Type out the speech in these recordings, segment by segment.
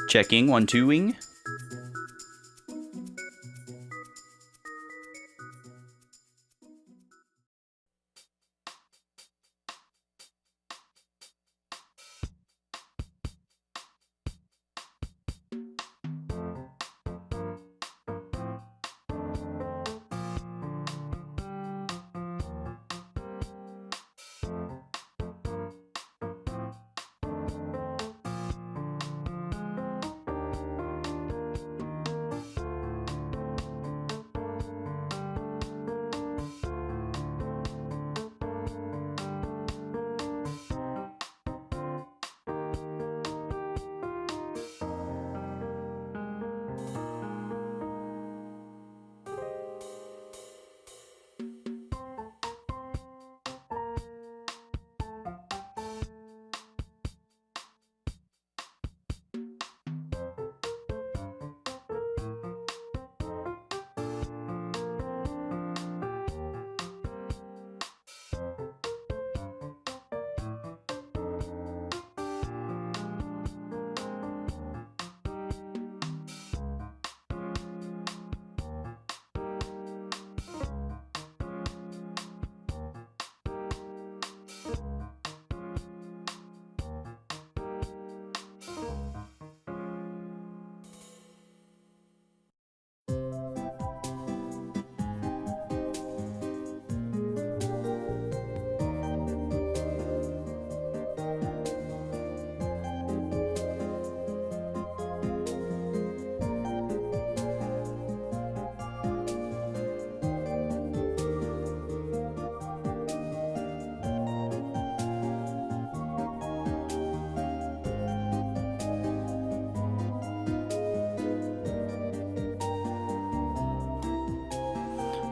Checking, 1, 2-ing.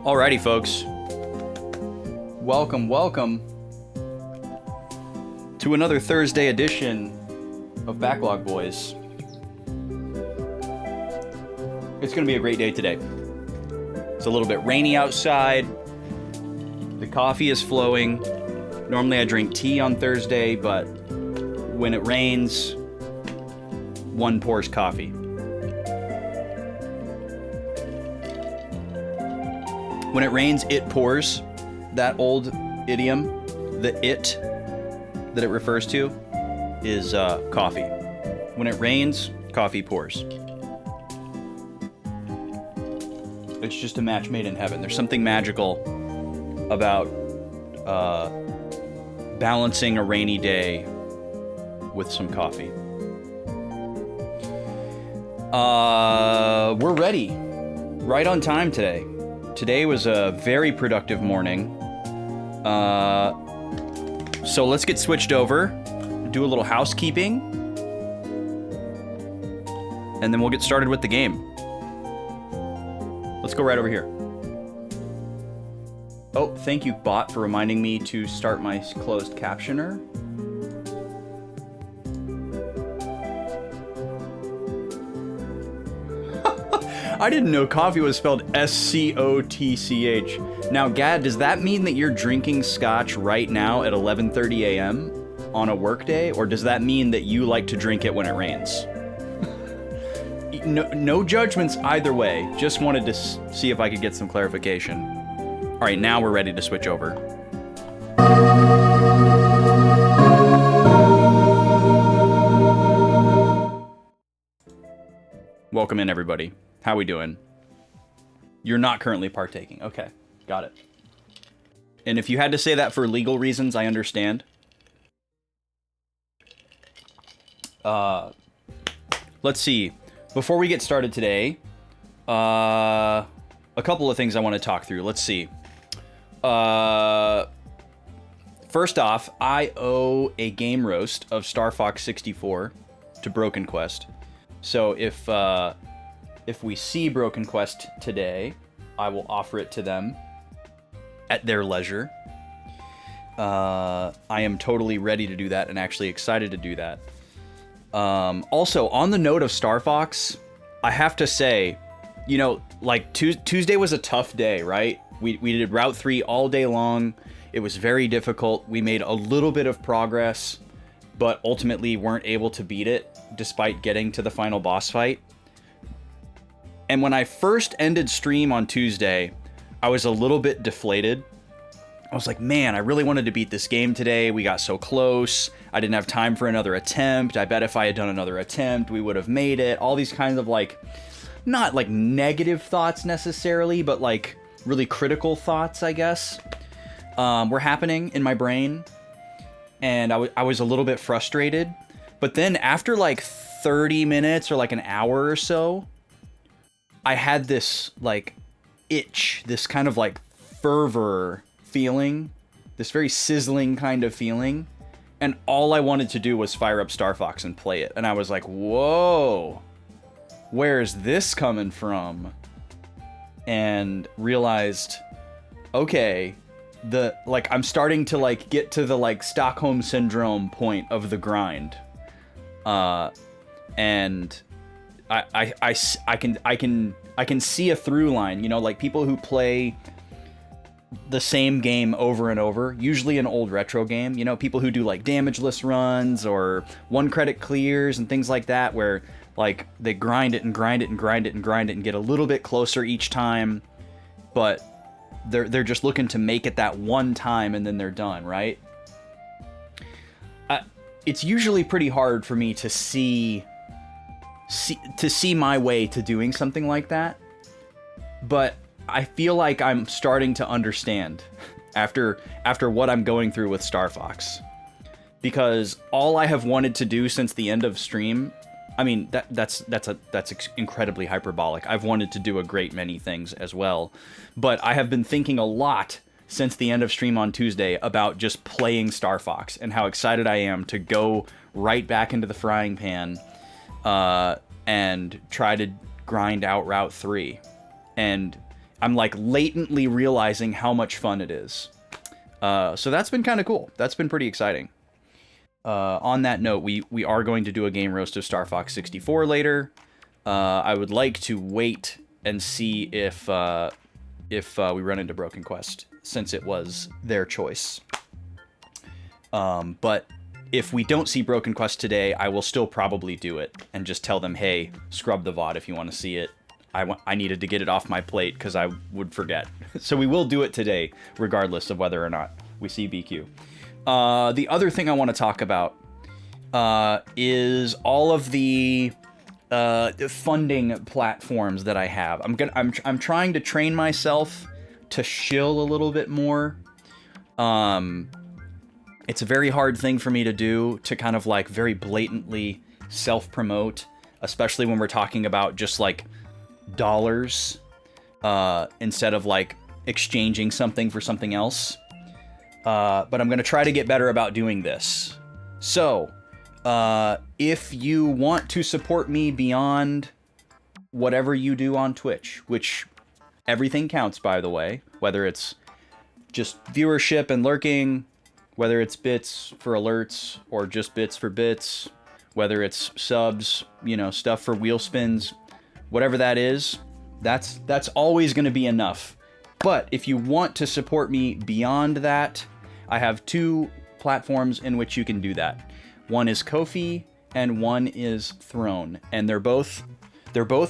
Alrighty, folks. Welcome to another Thursday edition of Backlog, boys. It's going to be a great day today. It's a little bit rainy outside. The coffee is flowing. Normally I drink tea on Thursday, but when it rains, one pours coffee. When it rains, it pours. That old idiom, the it that it refers to is coffee. When it rains, coffee pours. It's just a match made in heaven. There's something magical about balancing a rainy day with some coffee. We're ready. Right on time today. Today was a very productive morning. So let's get switched over, do a little housekeeping, and then we'll get started with the game. Let's go right over here. Oh, thank you, bot, for reminding me to start my closed captioner. I didn't know coffee was spelled S-C-O-T-C-H. Now, Gad, does that mean that you're drinking scotch right now at 11:30 a.m. on a workday, or does that mean that you like to drink it when it rains? No judgments either way. Just wanted to see if I could get some clarification. All right, now we're ready to switch over. Welcome in, everybody. How we doing? You're not currently partaking. Okay, got it. And if you had to say that for legal reasons, I understand. Let's see. Before we get started today, a couple of things I want to talk through. Let's see. First off, I owe a game roast of Star Fox 64 to Broken Quest. So if we see Broken Quest today, I will offer it to them at their leisure. I am totally ready to do that and actually excited to do that. Also, on the note of Star Fox, I have to say, you know, like Tuesday was a tough day, right? We did Route 3 all day long. It was very difficult. We made a little bit of progress, but ultimately weren't able to beat it despite getting to the final boss fight. And when I first ended stream on Tuesday, I was a little bit deflated. I was like, man, I really wanted to beat this game today. We got so close. I didn't have time for another attempt. I bet if I had done another attempt, we would have made it. All these kinds of like, not like negative thoughts necessarily, but like really critical thoughts, I guess, were happening in my brain. And I was a little bit frustrated. But then after like 30 minutes or like an hour or so, I had this like itch, this kind of like fervor feeling, this very sizzling kind of feeling. And all I wanted to do was fire up Star Fox and play it. And I was like, whoa, where's this coming from? And realized, okay, I'm starting to like get to the like Stockholm syndrome point of the grind. And I can see a through line, you know, like people who play the same game over and over, usually an old retro game, you know, people who do like damageless runs or one credit clears and things like that, where like they grind it and grind it and grind it and grind it and get a little bit closer each time, but they're just looking to make it that one time and then they're done, right? It's usually pretty hard for me to see my way to doing something like that, but I feel like I'm starting to understand after what I'm going through with Star Fox, because all I have wanted to do since the end of stream, I mean that's incredibly hyperbolic. I've wanted to do a great many things as well, but I have been thinking a lot since the end of stream on Tuesday about just playing Star Fox and how excited I am to go right back into the frying pan and try to grind out Route 3. And I'm like latently realizing how much fun it is. So that's been kind of cool. That's been pretty exciting. On that note, we are going to do a game roast of Star Fox 64 later. I would like to wait and see if we run into Broken Quest, since it was their choice. But if we don't see Broken Quest today, I will still probably do it and just tell them, hey, scrub the VOD if you want to see it. I needed to get it off my plate because I would forget. So we will do it today, regardless of whether or not we see BQ. The other thing I want to talk about is all of the funding platforms that I have. I'm trying to train myself to shill a little bit more. It's a very hard thing for me to do, to kind of like very blatantly self-promote, especially when we're talking about just like dollars, instead of like exchanging something for something else. But I'm going to try to get better about doing this. So, if you want to support me beyond whatever you do on Twitch, which everything counts, by the way, whether it's just viewership and lurking, whether it's bits for alerts or just bits for bits, whether it's subs, stuff for wheel spins, whatever that is, that's always going to be enough. But if you want to support me beyond that, I have two platforms in which you can do that. One is Ko-fi and one is Throne, and they're both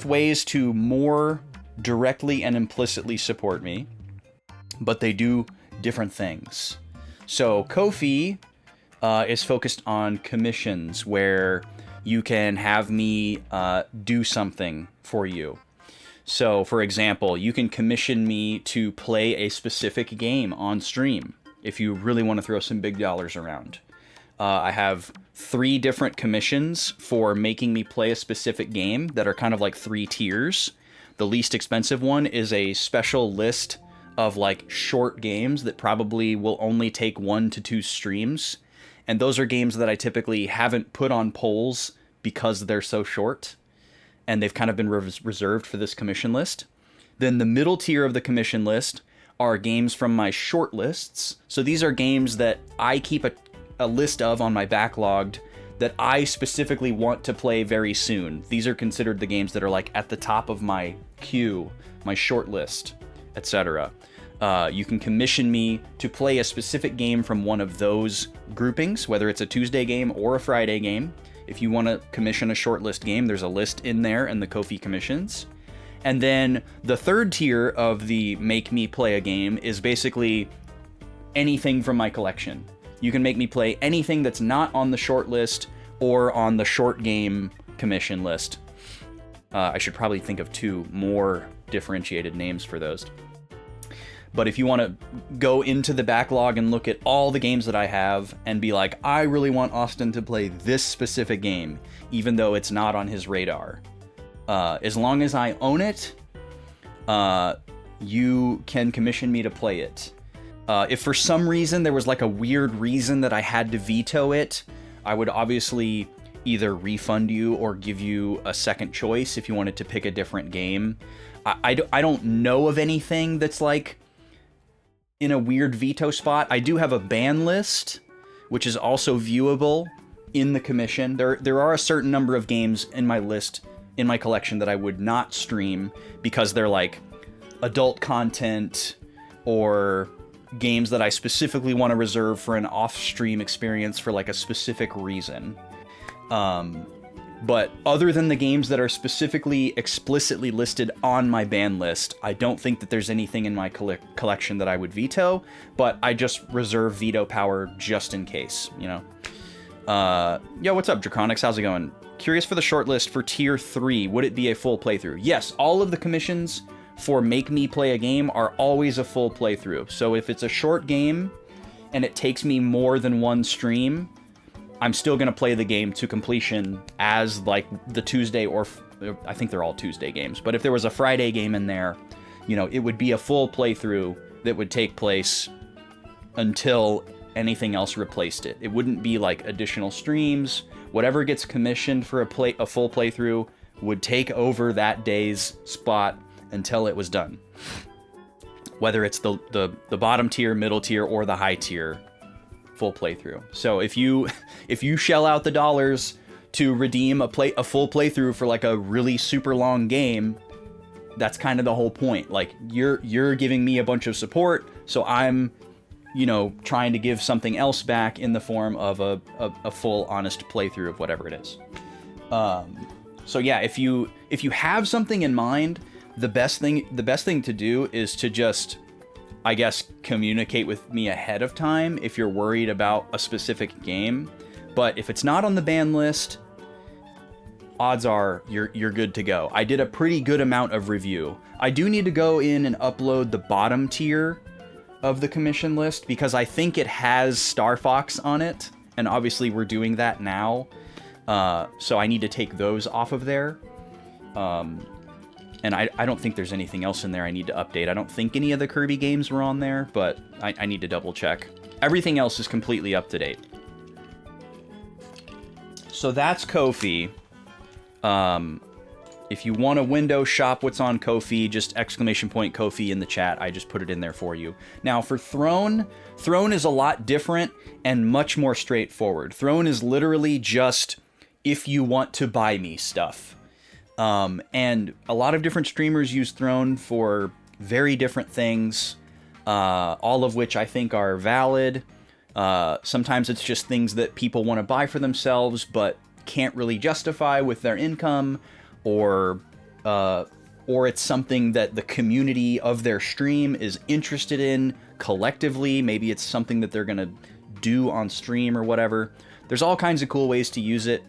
ways to more directly and implicitly support me, but they do different things. So Ko-fi is focused on commissions, where you can have me do something for you. So, for example, you can commission me to play a specific game on stream if you really want to throw some big dollars around. I have 3 different commissions for making me play a specific game that are kind of like 3 tiers. The least expensive one is a special list of like short games that probably will only take 1 to 2 streams. And those are games that I typically haven't put on polls because they're so short, and they've kind of been reserved for this commission list. Then the middle tier of the commission list are games from my short lists. So these are games that I keep a list of on my Backlogged that I specifically want to play very soon. These are considered the games that are like at the top of my queue, my short list, etc. You can commission me to play a specific game from one of those groupings, whether it's a Tuesday game or a Friday game. If you want to commission a shortlist game, there's a list in there in the Ko-fi commissions. And then the third tier of the make me play a game is basically anything from my collection. You can make me play anything that's not on the short list or on the short game commission list. I should probably think of 2 more differentiated names for those. But if you want to go into the backlog and look at all the games that I have and be like, I really want Austin to play this specific game, even though it's not on his radar. As long as I own it, you can commission me to play it. If for some reason there was like a weird reason that I had to veto it, I would obviously either refund you or give you a second choice if you wanted to pick a different game. I don't know of anything that's like in a weird veto spot. I do have a ban list, which is also viewable in the commission. There are a certain number of games in my list, in my collection, that I would not stream because they're like adult content or games that I specifically want to reserve for an off-stream experience for like a specific reason. But other than the games that are specifically explicitly listed on my ban list, I don't think that there's anything in my collection that I would veto, but I just reserve veto power just in case, Yo, what's up, Draconics? How's it going? Curious for the shortlist for Tier 3. Would it be a full playthrough? Yes, all of the commissions for Make Me Play a Game are always a full playthrough. So if it's a short game and it takes me more than 1 stream, I'm still going to play the game to completion as like the Tuesday, or I think they're all Tuesday games. But if there was a Friday game in there, it would be a full playthrough that would take place until anything else replaced it. It wouldn't be like additional streams. Whatever gets commissioned for a full playthrough would take over that day's spot until it was done. Whether it's the bottom tier, middle tier, or the high tier full playthrough. So if you shell out the dollars to redeem a full playthrough for like a really super long game, that's kind of the whole point. Like you're giving me a bunch of support, so I'm you know, trying to give something else back in the form of a full, honest playthrough of whatever it is. So yeah, if you have something in mind, the best thing to do is to just, I guess, communicate with me ahead of time if you're worried about a specific game. But if it's not on the ban list, odds are you're good to go. I did a pretty good amount of review. I do need to go in and upload the bottom tier of the commission list because I think it has Star Fox on it, and obviously we're doing that now. So I need to take those off of there. And I don't think there's anything else in there I need to update. I don't think any of the Kirby games were on there, but I need to double check. Everything else is completely up to date. So that's Ko-fi. If you want to window shop what's on Ko-fi, just ! Ko-fi in the chat. I just put it in there for you. Now for Throne is a lot different and much more straightforward. Throne is literally just if you want to buy me stuff. And a lot of different streamers use Throne for very different things, all of which I think are valid. Sometimes it's just things that people want to buy for themselves, but can't really justify with their income, or it's something that the community of their stream is interested in collectively. Maybe it's something that they're going to do on stream or whatever. There's all kinds of cool ways to use it.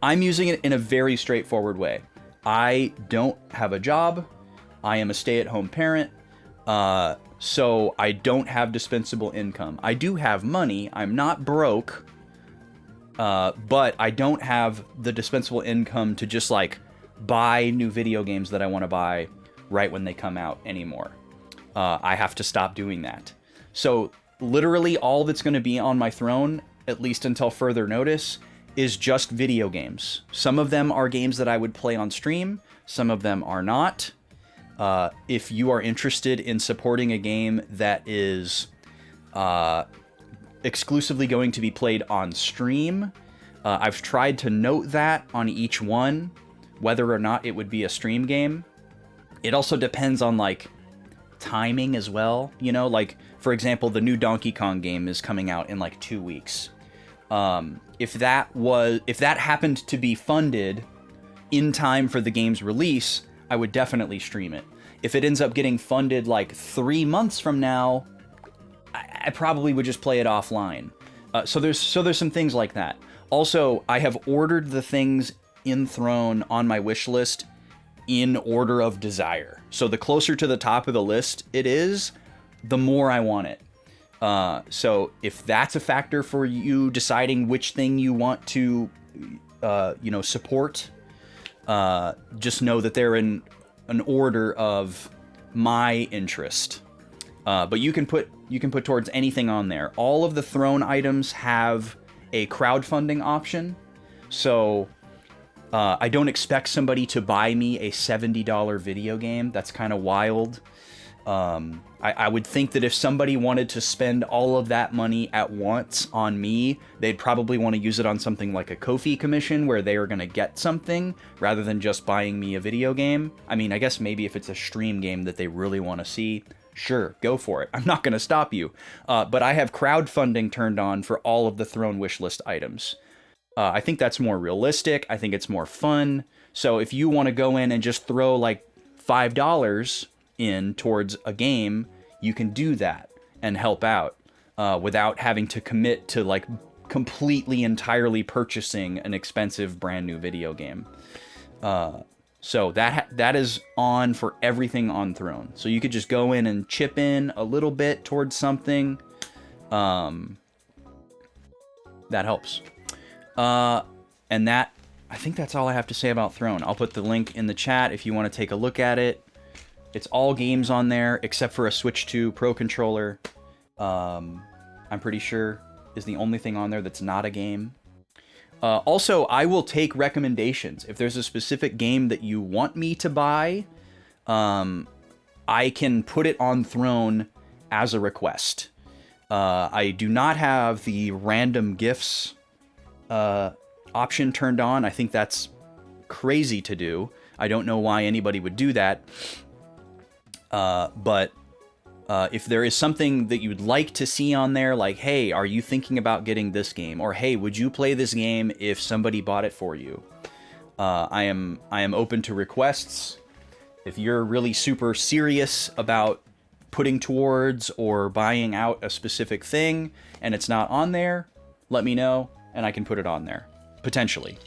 I'm using it in a very straightforward way. I don't have a job. I am a stay-at-home parent. So I don't have dispensable income. I do have money. I'm not broke. But I don't have the dispensable income to just like buy new video games that I want to buy right when they come out anymore. I have to stop doing that. So literally all that's going to be on my Throne, at least until further notice, is just video games. Some of them are games that I would play on stream. Some of them are not. If you are interested in supporting a game that is exclusively going to be played on stream, I've tried to note that on each one, whether or not it would be a stream game. It also depends on like timing as well. You know, like for example, the new Donkey Kong game is coming out in like 2 weeks. If that happened to be funded in time for the game's release, I would definitely stream it. If it ends up getting funded like 3 months from now, I probably would just play it offline. So there's some things like that. Also, I have ordered the things in Throne on my wish list in order of desire. So the closer to the top of the list it is, the more I want it. So if that's a factor for you deciding which thing you want to, support, just know that they're in an order of my interest. But you can put towards anything on there. All of the Throne items have a crowdfunding option. So I don't expect somebody to buy me a $70 video game. That's kind of wild. I would think that if somebody wanted to spend all of that money at once on me, they'd probably want to use it on something like a Ko-fi commission where they are going to get something rather than just buying me a video game. I mean, I guess maybe if it's a stream game that they really want to see, sure, go for it. I'm not going to stop you. But I have crowdfunding turned on for all of the Throne wishlist items. I think that's more realistic. I think it's more fun. So if you want to go in and just throw like $5 in towards a game, you can do that and help out without having to commit to like completely entirely purchasing an expensive brand new video game. So that is on for everything on Throne. So you could just go in and chip in a little bit towards something. That helps. And that, I think that's all I have to say about Throne. I'll put the link in the chat if you want to take a look at it. It's all games on there except for a Switch 2 Pro Controller. I'm pretty sure is the only thing on there that's not a game. Also, I will take recommendations. If there's a specific game that you want me to buy, I can put it on Throne as a request. I do not have the random gifts option turned on. I think that's crazy to do. I don't know why anybody would do that. But If there is something that you'd like to see on there, like, hey, are you thinking about getting this game? Or, hey, would you play this game if somebody bought it for you? I am open to requests. If you're really super serious about putting towards or buying out a specific thing and it's not on there, let me know and I can put it on there. Potentially.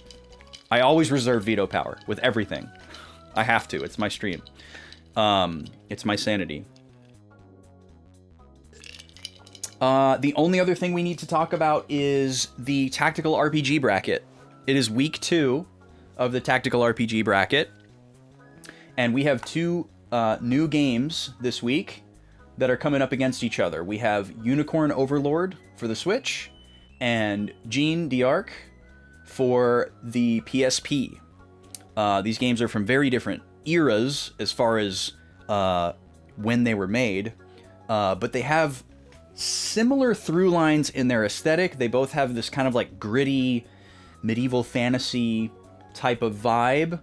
I always reserve veto power with everything. I have to. It's my stream. It's my sanity. The only other thing we need to talk about is the tactical RPG bracket. It is week 2 of the tactical RPG bracket. And we have 2 new games this week that are coming up against each other. We have Unicorn Overlord for the Switch and Gene d'Arc for the PSP. These games are from very different eras as far as when they were made, but they have similar through lines in their aesthetic. They both have this kind of like gritty medieval fantasy type of vibe.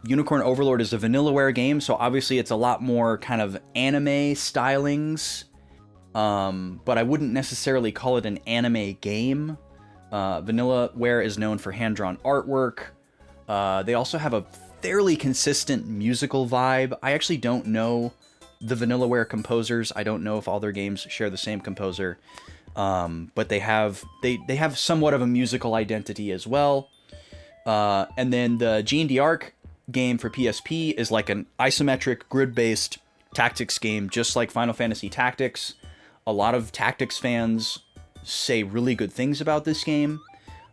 Unicorn Overlord is a Vanillaware game, so obviously it's a lot more kind of anime stylings, but I wouldn't necessarily call it an anime game. Vanillaware is known for hand-drawn artwork. They also have a fairly consistent musical vibe. I actually don't know the Vanillaware composers. I don't know if all their games share the same composer, but they have somewhat of a musical identity as well. And then the Gene d'Arc game for PSP is like an isometric grid-based tactics game, just like Final Fantasy Tactics. A lot of Tactics fans say really good things about this game.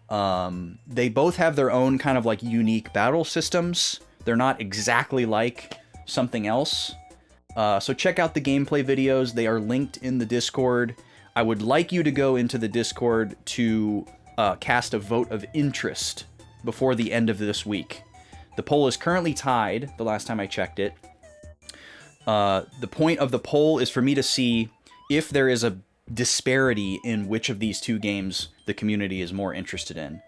They both have their own kind of like unique battle systems. They're not exactly like something else. So check out the gameplay videos. They are linked in the Discord. I would like you to go into the Discord to cast a vote of interest before the end of this week. The poll is currently tied, the last time I checked it. The point of the poll is for me to see if there is a disparity in which of these 2 games the community is more interested in.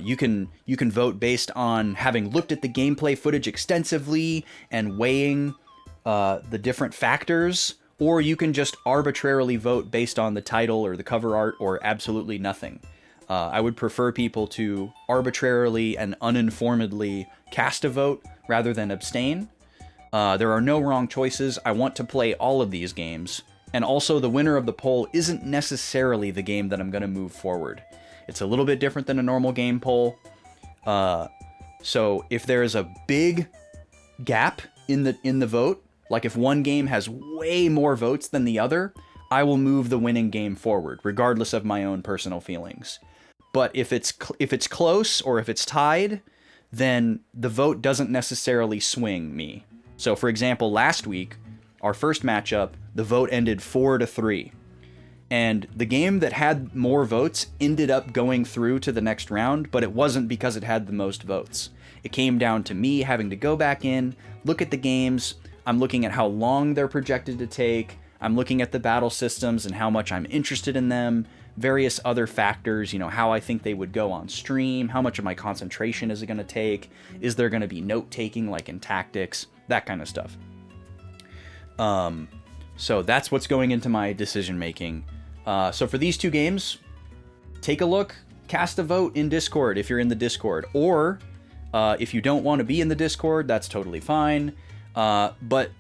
You can vote based on having looked at the gameplay footage extensively and weighing the different factors, or you can just arbitrarily vote based on the title or the cover art or absolutely nothing. I would prefer people to arbitrarily and uninformedly cast a vote rather than abstain. There are no wrong choices. I want to play all of these games. And also, the winner of the poll isn't necessarily the game that I'm going to move forward. It's a little bit different than a normal game poll. So if there is a big gap in the vote, like if one game has way more votes than the other, I will move the winning game forward, regardless of my own personal feelings. But if it's close or if it's tied, then the vote doesn't necessarily swing me. So, for example, last week, our first matchup, the vote ended 4-3. And the game that had more votes ended up going through to the next round, but it wasn't because it had the most votes. It came down to me having to go back in, look at the games. I'm looking at how long they're projected to take. I'm looking at the battle systems and how much I'm interested in them. Various other factors, how I think they would go on stream. How much of my concentration is it going to take? Is there going to be note-taking like in Tactics? That kind of stuff. So that's what's going into my decision-making. So for these 2 games, take a look, cast a vote in Discord if you're in the Discord. Or if you don't want to be in the Discord, that's totally fine. But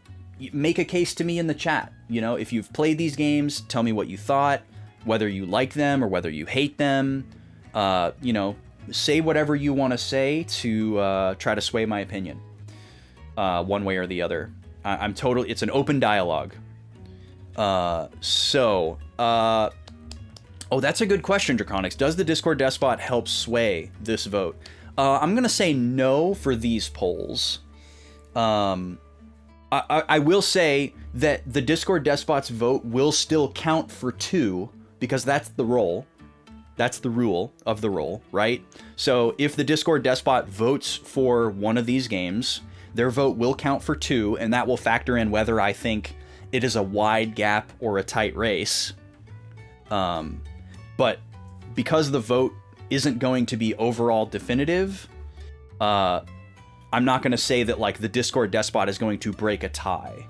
make a case to me in the chat. If you've played these games, tell me what you thought, whether you like them or whether you hate them. Say whatever you want to say to try to sway my opinion one way or the other. It's an open dialogue. Oh, that's a good question, Draconics. Does the Discord despot help sway this vote? I'm going to say no for these polls. I will say that the Discord despot's vote will still count for 2 because that's the role. That's the rule of the role, right? So if the Discord despot votes for one of these games, their vote will count for 2, and that will factor in whether I think it is a wide gap or a tight race. But because the vote isn't going to be overall definitive, I'm not going to say that like the Discord despot is going to break a tie.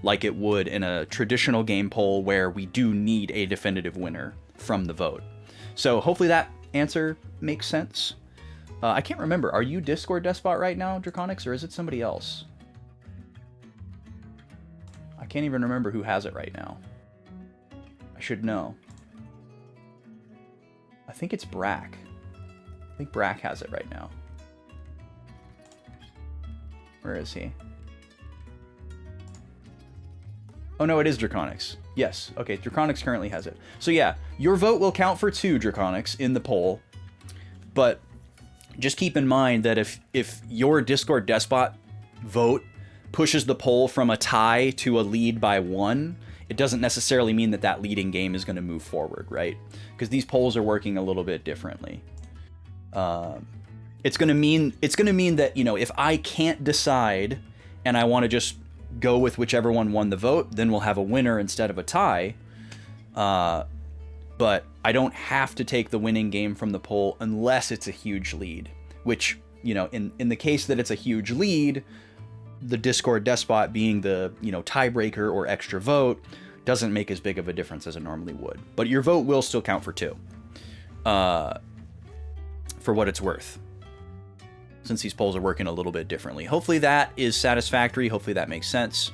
like it would in a traditional game poll where we do need a definitive winner from the vote. So hopefully that answer makes sense. I can't remember. Are you Discord Despot right now, Draconics, or is it somebody else? I can't even remember who has it right now. I should know. I think it's Brack. I think Brack has it right now. Where is he? Oh no, it is Draconics. Yes, okay, Draconics currently has it. So yeah, your vote will count for 2, Draconics, in the poll. But just keep in mind that if your Discord Despot vote pushes the poll from a tie to a lead by 1, it doesn't necessarily mean that that leading game is going to move forward, right? Because these polls are working a little bit differently. It's going to mean that, you know, if I can't decide and I want to just go with whichever one won the vote, then we'll have a winner instead of a tie. But I don't have to take the winning game from the poll unless it's a huge lead, which, you know, in the case that it's a huge lead, the Discord Despot being the, you know, tiebreaker or extra vote doesn't make as big of a difference as it normally would. But your vote will still count for 2, for what it's worth, since these polls are working a little bit differently. Hopefully that is satisfactory. Hopefully that makes sense.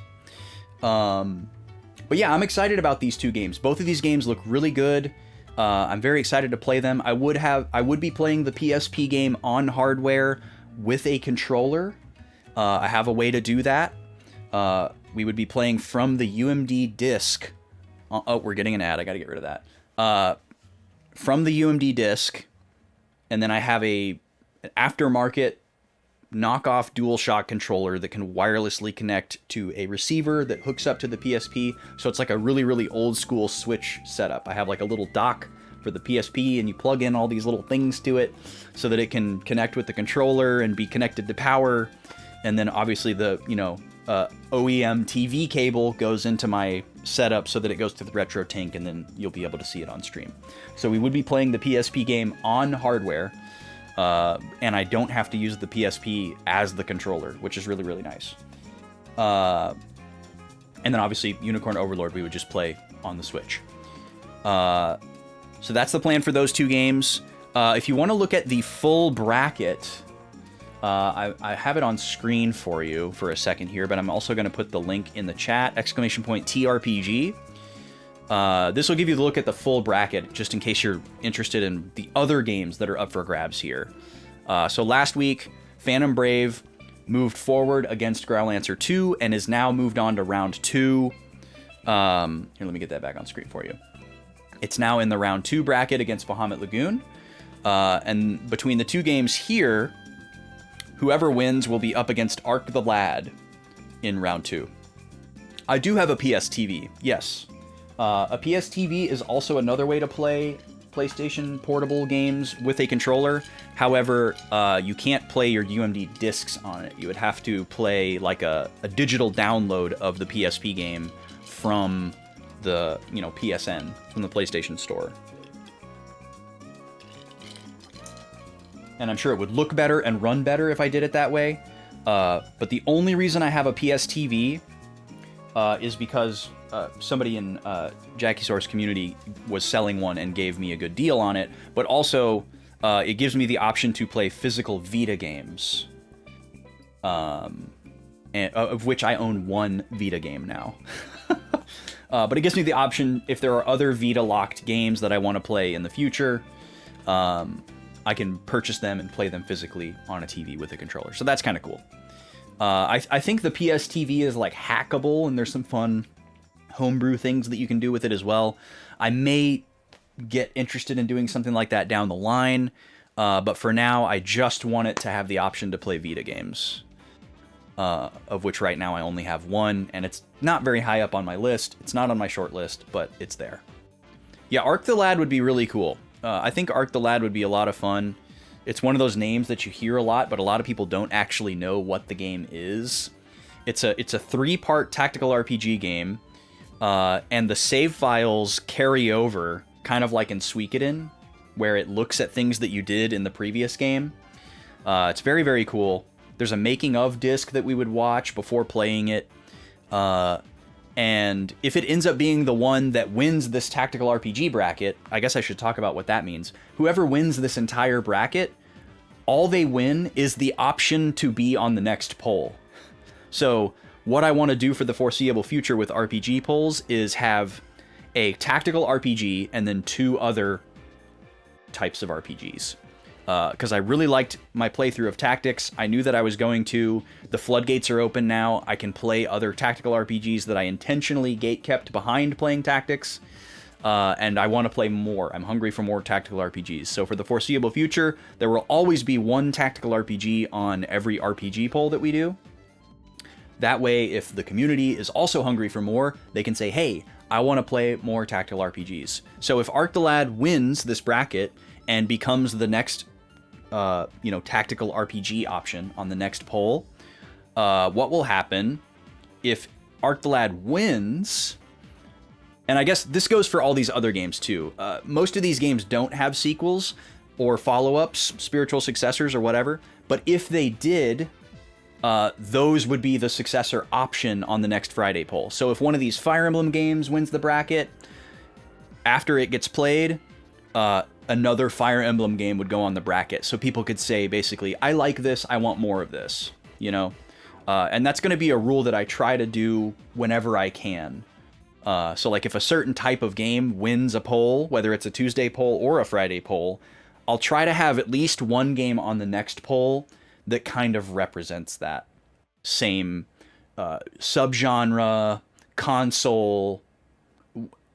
But yeah, I'm excited about these 2 games. Both of these games look really good. I'm very excited to play them. I would be playing the PSP game on hardware with a controller. I have a way to do that. We would be playing from the UMD disc. Oh, we're getting an ad. I got to get rid of that. From the UMD disc, and then I have an aftermarket knockoff DualShock controller that can wirelessly connect to a receiver that hooks up to the PSP. So it's like a really, really old school Switch setup. I have like a little dock for the PSP, and you plug in all these little things to it so that it can connect with the controller and be connected to power. And then obviously the, you know, OEM TV cable goes into my setup so that it goes to the retro tank, and then you'll be able to see it on stream. So we would be playing the PSP game on hardware, and I don't have to use the PSP as the controller, which is really, really nice. And then obviously Unicorn Overlord we would just play on the Switch. So that's the plan for those 2 games. If you want to look at the full bracket, I have it on screen for you for a second here, but I'm also going to put the link in the chat, ! TRPG. This will give you the look at the full bracket, just in case you're interested in the other games that are up for grabs here. So last week, Phantom Brave moved forward against Growlancer 2 and is now moved on to round 2. Here, let me get that back on screen for you. It's now in the round 2 bracket against Bahamut Lagoon. And between the 2 games here, whoever wins will be up against Ark the Lad in round 2. I do have a PS TV, yes. A PS TV is also another way to play PlayStation portable games with a controller. However, you can't play your UMD discs on it. You would have to play like a digital download of the PSP game from the, you know, PSN, from the PlayStation Store. And I'm sure it would look better and run better if I did it that way. But the only reason I have a PS TV is because somebody in Jackie Source community was selling one and gave me a good deal on it. But also, it gives me the option to play physical Vita games, of which I own 1 Vita game now. But it gives me the option, if there are other Vita-locked games that I want to play in the future, I can purchase them and play them physically on a TV with a controller. So that's kind of cool. I think the PS TV is like hackable, and there's some fun homebrew things that you can do with it as well. I may get interested in doing something like that down the line, but for now, I just want it to have the option to play Vita games, of which right now I only have 1, and it's not very high up on my list. It's not on my short list, but it's there. Yeah, Ark the Lad would be really cool. I think Ark the Lad would be a lot of fun. It's one of those names that you hear a lot, but a lot of people don't actually know what the game is. It's a 3-part tactical RPG game, and the save files carry over, kind of like in Suikoden, where it looks at things that you did in the previous game. It's very, very cool. There's a making of disc that we would watch before playing it. And if it ends up being the one that wins this tactical RPG bracket, I guess I should talk about what that means. Whoever wins this entire bracket, all they win is the option to be on the next poll. So what I want to do for the foreseeable future with RPG polls is have a tactical RPG and then 2 other types of RPGs. Because I really liked my playthrough of Tactics. I knew that I was going to. The floodgates are open now. I can play other tactical RPGs that I intentionally gate-kept behind playing Tactics. And I want to play more. I'm hungry for more tactical RPGs. So for the foreseeable future, there will always be one tactical RPG on every RPG poll that we do. That way, if the community is also hungry for more, they can say, hey, I want to play more tactical RPGs. So if Arc the Lad wins this bracket and becomes the next tactical RPG option on the next poll, what will happen if Arc the Lad wins? And I guess this goes for all these other games too. Most of these games don't have sequels or follow-ups, spiritual successors or whatever, but if they did, those would be the successor option on the next Friday poll. So if one of these Fire Emblem games wins the bracket, after it gets played, another Fire Emblem game would go on the bracket. So people could say, basically, I like this, I want more of this, And that's going to be a rule that I try to do whenever I can. So like if a certain type of game wins a poll, whether it's a Tuesday poll or a Friday poll, I'll try to have at least one game on the next poll that kind of represents that same subgenre, console,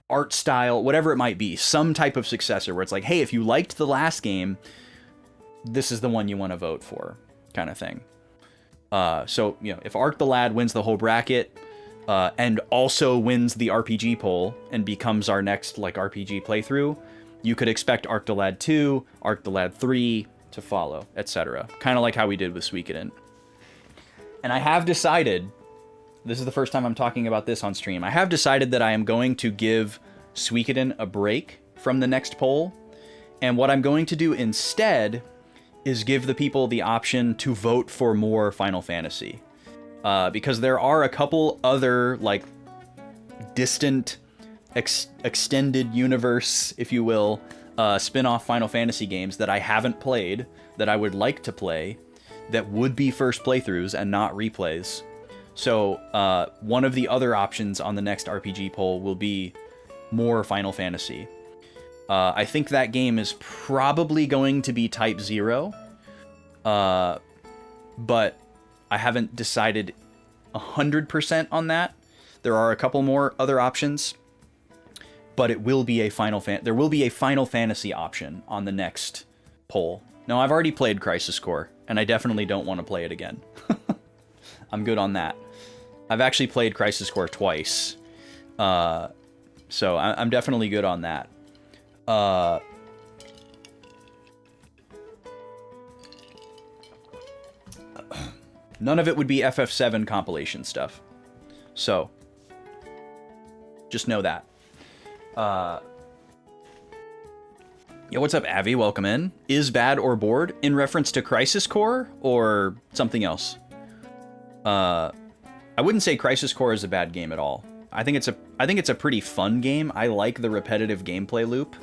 art style, whatever it might be, some type of successor where it's like, hey, if you liked the last game, this is the one you want to vote for, kind of thing. So, if Arc the Lad wins the whole bracket and also wins the RPG poll and becomes our next RPG playthrough, you could expect Arc the Lad 2, Arc the Lad 3 to follow, etc. Kind of like how we did with Suikoden. And I have decided, this is the first time I'm talking about this on stream, I have decided that I am going to give Suikoden a break from the next poll. And what I'm going to do instead is give the people the option to vote for more Final Fantasy. Because there are a couple other, distant, extended universe, if you will, spin-off Final Fantasy games that I haven't played, that I would like to play, that would be first playthroughs and not replays. So one of the other options on the next RPG poll will be more Final Fantasy. I think that game is probably going to be Type 0, but I haven't decided 100% on that. There are a couple more other options, but it will be there will be a Final Fantasy option on the next poll. Now, I've already played Crisis Core, and I definitely don't want to play it again. I'm good on that. I've actually played Crisis Core twice, so I'm definitely good on that. None of it would be FF7 compilation stuff. So, just know that. Yo, what's up, Avi? Welcome in. Is bad or bored in reference to Crisis Core or something else? I wouldn't say Crisis Core is a bad game at all. I think it's a pretty fun game. I like the repetitive gameplay loop.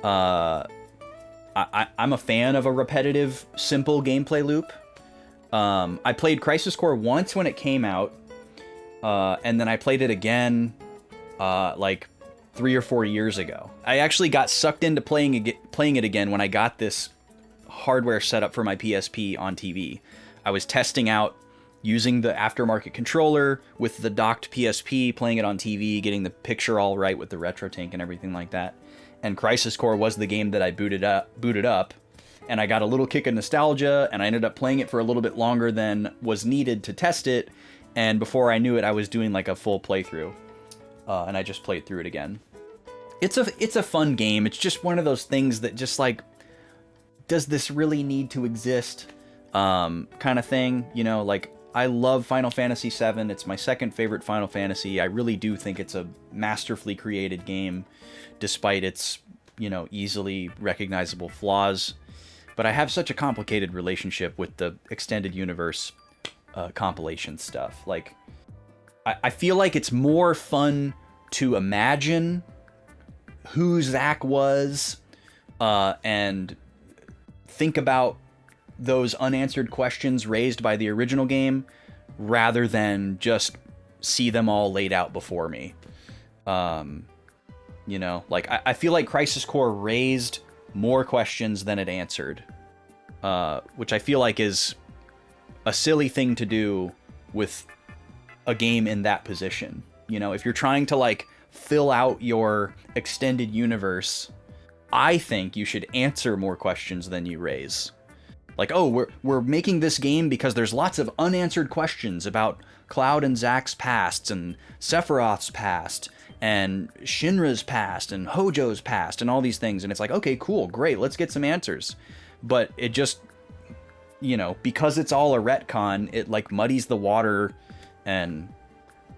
I'm a fan of a repetitive, simple gameplay loop. I played Crisis Core once when it came out, and then I played it again, 3 or 4 years ago. I actually got sucked into playing it again when I got this hardware set up for my PSP on TV. I was testing out using the aftermarket controller with the docked PSP, playing it on TV, getting the picture all right with the retro tank and everything like that. And Crisis Core was the game that I booted up, and I got a little kick of nostalgia, and I ended up playing it for a little bit longer than was needed to test it, and before I knew it, I was doing a full playthrough, and I just played through it again. It's a fun game. It's just one of those things that just does this really need to exist, kind of thing, I love Final Fantasy VII. It's my second favorite Final Fantasy. I really do think it's a masterfully created game, despite its, easily recognizable flaws. But I have such a complicated relationship with the extended universe compilation stuff. I feel like it's more fun to imagine who Zach was, and think about those unanswered questions raised by the original game, rather than just see them all laid out before me. You know, like, I feel like Crisis Core raised more questions than it answered, which I feel like is a silly thing to do with a game in that position. You know, if you're trying to, like, fill out your extended universe, I think you should answer more questions than you raise. Like, oh, we're making this game because there's lots of unanswered questions about Cloud and Zack's pasts, and Sephiroth's past, and Shinra's past, and Hojo's past, and all these things. And it's like, okay, cool, great, let's get some answers. But it just, you know, because it's all a retcon, it, like, muddies the water, and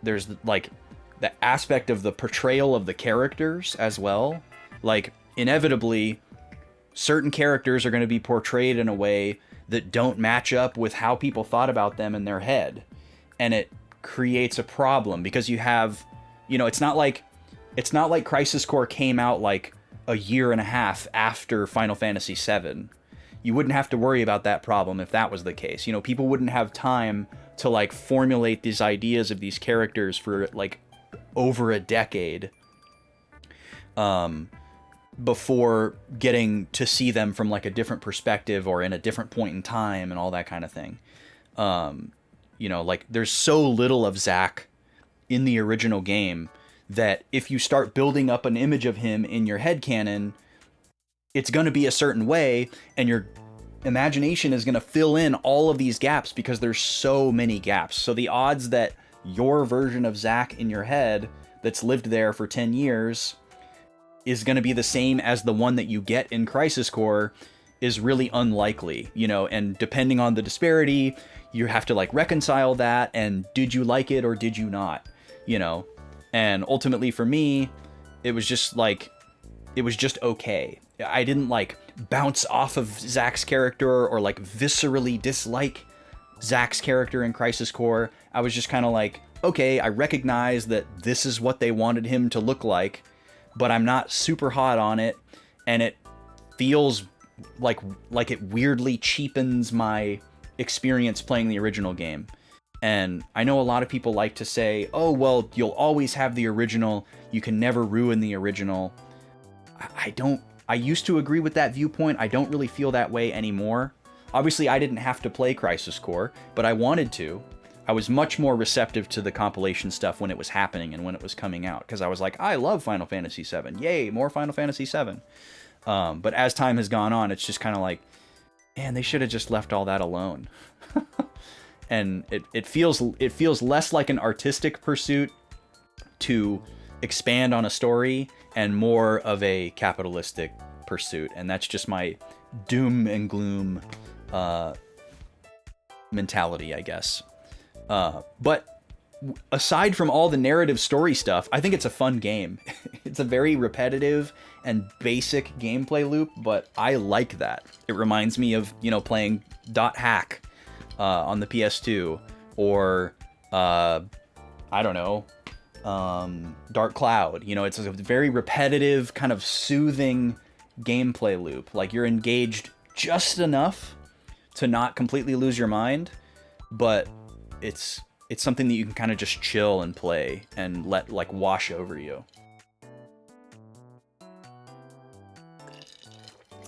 there's, like, the aspect of the portrayal of the characters as well. Like, inevitably, certain characters are going to be portrayed in a way that don't match up with how people thought about them in their head. And it creates a problem, because you have, you know, it's not like Crisis Core came out like a year and a half after Final Fantasy VII. You wouldn't have to worry about that problem if that was the case. You know, people wouldn't have time to, like, formulate these ideas of these characters for, like, over a decade, before getting to see them from, like, a different perspective or in a different point in time and all that kind of thing. You know, like, there's so little of Zack in the original game that if you start building up an image of him in your headcanon, it's going to be a certain way, and your imagination is going to fill in all of these gaps because there's so many gaps. So the odds that your version of Zack in your head that's lived there for 10 years is going to be the same as the one that you get in Crisis Core is really unlikely, you know, and depending on the disparity, you have to, like, reconcile that, and did you like it or did you not, you know? And ultimately for me, it was just okay. I didn't, like, bounce off of Zack's character or, like, viscerally dislike Zack's character in Crisis Core. I was just kind of like, okay, I recognize that this is what they wanted him to look like, but I'm not super hot on it, and it feels like it weirdly cheapens my experience playing the original game. And I know a lot of people like to say, oh, well, you'll always have the original, you can never ruin the original. I used to agree with that viewpoint. I don't really feel that way anymore. Obviously, I didn't have to play Crisis Core, but I wanted to. I was much more receptive to the compilation stuff when it was happening and when it was coming out, because I was like, I love Final Fantasy VII. Yay, more Final Fantasy VII. But as time has gone on, it's just kind of like, man, they should have just left all that alone. And it feels less like an artistic pursuit to expand on a story and more of a capitalistic pursuit. And that's just my doom and gloom mentality, I guess. But aside from all the narrative story stuff, I think it's a fun game. It's a very repetitive and basic gameplay loop, but I like that. It reminds me of, you know, playing .hack on the PS2, or I don't know, Dark Cloud. You know, it's a very repetitive, kind of soothing gameplay loop. Like, you're engaged just enough to not completely lose your mind, but it's something that you can kind of just chill and play and let, like, wash over you.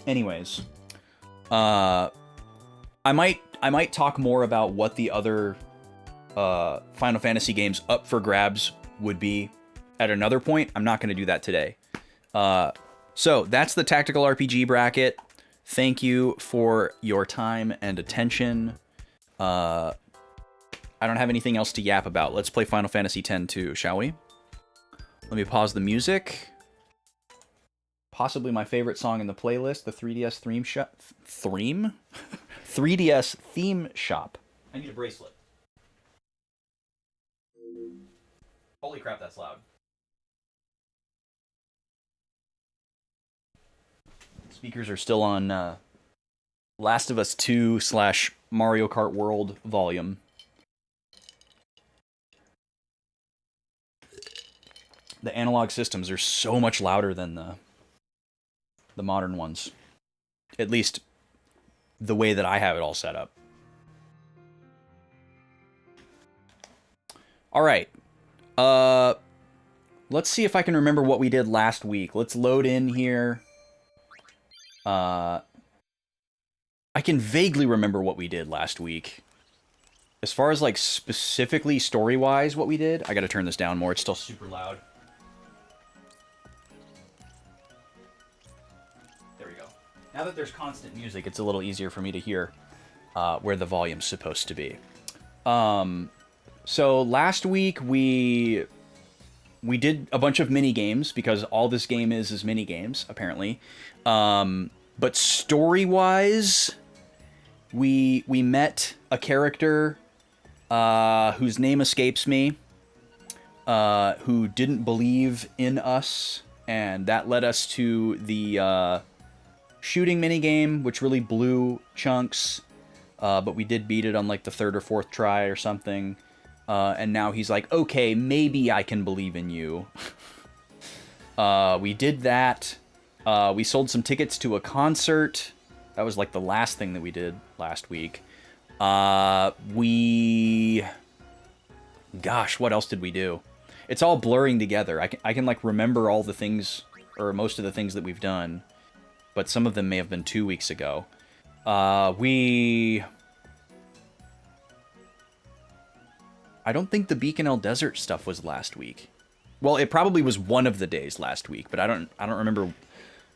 Anyways, I might talk more about what the other Final Fantasy games up for grabs would be at another point. I'm not going to do that today. So that's the tactical RPG bracket. Thank you for your time and attention. I don't have anything else to yap about. Let's play Final Fantasy X too, shall we? Let me pause the music. Possibly my favorite song in the playlist, the 3DS theme shop. 3DS theme shop. I need a bracelet. Holy crap, that's loud. Speakers are still on Last of Us 2 / Mario Kart World volume. The analog systems are so much louder than the modern ones. At least the way that I have it all set up. All right. Let's see if I can remember what we did last week. Let's load in here. I can vaguely remember what we did last week. As far as, like, specifically story-wise what we did, I gotta turn this down more. It's still super loud. There we go. Now that there's constant music, it's a little easier for me to hear where the volume's supposed to be. So last week we did a bunch of mini games because all this game is mini games apparently. But story-wise, we met a character whose name escapes me, who didn't believe in us, and that led us to the shooting minigame, which really blew chunks, but we did beat it on like the 3rd or 4th try or something. And now he's like, okay, maybe I can believe in you. We did that. We sold some tickets to a concert. That was like the last thing that we did last week. Gosh, what else did we do? It's all blurring together. I can like remember all the things, or most of the things that we've done, but some of them may have been 2 weeks ago. I don't think the Beacon Desert stuff was last week. Well, it probably was one of the days last week, but I don't remember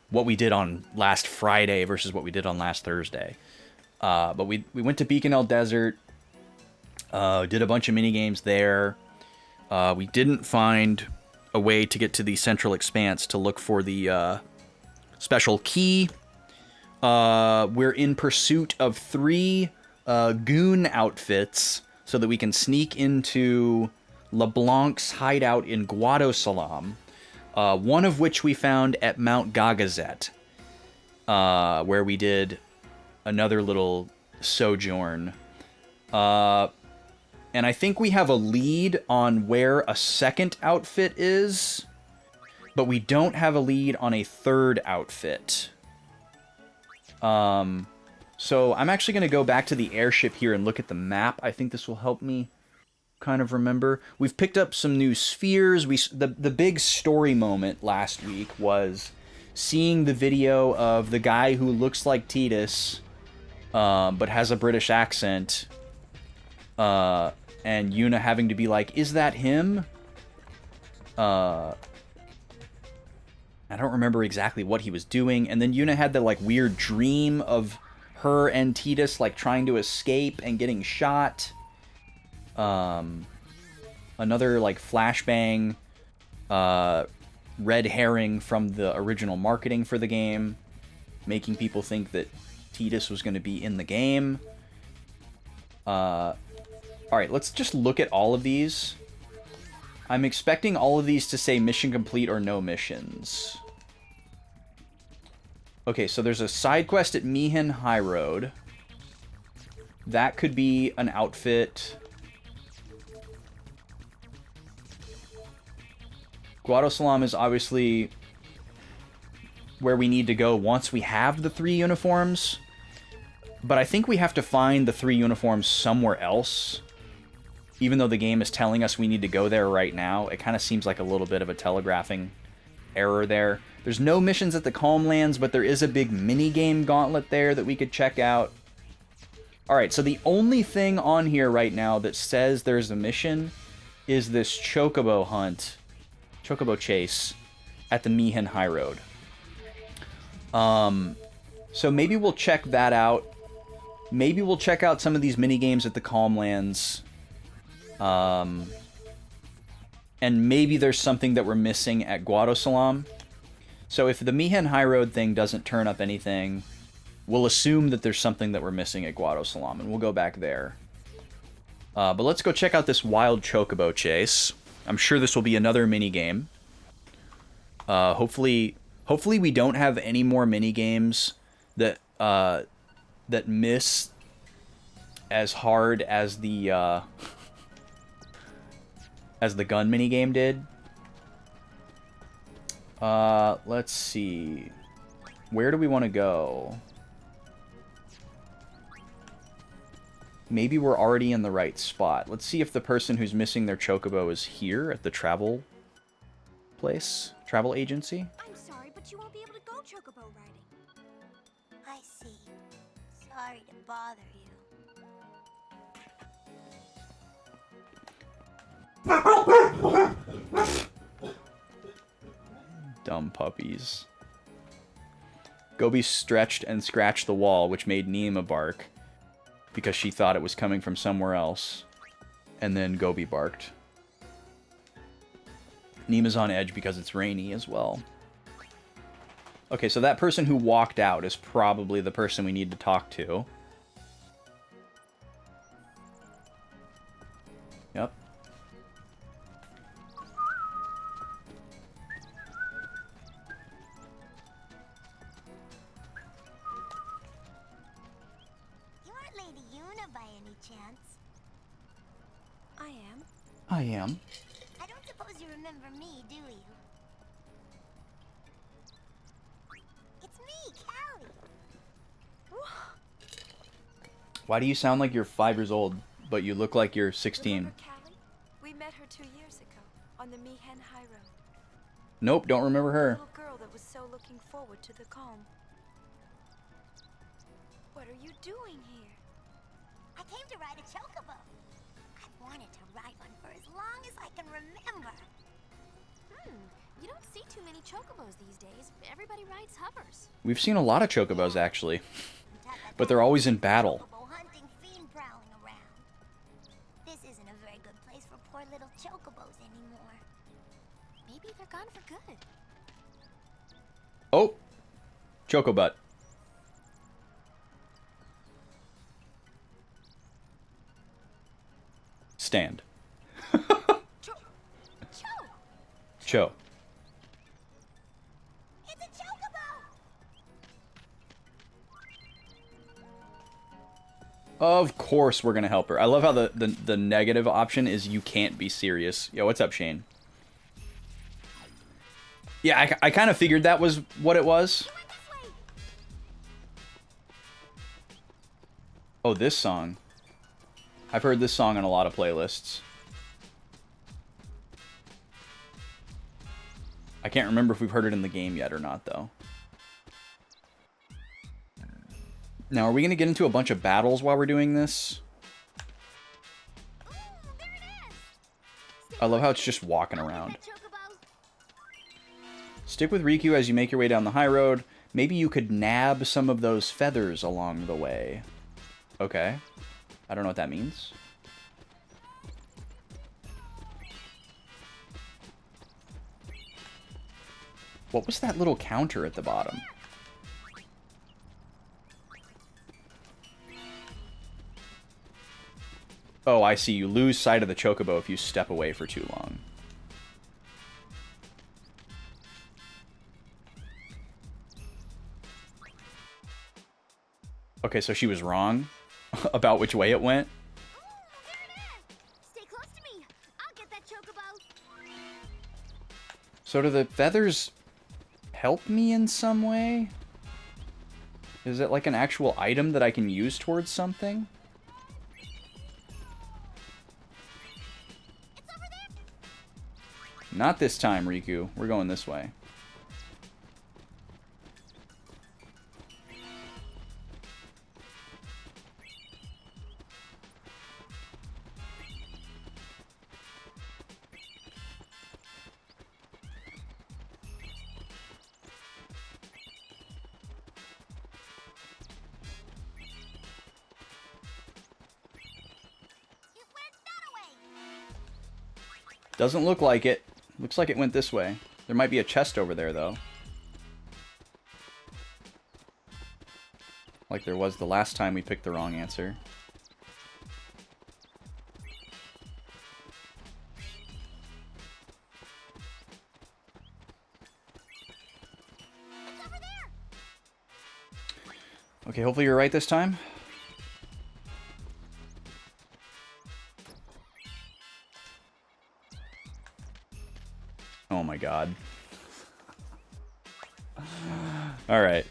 what we did on last Friday versus what we did on last Thursday. But we went to Beacon Desert, did a bunch of mini games there. We didn't find a way to get to the Central Expanse to look for the special key. We're in pursuit of 3 goon outfits so that we can sneak into LeBlanc's hideout in Guadosalam, one of which we found at Mount Gagazet, where we did another little sojourn. And I think we have a lead on where a 2nd outfit is, but we don't have a lead on a 3rd outfit. So I'm actually going to go back to the airship here and look at the map. I think this will help me kind of remember. We've picked up some new spheres. The big story moment last week was seeing the video of the guy who looks like Titus, but has a British accent, and Yuna having to be like, is that him? I don't remember exactly what he was doing. And then Yuna had the like weird dream of her and Titus like trying to escape and getting shot. Another like flashbang, red herring from the original marketing for the game, making people think that Titus was going to be in the game. All right, let's just look at all of these. I'm expecting all of these to say mission complete or no missions. Okay, so there's a side quest at Mihin High Road. That could be an outfit. Guadosalam is obviously where we need to go once we have the 3 uniforms. But I think we have to find the 3 uniforms somewhere else. Even though the game is telling us we need to go there right now, it kind of seems like a little bit of a telegraphing error there. There's no missions at the Calmlands, but there is a big mini-game gauntlet there that we could check out. Alright, so the only thing on here right now that says there's a mission is this Chocobo hunt, Chocobo chase, at the Mihin High Road. So maybe we'll check that out. Maybe we'll check out some of these mini-games at the Calmlands. And maybe there's something that we're missing at Guadosalam. So if the Mihin High Road thing doesn't turn up anything, we'll assume that there's something that we're missing at Guadosalam, and we'll go back there. But let's go check out this wild Chocobo chase. I'm sure this will be another mini-game. Hopefully we don't have any more mini-games that that miss as hard as the gun mini-game did. Let's see. Where do we want to go? Maybe we're already in the right spot. Let's see if the person who's missing their chocobo is here at the travel place, travel agency. I'm sorry, but you won't be able to go chocobo riding. I see. Sorry to bother you. Dumb puppies. Gobi stretched and scratched the wall, which made Nima bark, because she thought it was coming from somewhere else. And then Gobi barked. Nima's on edge because it's rainy as well. Okay, so that person who walked out is probably the person we need to talk to. Yep. I am. I don't suppose you remember me, do you? It's me, Callie. Why do you sound like you're 5 years old, but you look like you're 16? Remember Callie? We met her 2 years ago on the Mihen High Road. Nope, don't remember The her. little girl that was so looking forward to the calm. What are you doing here? I came to ride a chocobo. I've wanted to ride one for as long as I can remember. You don't see too many chocobos these days. Everybody rides hovers. We've seen a lot of chocobos, actually. But they're always in battle. Chocobo hunting fiend prowling around. This isn't a very good place for poor little chocobos anymore. Maybe they're gone for good. Oh! Chocobutt. Stand. Cho. It's a chocobo! Of course we're gonna help her. I love how the negative option is you can't be serious. Yo, what's up, Shane? Yeah, I kind of figured that was what it was. Oh, this song. I've heard this song on a lot of playlists. I can't remember if we've heard it in the game yet or not, though. Now, are we going to get into a bunch of battles while we're doing this? I love how it's just walking around. Stick with Riku as you make your way down the high road. Maybe you could nab some of those feathers along the way. Okay. I don't know what that means. What was that little counter at the bottom? Oh, I see. You lose sight of the chocobo if you step away for too long. Okay, so she was wrong about which way it went. Stay close to me. I'll get that chocobo. So do the feathers help me in some way? Is it like an actual item that I can use towards something? It's over there. Not this time, Riku. We're going this way. It went that way. Doesn't look like it. Looks like it went this way. There might be a chest over there, though. Like there was the last time we picked the wrong answer. It's over there. Okay, hopefully you're right this time. Oh my god. All right.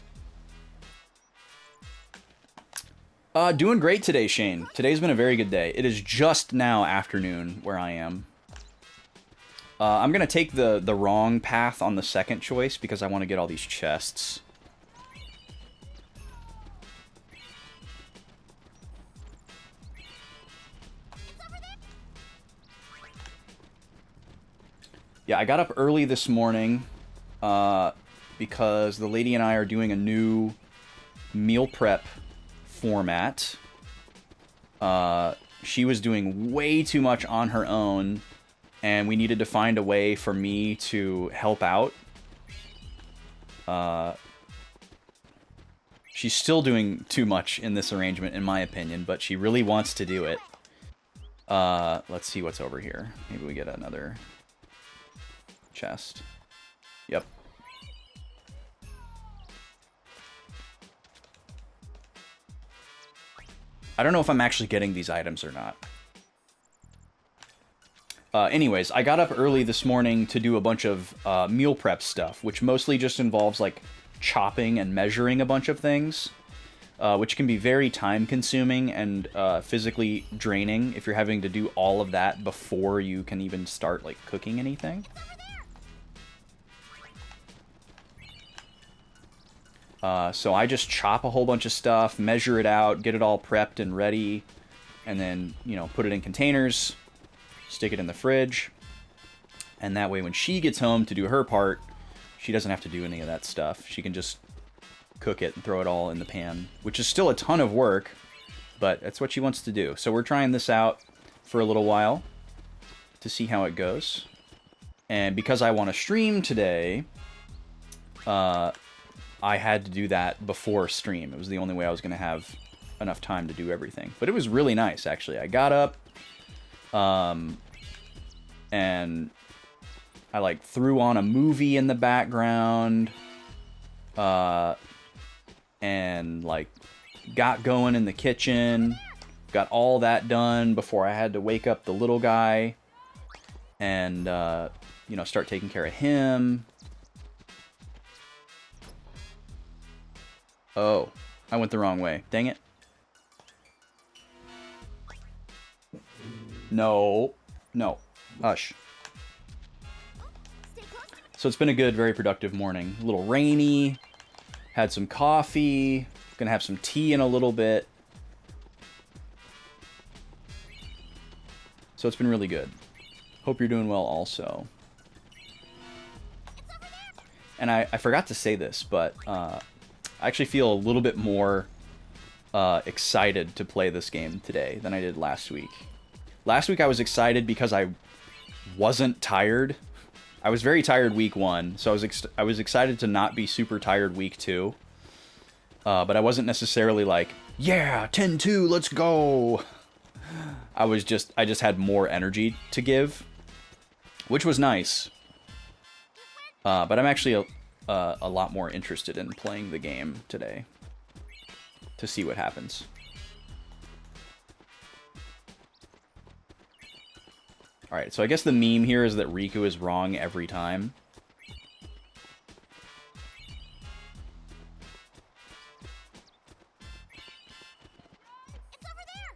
Doing great today, Shane. Today's been a very good day. It is just now afternoon where I am. I'm going to take the wrong path on the second choice because I want to get all these chests. Yeah, I got up early this morning because the lady and I are doing a new meal prep format. She was doing way too much on her own, and we needed to find a way for me to help out. She's still doing too much in this arrangement, in my opinion, but she really wants to do it. Let's see what's over here. Maybe we get another chest. Yep. I don't know if I'm actually getting these items or not. Anyways, I got up early this morning to do a bunch of meal prep stuff, which mostly just involves like chopping and measuring a bunch of things, which can be very time-consuming and physically draining if you're having to do all of that before you can even start like cooking anything. So I just chop a whole bunch of stuff, measure it out, get it all prepped and ready, and then, you know, put it in containers, stick it in the fridge, and that way when she gets home to do her part, she doesn't have to do any of that stuff. She can just cook it and throw it all in the pan, which is still a ton of work, but that's what she wants to do. So we're trying this out for a little while to see how it goes. And because I want to stream today, I had to do that before stream. It was the only way I was going to have enough time to do everything. But it was really nice, actually. I got up, and I, like, threw on a movie in the background, and, like, got going in the kitchen, got all that done before I had to wake up the little guy and, you know, start taking care of him. Oh, I went the wrong way. Dang it. No. No. Hush. So it's been a good, very productive morning. A little rainy. Had some coffee. Gonna have some tea in a little bit. So it's been really good. Hope you're doing well also. And I forgot to say this, but I actually feel a little bit more excited to play this game today than I did last week. Last week I was excited because I wasn't tired. I was very tired week 1, so I was excited to not be super tired week 2. But I wasn't necessarily like, yeah, 10-2, let's go. I just had more energy to give, which was nice. But I'm actually a lot more interested in playing the game today to see what happens. Alright, so I guess the meme here is that Riku is wrong every time. It's over there.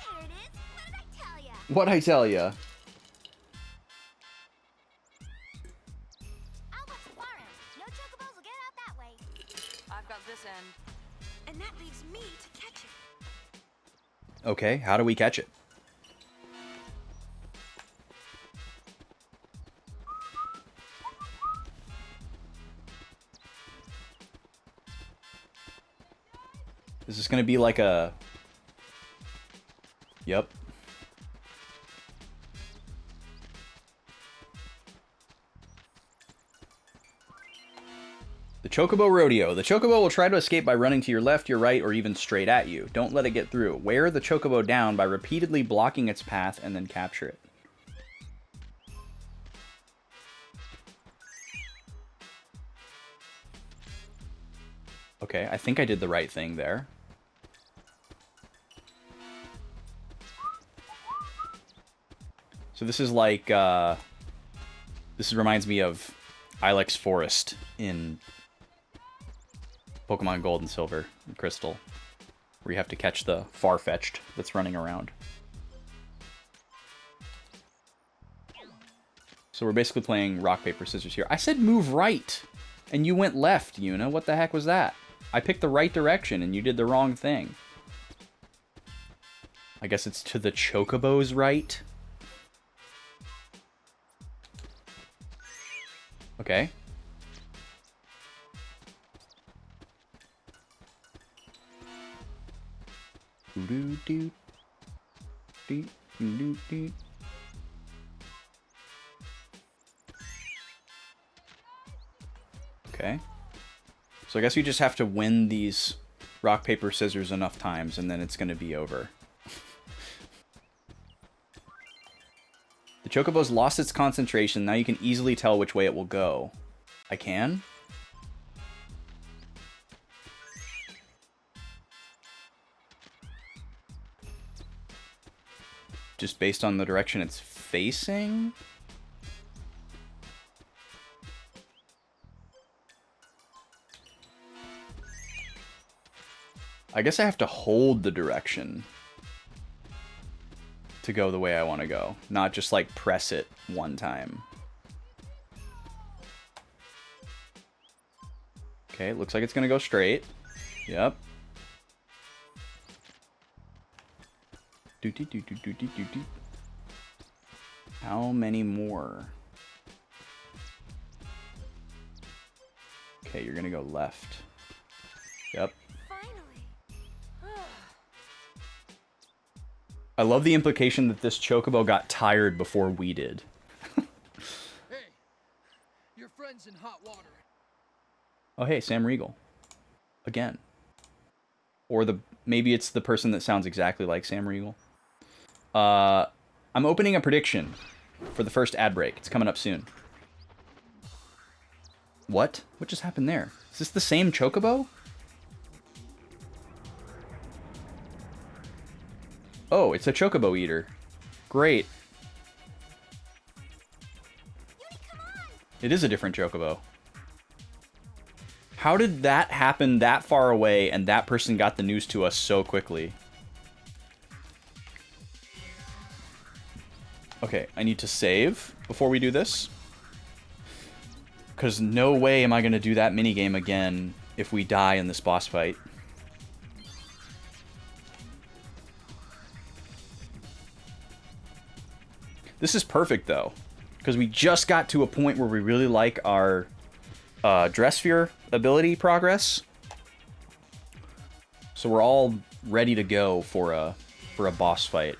There it is. What did I tell ya? What'd I tell ya? I'll watch the far end. No chocobos will get out that way. I've got this end. And that leaves me to catch it. Okay, how do we catch it? Is this gonna be like a... Yep. The Chocobo Rodeo. The Chocobo will try to escape by running to your left, your right, or even straight at you. Don't let it get through. Wear the Chocobo down by repeatedly blocking its path and then capture it. Okay, I think I did the right thing there. So this is like, this reminds me of Ilex Forest in Pokemon Gold and Silver and Crystal, where you have to catch the Farfetch'd that's running around. So we're basically playing rock, paper, scissors here. I said move right, and you went left, Yuna. What the heck was that? I picked the right direction, and you did the wrong thing. I guess it's to the Chocobo's right. Okay. Okay. So I guess you just have to win these rock, paper, scissors enough times, and then it's going to be over. The Chocobo's lost its concentration. Now you can easily tell which way it will go. I can? Just based on the direction it's facing? I guess I have to hold the direction to go the way I want to go, not just like press it one time. Okay, looks like it's gonna go straight. Yep. How many more? Okay, you're gonna go left. Yep. I love the implication that this Chocobo got tired before we did. Hey, your friend's in hot water. Oh, hey, Sam Riegel. Again. Or maybe it's the person that sounds exactly like Sam Riegel. I'm opening a prediction for the first ad break. It's coming up soon. What? What just happened there? Is this the same Chocobo? Oh, it's a Chocobo eater. Great. It is a different Chocobo. How did that happen that far away and that person got the news to us so quickly? Okay, I need to save before we do this. Because no way am I going to do that minigame again if we die in this boss fight. This is perfect, though, because we just got to a point where we really like our Dress Sphere ability progress. So we're all ready to go for a boss fight.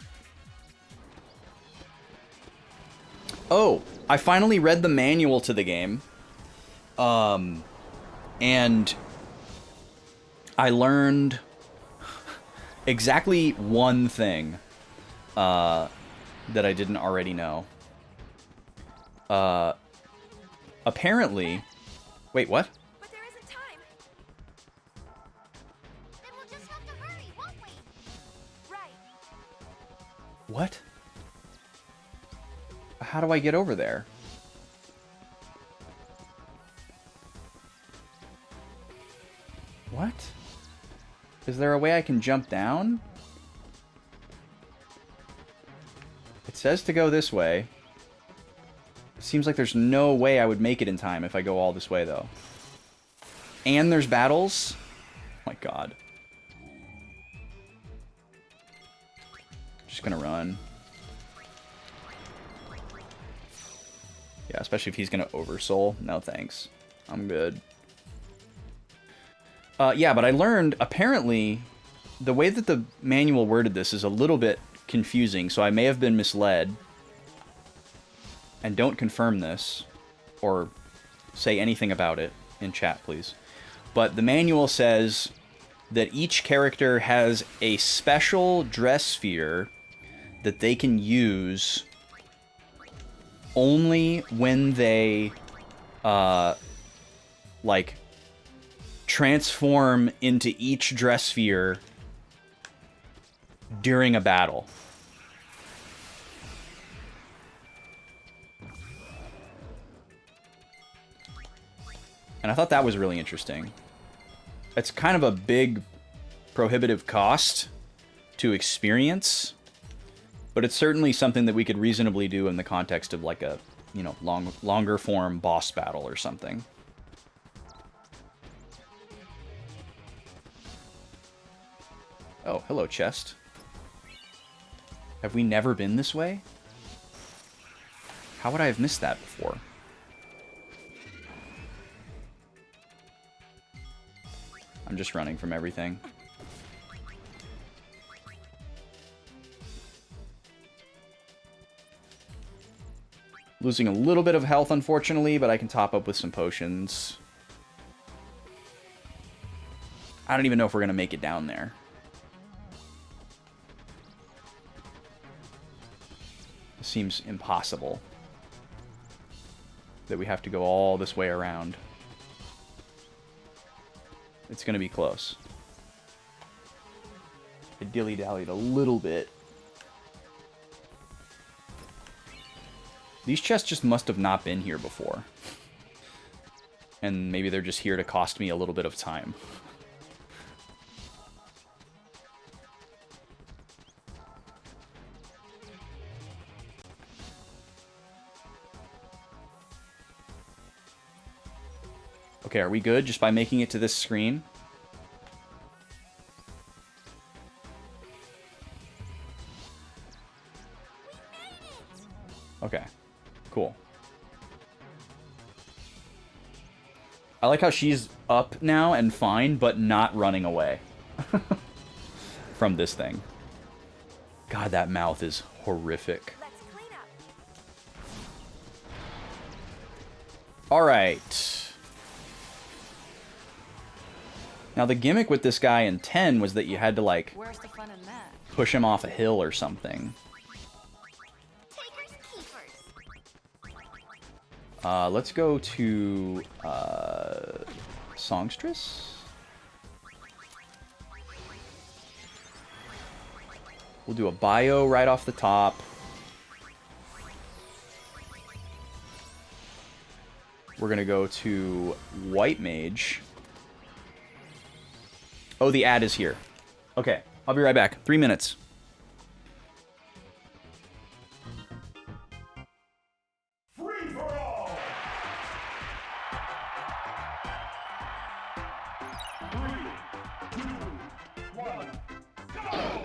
Oh, I finally read the manual to the game. And I learned exactly one thing that I didn't already know. Apparently... Wait, what? But there isn't time. Then we'll just have to hurry, won't we? Right. What? How do I get over there? What? Is there a way I can jump down? It says to go this way. It seems like there's no way I would make it in time if I go all this way, though. And there's battles? Oh my god. Just gonna run. Yeah, especially if he's gonna oversoul. No thanks. I'm good. Yeah, but I learned, apparently, the way that the manual worded this is a little bit confusing, so I may have been misled. And don't confirm this, or say anything about it in chat, please. But the manual says that each character has a special dress sphere that they can use only when they, like, transform into each dress sphere during a battle. And I thought that was really interesting. It's kind of a big, prohibitive cost to experience, but it's certainly something that we could reasonably do in the context of like a, you know, longer form boss battle or something. Oh, hello, chest. Have we never been this way? How would I have missed that before? I'm just running from everything. Losing a little bit of health, unfortunately, but I can top up with some potions. I don't even know if we're going to make it down there. It seems impossible that we have to go all this way around. It's going to be close. I dilly-dallied a little bit. These chests just must have not been here before. And maybe they're just here to cost me a little bit of time. Okay, are we good just by making it to this screen? Okay, cool. I like how she's up now and fine, but not running away from this thing. God, that mouth is horrific. All right. Now, the gimmick with this guy in 10 was that you had to, like, Where's the fun in that? push him off a hill or something. Takers, keepers. Let's go to, Songstress? We'll do a bio right off the top. We're gonna go to White Mage. Oh, the ad is here. Okay, I'll be right back. 3 minutes. Free for all. 3, 2, 1, go!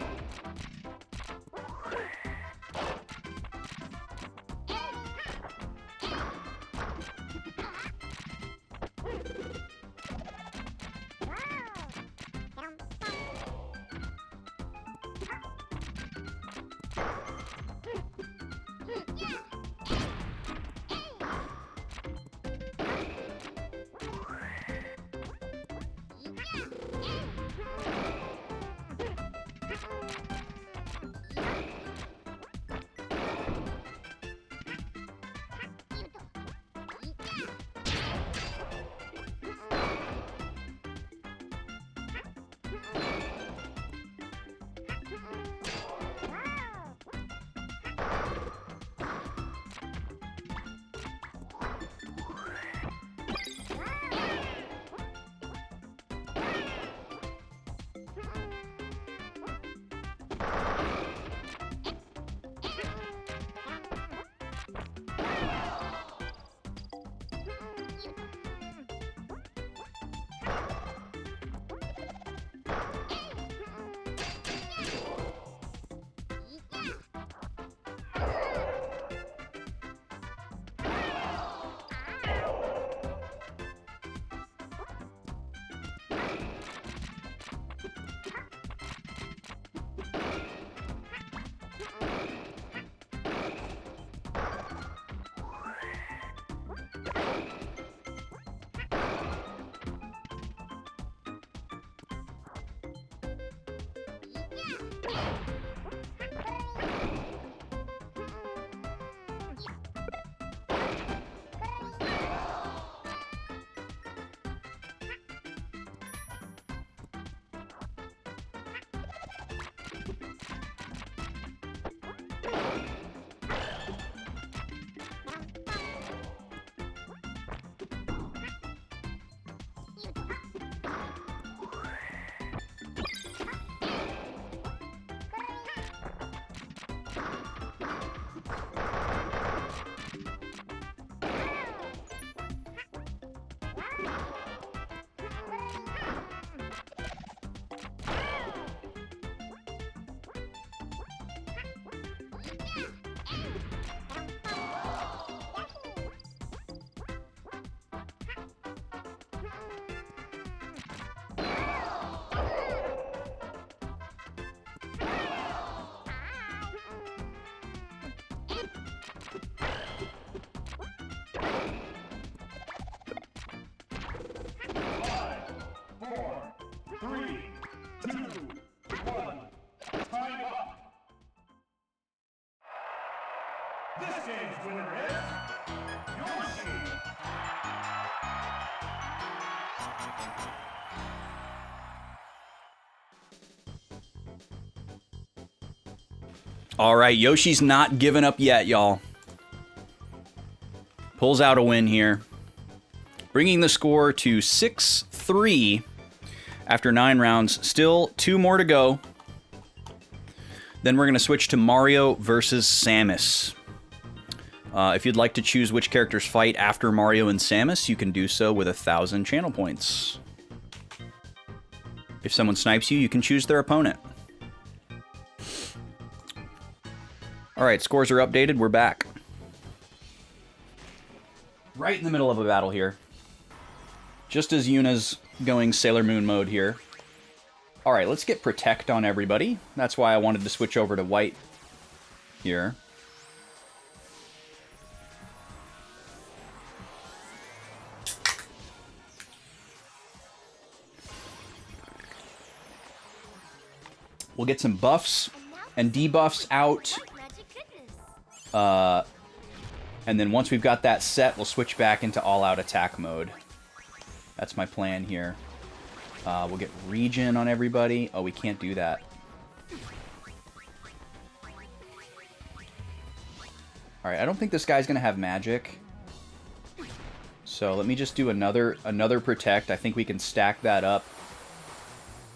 This game's winner is Yoshi. All right, Yoshi's not giving up yet, y'all. Pulls out a win here. Bringing the score to 6-3 after 9 rounds. Still 2 more to go. Then we're going to switch to Mario versus Samus. If you'd like to choose which characters fight after Mario and Samus, you can do so with 1,000 channel points. If someone snipes you, you can choose their opponent. Alright, scores are updated. We're back. Right in the middle of a battle here. Just as Yuna's going Sailor Moon mode here. Alright, let's get Protect on everybody. That's why I wanted to switch over to White here. We'll get some buffs and debuffs out. And then once we've got that set, we'll switch back into all-out attack mode. That's my plan here. We'll get regen on everybody. Oh, we can't do that. Alright, I don't think this guy's going to have magic. So let me just do another Protect. I think we can stack that up.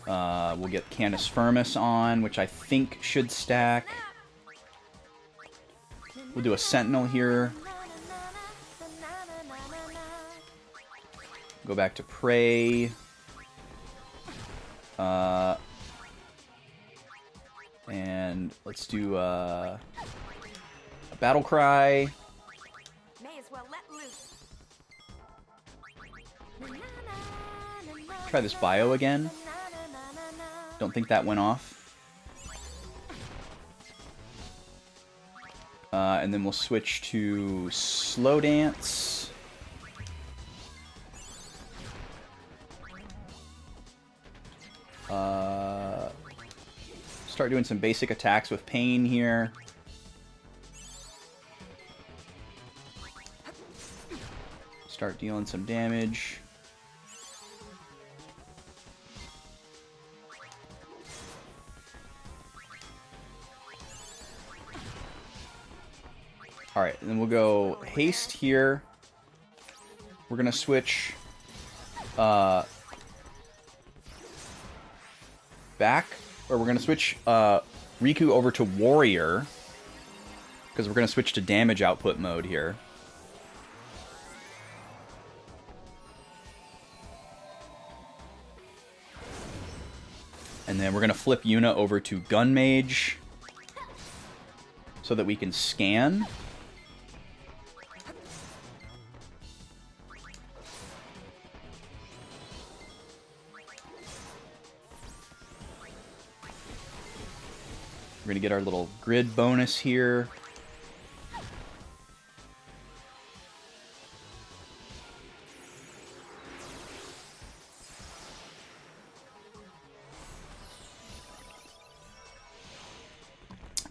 We'll get Canis Firmus on, which I think should stack. We'll do a Sentinel here. Go back to Prey. And let's do a Battle Cry. May as well let loose. Try this bio again. Don't think that went off. And then we'll switch to Slow Dance. Start doing some basic attacks with Pain here. Start dealing some damage. Alright, and then we'll go Haste here. We're going to switch back, or we're going to switch Riku over to Warrior, because we're going to switch to damage output mode here. And then we're going to flip Yuna over to Gun Mage so that we can scan. We're going to get our little grid bonus here.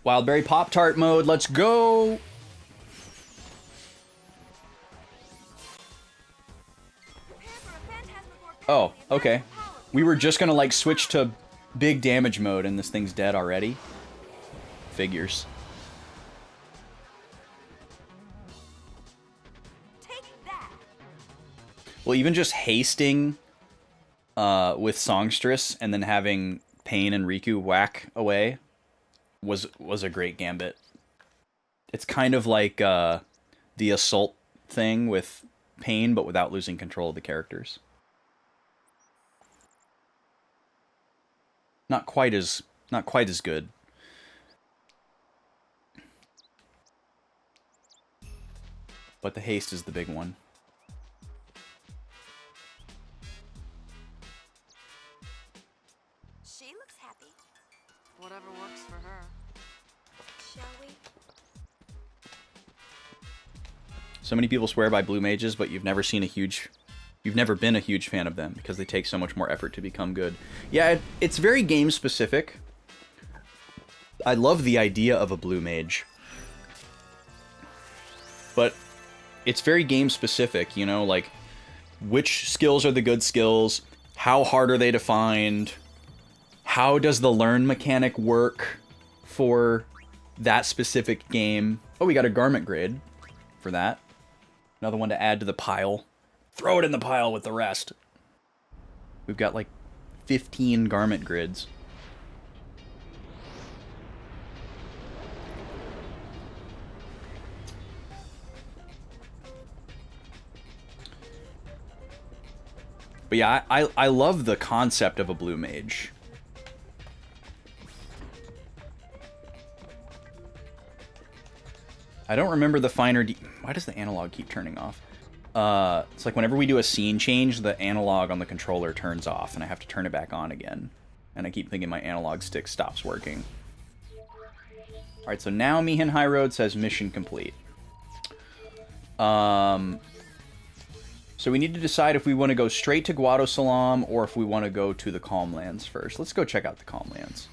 Wildberry Pop-Tart mode, let's go! Oh, okay. We were just gonna, like, switch to big damage mode and this thing's dead already. Figures. Take that. Well, even just hasting with Songstress and then having Pain and Riku whack away was a great gambit. It's kind of like the assault thing with Pain, but without losing control of the characters. Not quite as good. But the haste is the big one. She looks happy. Whatever works for her. Shall we? So many people swear by blue mages, but you've never been a huge fan of them because they take so much more effort to become good. Yeah, it's very game specific. I love the idea of a blue mage, but it's very game specific, you know, like which skills are the good skills, how hard are they defined, how does the learn mechanic work for that specific game. Oh, we got a garment grid for that. Another one to add to the pile. Throw it in the pile with the rest. We've got like 15 garment grids. But yeah, I love the concept of a blue mage. I don't remember the finer... Why does the analog keep turning off? It's like whenever we do a scene change, the analog on the controller turns off, and I have to turn it back on again. And I keep thinking my analog stick stops working. Alright, so now Mihin High Road says mission complete. So we need to decide if we want to go straight to Guado Salam or if we want to go to the Calm Lands first. Let's go check out the Calm Lands.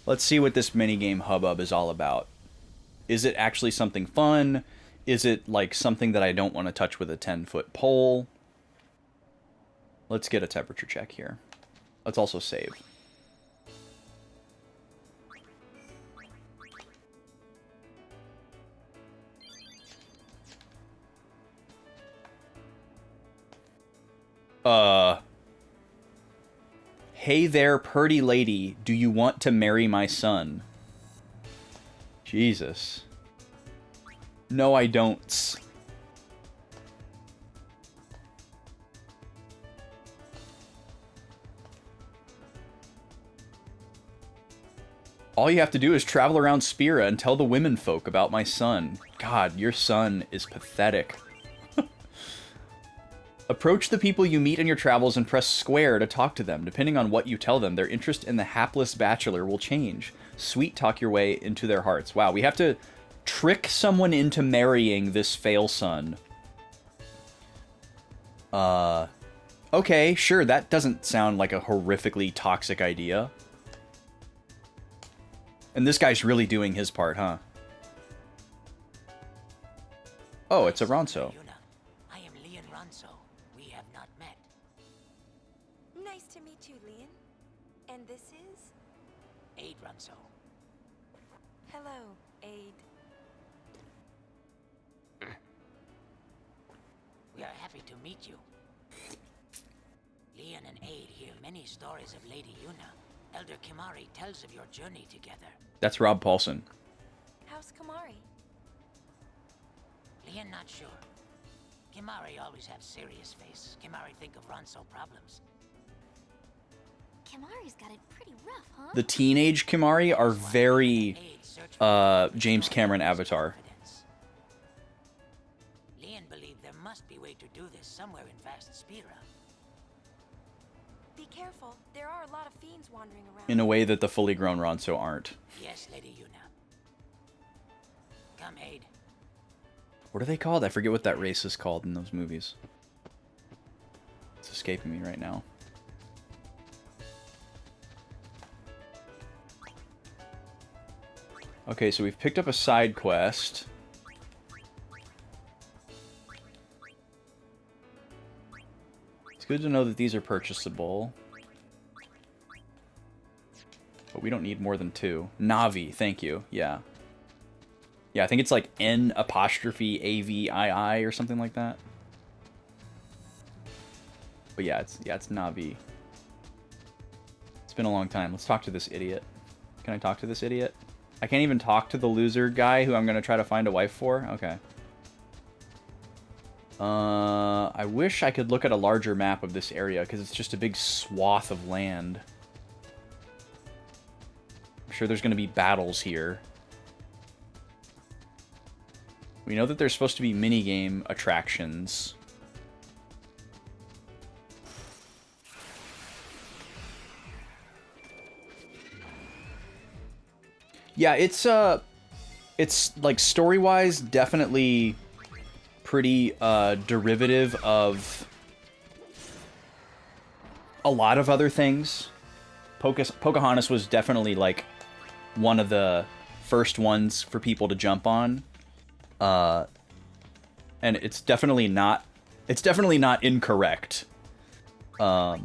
Let's see what this minigame hubbub is all about. Is it actually something fun? Is it like something that I don't want to touch with a 10-foot pole? Let's get a temperature check here. Let's also save. Hey there, purty lady. Do you want to marry my son? Jesus. No, I don't. All you have to do is travel around Spira and tell the women folk about my son. God, your son is pathetic. Approach the people you meet in your travels and press square to talk to them. Depending on what you tell them, their interest in the hapless bachelor will change. Sweet talk your way into their hearts. Wow, we have to trick someone into marrying this fail son. Okay, sure, that doesn't sound like a horrifically toxic idea. And this guy's really doing his part, huh? Oh, it's a Ronso. Nice to meet you, Leon. And this is? Aid Runso. Hello, Aid. We are happy to meet you. Leon and Aid hear many stories of Lady Yuna. Elder Kimari tells of your journey together. That's Rob Paulson. How's Kamari? Leon not sure. Kimari always have serious face. Kimari think of Ronso problems. Kimari's got it pretty rough, huh? The teenage Kimari are very James Cameron Avatar. Leon believed there must be a way to do this somewhere in vast Spira. Be careful. There are a lot of fiends wandering around. In a way that the fully grown Ronso aren't. Yes, Lady Yuna. Come, Aid. What are they called? I forget what that race is called in those movies. It's escaping me right now. Okay, so we've picked up a side quest. It's good to know that these are purchasable. But we don't need more than 2. Navi, thank you. Yeah. Yeah, I think it's like N''AVII or something like that. But yeah, it's Navi. It's been a long time. Let's talk to this idiot. Can I talk to this idiot? I can't even talk to the loser guy who I'm going to try to find a wife for? Okay. I wish I could look at a larger map of this area, because it's just a big swath of land. I'm sure there's going to be battles here. We know that there's supposed to be minigame attractions. Yeah, it's like story-wise definitely pretty derivative of a lot of other things. Pocahontas was definitely like one of the first ones for people to jump on. And it's definitely not incorrect. But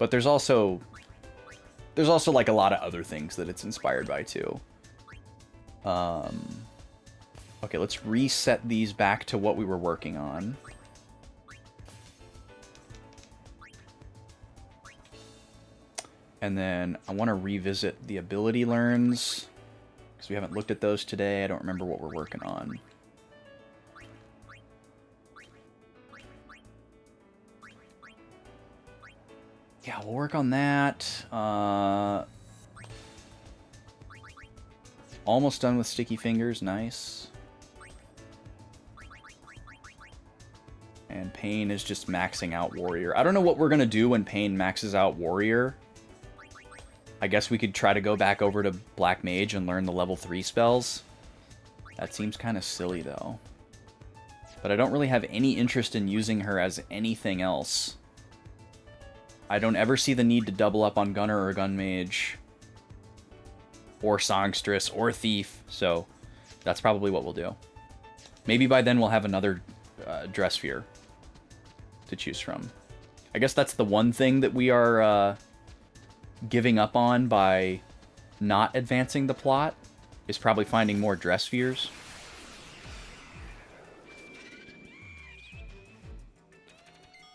there's also like a lot of other things that it's inspired by too. Okay, let's reset these back to what we were working on. And then I want to revisit the ability learns, because we haven't looked at those today. I don't remember what we're working on. Yeah, we'll work on that. Almost done with Sticky Fingers, nice. And Pain is just maxing out Warrior. I don't know what we're gonna do when Pain maxes out Warrior. I guess we could try to go back over to Black Mage and learn the level 3 spells. That seems kind of silly, though. But I don't really have any interest in using her as anything else. I don't ever see the need to double up on Gunner or Gun Mage. Or Songstress, or Thief, so that's probably what we'll do. Maybe by then we'll have another Dress Sphere to choose from. I guess that's the one thing that we are giving up on by not advancing the plot, is probably finding more Dress Spheres.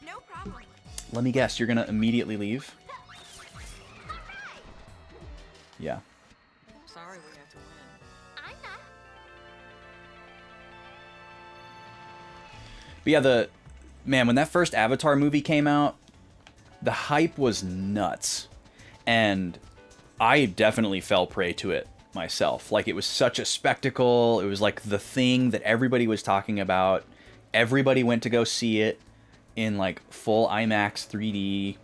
No problem. Let me guess, you're gonna immediately leave? Yeah. Sorry we have to win. I'm not. But yeah, man, when that first Avatar movie came out, the hype was nuts. And I definitely fell prey to it myself. Like, it was such a spectacle. It was like the thing that everybody was talking about. Everybody went to go see it in like full IMAX 3D.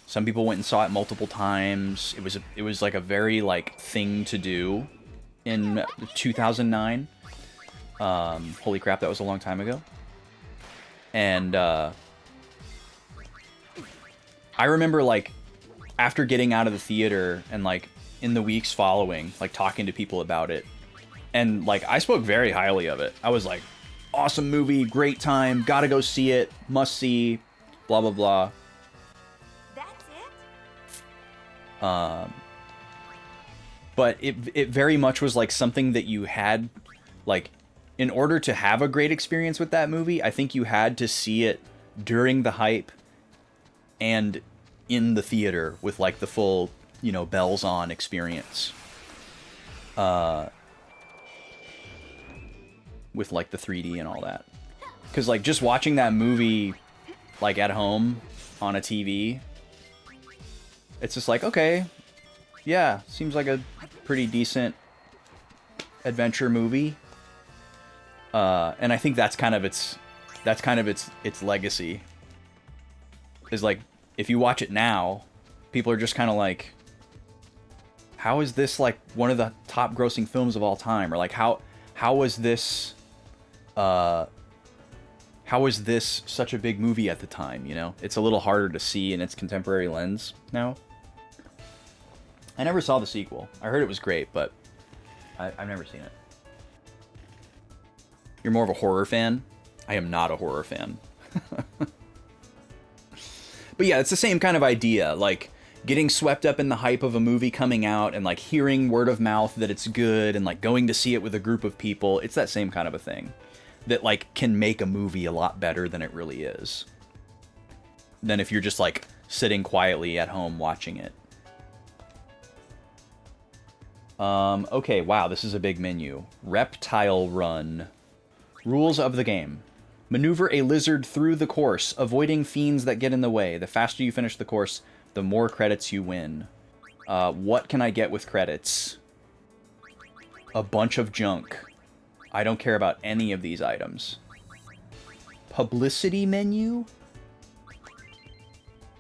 Some people went and saw it multiple times. It was like a very like thing to do in 2009. Holy crap, that was a long time ago. And I remember like after getting out of the theater and like in the weeks following, like talking to people about it, and like I spoke very highly of it. I was like, awesome movie, great time, gotta go see it, must see, blah blah blah. That's it? But it very much was like something that you had, like, in order to have a great experience with that movie, I think you had to see it during the hype and in the theater with like the full, you know, bells on experience. With like the 3D and all that. Because like just watching that movie like at home on a TV, it's just like, okay, yeah, seems like a pretty decent adventure movie. And I think that's kind of its legacy. Is like, if you watch it now, people are just kind of like, how is this like one of the top grossing films of all time? Or like, how was this such a big movie at the time, you know? It's a little harder to see in its contemporary lens now. I never saw the sequel. I heard it was great, but I've never seen it. You're more of a horror fan? I am not a horror fan. But yeah, it's the same kind of idea, like getting swept up in the hype of a movie coming out and like hearing word of mouth that it's good and like going to see it with a group of people. It's that same kind of a thing that like can make a movie a lot better than it really is. Than if you're just like sitting quietly at home watching it. Okay, wow, this is a big menu. Reptile Run. Rules of the game. Maneuver a lizard through the course, avoiding fiends that get in the way. The faster you finish the course, the more credits you win. What can I get with credits? A bunch of junk. I don't care about any of these items. Publicity menu?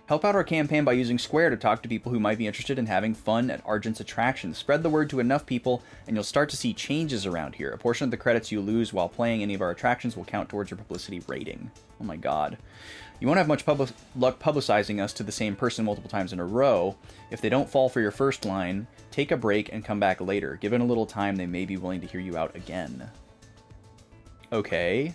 Help out our campaign by using Square to talk to people who might be interested in having fun at Argent's attractions. Spread the word to enough people, and you'll start to see changes around here. A portion of the credits you lose while playing any of our attractions will count towards your publicity rating. Oh my god. You won't have much luck publicizing us to the same person multiple times in a row. If they don't fall for your first line, take a break and come back later. Given a little time, they may be willing to hear you out again. Okay.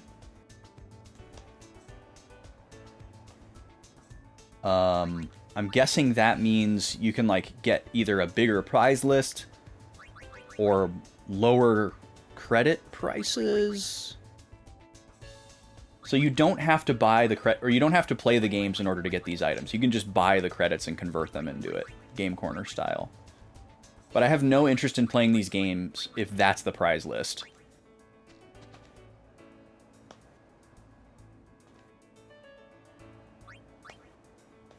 I'm guessing that means you can, like, get either a bigger prize list or lower credit prices. So you don't have to buy the credit, or you don't have to play the games in order to get these items. You can just buy the credits and convert them into it, Game Corner style. But I have no interest in playing these games if that's the prize list.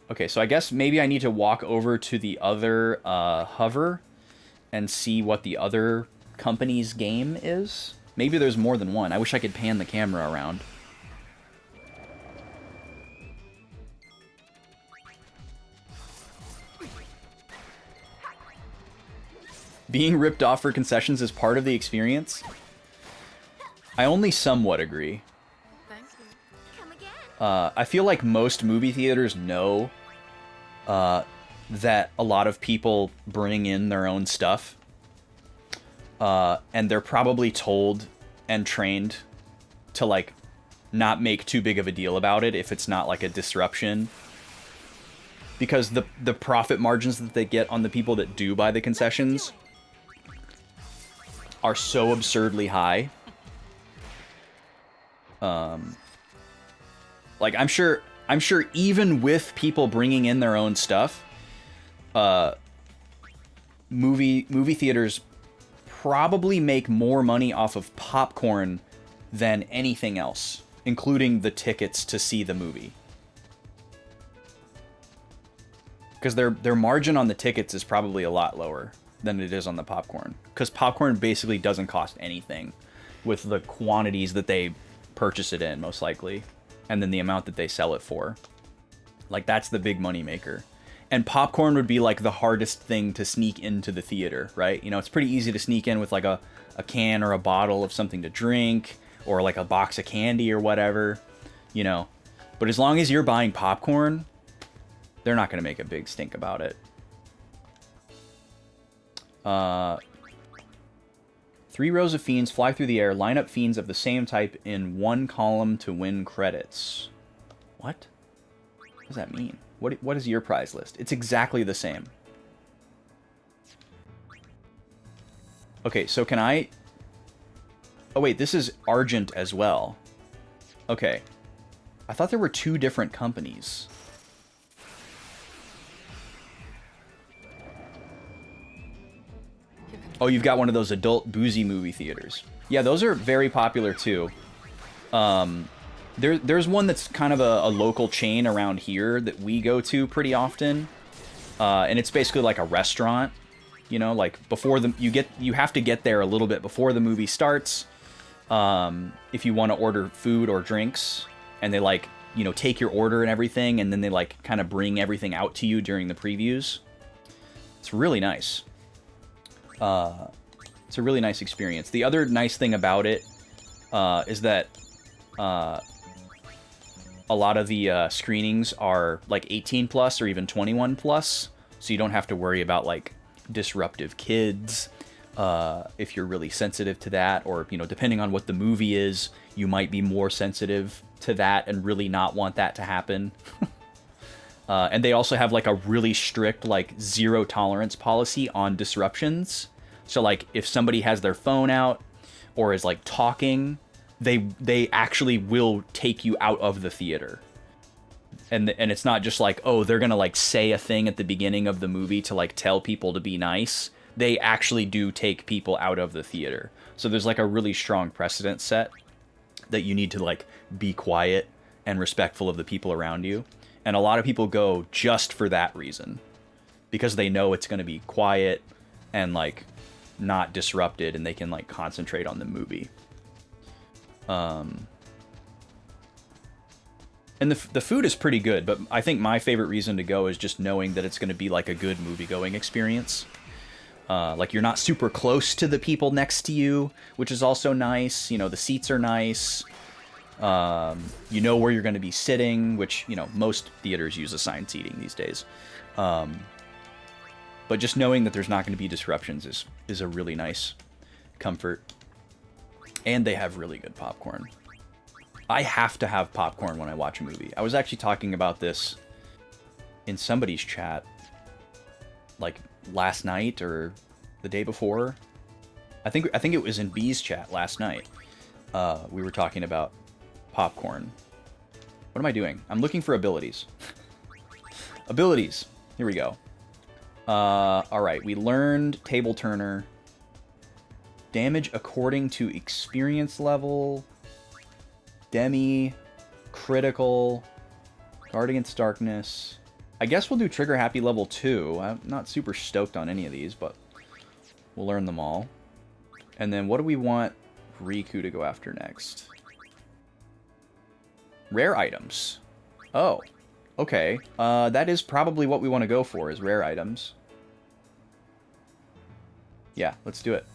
Okay, so I guess maybe I need to walk over to the other hover and see what the other company's game is. Maybe there's more than one. I wish I could pan the camera around. Being ripped off for concessions is part of the experience? I only somewhat agree. Thank you. Come again. I feel like most movie theaters know that a lot of people bring in their own stuff. And they're probably told and trained to, like, not make too big of a deal about it if it's not, like, a disruption. Because the profit margins that they get on the people that do buy the concessions are so absurdly high. Like, I'm sure even with people bringing in their own stuff, movie theaters probably make more money off of popcorn than anything else, including the tickets to see the movie. Because their margin on the tickets is probably a lot lower than it is on the popcorn. Because popcorn basically doesn't cost anything with the quantities that they purchase it in, most likely. And then the amount that they sell it for. Like, that's the big money maker. And popcorn would be, like, the hardest thing to sneak into the theater, right? You know, it's pretty easy to sneak in with, like, a can or a bottle of something to drink, or, like, a box of candy or whatever, you know. But as long as you're buying popcorn, they're not going to make a big stink about it. 3 rows of fiends fly through the air. Line up fiends of the same type in one column to win credits. What? What does that mean? What is your prize list? It's exactly the same. Okay, so can I... Oh wait, this is Argent as well. Okay. I thought there were 2 different companies. Oh, you've got one of those adult boozy movie theaters. Yeah, those are very popular too. There's one that's kind of a local chain around here that we go to pretty often. And it's basically like a restaurant, you know, like before you have to get there a little bit before the movie starts. If you want to order food or drinks, and they, like, you know, take your order and everything, and then they, like, kind of bring everything out to you during the previews. It's really nice. It's a really nice experience. The other nice thing about it is that a lot of the screenings are like 18 plus or even 21 plus, so you don't have to worry about, like, disruptive kids if you're really sensitive to that, or, you know, depending on what the movie is, you might be more sensitive to that and really not want that to happen. And they also have, like, a really strict, like, zero tolerance policy on disruptions. So, like, if somebody has their phone out or is, like, talking, they actually will take you out of the theater. And it's not just like, oh, they're gonna, like, say a thing at the beginning of the movie to, like, tell people to be nice. They actually do take people out of the theater. So there's, like, a really strong precedent set that you need to, like, be quiet and respectful of the people around you. And a lot of people go just for that reason, because they know it's going to be quiet and, like, not disrupted and they can like concentrate on the movie. And the food is pretty good, but I think my favorite reason to go is just knowing that it's going to be like a good movie-going experience. Like you're not super close to the people next to you, which is also nice. You know, the seats are nice. You know where you're going to be sitting, which, you know, most theaters use assigned seating these days. But just knowing that there's not going to be disruptions is a really nice comfort. And they have really good popcorn. I have to have popcorn when I watch a movie. I was actually talking about this in somebody's chat, like last night or the day before. I think it was in B's chat last night. We were talking about popcorn. What am I doing? I'm looking for abilities. Abilities. Here we go. All right, we learned Table Turner. Damage according to experience level. Demi, critical, guard against darkness. I guess we'll do trigger happy level 2. I'm not super stoked on any of these, but we'll learn them all. And then what do we want Riku to go after next? Rare items. Oh, okay. That is probably what we want to go for, is rare items. Yeah, let's do it.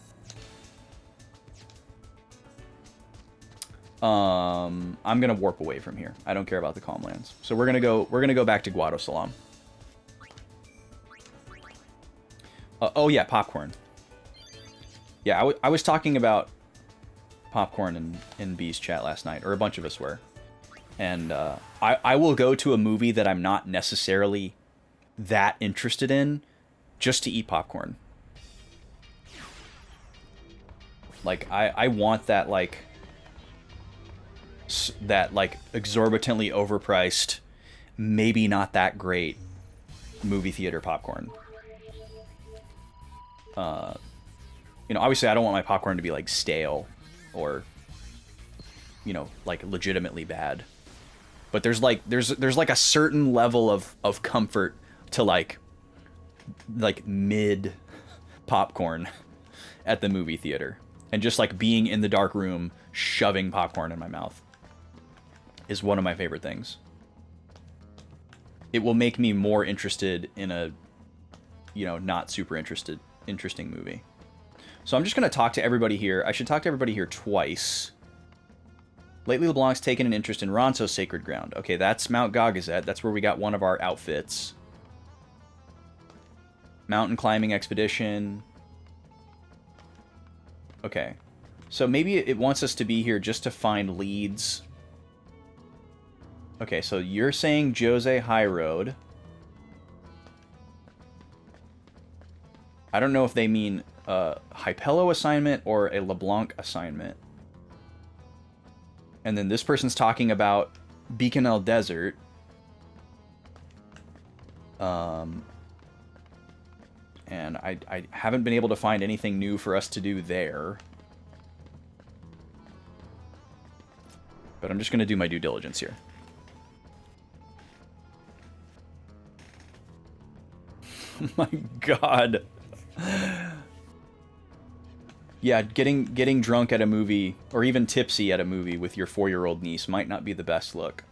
I'm gonna warp away from here. I don't care about the Calm Lands. So we're gonna go back to Guado Salam. Oh yeah, popcorn. Yeah, I was talking about popcorn in B's chat last night, or a bunch of us were. And I will go to a movie that I'm not necessarily that interested in just to eat popcorn. Like I want that like exorbitantly overpriced, maybe not that great movie theater popcorn. You know, obviously I don't want my popcorn to be like stale or, you know, like legitimately bad. But there's like a certain level of comfort to like mid popcorn at the movie theater. And just like being in the dark room shoving popcorn in my mouth is one of my favorite things. It will make me more interested in a, you know, not super interesting movie. So I'm just going to talk to everybody here. I should talk to everybody here twice. Lately LeBlanc's taken an interest in Ronso's Sacred Ground. Okay, that's Mount Gagazet. That's where we got one of our outfits. Mountain climbing expedition. Okay. So maybe it wants us to be here just to find leads. Okay, so you're saying Jose High Road. I don't know if they mean a Hypello assignment or a LeBlanc assignment. And then this person's talking about Beaconell Desert. And I haven't been able to find anything new for us to do there. But I'm just going to do my due diligence here. Oh my god. Yeah, getting drunk at a movie, or even tipsy at a movie with your 4-year-old niece might not be the best look.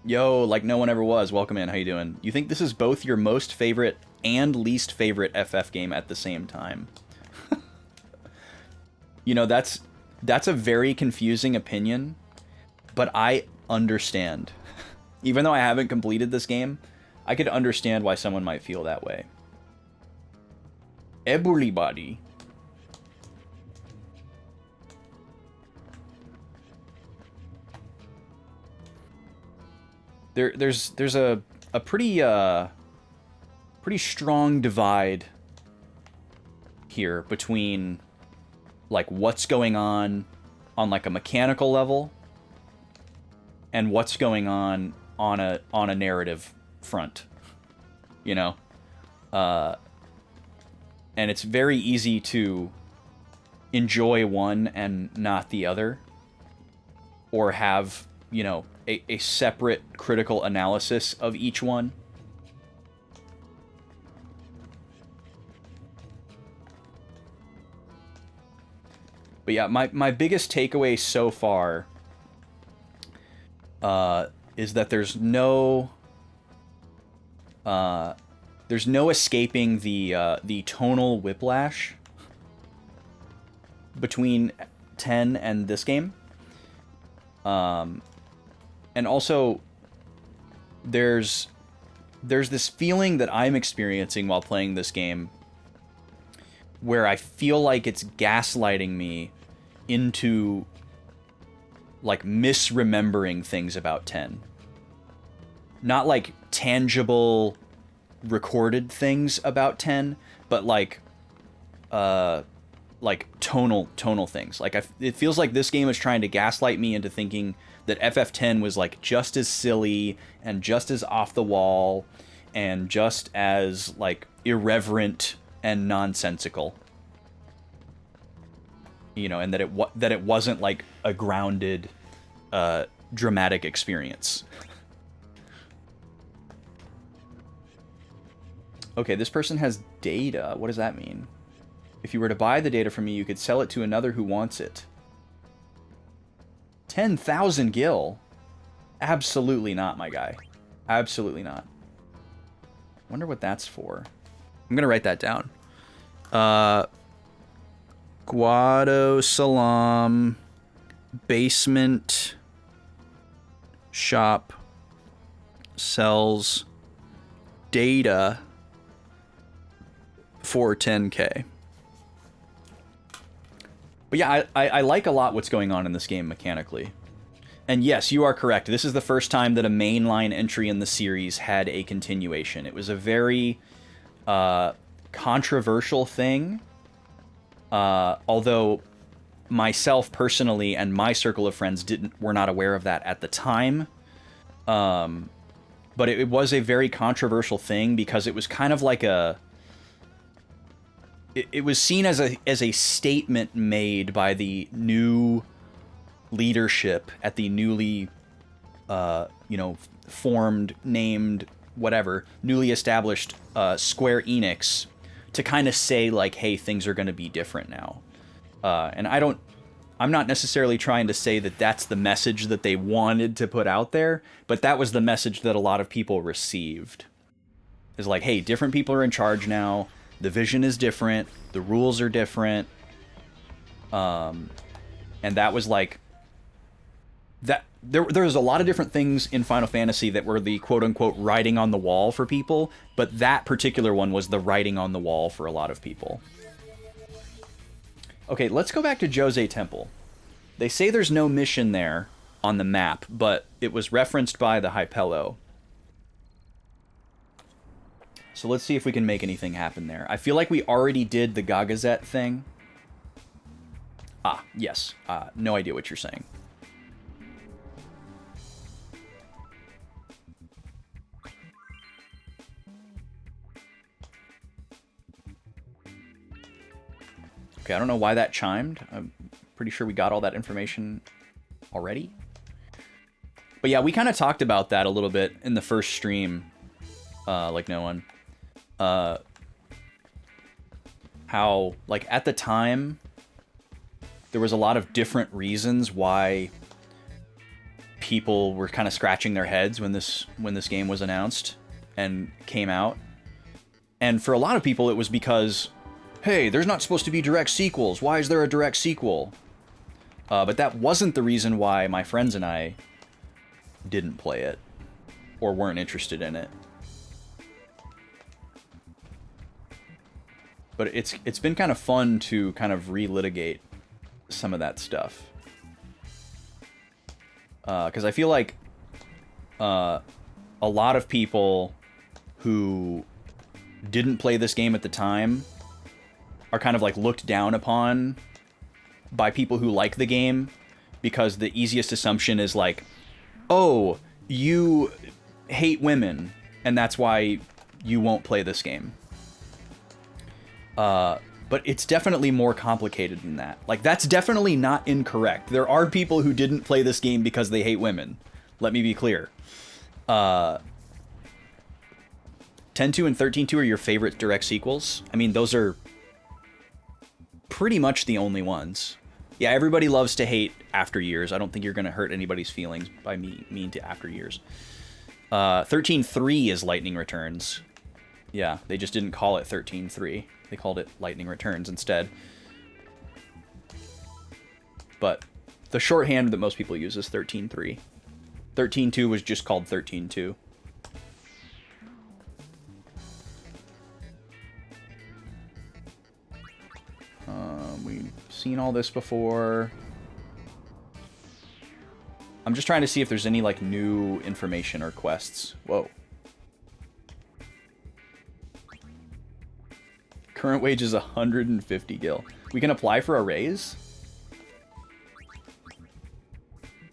Yo, like no one ever was. Welcome in. How you doing? You think this is both your most favorite and least favorite FF game at the same time? You know, that's a very confusing opinion, but I understand. Even though I haven't completed this game, I could understand why someone might feel that way. Everybody. There's a pretty strong divide here between like what's going on like a mechanical level and what's going on a narrative front, you know. And it's very easy to enjoy one and not the other, or have, you know, a separate critical analysis of each one. But yeah, my biggest takeaway so far is that there's no escaping the tonal whiplash between 10 and this game. And also there's this feeling that I'm experiencing while playing this game where I feel like it's gaslighting me into like misremembering things about 10. Not like tangible recorded things about 10, but like tonal things. Like it feels like this game is trying to gaslight me into thinking that FF10 was like just as silly and just as off the wall and just as like irreverent and nonsensical. You know, and that it wasn't like a grounded dramatic experience. Okay, this person has data. What does that mean? If you were to buy the data from me, you could sell it to another who wants it. 10,000 gil? Absolutely not, my guy. Absolutely not. Wonder what that's for. I'm gonna write that down. Guado Salam basement shop sells data for 10K. But yeah, I like a lot what's going on in this game mechanically. And yes, you are correct. This is the first time that a mainline entry in the series had a continuation. It was a very controversial thing. Although myself personally and my circle of friends were not aware of that at the time. But it was a very controversial thing because it was kind of like it was seen as a statement made by the new leadership at the newly formed, named, whatever, newly established Square Enix to kind of say like, hey, things are going to be different now. And I'm not necessarily trying to say that that's the message that they wanted to put out there, but that was the message that a lot of people received. Is like, hey, different people are in charge now. The vision is different. The rules are different. And that was like... that there was a lot of different things in Final Fantasy that were the quote-unquote writing on the wall for people, but that particular one was the writing on the wall for a lot of people. Okay, let's go back to Jose Temple. They say there's no mission there on the map, but it was referenced by the Hypello. So let's see if we can make anything happen there. I feel like we already did the Gagazet thing. Ah, yes. No idea what you're saying. Okay, I don't know why that chimed. I'm pretty sure we got all that information already. But yeah, we kind of talked about that a little bit in the first stream, like no one. How, like, at the time, there was a lot of different reasons why people were kind of scratching their heads when this game was announced and came out. And for a lot of people, it was because, hey, there's not supposed to be direct sequels. Why is there a direct sequel? But that wasn't the reason why my friends and I didn't play it or weren't interested in it. But it's been kind of fun to kind of relitigate some of that stuff. Because I feel like a lot of people who didn't play this game at the time are kind of like looked down upon by people who like the game, because the easiest assumption is like, oh, you hate women and that's why you won't play this game. But it's definitely more complicated than that. Like, that's definitely not incorrect. There are people who didn't play this game because they hate women. Let me be clear. 10-2 and 13-2 are your favorite direct sequels. I mean, those are pretty much the only ones. Yeah, everybody loves to hate After Years. I don't think you're going to hurt anybody's feelings by me mean to After Years. 13.3 is Lightning Returns. Yeah, they just didn't call it 13.3. They called it Lightning Returns instead. But the shorthand that most people use is 13.3. 13.2 was just called 13.2. We've seen all this before. I'm just trying to see if there's any, like, new information or quests. Whoa. Current wage is 150 gil. We can apply for a raise?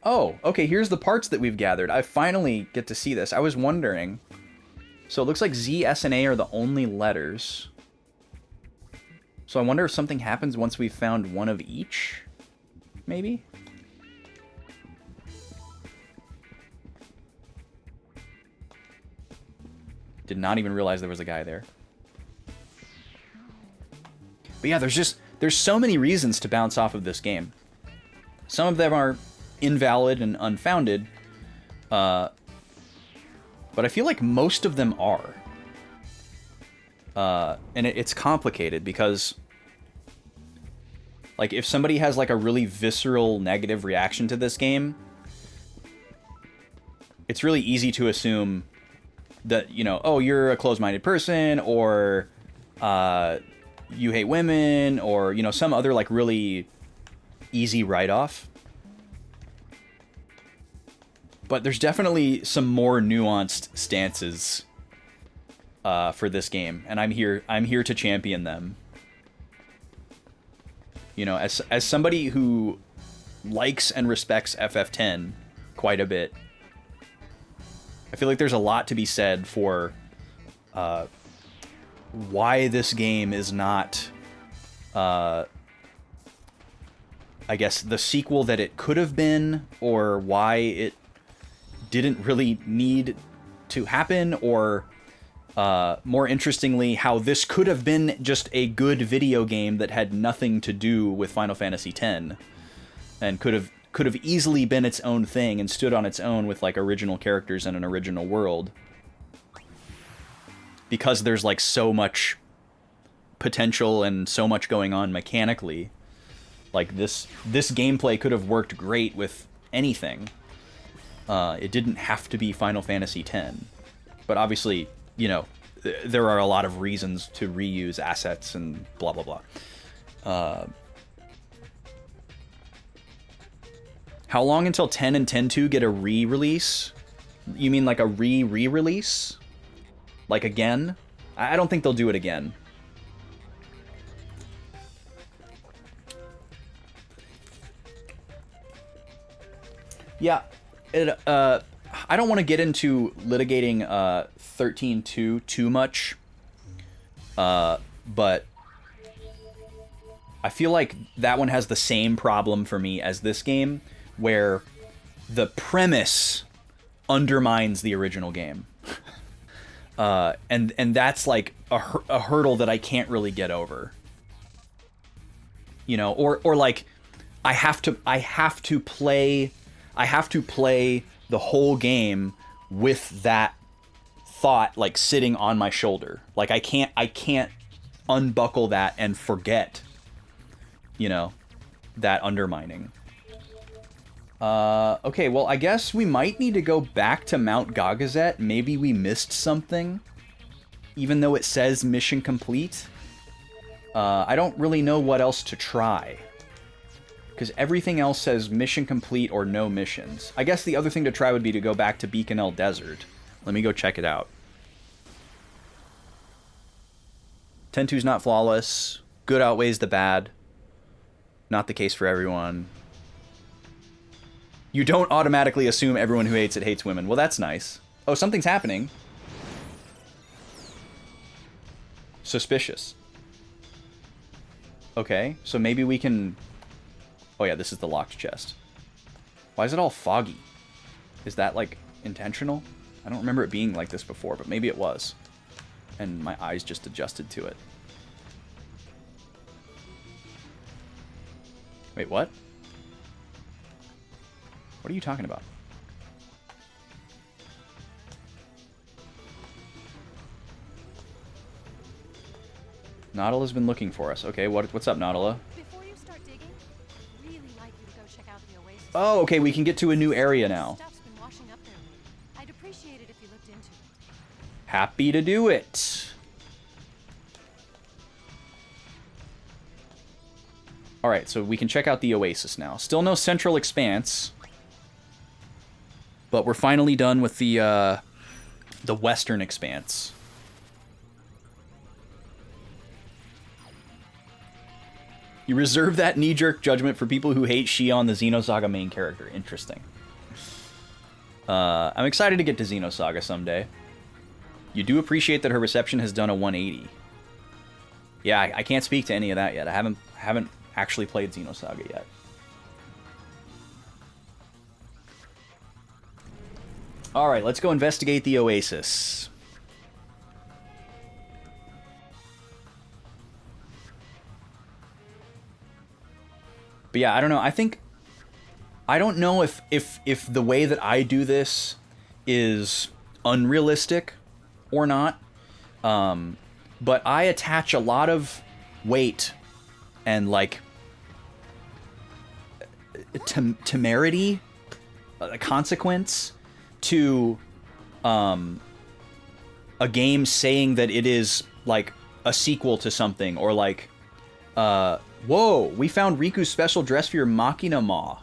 Oh, okay, here's the parts that we've gathered. I finally get to see this. I was wondering. So it looks like Z, S, and A are the only letters. So I wonder if something happens once we've found one of each? Maybe? Did not even realize there was a guy there. But yeah, there's so many reasons to bounce off of this game. Some of them are invalid and unfounded, but I feel like most of them are. And it's complicated because, like, if somebody has, like, a really visceral negative reaction to this game, it's really easy to assume that, you know, oh, you're a closed-minded person, or you hate women, or, you know, some other, like, really easy write-off. But there's definitely some more nuanced stances for this game, and I'm here to champion them. You know, as somebody who likes and respects FF10 quite a bit, I feel like there's a lot to be said for why this game is not, I guess, the sequel that it could have been, or why it didn't really need to happen, or more interestingly, how this could have been just a good video game that had nothing to do with Final Fantasy X, and could have easily been its own thing and stood on its own with, like, original characters and an original world. Because there's, like, so much potential and so much going on mechanically. Like, this gameplay could have worked great with anything. It didn't have to be Final Fantasy X. But obviously, you know, there are a lot of reasons to reuse assets and blah, blah, blah. How long until 10 and 10.2 get a re-release? You mean like a re-release? Like again? I don't think they'll do it again. Yeah, I don't want to get into litigating 13.2 too much, but I feel like that one has the same problem for me as this game, where the premise undermines the original game. And that's like a hurdle that I can't really get over. You know, or like I have to play the whole game with that thought, like, sitting on my shoulder. Like, I can't unbuckle that and forget, you know, that undermining. Okay, well, I guess we might need to go back to Mount Gagazet. Maybe we missed something, even though it says mission complete. I don't really know what else to try, because everything else says mission complete or no missions. I guess the other thing to try would be to go back to Beaconell Desert. Let me go check it out. 10.2's not flawless. Good outweighs the bad. Not the case for everyone. You don't automatically assume everyone who hates it hates women. Well, that's nice. Oh, something's happening. Suspicious. Okay, so maybe we can... Oh yeah, this is the locked chest. Why is it all foggy? Is that, like, intentional? I don't remember it being like this before, but maybe it was. And my eyes just adjusted to it. Wait, what? What are you talking about? Nautila's been looking for us. Okay, what's up, Nautila? Before you start digging, really like you to go check out the oasis. Oh, okay, we can get to a new area now. Stuff's been washing up there lately. I'd appreciate it if you looked into it. Happy to do it. Alright, so we can check out the oasis now. Still no central expanse. But we're finally done with the western expanse. You reserve that knee-jerk judgment for people who hate Shion, the Xenosaga main character. Interesting. I'm excited to get to Xenosaga someday. You do appreciate that her reception has done a 180. Yeah, I can't speak to any of that yet. I haven't actually played Xenosaga yet. Alright, let's go investigate the oasis. But yeah, I don't know. I don't know if the way that I do this is unrealistic or not. But I attach a lot of weight and like temerity, consequence to a game saying that it is like a sequel to something, or like whoa, we found Riku's special dress for your Machina Ma.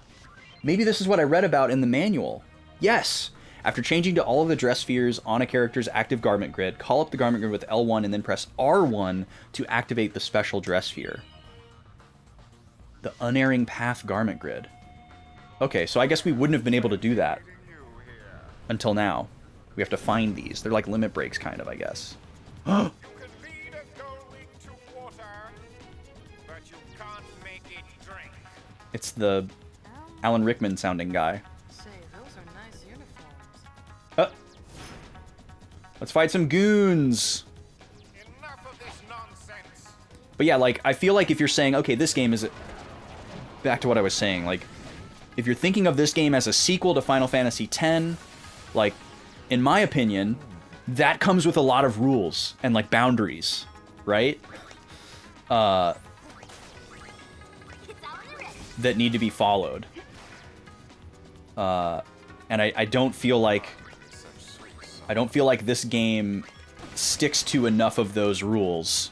Maybe this is what I read about in the manual. Yes! After changing to all of the dress spheres on a character's active garment grid, call up the garment grid with L1 and then press R1 to activate the special dress sphere. The unerring path garment grid. Okay, so I guess we wouldn't have been able to do that until now. We have to find these. They're like limit breaks, kind of, I guess. It's the Alan Rickman sounding guy. Say, those are nice uniforms. Let's fight some goons. Enough of this nonsense. But yeah, like, I feel like if you're saying, okay, this game is... Back to what I was saying, like, if you're thinking of this game as a sequel to Final Fantasy X, like, in my opinion, that comes with a lot of rules and, like, boundaries, right? That need to be followed. And I don't feel like... I don't feel like this game sticks to enough of those rules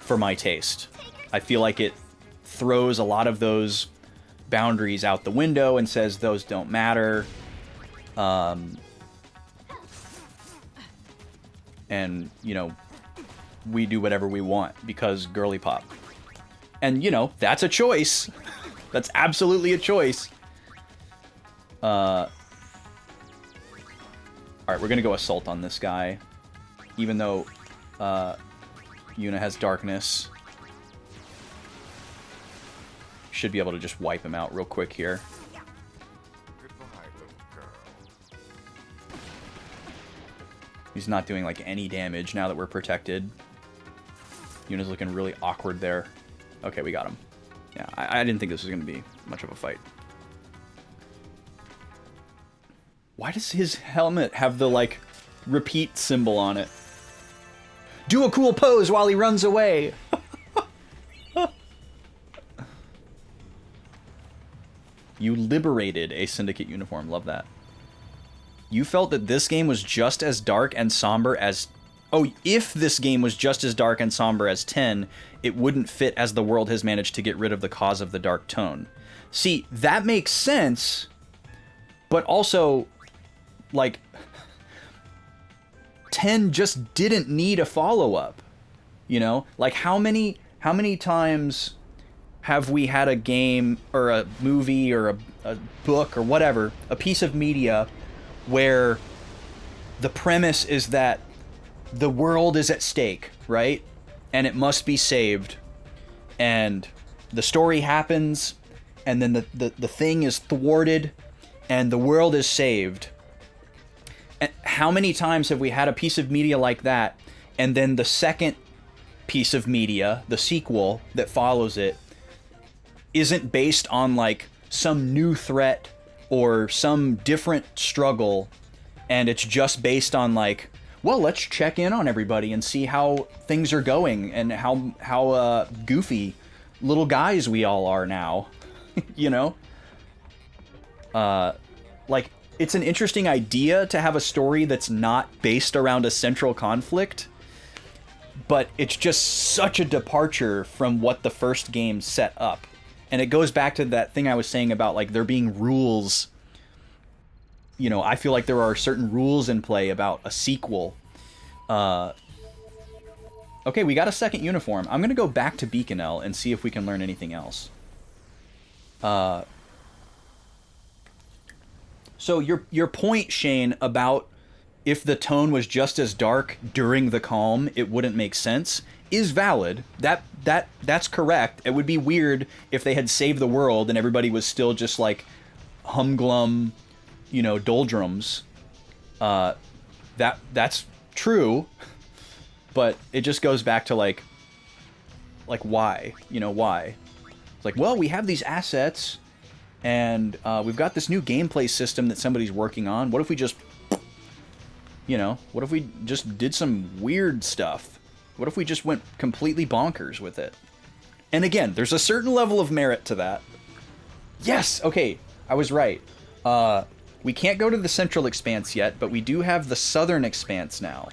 for my taste. I feel like it throws a lot of those boundaries out the window and says those don't matter. And, you know, we do whatever we want because girly pop. And, you know, that's a choice. That's absolutely a choice. Alright, we're gonna go assault on this guy. Even though Yuna has darkness. Should be able to just wipe him out real quick here. Goodbye, little girl. He's not doing like any damage now that we're protected. Yuna's looking really awkward there. Okay, we got him. Yeah, I didn't think this was going to be much of a fight. Why does his helmet have the, like, repeat symbol on it? Do a cool pose while he runs away! You liberated a Syndicate uniform. Love that. You felt that this game was just as dark and somber as... Oh, if this game was just as dark and somber as 10, it wouldn't fit as the world has managed to get rid of the cause of the dark tone. See, that makes sense, but also, like, 10 just didn't need a follow-up, you know? Like, how many times have we had a game, or a movie, or a book, or whatever, a piece of media, where the premise is that the world is at stake, right? And it must be saved. And the story happens, and then the thing is thwarted, and the world is saved. And how many times have we had a piece of media like that, and then the second piece of media, the sequel that follows it, isn't based on like some new threat or some different struggle, and it's just based on like, well, let's check in on everybody and see how things are going and how goofy little guys we all are now, you know? Like, it's an interesting idea to have a story that's not based around a central conflict, but it's just such a departure from what the first game set up. And it goes back to that thing I was saying about, like, there being rules. You know, I feel like there are certain rules in play about a sequel. Okay, we got a second uniform. I'm going to go back to Beaconell and see if we can learn anything else. So your point, Shane, about if the tone was just as dark during the calm, it wouldn't make sense, is valid. That's correct. It would be weird if they had saved the world and everybody was still just like humglum, you know, doldrums. That's true, but it just goes back to like why, you know, why? It's like, well, we have these assets and we've got this new gameplay system that somebody's working on. What if we just, you know, what if we just did some weird stuff? What if we just went completely bonkers with it? And again, there's a certain level of merit to that. Yes, okay, I was right. We can't go to the Central Expanse yet, but we do have the Southern Expanse now.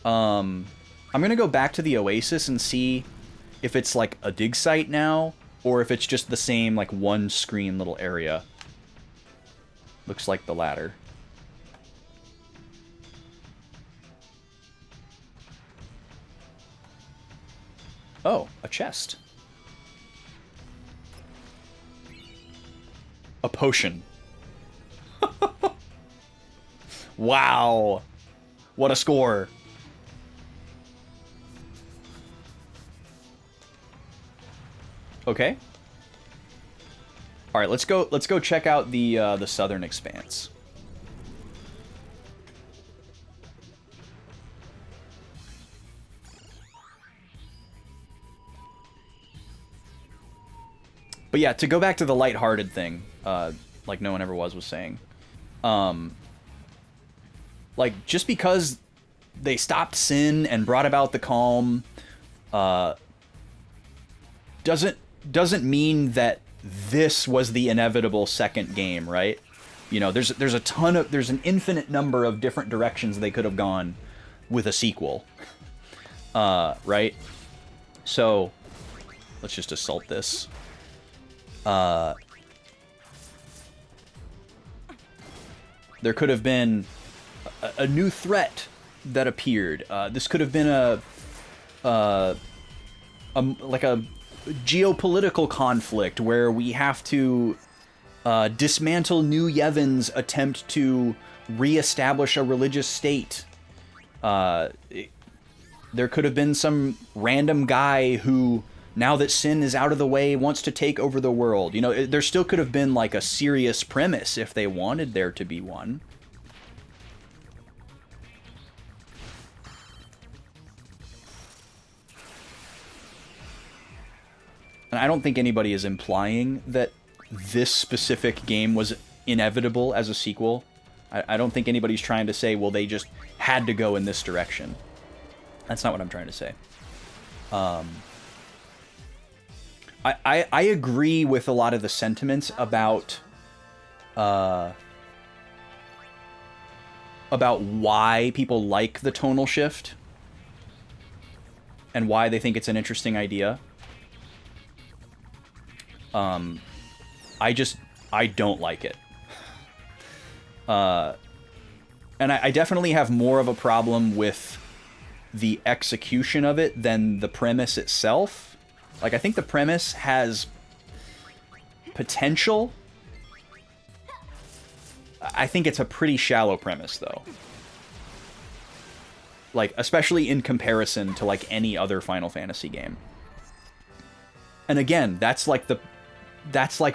I'm gonna go back to the Oasis and see if it's like a dig site now, or if it's just the same like one screen little area. Looks like the latter. Oh, a chest. A potion. Wow. What a score. Okay. All right, let's go check out the Southern Expanse. But yeah, to go back to the lighthearted thing, like No One Ever Was saying, like, just because they stopped sin and brought about the calm, doesn't mean that this was the inevitable second game, right? You know, there's an infinite number of different directions they could have gone with a sequel, right? So let's just assault this. There could have been a new threat that appeared. This could have been like a geopolitical conflict where we have to dismantle New Yevon's attempt to reestablish a religious state. There could have been some random guy who, now that sin is out of the way, wants to take over the world. You know, there still could have been like a serious premise if they wanted there to be one. And I don't think anybody is implying that this specific game was inevitable as a sequel. I don't think anybody's trying to say, well, they just had to go in this direction. That's not what I'm trying to say. I agree with a lot of the sentiments about why people like the tonal shift and why they think it's an interesting idea. I don't like it. And I definitely have more of a problem with the execution of it than the premise itself. Like, I think the premise has potential. I think it's a pretty shallow premise, though. Like, especially in comparison to, like, any other Final Fantasy game. And again, that's like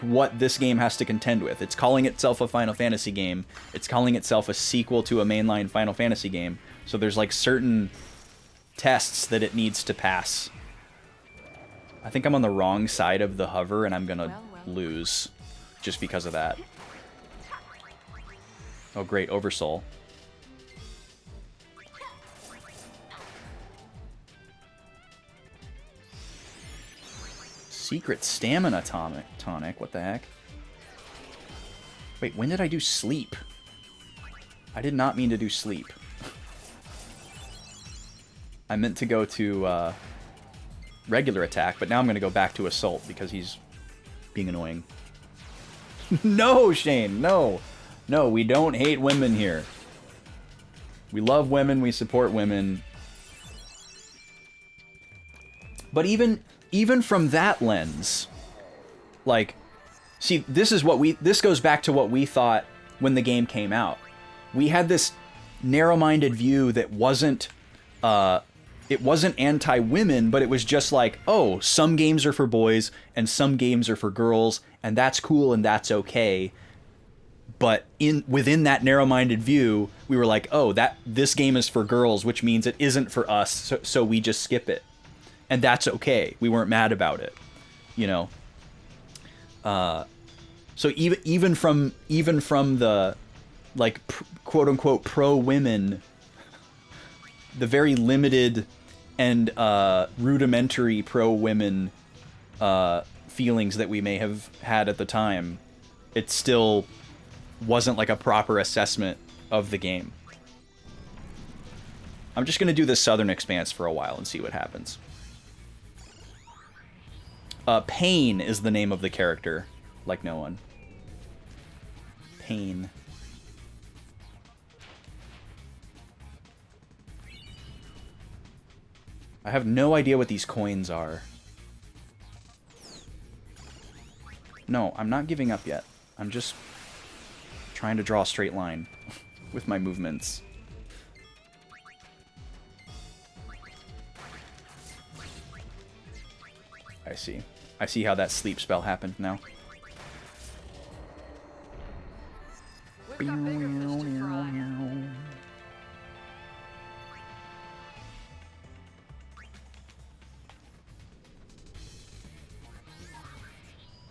what this game has to contend with. It's calling itself a Final Fantasy game. It's calling itself a sequel to a mainline Final Fantasy game. So there's like certain tests that it needs to pass. I think I'm on the wrong side of the hover, and I'm gonna Well. lose just because of that. Oh, great, Oversoul. Secret stamina tonic. What the heck? Wait, when did I do sleep? I did not mean to do sleep. I meant to go to regular attack, but now I'm going to go back to assault because he's being annoying. No, Shane, no. No, we don't hate women here. We love women, we support women. But even from that lens, like, see, this goes back to what we thought when the game came out. We had this narrow-minded view that wasn't anti-women, but it was just like, oh, some games are for boys and some games are for girls, and that's cool and that's okay. But within that narrow-minded view, we were like, oh, this game is for girls, which means it isn't for us, so we just skip it. And that's okay. We weren't mad about it, you know. So even from the, like, quote unquote pro women, the very limited and rudimentary pro women feelings that we may have had at the time, it still wasn't like a proper assessment of the game. I'm just gonna do the Southern Expanse for a while and see what happens. Pain is the name of the character, like no one. Pain. I have no idea what these coins are. No, I'm not giving up yet. I'm just trying to draw a straight line with my movements. I see. I see how that sleep spell happened now. We've got bigger fish to fry.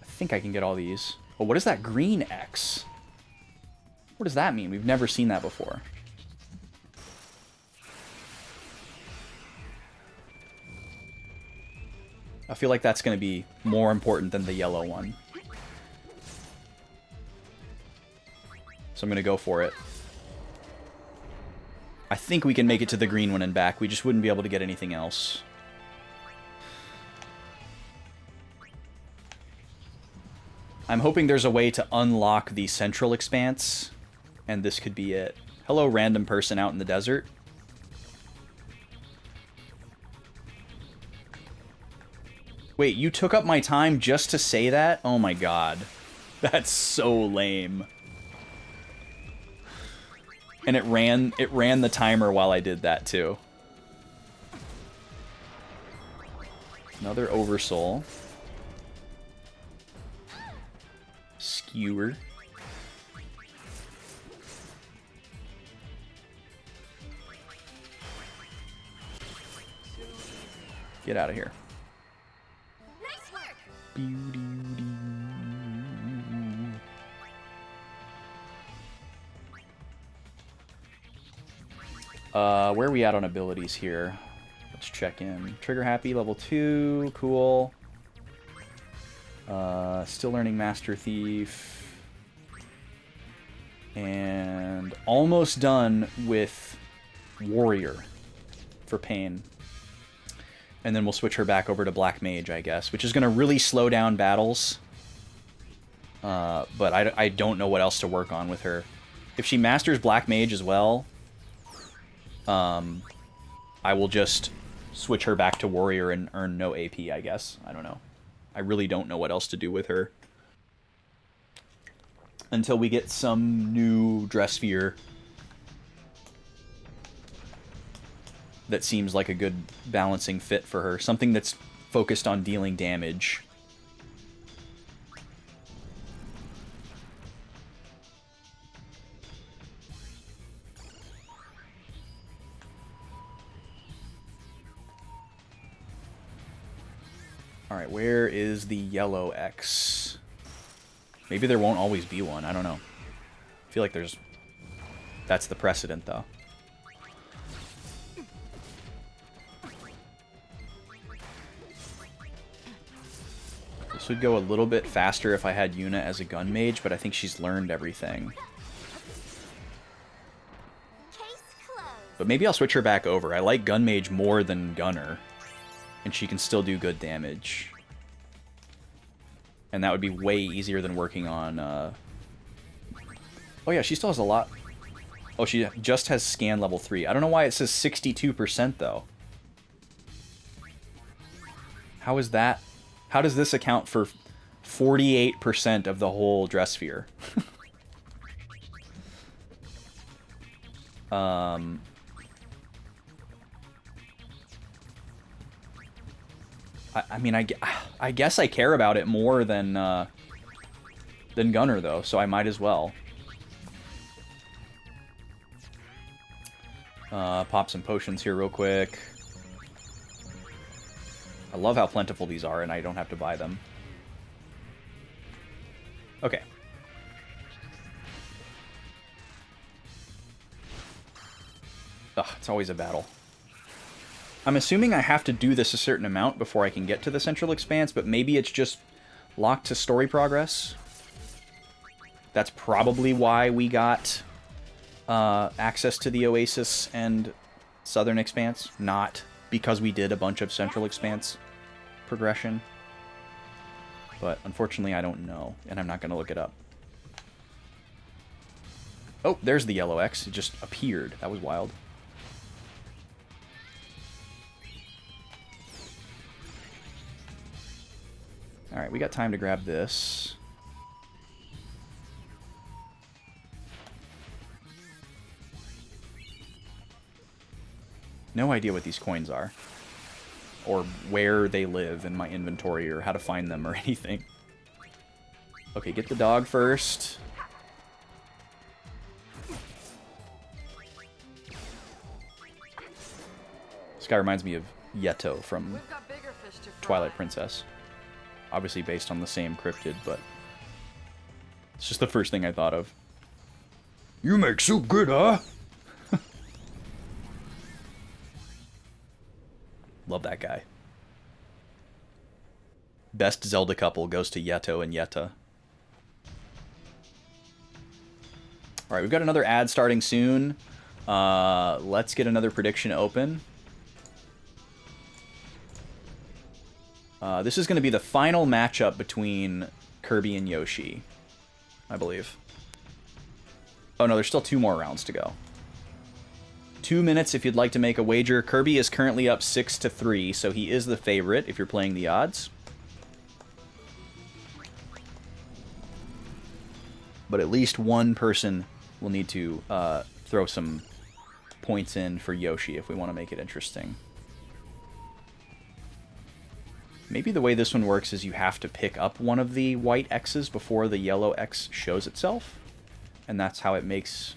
I think I can get all these. Oh, what is that green X? What does that mean? We've never seen that before. I feel like that's going to be more important than the yellow one. So I'm going to go for it. I think we can make it to the green one and back. We just wouldn't be able to get anything else. I'm hoping there's a way to unlock the central expanse, and this could be it. Hello, random person out in the desert. Wait, you took up my time just to say that? Oh my god. That's so lame. And it ran the timer while I did that too. Another Oversoul. Skewer. Get out of here. Nice work. Where are we at on abilities here? Let's check in. Trigger happy, level 2, cool. Still learning Master Thief. And almost done with Warrior for Pain. And then we'll switch her back over to Black Mage, I guess, which is going to really slow down battles. But I don't know what else to work on with her. If she masters Black Mage as well, I will just switch her back to Warrior and earn no AP, I guess. I don't know. I really don't know what else to do with her. Until we get some new dress sphere that seems like a good balancing fit for her. Something that's focused on dealing damage. Alright, where is the yellow X? Maybe there won't always be one. I don't know. I feel like there's... That's the precedent, though. This would go a little bit faster if I had Yuna as a gun mage, but I think she's learned everything. But maybe I'll switch her back over. I like gun mage more than gunner. And she can still do good damage. And that would be way easier than working on... Oh yeah, she still has a lot... Oh, she just has scan level 3. I don't know why it says 62% though. How is that? How does this account for 48% of the whole dress sphere? I mean, I guess I care about it more than Gunner, though, so I might as well. Pop some potions here real quick. I love how plentiful these are, and I don't have to buy them. Okay. Ugh, it's always a battle. I'm assuming I have to do this a certain amount before I can get to the Central Expanse, but maybe it's just locked to story progress. That's probably why we got access to the Oasis and Southern Expanse, not because we did a bunch of Central Expanse progression. But unfortunately I don't know, and I'm not going to look it up. Oh, there's the yellow X. It just appeared. That was wild. Alright, we got time to grab this. No idea what these coins are. Or where they live in my inventory, or how to find them, or anything. Okay, get the dog first. This guy reminds me of Yeto from Twilight Princess. Obviously based on the same cryptid, but it's just the first thing I thought of. You make soup good, huh? Love that guy. Best Zelda couple goes to Yeto and Yetta. Alright, we've got another ad starting soon. Let's get another prediction open. This is going to be the final matchup between Kirby and Yoshi, I believe. Oh no, there's still 2 more rounds to go. 2 minutes if you'd like to make a wager. Kirby is currently up 6-3, so he is the favorite if you're playing the odds. But at least one person will need to throw some points in for Yoshi if we want to make it interesting. Maybe the way this one works is you have to pick up one of the white X's before the yellow X shows itself. And that's how it makes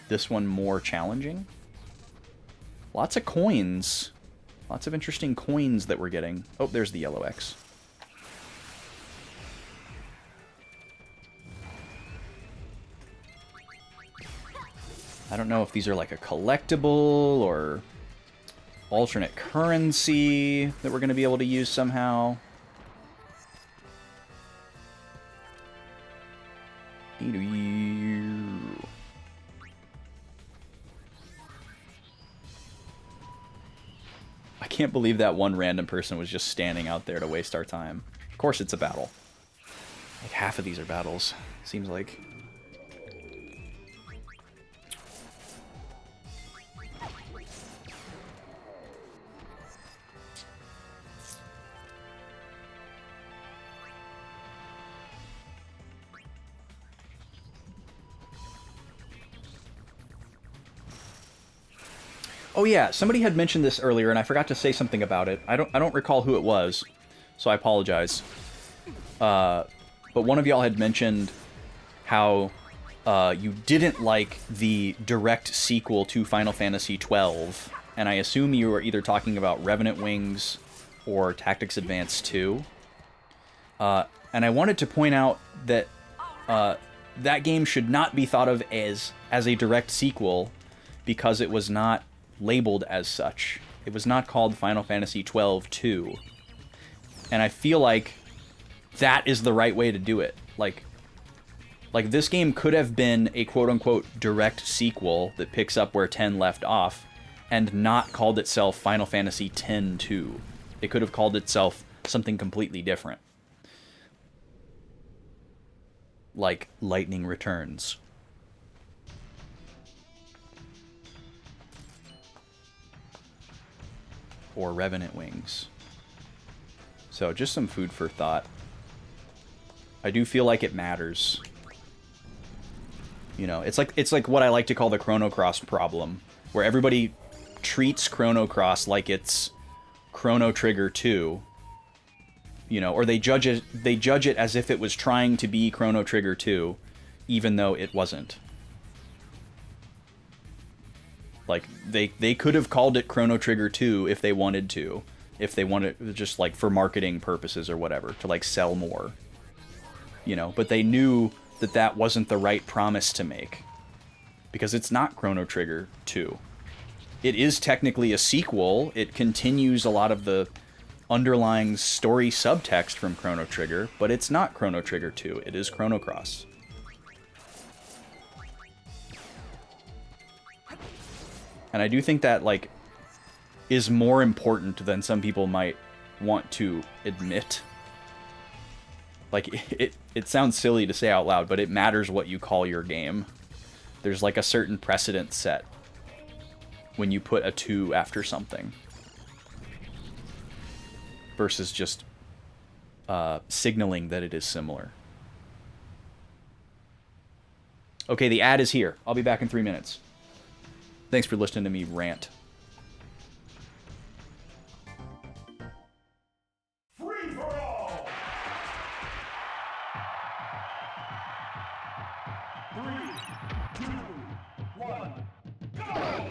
this one more challenging. Lots of coins. Lots of interesting coins that we're getting. Oh, there's the yellow X. I don't know if these are like a collectible or alternate currency that we're going to be able to use somehow. I can't believe that one random person was just standing out there to waste our time. Of course it's a battle. Like half of these are battles, seems like. Oh yeah, somebody had mentioned this earlier, and I forgot to say something about it. I don't recall who it was, so I apologize. But one of y'all had mentioned how you didn't like the direct sequel to Final Fantasy XII, and I assume you were either talking about Revenant Wings or Tactics Advance 2. And I wanted to point out that that game should not be thought of as a direct sequel because it was not labeled as such. It was not called Final Fantasy XII-2. And I feel like that is the right way to do it. Like this game could have been a quote-unquote direct sequel that picks up where 10 left off and not called itself Final Fantasy X-2. It could have called itself something completely different. Like Lightning Returns. Or Revenant Wings. So just some food for thought. I do feel like it matters. You know, it's like what I like to call the Chrono Cross problem, where everybody treats Chrono Cross like it's Chrono Trigger 2. You know, or they judge it as if it was trying to be Chrono Trigger 2, even though it wasn't. Like, they could have called it Chrono Trigger 2 if they wanted to. If they wanted, just like for marketing purposes or whatever, to like sell more. You know, but they knew that that wasn't the right promise to make. Because it's not Chrono Trigger 2. It is technically a sequel. It continues a lot of the underlying story subtext from Chrono Trigger, but it's not Chrono Trigger 2. It is Chrono Cross. And I do think that, like, is more important than some people might want to admit. Like, it sounds silly to say out loud, but it matters what you call your game. There's, like, a certain precedent set when you put a 2 after something. Versus just signaling that it is similar. Okay, the ad is here. I'll be back in 3 minutes. Thanks for listening to me rant. Free for all! 3, 2, 1, go!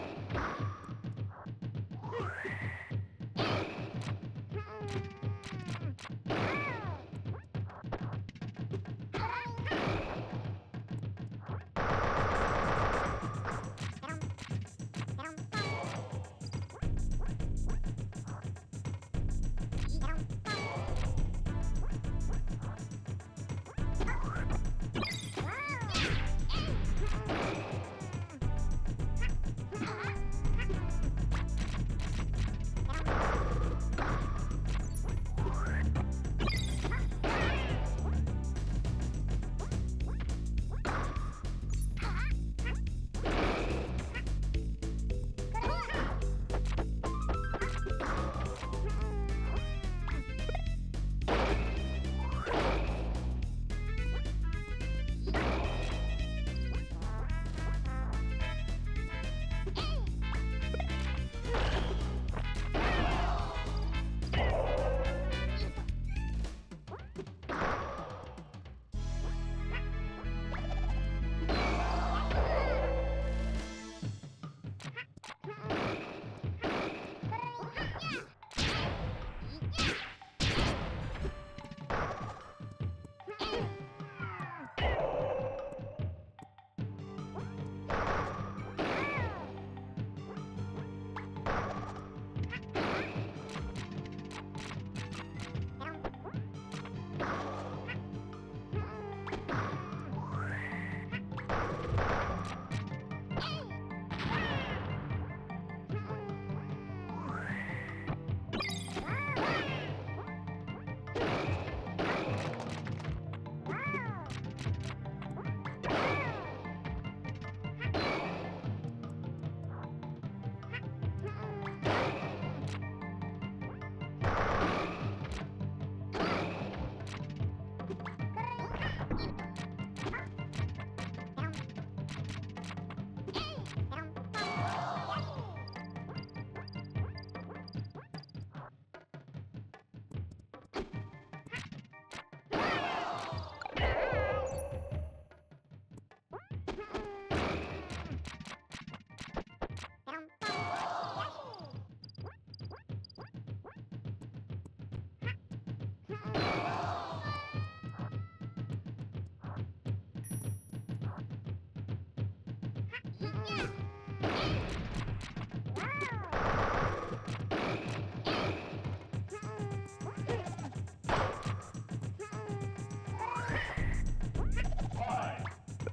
Five,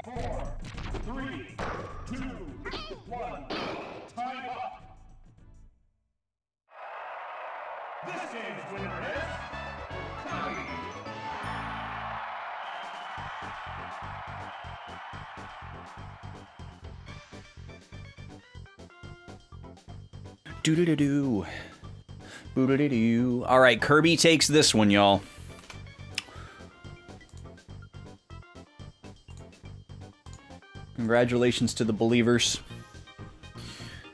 four, three, two, one. Time up. This game's winner is Tommy. Doo-doo-doo-doo. Boo-doo-doo-doo. All right, Kirby takes this one, y'all. Congratulations to the believers.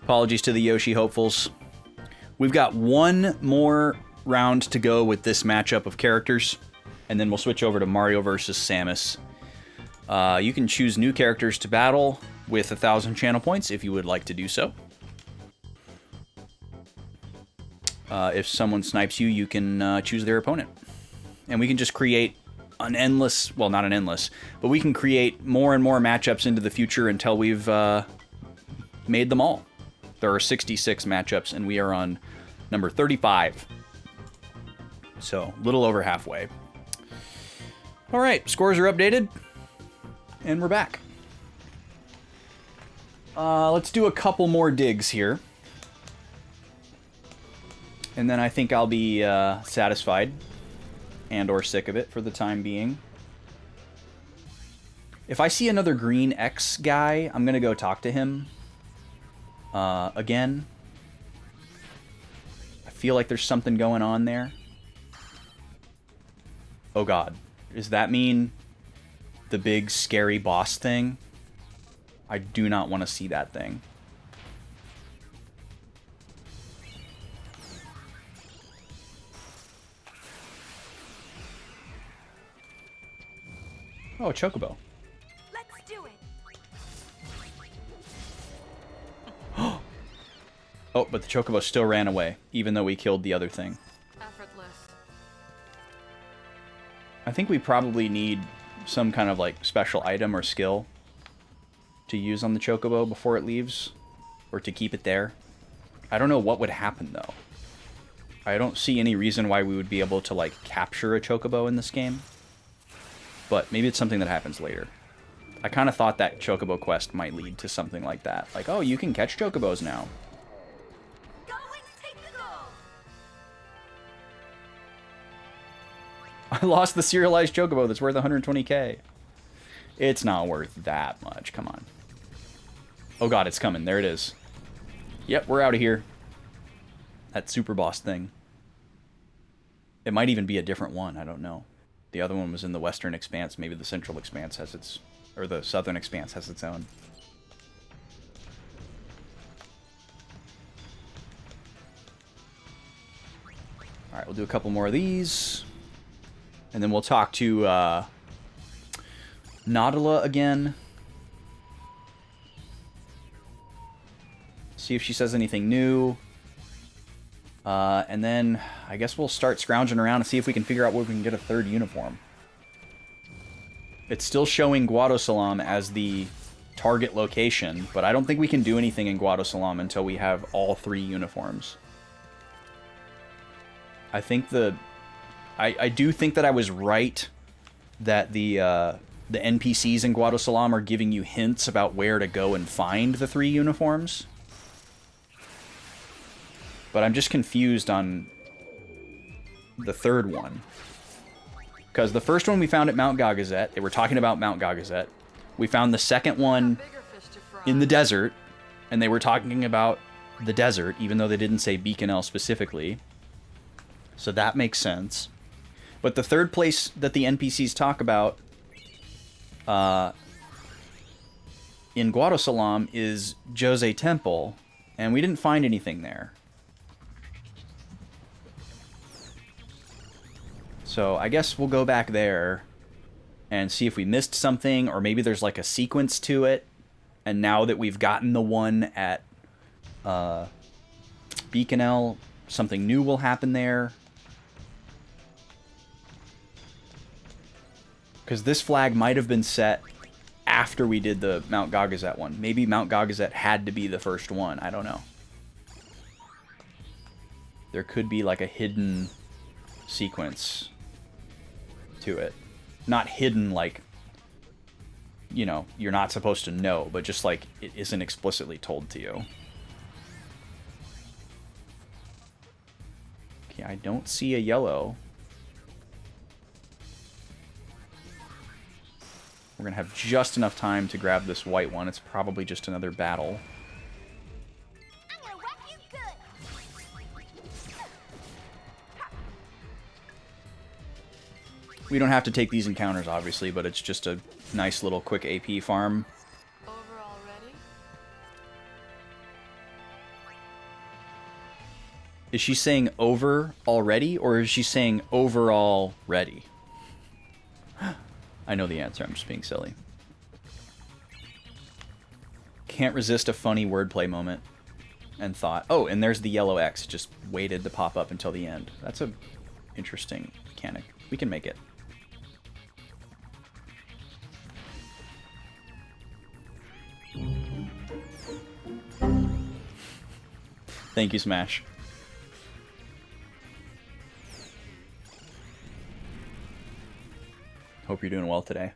Apologies to the Yoshi hopefuls. We've got one more round to go with this matchup of characters, and then we'll switch over to Mario versus Samus. You can choose new characters to battle with 1,000 channel points if you would like to do so. If someone snipes you, you can choose their opponent. And we can just create an endless, well, not an endless, but we can create more and more matchups into the future until we've made them all. There are 66 matchups, and we are on number 35. So, a little over halfway. All right, scores are updated, and we're back. Let's do a couple more digs here. And then I think I'll be satisfied and or sick of it for the time being. If I see another green X guy, I'm going to go talk to him again. I feel like there's something going on there. Oh god. Does that mean the big scary boss thing? I do not want to see that thing. Oh, a chocobo. Let's do it. Oh, but the chocobo still ran away, even though we killed the other thing. Effortless. I think we probably need some kind of like special item or skill to use on the chocobo before it leaves, or to keep it there. I don't know what would happen though. I don't see any reason why we would be able to like capture a chocobo in this game. But maybe it's something that happens later. I kind of thought that chocobo quest might lead to something like that. Like, oh, you can catch chocobos now. Go and take the goal. I lost the serialized chocobo that's worth 120k. It's not worth that much. Come on. Oh god, it's coming. There it is. Yep, we're out of here. That super boss thing. It might even be a different one. I don't know. The other one was in the Western Expanse. Maybe the Central Expanse has its... or the Southern Expanse has its own. Alright, we'll do a couple more of these. And then we'll talk to Nadala again. See if she says anything new. And then I guess we'll start scrounging around and see if we can figure out where we can get a third uniform. It's still showing Guadosalam as the target location, but I don't think we can do anything in Guadosalam until we have all 3 uniforms. I think I do think that I was right that the NPCs in Guadosalam are giving you hints about where to go and find the 3 uniforms. But I'm just confused on the third one. Because the first one we found at Mount Gagazet. They were talking about Mount Gagazet. We found the second one in the desert. And they were talking about the desert, even though they didn't say Beacon specifically. So that makes sense. But the third place that the NPCs talk about in Guadosalam is Jose Temple. And we didn't find anything there. So I guess we'll go back there and see if we missed something, or maybe there's like a sequence to it. And now that we've gotten the one at Beacon, something new will happen there. Because this flag might have been set after we did the Mount Gagazet one. Maybe Mount Gagazet had to be the first one. I don't know. There could be like a hidden sequence to it. Not hidden like, you know, you're not supposed to know, but just like it isn't explicitly told to you. Okay, I don't see a yellow. We're gonna have just enough time to grab this white one. It's probably just another battle. I'm gonna whack you good. We don't have to take these encounters, obviously, but it's just a nice little quick AP farm. Over already? Is she saying over already, or is she saying overall ready? I know the answer, I'm just being silly. Can't resist a funny wordplay moment and thought, oh, and there's the yellow X, just waited to pop up until the end. That's a interesting mechanic. We can make it. Thank you, Smash. Hope you're doing well today.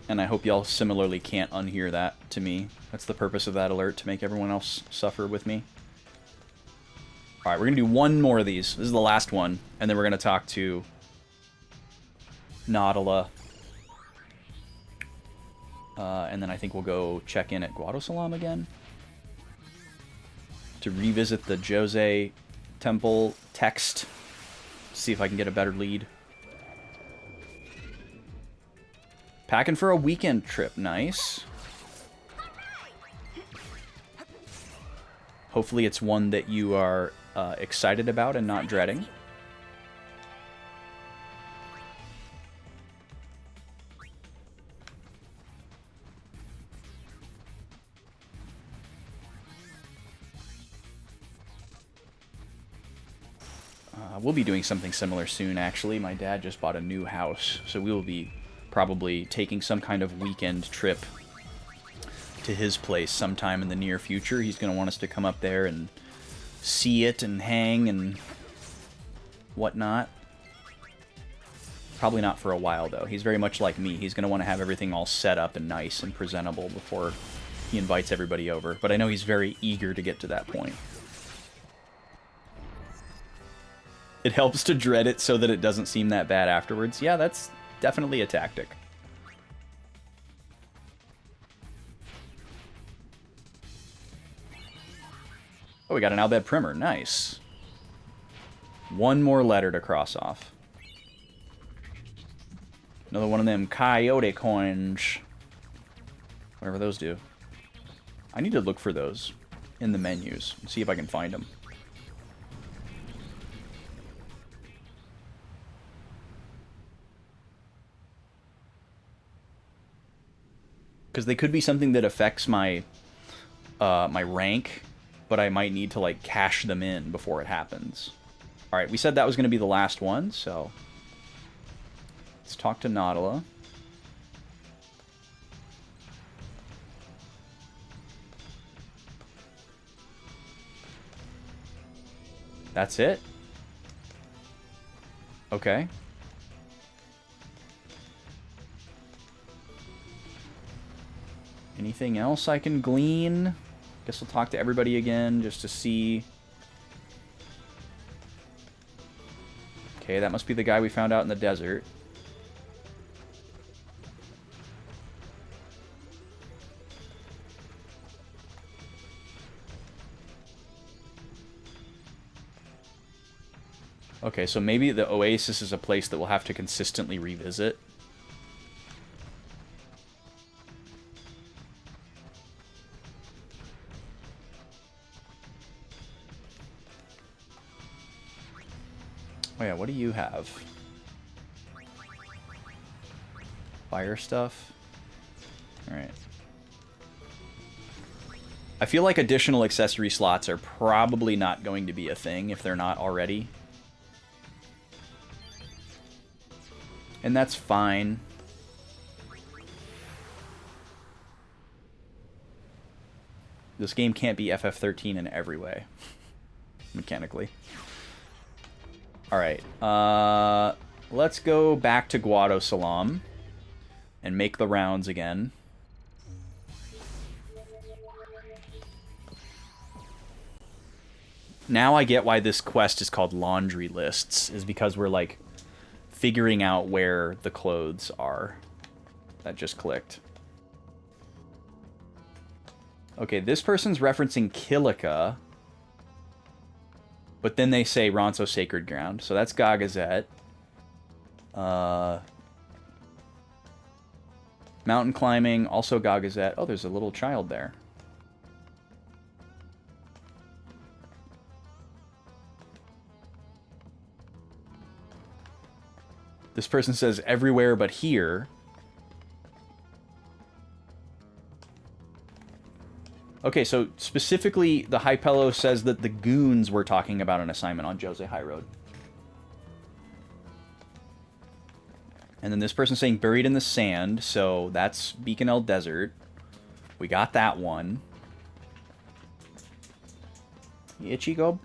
And I hope y'all similarly can't unhear that to me. That's the purpose of that alert, to make everyone else suffer with me. Alright, we're going to do one more of these. This is the last one. And then we're going to talk to Nautila. And then I think we'll go check in at Guadosalam again to revisit the Jose Temple text. See if I can get a better lead. Packing for a weekend trip. Nice. Hopefully it's one that you are excited about and not dreading. We'll be doing something similar soon, actually. My dad just bought a new house, so we will be probably taking some kind of weekend trip to his place sometime in the near future. He's going to want us to come up there and see it and hang and whatnot. Probably not for a while, though. He's very much like me. He's going to want to have everything all set up and nice and presentable before he invites everybody over. But I know he's very eager to get to that point. It helps to dread it so that it doesn't seem that bad afterwards. Yeah, that's definitely a tactic. Oh, we got an Albed Primer. Nice. One more letter to cross off. Another one of them coyote coins. Whatever those do. I need to look for those in the menus and see if I can find them. Because they could be something that affects my my rank, but I might need to like cash them in before it happens. All right, we said that was going to be the last one, so let's talk to Nautila. That's it? Okay. Anything else I can glean? Guess we'll talk to everybody again just to see. Okay, that must be the guy we found out in the desert. Okay, so maybe the Oasis is a place that we'll have to consistently revisit. Oh yeah, what do you have? Fire stuff? Alright. I feel like additional accessory slots are probably not going to be a thing if they're not already. And that's fine. This game can't be FF13 in every way, mechanically. Alright, let's go back to Guado Salam and make the rounds again. Now I get why this quest is called Laundry Lists, is because we're, like, figuring out where the clothes are. That just clicked. Okay, this person's referencing Kilika, but then they say Ronso Sacred Ground, so that's Gagazet. Mountain climbing, also Gagazet. Oh, there's a little child there. This person says everywhere but here. Okay, so specifically, the Hypello says that the goons were talking about an assignment on Jose High Road. And then this person's saying buried in the sand, so that's Beacon El Desert. We got that one. Ichigo?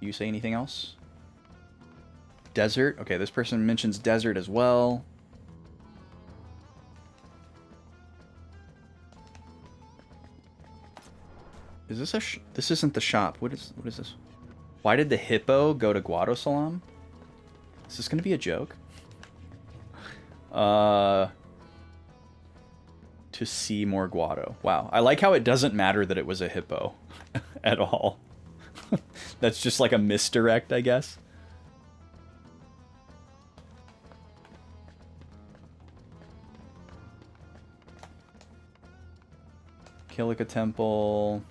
You say anything else? Desert? Okay, this person mentions desert as well. Is this a this isn't the shop. What is this? Why did the hippo go to Guado Salam? Is this gonna be a joke? To see more Guado. Wow. I like how it doesn't matter that it was a hippo at all. That's just like a misdirect, I guess. Kilika Temple.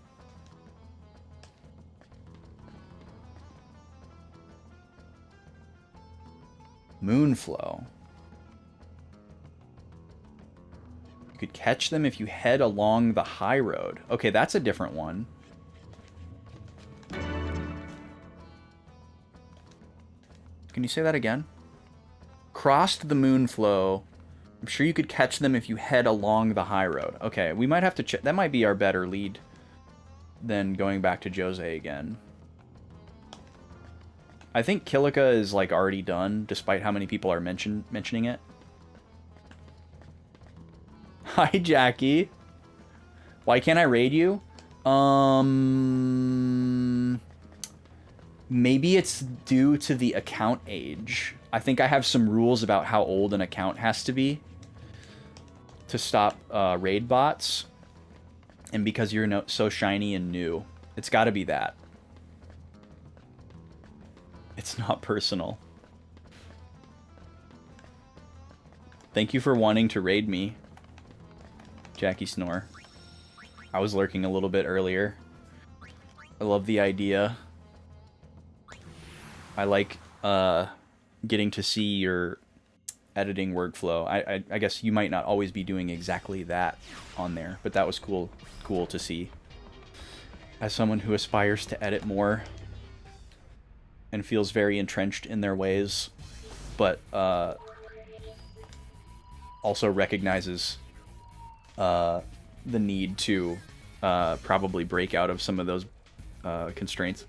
Moonflow. You could catch them if you head along the high road. Okay, that's a different one. Can you say that again? Crossed the Moonflow. I'm sure you could catch them if you head along the high road. Okay, we might have to check. That might be our better lead than going back to Jose again. I think Kilika is, like, already done, despite how many people are mentioning it. Hi, Jackie. Why can't I raid you? Maybe it's due to the account age. I think I have some rules about how old an account has to be to stop raid bots. And because you're so shiny and new, it's got to be that. It's not personal. Thank you for wanting to raid me, Jackie Snore. I was lurking a little bit earlier. I love the idea. I like getting to see your editing workflow. I guess you might not always be doing exactly that on there, but that was cool to see. As someone who aspires to edit more and feels very entrenched in their ways, but also recognizes the need to probably break out of some of those constraints.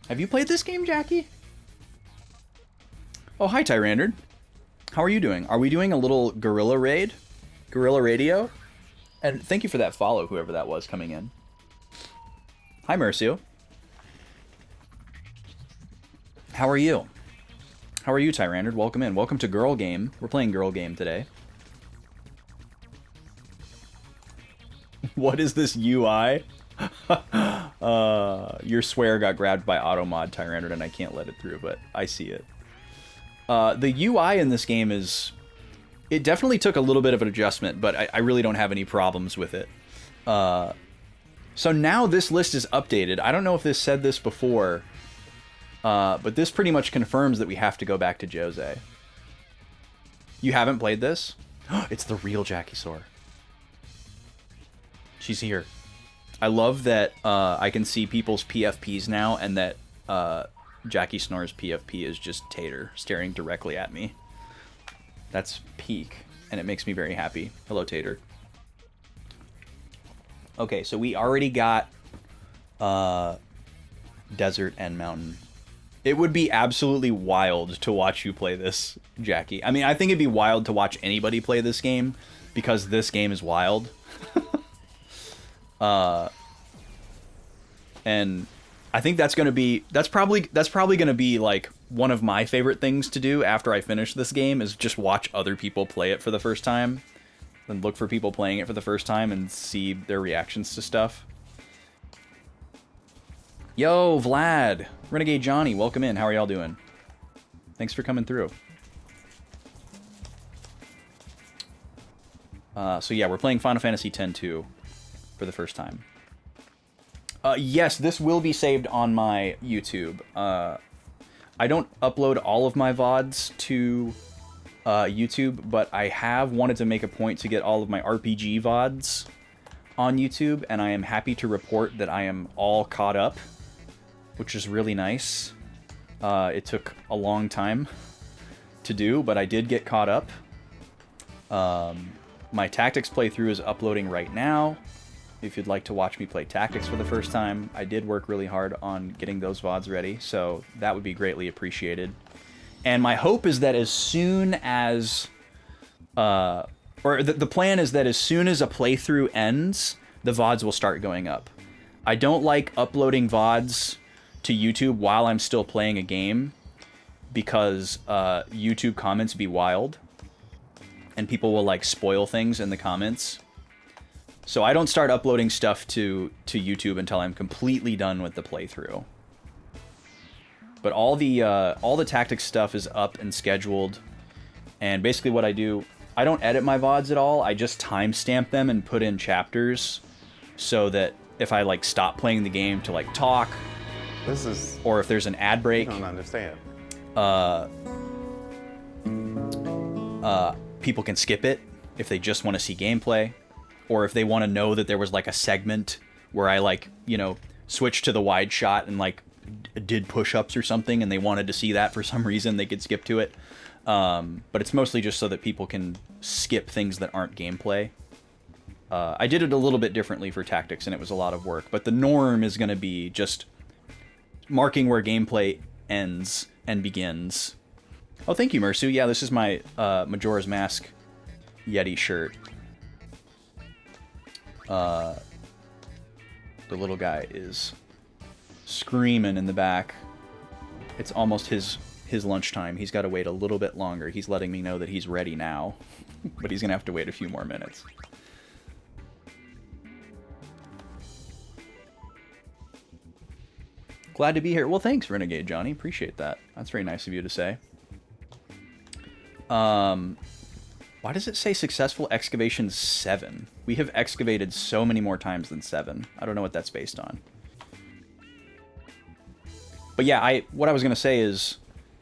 Have you played this game, Jackie? Oh, hi, Tyrandard. How are you doing? Are we doing a little guerrilla raid? Guerrilla radio? And thank you for that follow, whoever that was coming in. Hi, Mercio. How are you? How are you, Tyrandard? Welcome in. Welcome to Girl Game. We're playing Girl Game today. What is this UI? Your swear got grabbed by Automod, Tyrandard, and I can't let it through, but I see it. The UI in this game is... It definitely took a little bit of an adjustment, but I really don't have any problems with it. So now this list is updated. I don't know if this said this before, But this pretty much confirms that we have to go back to Jose. You haven't played this? It's the real Jackie Sore. She's here. I love that I can see people's PFPs now, and that Jackie Snore's PFP is just Tater staring directly at me. That's peak, and it makes me very happy. Hello, Tater. Okay, so we already got Desert and Mountain. It would be absolutely wild to watch you play this, Jackie. I mean, I think it'd be wild to watch anybody play this game, because this game is wild. And I think that's probably gonna be like one of my favorite things to do after I finish this game, is just watch other people play it for the first time, and look for people playing it for the first time and see their reactions to stuff. Yo, Vlad, Renegade Johnny, welcome in. How are y'all doing? Thanks for coming through. So yeah, we're playing Final Fantasy X-2 for the first time. Yes, this will be saved on my YouTube. I don't upload all of my VODs to YouTube, but I have wanted to make a point to get all of my RPG VODs on YouTube, and I am happy to report that I am all caught up, which is really nice. It took a long time to do, but I did get caught up. My Tactics playthrough is uploading right now. If you'd like to watch me play Tactics for the first time, I did work really hard on getting those VODs ready, so that would be greatly appreciated. And my hope is that as soon as... the plan is that as soon as a playthrough ends, the VODs will start going up. I don't like uploading VODs to YouTube while I'm still playing a game, because YouTube comments be wild, and people will like spoil things in the comments. So I don't start uploading stuff to YouTube until I'm completely done with the playthrough. But all the Tactics stuff is up and scheduled, and basically what I do, I don't edit my VODs at all. I just timestamp them and put in chapters, so that if I like stop playing the game to like talk, or if there's an ad break, I don't understand. People can skip it if they just want to see gameplay, or if they want to know that there was like a segment where I like, you know, switched to the wide shot and like did push-ups or something, and they wanted to see that for some reason, they could skip to it. But it's mostly just so that people can skip things that aren't gameplay. I did it a little bit differently for Tactics, and it was a lot of work, but the norm is going to be just marking where gameplay ends and begins. Oh, thank you, Mersu. Yeah, this is my Majora's Mask Yeti shirt. The little guy is screaming in the back. It's almost his lunchtime. He's got to wait a little bit longer. He's letting me know that he's ready now, but he's gonna have to wait a few more minutes. Glad to be here. Well, thanks, Renegade Johnny. Appreciate that. That's very nice of you to say. Why does it say successful excavation 7? We have excavated so many more times than 7. I don't know what that's based on. But yeah, what I was going to say is,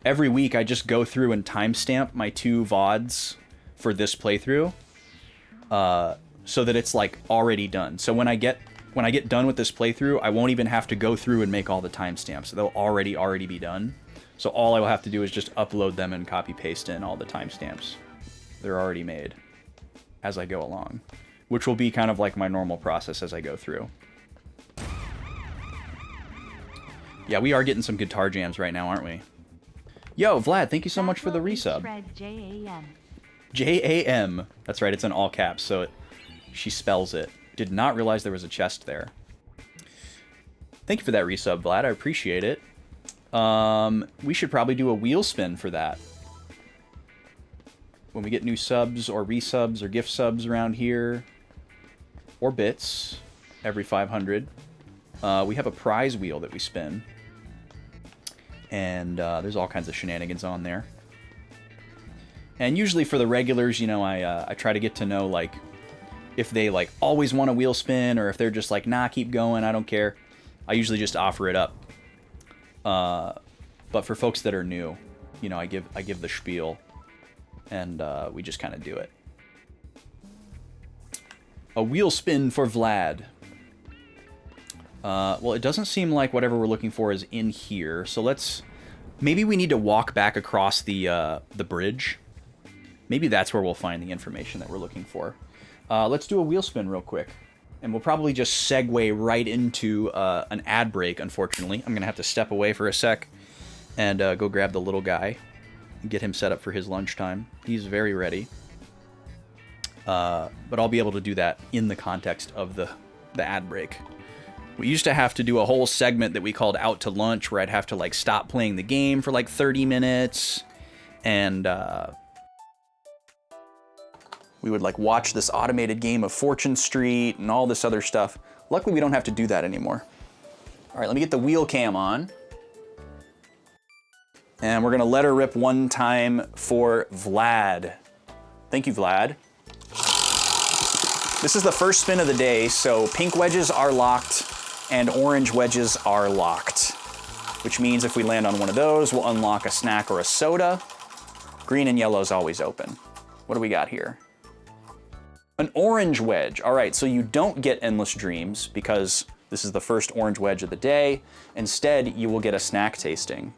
every week I just go through and timestamp my 2 VODs for this playthrough, so that it's like already done. So when I get done with this playthrough, I won't even have to go through and make all the timestamps. They'll already be done. So all I will have to do is just upload them and copy paste in all the timestamps. They're already made as I go along, which will be kind of like my normal process as I go through. Yeah, we are getting some guitar jams right now, aren't we? Yo, Vlad, thank you so much for the resub. J-A-M. J-A-M. That's right, it's in all caps, so she spells it. Did not realize there was a chest there. Thank you for that resub, Vlad. I appreciate it. We should probably do a wheel spin for that. When we get new subs or resubs or gift subs around here, or bits, every 500, we have a prize wheel that we spin. And there's all kinds of shenanigans on there. And usually for the regulars, you know, I try to get to know, like, if they, like, always want a wheel spin, or if they're just like, nah, keep going, I don't care. I usually just offer it up. But for folks that are new, you know, I give the spiel, and we just kind of do it. A wheel spin for Vlad. Well, it doesn't seem like whatever we're looking for is in here, so let's... Maybe we need to walk back across the bridge. Maybe that's where we'll find the information that we're looking for. Let's do a wheel spin real quick. And we'll probably just segue right into an ad break, unfortunately. I'm going to have to step away for a sec and go grab the little guy and get him set up for his lunchtime. He's very ready. But I'll be able to do that in the context of the ad break. We used to have to do a whole segment that we called Out to Lunch, where I'd have to like stop playing the game for like 30 minutes, and we would like watch this automated game of Fortune Street and all this other stuff. Luckily, we don't have to do that anymore. All right, let me get the wheel cam on. And we're gonna let her rip one time for Vlad. Thank you, Vlad. This is the first spin of the day, so pink wedges are locked and orange wedges are locked, which means if we land on one of those, we'll unlock a snack or a soda. Green and yellow is always open. What do we got here? An orange wedge. All right, so you don't get endless dreams because this is the first orange wedge of the day. Instead, you will get a snack tasting.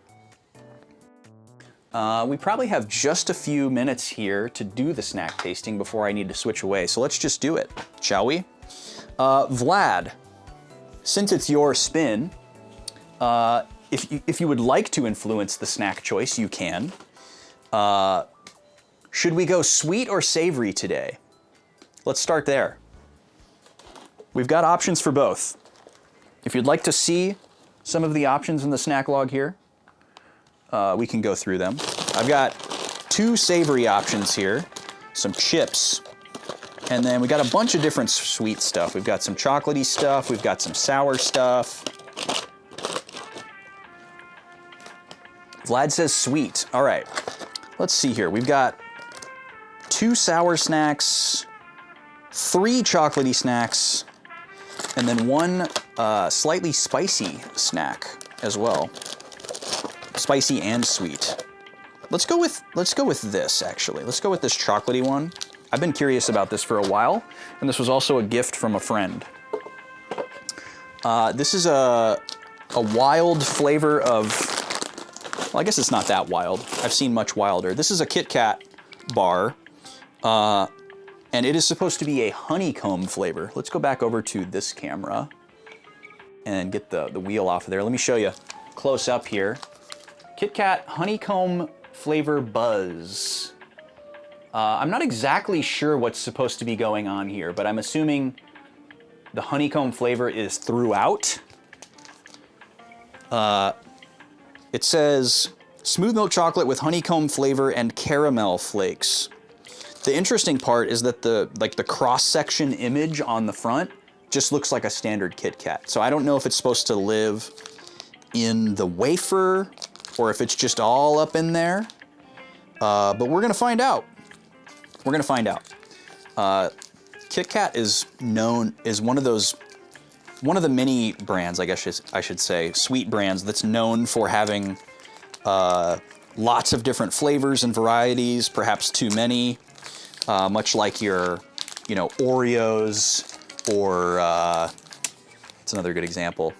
We probably have just a few minutes here to do the snack tasting before I need to switch away. So let's just do it, shall we? Vlad, since it's your spin, if you would like to influence the snack choice, you can. Should we go sweet or savory today? Let's start there. We've got options for both. If you'd like to see some of the options in the snack log here, we can go through them. I've got 2 savory options here, some chips, and then we got a bunch of different sweet stuff. We've got some chocolatey stuff, we've got some sour stuff. Vlad says sweet. All right, let's see here. We've got 2 sour snacks, 3 chocolatey snacks, and then 1 slightly spicy snack as well. Spicy and sweet. Let's go with this, actually. Let's go with this chocolatey one. I've been curious about this for a while, and this was also a gift from a friend. This is a wild flavor of, well, I guess it's not that wild. I've seen much wilder. This is a Kit Kat bar, and it is supposed to be a honeycomb flavor. Let's go back over to this camera and get the wheel off of there. Let me show you close up here. Kit Kat honeycomb flavor buzz. I'm not exactly sure what's supposed to be going on here, but I'm assuming the honeycomb flavor is throughout. It says smooth milk chocolate with honeycomb flavor and caramel flakes. The interesting part is that the cross-section image on the front just looks like a standard Kit Kat. So I don't know if it's supposed to live in the wafer or if it's just all up in there. But we're gonna find out. We're gonna find out. Kit Kat is one of the many brands, I guess I should say, sweet brands that's known for having lots of different flavors and varieties, perhaps too many, much like your, Oreos or it's another good example.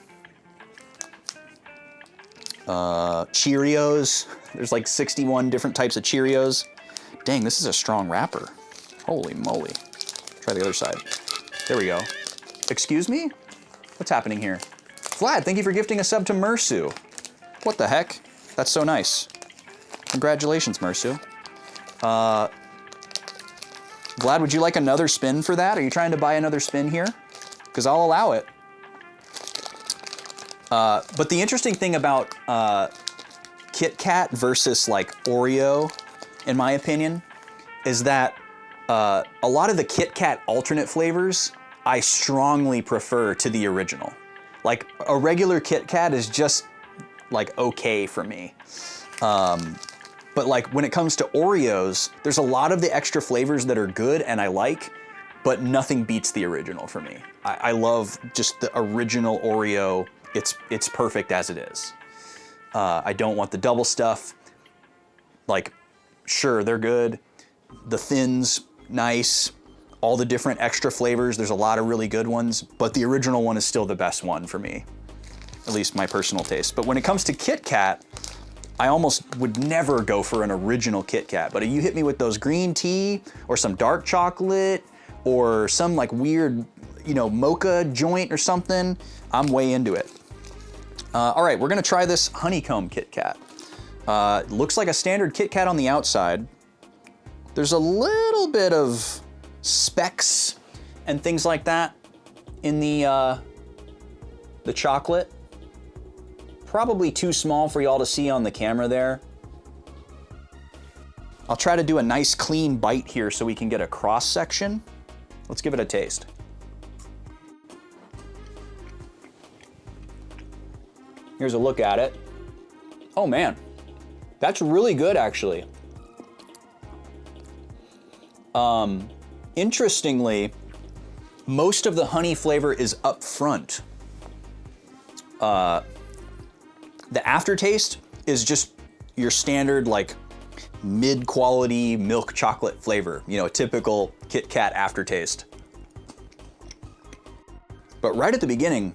Cheerios. There's like 61 different types of Cheerios. Dang, this is a strong wrapper. Holy moly. Try the other side. There we go. Excuse me? What's happening here? Vlad, thank you for gifting a sub to Mersu. What the heck? That's so nice. Congratulations, Mersu. Vlad, would you like another spin for that? Are you trying to buy another spin here? Because I'll allow it. But the interesting thing about Kit Kat versus like Oreo, in my opinion, is that a lot of the Kit Kat alternate flavors I strongly prefer to the original. Like a regular Kit Kat is just like okay for me. But like when it comes to Oreos, there's a lot of the extra flavors that are good and I like, but nothing beats the original for me. I love just the original Oreo. It's perfect as it is. I don't want the double stuff. Like, sure, they're good. The thins, nice. All the different extra flavors, there's a lot of really good ones, but the original one is still the best one for me. At least my personal taste. But when it comes to Kit Kat, I almost would never go for an original Kit Kat. But if you hit me with those green tea or some dark chocolate or some like weird, you know, mocha joint or something, I'm way into it. All right, we're gonna try this honeycomb Kit Kat. Looks like a standard Kit Kat on the outside. There's a little bit of specks and things like that in the chocolate. Probably too small for y'all to see on the camera there. I'll try to do a nice clean bite here so we can get a cross section. Let's give it a taste. Here's a look at it. Oh man, that's really good actually. Interestingly, most of the honey flavor is up front. The aftertaste is just your standard like mid-quality milk chocolate flavor, you know, a typical Kit Kat aftertaste. But right at the beginning,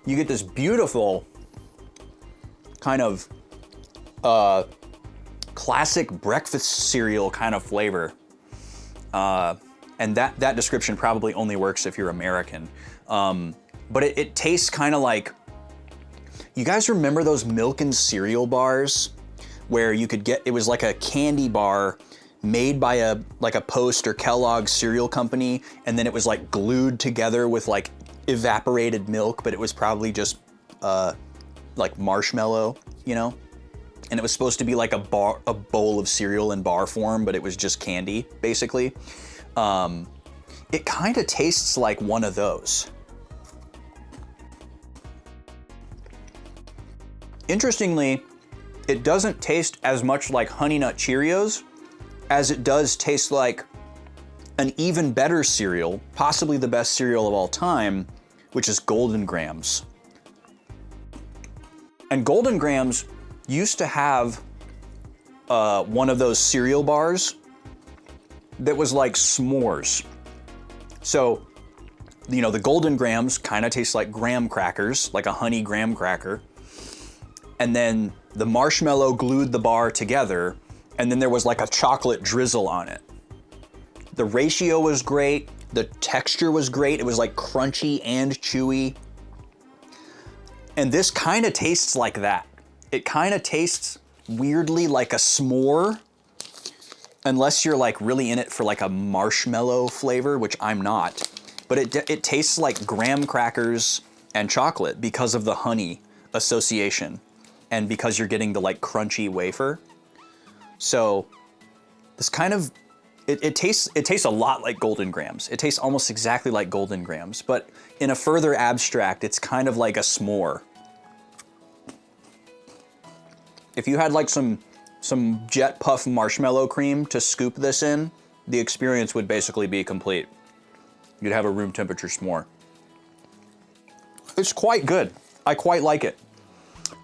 you get this beautiful kind of classic breakfast cereal kind of flavor. And that description probably only works if you're American. But it tastes kind of like, you guys remember those milk and cereal bars where you could get, it was like a candy bar made by a Post or Kellogg cereal company, and then it was like glued together with like evaporated milk, but it was probably just like marshmallow, you know? And it was supposed to be like a bowl of cereal in bar form, but it was just candy, basically. It kind of tastes like one of those. Interestingly, it doesn't taste as much like Honey Nut Cheerios as it does taste like an even better cereal, possibly the best cereal of all time, which is Golden Grahams. And Golden Grahams used to have one of those cereal bars that was like s'mores. So, you know, the Golden Grahams kind of taste like graham crackers, like a honey graham cracker. And then the marshmallow glued the bar together, and then there was like a chocolate drizzle on it. The ratio was great, the texture was great, it was like crunchy and chewy. And this kind of tastes like that. It kind of tastes weirdly like a s'more, unless you're like really in it for like a marshmallow flavor, which I'm not. But it tastes like graham crackers and chocolate because of the honey association. And because you're getting the like crunchy wafer. So this kind of, it tastes a lot like Golden Grahams. It tastes almost exactly like Golden Grahams, but in a further abstract, it's kind of like a s'more. If you had like some jet puff marshmallow cream to scoop this in, the experience would basically be complete. You'd have a room temperature s'more. It's quite good. I quite like it.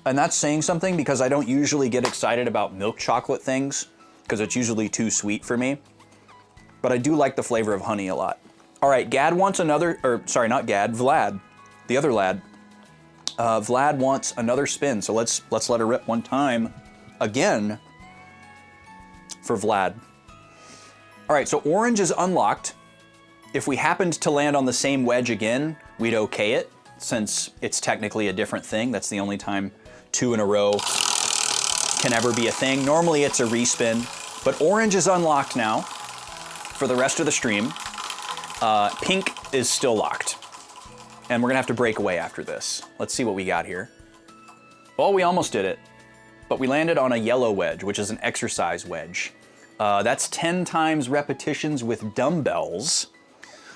And that's saying something because I don't usually get excited about milk chocolate things because it's usually too sweet for me. But I do like the flavor of honey a lot. All right, Gad wants another, or sorry, not Gad, Vlad, the other lad. Vlad wants another spin, so let's let her rip one time again for Vlad. All right, so orange is unlocked. If we happened to land on the same wedge again, we'd okay it since it's technically a different thing. That's the only time 2 in a row can ever be a thing. Normally it's a respin, but orange is unlocked now for the rest of the stream. Pink is still locked. And we're gonna have to break away after this. Let's see what we got here. Well, we almost did it, but we landed on a yellow wedge, which is an exercise wedge. That's 10 times repetitions with dumbbells.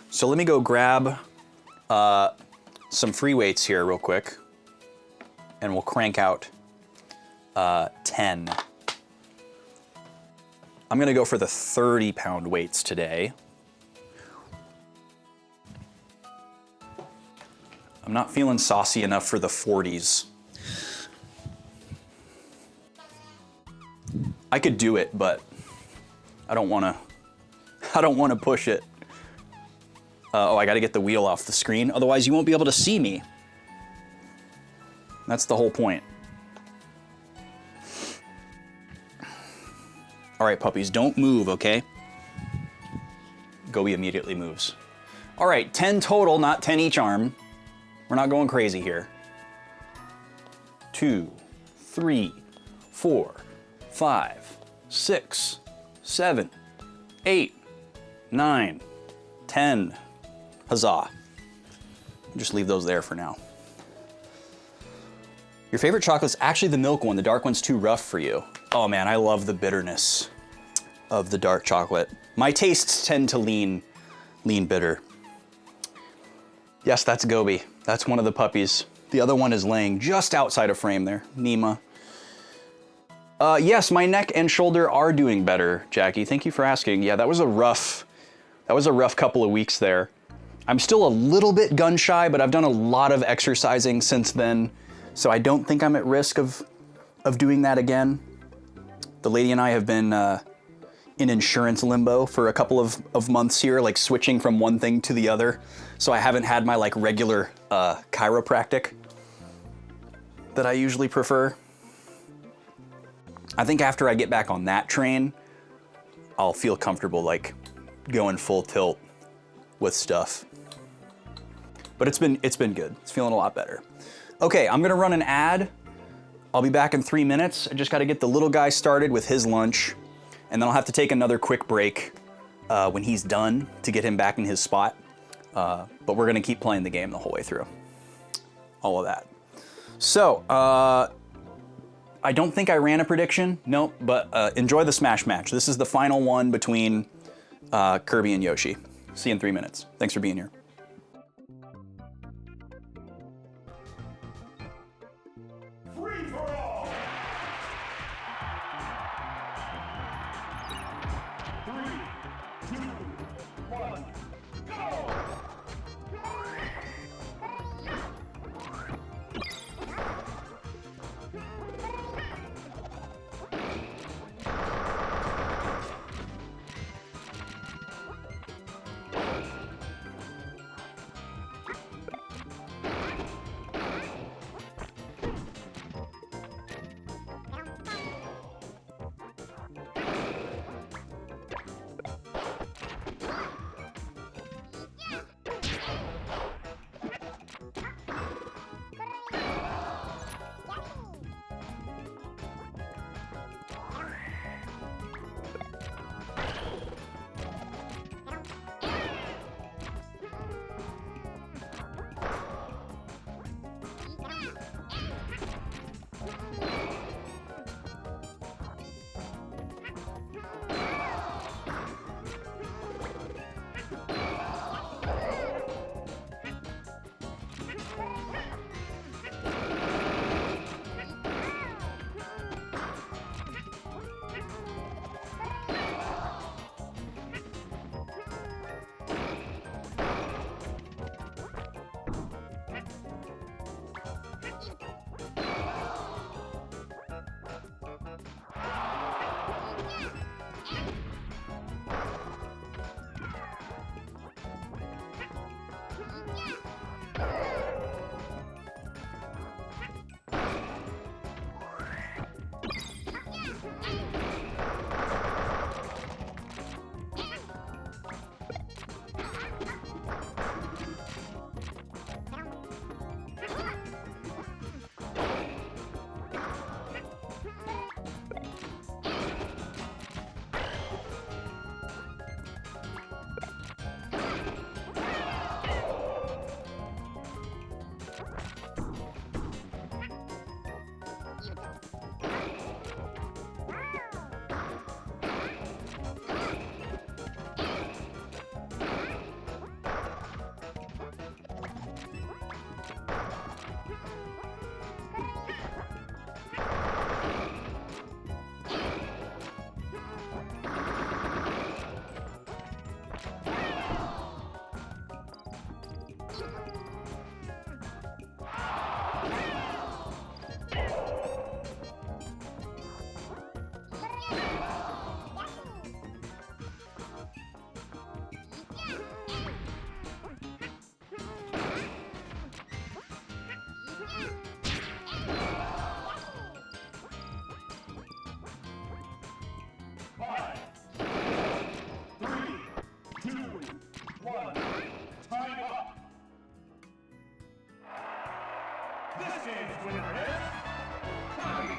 So let me go grab some free weights here real quick, and we'll crank out 10. I'm gonna go for the 30-pound weights today. I'm not feeling saucy enough for the 40s. I could do it, but I don't want to push it. Oh, I got to get the wheel off the screen. Otherwise, you won't be able to see me. That's the whole point. All right, puppies, don't move, okay? Gobi immediately moves. All right, 10 total, not 10 each arm. We're not going crazy here. 2, 3, 4, 5, 6, 7, 8, 9, 10. Huzzah. Just leave those there for now. Your favorite chocolate's actually the milk one. The dark one's too rough for you. Oh man, I love the bitterness of the dark chocolate. My tastes tend to lean bitter. Yes, that's Gobi. That's one of the puppies. The other one is laying just outside of frame there, Nima. Yes, my neck and shoulder are doing better, Jackie. Thank you for asking. Yeah, that was a rough couple of weeks there. I'm still a little bit gun shy, but I've done a lot of exercising since then, so I don't think I'm at risk of doing that again. The lady and I have been in insurance limbo for a couple of months here, like switching from one thing to the other. So I haven't had my like regular chiropractic that I usually prefer. I think after I get back on that train, I'll feel comfortable like going full tilt with stuff. But it's been good. It's feeling a lot better. Okay, I'm gonna run an ad. I'll be back in 3 minutes. I just gotta get the little guy started with his lunch, and then I'll have to take another quick break when he's done to get him back in his spot. But we're gonna keep playing the game the whole way through. All of that. So, I don't think I ran a prediction, nope, but enjoy the Smash match. This is the final one between Kirby and Yoshi. See you in 3 minutes. Thanks for being here. Free for all. 3, 2, 1, go! This game's winner is Tommy.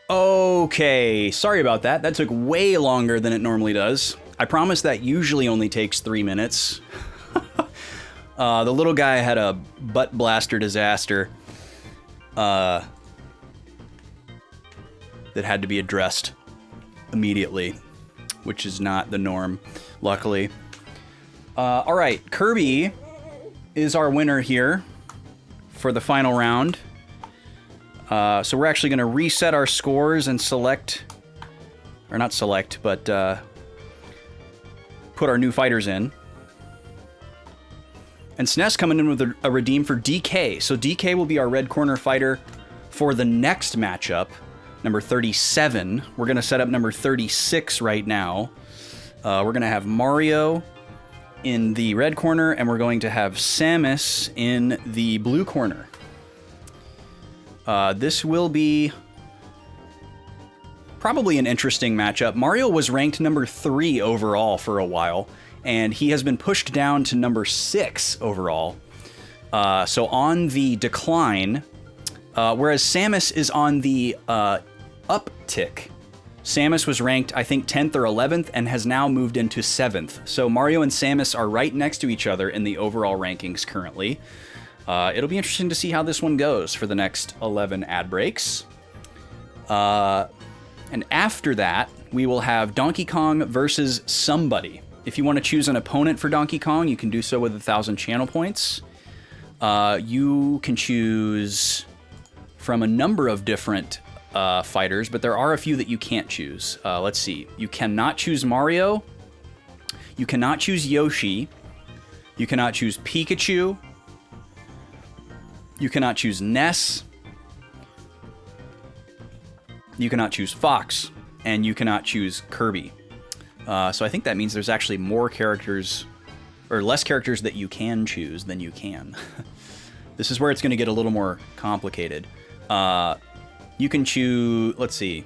Okay, sorry about that. That took way longer than it normally does. I promise that usually only takes 3 minutes. The little guy had a butt blaster disaster that had to be addressed immediately, which is not the norm, luckily. All right, Kirby is our winner here for the final round. So we're actually going to reset our scores and select, or not select, but put our new fighters in. And SNES coming in with a redeem for DK. So DK will be our red corner fighter for the next matchup, number 37. We're going to set up number 36 right now. We're going to have Mario in the red corner, and we're going to have Samus in the blue corner. This will be probably an interesting matchup. Mario was ranked number 3 overall for a while, and he has been pushed down to number 6 overall. So on the decline, whereas Samus is on the uptick. Samus was ranked, I think, 10th or 11th, and has now moved into 7th. So Mario and Samus are right next to each other in the overall rankings currently. It'll be interesting to see how this one goes for the next 11 ad breaks. And after that, we will have Donkey Kong versus somebody. If you want to choose an opponent for Donkey Kong, you can do so with 1,000 channel points. You can choose from a number of different fighters, but there are a few that you can't choose. Let's see. You cannot choose Mario. You cannot choose Yoshi. You cannot choose Pikachu. You cannot choose Ness. You cannot choose Fox. And you cannot choose Kirby. So I think that means there's actually more characters, or less characters that you can choose than you can. This is where it's going to get a little more complicated. You can choose, let's see.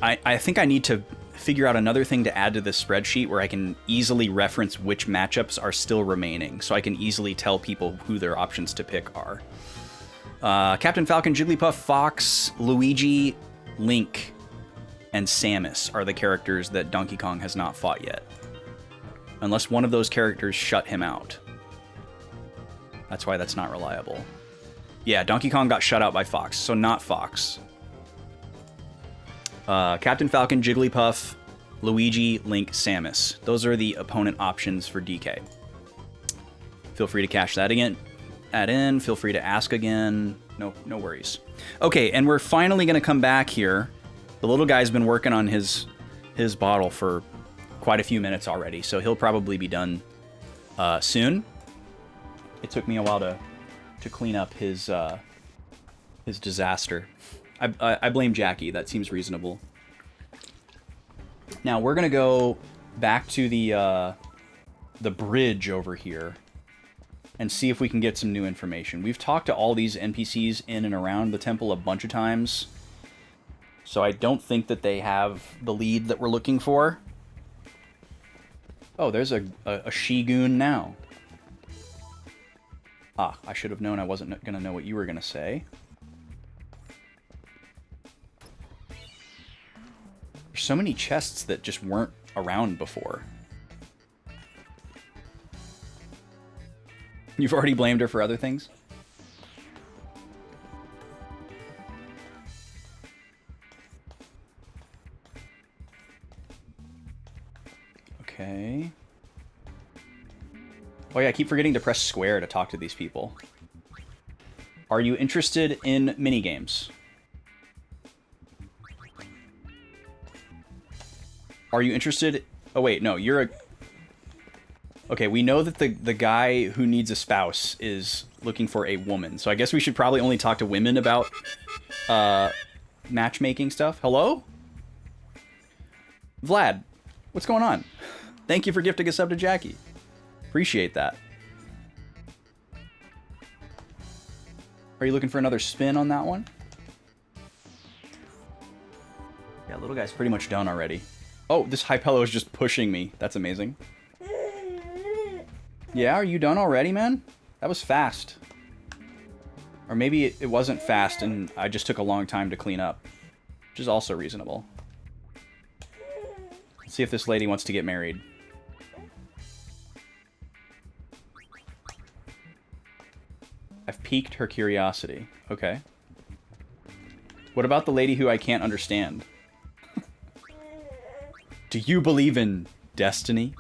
I think I need to figure out another thing to add to this spreadsheet where I can easily reference which matchups are still remaining, so I can easily tell people who their options to pick are. Captain Falcon, Jigglypuff, Fox, Luigi, Link, and Samus are the characters that Donkey Kong has not fought yet. Unless one of those characters shut him out. That's why that's not reliable. Yeah, Donkey Kong got shut out by Fox, so not Fox. Captain Falcon, Jigglypuff, Luigi, Link, Samus. Those are the opponent options for DK. Feel free to cash that again. Add in. Feel free to ask again. No worries. Okay, and we're finally going to come back here. The little guy's been working on his bottle for quite a few minutes already, so he'll probably be done soon. It took me a while to clean up his disaster. I blame Jackie. That seems reasonable. Now we're gonna go back to the bridge over here and see if we can get some new information. We've talked to all these NPCs in and around the temple a bunch of times, so I don't think that they have the lead that we're looking for. Oh, there's a Shigoon now. Ah, I should have known I wasn't gonna know what you were gonna say. There's so many chests that just weren't around before. You've already blamed her for other things? Okay. Oh yeah, I keep forgetting to press square to talk to these people. Are you interested in minigames? Are you interested? Oh wait, no, you're a... Okay, we know that the guy who needs a spouse is looking for a woman, so I guess we should probably only talk to women about matchmaking stuff. Hello? Vlad, what's going on? Thank you for gifting a sub to Jackie. Appreciate that. Are you looking for another spin on that one? Yeah, little guy's pretty much done already. Oh, this Hypello is just pushing me. That's amazing. Yeah, are you done already, man? That was fast. Or maybe it wasn't fast and I just took a long time to clean up, which is also reasonable. Let's see if this lady wants to get married. I've piqued her curiosity. Okay. What about the lady who I can't understand? Do you believe in destiny?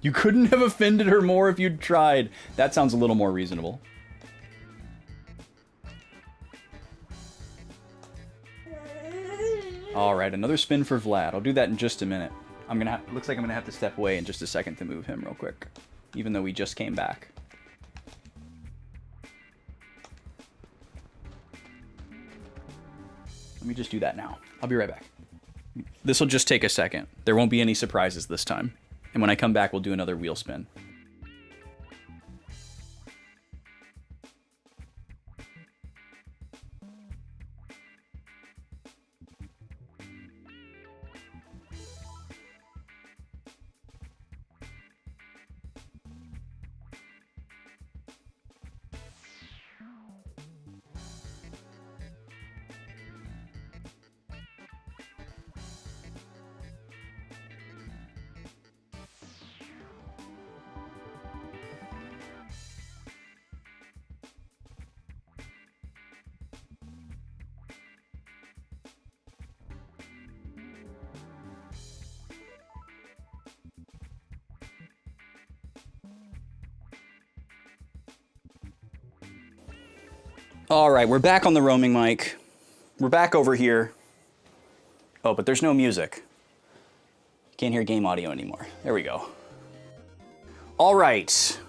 You couldn't have offended her more if you'd tried. That sounds a little more reasonable. Alright, another spin for Vlad. I'll do that in just a minute. Looks like I'm gonna have to step away in just a second to move him real quick. Even though we just came back. Let me just do that now. I'll be right back. This will just take a second. There won't be any surprises this time. And when I come back, we'll do another wheel spin. All right, we're back on the roaming mic. We're back over here. Oh, but there's no music. Can't hear game audio anymore. There we go. All right,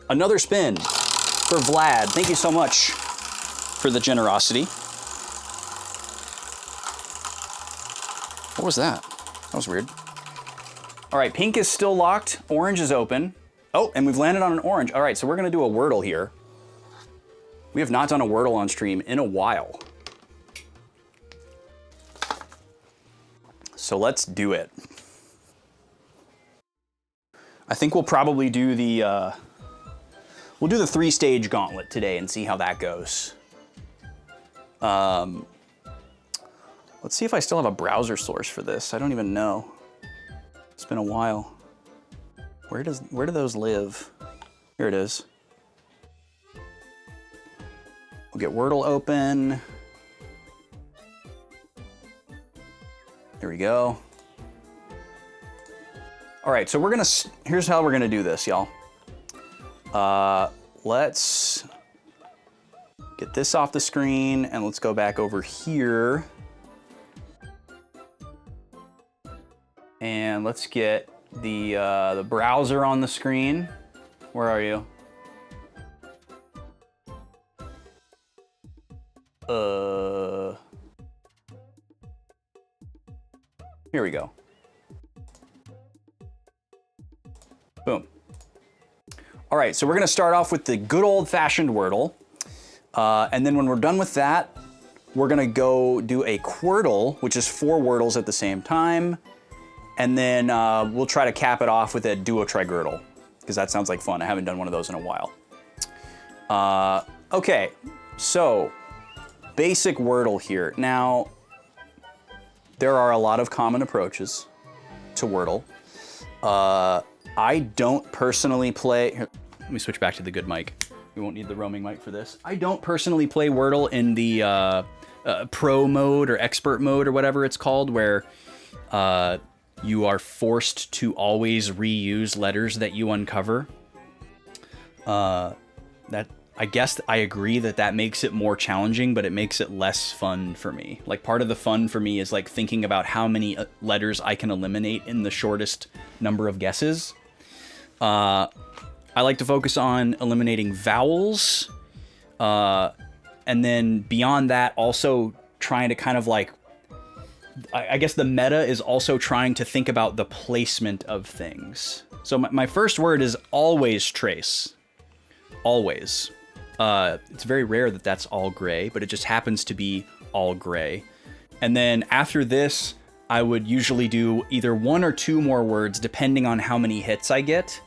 another spin for Vlad. Thank you so much for the generosity. What was that? That was weird. All right, pink is still locked. Orange is open. Oh, and we've landed on an orange. All right, so we're gonna do a Wordle here. We have not done a Wordle on stream in a while. So let's do it. I think we'll probably do the, we'll do the 3-stage gauntlet today and see how that goes. Let's see if I still have a browser source for this. I don't even know. It's been a while. Where do those live? Here it is. We'll get Wordle open. There we go. All right, so here's how we're gonna do this, y'all. Let's get this off the screen and let's go back over here. And let's get the browser on the screen. Where are you? Here we go. Boom. All right, so we're gonna start off with the good old-fashioned Wordle. And then when we're done with that, we're gonna go do a Quirtle, which is 4 Wordles at the same time. And then we'll try to cap it off with a Duo-Trigirdle, because that sounds like fun. I haven't done one of those in a while. Okay, so basic Wordle here. Now, there are a lot of common approaches to Wordle. I don't personally play... Here, let me switch back to the good mic. We won't need the roaming mic for this. I don't personally play Wordle in the pro mode or expert mode or whatever it's called, where you are forced to always reuse letters that you uncover. I guess I agree that makes it more challenging, but it makes it less fun for me. Like, part of the fun for me is like thinking about how many letters I can eliminate in the shortest number of guesses. I like to focus on eliminating vowels. And then beyond that, also trying to kind of like, I guess the meta is also trying to think about the placement of things. So my first word is always trace. Always. It's very rare that that's all gray, but it just happens to be all gray. And then after this, I would usually do either 1 or 2 more words, depending on how many hits I get.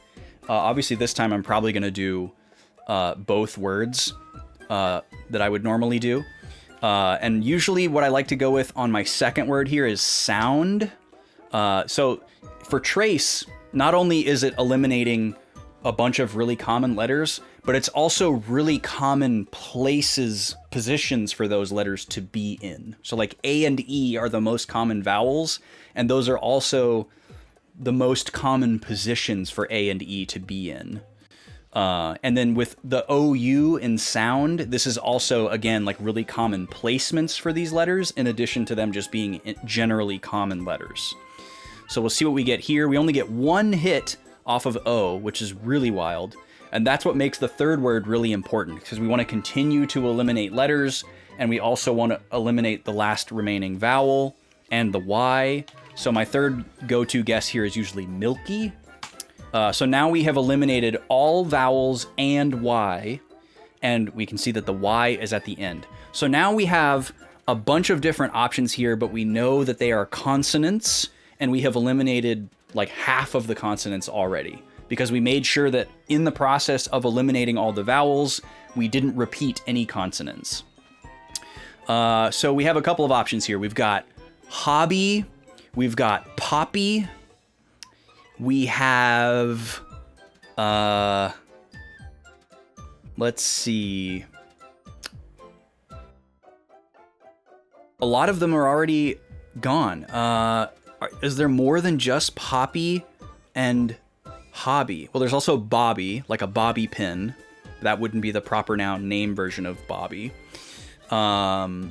Obviously, this time I'm probably going to do both words that I would normally do. And usually what I like to go with on my second word here is sound. So for trace, not only is it eliminating a bunch of really common letters, but it's also really common positions for those letters to be in. So like A and E are the most common vowels, and those are also the most common positions for A and E to be in. And then with the OU in sound, this is also, again, like really common placements for these letters, in addition to them just being generally common letters. So we'll see what we get here. We only get one hit off of O, which is really wild. And that's what makes the third word really important, because we want to continue to eliminate letters, and we also want to eliminate the last remaining vowel and the Y. So my third go-to guess here is usually milky. So now we have eliminated all vowels and Y, and we can see that the Y is at the end. So now we have a bunch of different options here, but we know that they are consonants, and we have eliminated like half of the consonants already, because we made sure that in the process of eliminating all the vowels, we didn't repeat any consonants. So we have a couple of options here. We've got hobby, we've got poppy, we have, let's see. A lot of them are already gone. Is there more than just poppy and hobby? Well, there's also bobby, like a bobby pin. That wouldn't be the proper noun name version of bobby. So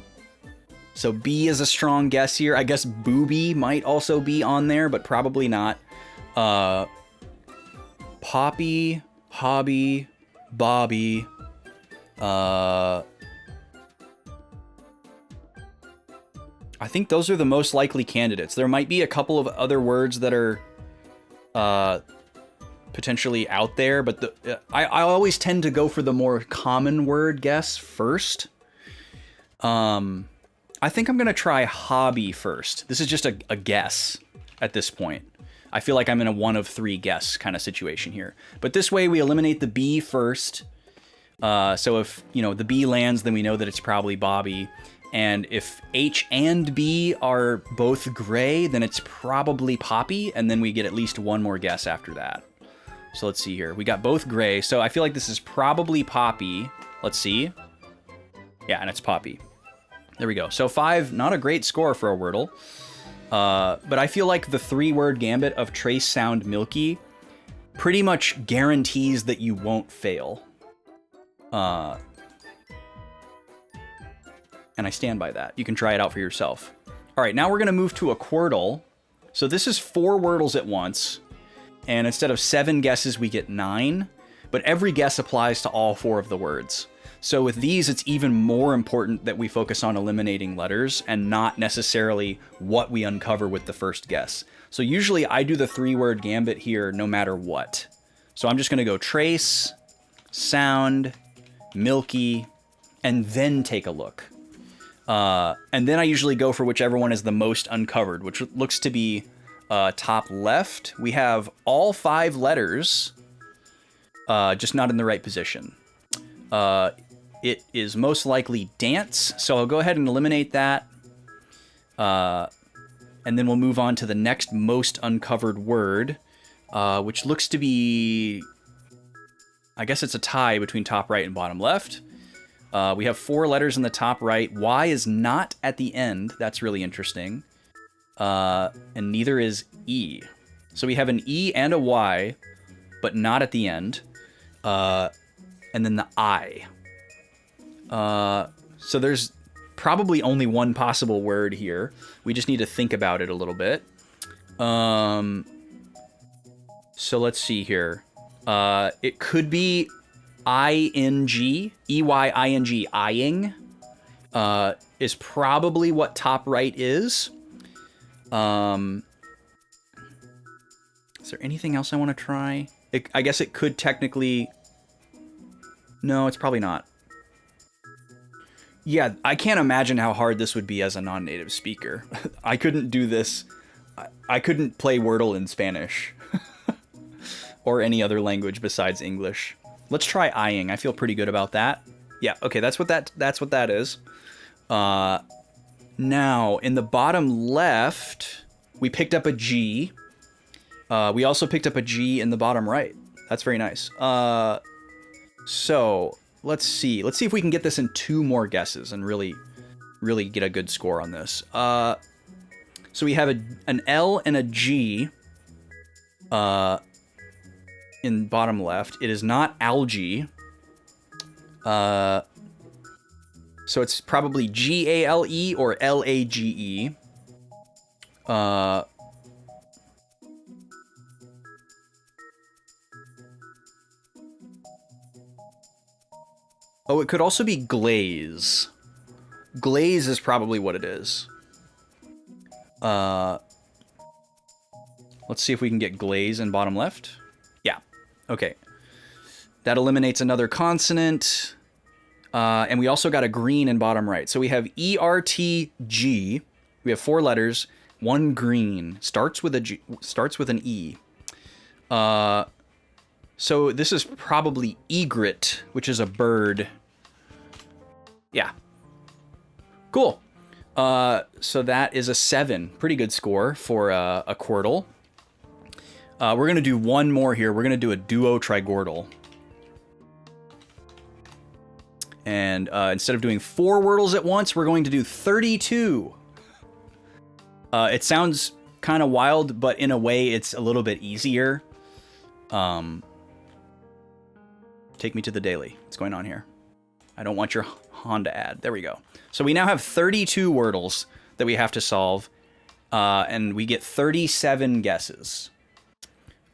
B is a strong guess here. I guess booby might also be on there, but probably not. Poppy, hobby, bobby, I think those are the most likely candidates. There might be a couple of other words that are potentially out there, but I always tend to go for the more common word guess first. I think I'm going to try hobby first. This is just a guess at this point. I feel like I'm in a one of three guess kind of situation here. But this way we eliminate the B first. So if, the B lands, then we know that it's probably Bobby. And if H and B are both gray, then it's probably Poppy. And then we get at least one more guess after that. So let's see here. We got both gray. So I feel like this is probably Poppy. Let's see. Yeah, and it's Poppy. There we go. So 5, not a great score for a Wordle. But I feel like the 3-word gambit of trace, sound, milky pretty much guarantees that you won't fail. And I stand by that. You can try it out for yourself. All right, now we're going to move to a Quordle. So this is 4 Wordles at once. And instead of 7 guesses, we get 9. But every guess applies to all 4 of the words. So with these, it's even more important that we focus on eliminating letters and not necessarily what we uncover with the first guess. So usually I do the 3-word gambit here no matter what. So I'm just going to go trace, sound, milky, and then take a look. And then I usually go for whichever one is the most uncovered, which looks to be top left. We have all 5 letters, just not in the right position. It is most likely dance, so I'll go ahead and eliminate that. And then we'll move on to the next most uncovered word, which looks to be, I guess it's a tie between top right and bottom left. We have 4 letters in the top right. Y is not at the end. That's really interesting. And neither is E. So we have an E and a Y, but not at the end. And then the I. So there's probably only one possible word here. We just need to think about it a little bit. So let's see here. It could be I-N-G, E-Y-I-N-G, eyeing, is probably what top right is. Is there anything else I want to try? I guess it could technically... No, it's probably not. Yeah, I can't imagine how hard this would be as a non-native speaker. I couldn't do this. I couldn't play Wordle in Spanish. Or any other language besides English. Let's try eyeing. I feel pretty good about that. Yeah, okay, that's what that is. Now, in the bottom left, we picked up a G. We also picked up a G in the bottom right. That's very nice. So, let's see. Let's see if we can get this in 2 more guesses and really get a good score on this. So we have an L and a G in bottom left. It is not algae. So it's probably G-A-L-E or L-A-G-E. Oh, it could also be glaze. Glaze is probably what it is. Let's see if we can get glaze in bottom left. Yeah. Okay. That eliminates another consonant. And we also got a green in bottom right. So we have E-R-T-G. We have 4 letters, 1 green. Starts with an E. So this is probably egret, which is a bird. Yeah. Cool. So that is a 7. Pretty good score for a Quordle. We're going to do one more here. We're going to do a duo trigordle. And instead of doing 4 Wordles at once, we're going to do 32. It sounds kind of wild, but in a way, it's a little bit easier. Take me to the daily. What's going on here? I don't want your Honda ad. There we go. So we now have 32 Wordles that we have to solve, and we get 37 guesses.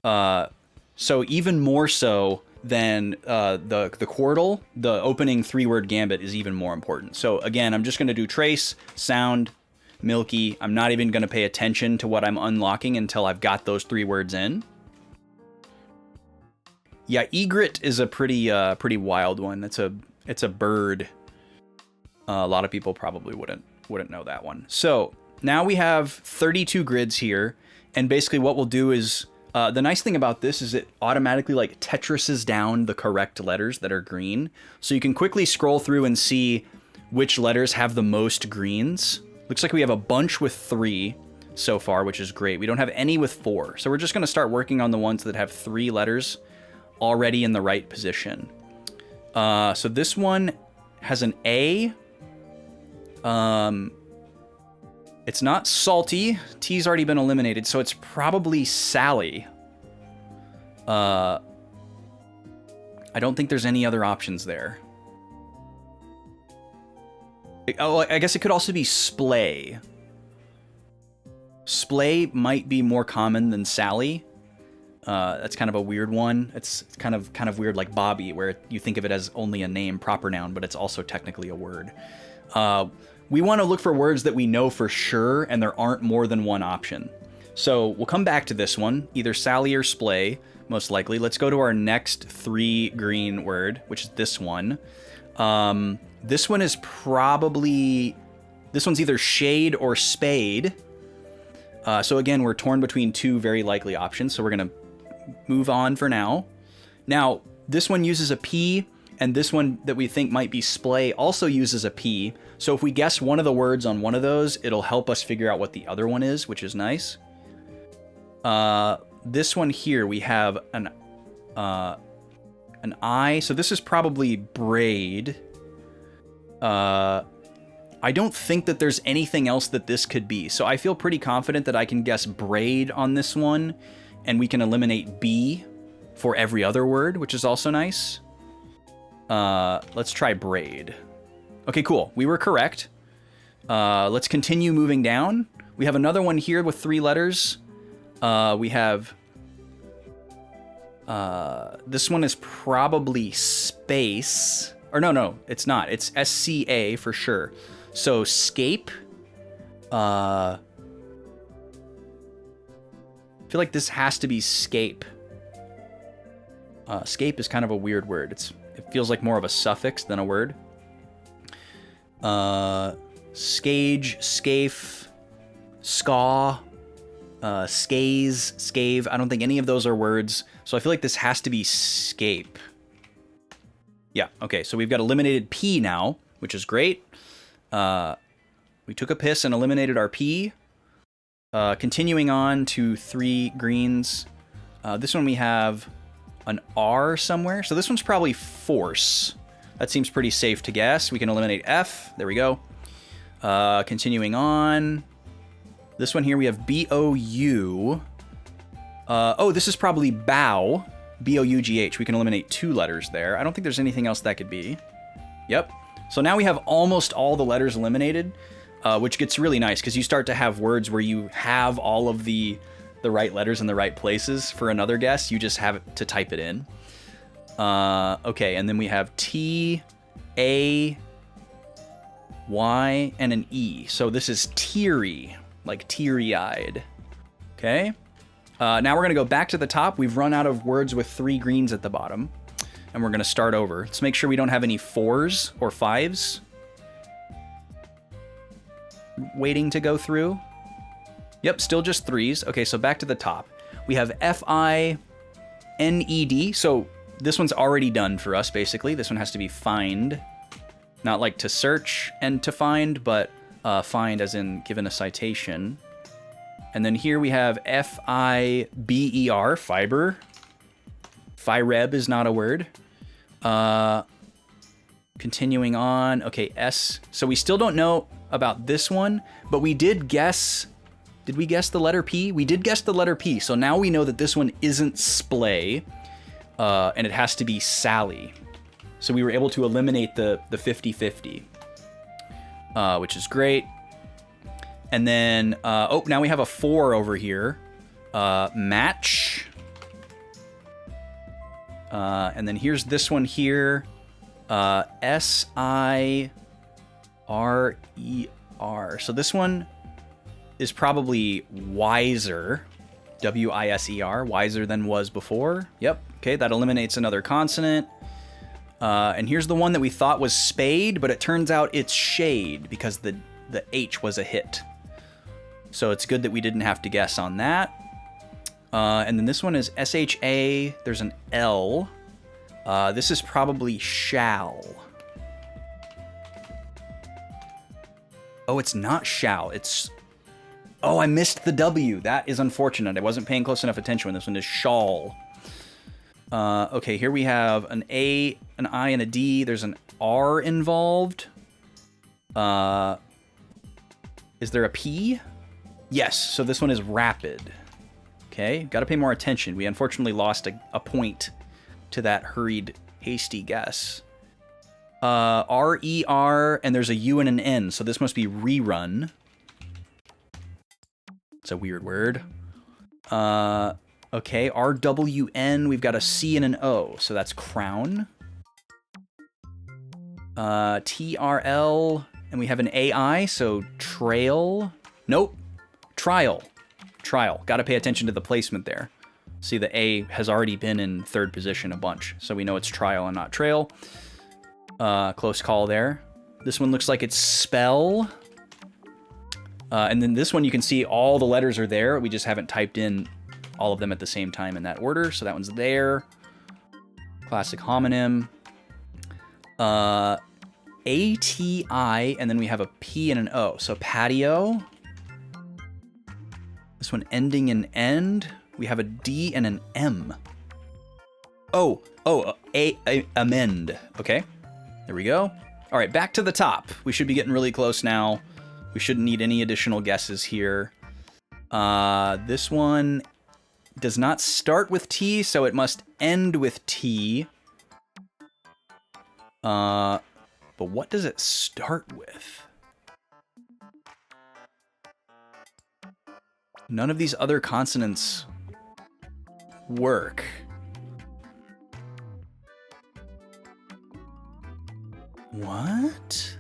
So even more so than the Quordle, the opening 3-word gambit is even more important. So again, I'm just going to do trace, sound, milky. I'm not even going to pay attention to what I'm unlocking until I've got those 3 words in. Yeah, egret is a pretty wild one. It's a bird. A lot of people probably wouldn't know that one. So now we have 32 grids here, and basically what we'll do is the nice thing about this is it automatically like Tetrises down the correct letters that are green, so you can quickly scroll through and see which letters have the most greens. Looks like we have a bunch with 3 so far, which is great. We don't have any with 4, so we're just going to start working on the ones that have 3 letters already in the right position. So this one has an A. It's not salty. T's already been eliminated, so it's probably Sally. I don't think there's any other options there. Oh, I guess it could also be splay. Splay might be more common than Sally. That's kind of a weird one. It's kind of weird like Bobby, where you think of it as only a name, proper noun, but it's also technically a word. We want to look for words that we know for sure and there aren't more than one option. So we'll come back to this one, either Sally or splay, most likely. Let's go to our next 3 green word, which is this one. This one is this one's either shade or spade. So again, we're torn between 2 very likely options, so we're going to move on for now. Now, this one uses a P, and this one that we think might be splay also uses a P. So if we guess one of the words on one of those, it'll help us figure out what the other one is, which is nice. This one here, we have an I. So this is probably braid. I don't think that there's anything else that this could be. So I feel pretty confident that I can guess braid on this one, and we can eliminate B for every other word, which is also nice. Let's try braid. Okay, cool. We were correct. Let's continue moving down. We have another one here with 3 letters. We have... this one is probably space. Or no, it's not. It's SCA for sure. So scape. I feel like this has to be scape. Scape is kind of a weird word. It feels like more of a suffix than a word. Scage, scafe, scaw, scaze, scave. I don't think any of those are words. So I feel like this has to be scape. Yeah, okay, so we've got eliminated P now, which is great. We took a piss and eliminated our P. Continuing on to 3 greens. This one we have an R somewhere. So this one's probably force. That seems pretty safe to guess. We can eliminate F. There we go. Continuing on. This one here we have B-O-U. Oh, this is probably bow. B-O-U-G-H. We can eliminate 2 letters there. I don't think there's anything else that could be. Yep. So now we have almost all the letters eliminated, which gets really nice because you start to have words where you have all of the right letters in the right places for another guess. You just have to type it in. Okay, and then we have T, A, Y, and an E. So this is teary, like teary-eyed. Okay. Now we're going to go back to the top. We've run out of words with 3 greens at the bottom. And we're going to start over. Let's make sure we don't have any 4s or 5s waiting to go through. Yep, still just 3s. Okay, so back to the top. We have F-I-N-E-D. So this one's already done for us, basically. This one has to be find. Not like to search and to find, but find as in given a citation. And then here we have F-I-B-E-R, fiber. Fireb is not a word. Continuing on. Okay, S. So we still don't know about this one, but we did guess. Did we guess the letter P? We did guess the letter P. So now we know that this one isn't splay, and it has to be Sally. So we were able to eliminate the 50-50, which is great. And then, oh, now we have a 4 over here. Match. And then here's this one here. S-I-R-E-R. So this one is probably wiser. W-I-S-E-R. Wiser than was before. Yep. Okay, that eliminates another consonant. And here's the one that we thought was spade, but it turns out it's shade because the H was a hit. So it's good that we didn't have to guess on that. And then this one is S-H-A. There's an L. This is probably shall. Oh, it's not shall. It's... Oh, I missed the W. That is unfortunate. I wasn't paying close enough attention when this one is shawl. Okay, here we have an A, an I, and a D. There's an R involved. Is there a P? Yes, so this one is rapid. Okay, got to pay more attention. We unfortunately lost a point to that hurried, hasty guess. R-E-R, and there's a U and an N, so this must be rerun. It's a weird word. Okay, R-W-N, we've got a C and an O, so that's crown. T-R-L, and we have an A-I, so trail. Nope, trial. Trial. Got to pay attention to the placement there. See, the A has already been in 3rd position a bunch, so we know it's trial and not trail. Close call there. This one looks like it's spell. And then this one, you can see all the letters are there. We just haven't typed in all of them at the same time in that order, so that one's there. Classic homonym. A-T-I, and then we have a P and an O. So patio. This one ending in end. We have a D and an M. Amend. Okay, there we go. All right, back to the top. We should be getting really close now. We shouldn't need any additional guesses here. This one does not start with T, so it must end with T. But what does it start with? None of these other consonants work. What?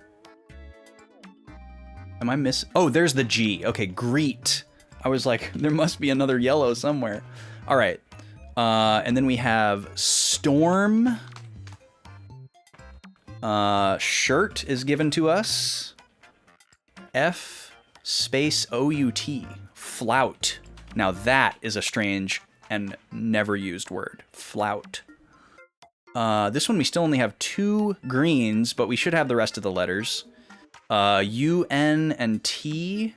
Am I missing? Oh, there's the G. Okay, greet. I was like, there must be another yellow somewhere. All right. And then we have storm. Shirt is given to us. F space O-U-T. Flout. Now that is a strange and never used word. Flout. This one we still only have 2 greens, but we should have the rest of the letters. U, N, and T.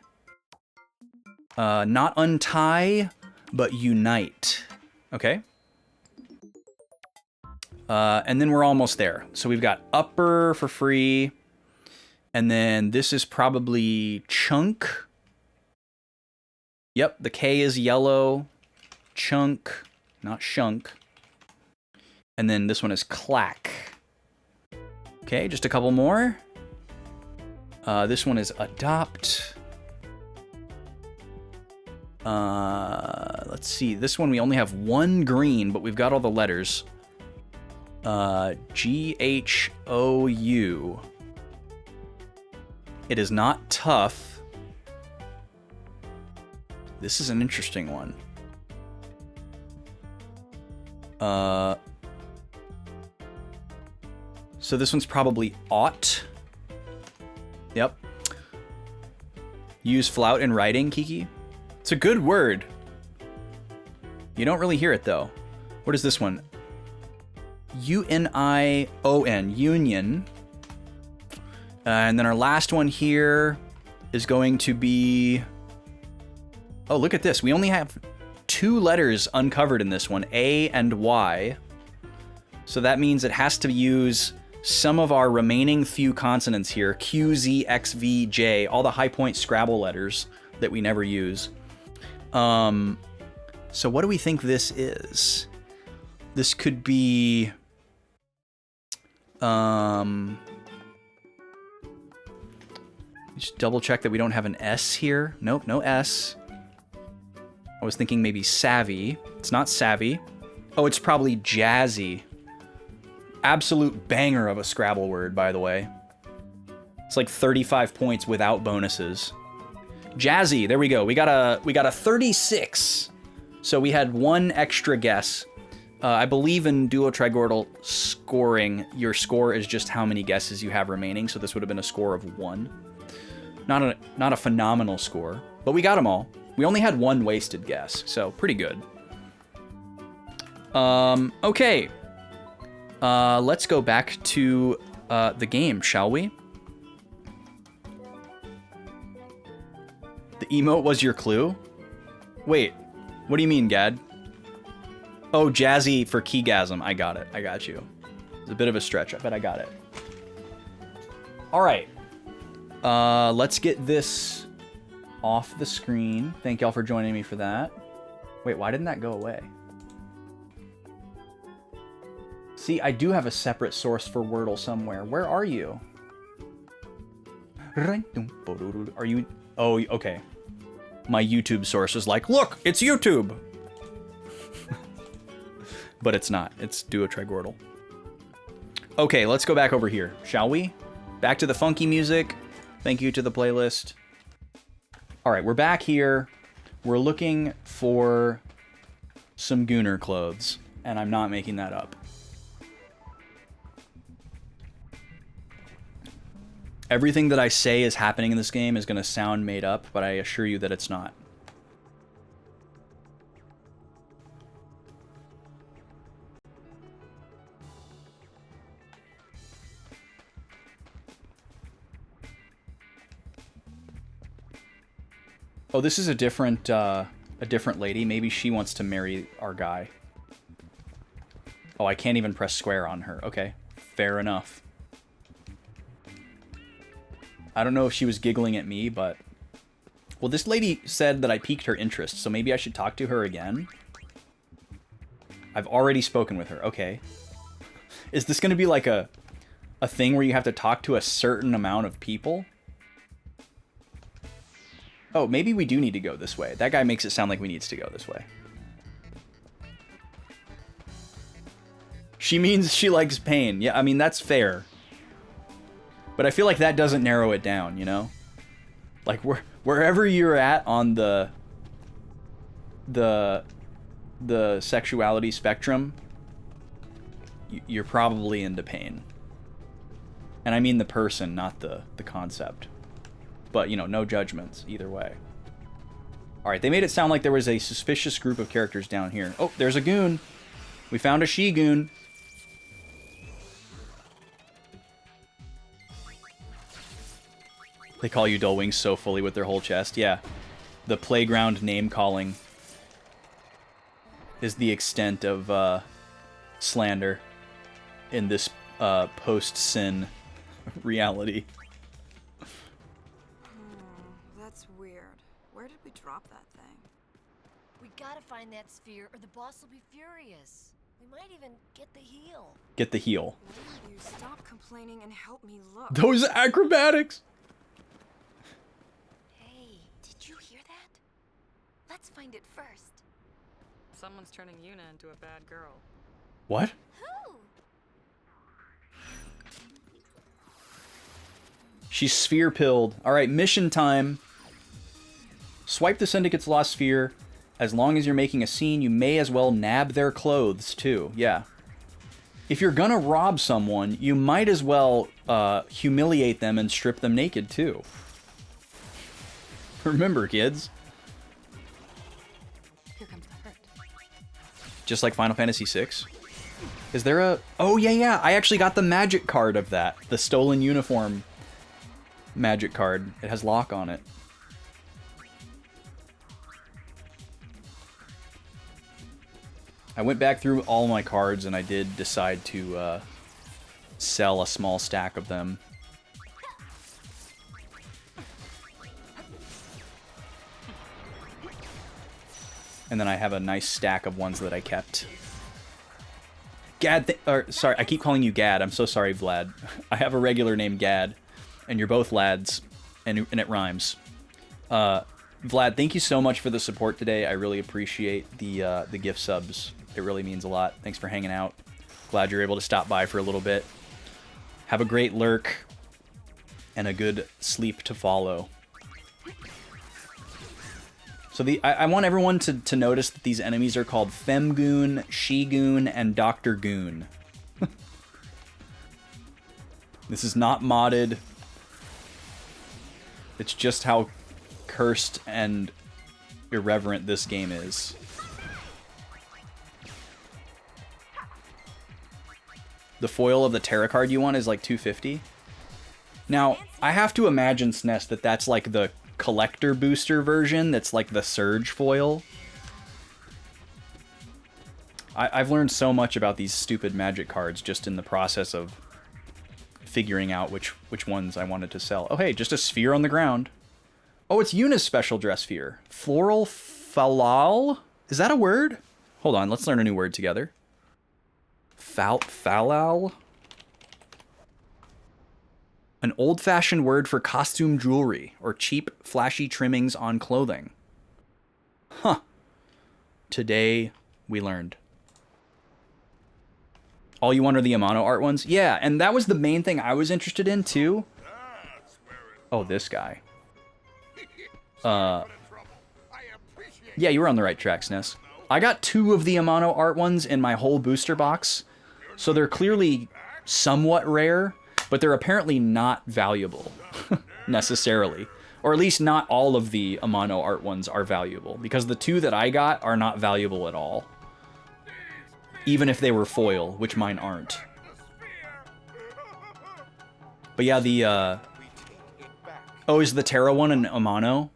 Not untie, but unite. Okay. And then we're almost there. So we've got upper for free. And then this is probably chunk. Yep, the K is yellow. Chunk, not shunk. And then this one is clack. Okay, just a couple more. This one is adopt. Let's see. This one we only have 1 green, but we've got all the letters. G-H-O-U. It is not tough. This is an interesting one. So this one's probably ought. Yep. Use flout in writing, Kiki. It's a good word. You don't really hear it though. What is this one? U-N-I-O-N, union. And then our last one here is going to be... Oh, look at this. We only have 2 letters uncovered in this one, A and Y. So that means it has to use some of our remaining few consonants here, Q, Z, X, V, J, all the high point Scrabble letters that we never use. So what do we think this is? This could be... Just double check that we don't have an S here. Nope, no S. I was thinking maybe savvy. It's not savvy. Oh, it's probably jazzy. Absolute banger of a Scrabble word, by the way. It's like 35 points without bonuses. Jazzy, there we go. We got a 36. So we had 1 extra guess. I believe in Duo Trigordal scoring, your score is just how many guesses you have remaining. So this would have been a score of 1. Not a phenomenal score, but we got them all. We only had 1 wasted guess, so pretty good. Okay. Let's go back to the game, shall we? The emote was your clue? Wait, what do you mean, Gad? Oh, jazzy for keygasm. I got it. I got you. It's a bit of a stretch, but I got it. All right. Let's get this off the screen. Thank y'all for joining me for that. Wait, why didn't that go away? See, I do have a separate source for Wordle somewhere. Where are you? Are you... Oh, okay. My YouTube source is like, look, it's YouTube! But it's not. It's Duo Trigordal. Okay, let's go back over here, shall we? Back to the funky music. Thank you to the playlist. All right, we're back here. We're looking for some Gooner clothes, and I'm not making that up. Everything that I say is happening in this game is going to sound made up, but I assure you that it's not. Oh, this is a different lady. Maybe she wants to marry our guy. Oh, I can't even press square on her. Okay, fair enough. I don't know if she was giggling at me, but... Well, this lady said that I piqued her interest, so maybe I should talk to her again. I've already spoken with her. Okay. Is this going to be like a thing where you have to talk to a certain amount of people? Oh, maybe we do need to go this way. That guy makes it sound like we need to go this way. She means she likes pain. Yeah, I mean, that's fair. But I feel like that doesn't narrow it down, you know? Like, wherever you're at on the sexuality spectrum, you're probably into pain. And I mean the person, not the concept. But, you know, no judgments either way. Alright, they made it sound like there was a suspicious group of characters down here. Oh, there's a goon. We found a she-goon. They call you Dull Wings so fully with their whole chest. Yeah. The playground name calling is the extent of slander in this post-sin reality. That's weird. Where did we drop that thing? We gotta find that sphere or the boss will be furious. We might even get the heal. Get the heal. You stop complaining and help me look. Those acrobatics! Hey, did you hear that? Let's find it first. Someone's turning Yuna into a bad girl. What? Who? She's sphere-pilled. Alright, mission time. Swipe the Syndicate's lost sphere. As long as you're making a scene, you may as well nab their clothes, too. Yeah. If you're gonna rob someone, you might as well humiliate them and strip them naked, too. Remember, kids. Here comes the hurt. Just like Final Fantasy VI. Is there a... Oh, yeah. I actually got the magic card of that. The stolen uniform magic card. It has lock on it. I went back through all my cards and I did decide to sell a small stack of them. And then I have a nice stack of ones that I kept. Gad, sorry, I keep calling you Gad. I'm so sorry, Vlad. I have a regular name, Gad, and you're both lads, and it rhymes. Vlad, thank you so much for the support today. I really appreciate the gift subs. It really means a lot. Thanks for hanging out. Glad you're able to stop by for a little bit. Have a great lurk and a good sleep to follow. So I want everyone to notice that these enemies are called Femgoon, She-Goon, and Dr. Goon. This is not modded. It's just how cursed and irreverent this game is. The foil of the Terra card you want is like $250. Now, I have to imagine, SNES, that that's like the collector booster version that's like the Surge foil. I've learned so much about these stupid magic cards just in the process of figuring out which ones I wanted to sell. Oh hey, just a sphere on the ground. Oh, it's Yuna's special dress sphere. Floral falal? Is that a word? Hold on, let's learn a new word together. Falal? An old-fashioned word for costume jewelry, or cheap, flashy trimmings on clothing. Huh. Today, we learned. All you want are the Amano art ones? Yeah, and that was the main thing I was interested in, too. Oh, this guy. Yeah, you were on the right track, SNES. I got 2 of the Amano art ones in my whole booster box, so they're clearly somewhat rare, but they're apparently not valuable, necessarily. Or at least not all of the Amano art ones are valuable, because the 2 that I got are not valuable at all. Even if they were foil, which mine aren't. But yeah, the, oh, is the Terra one an Amano?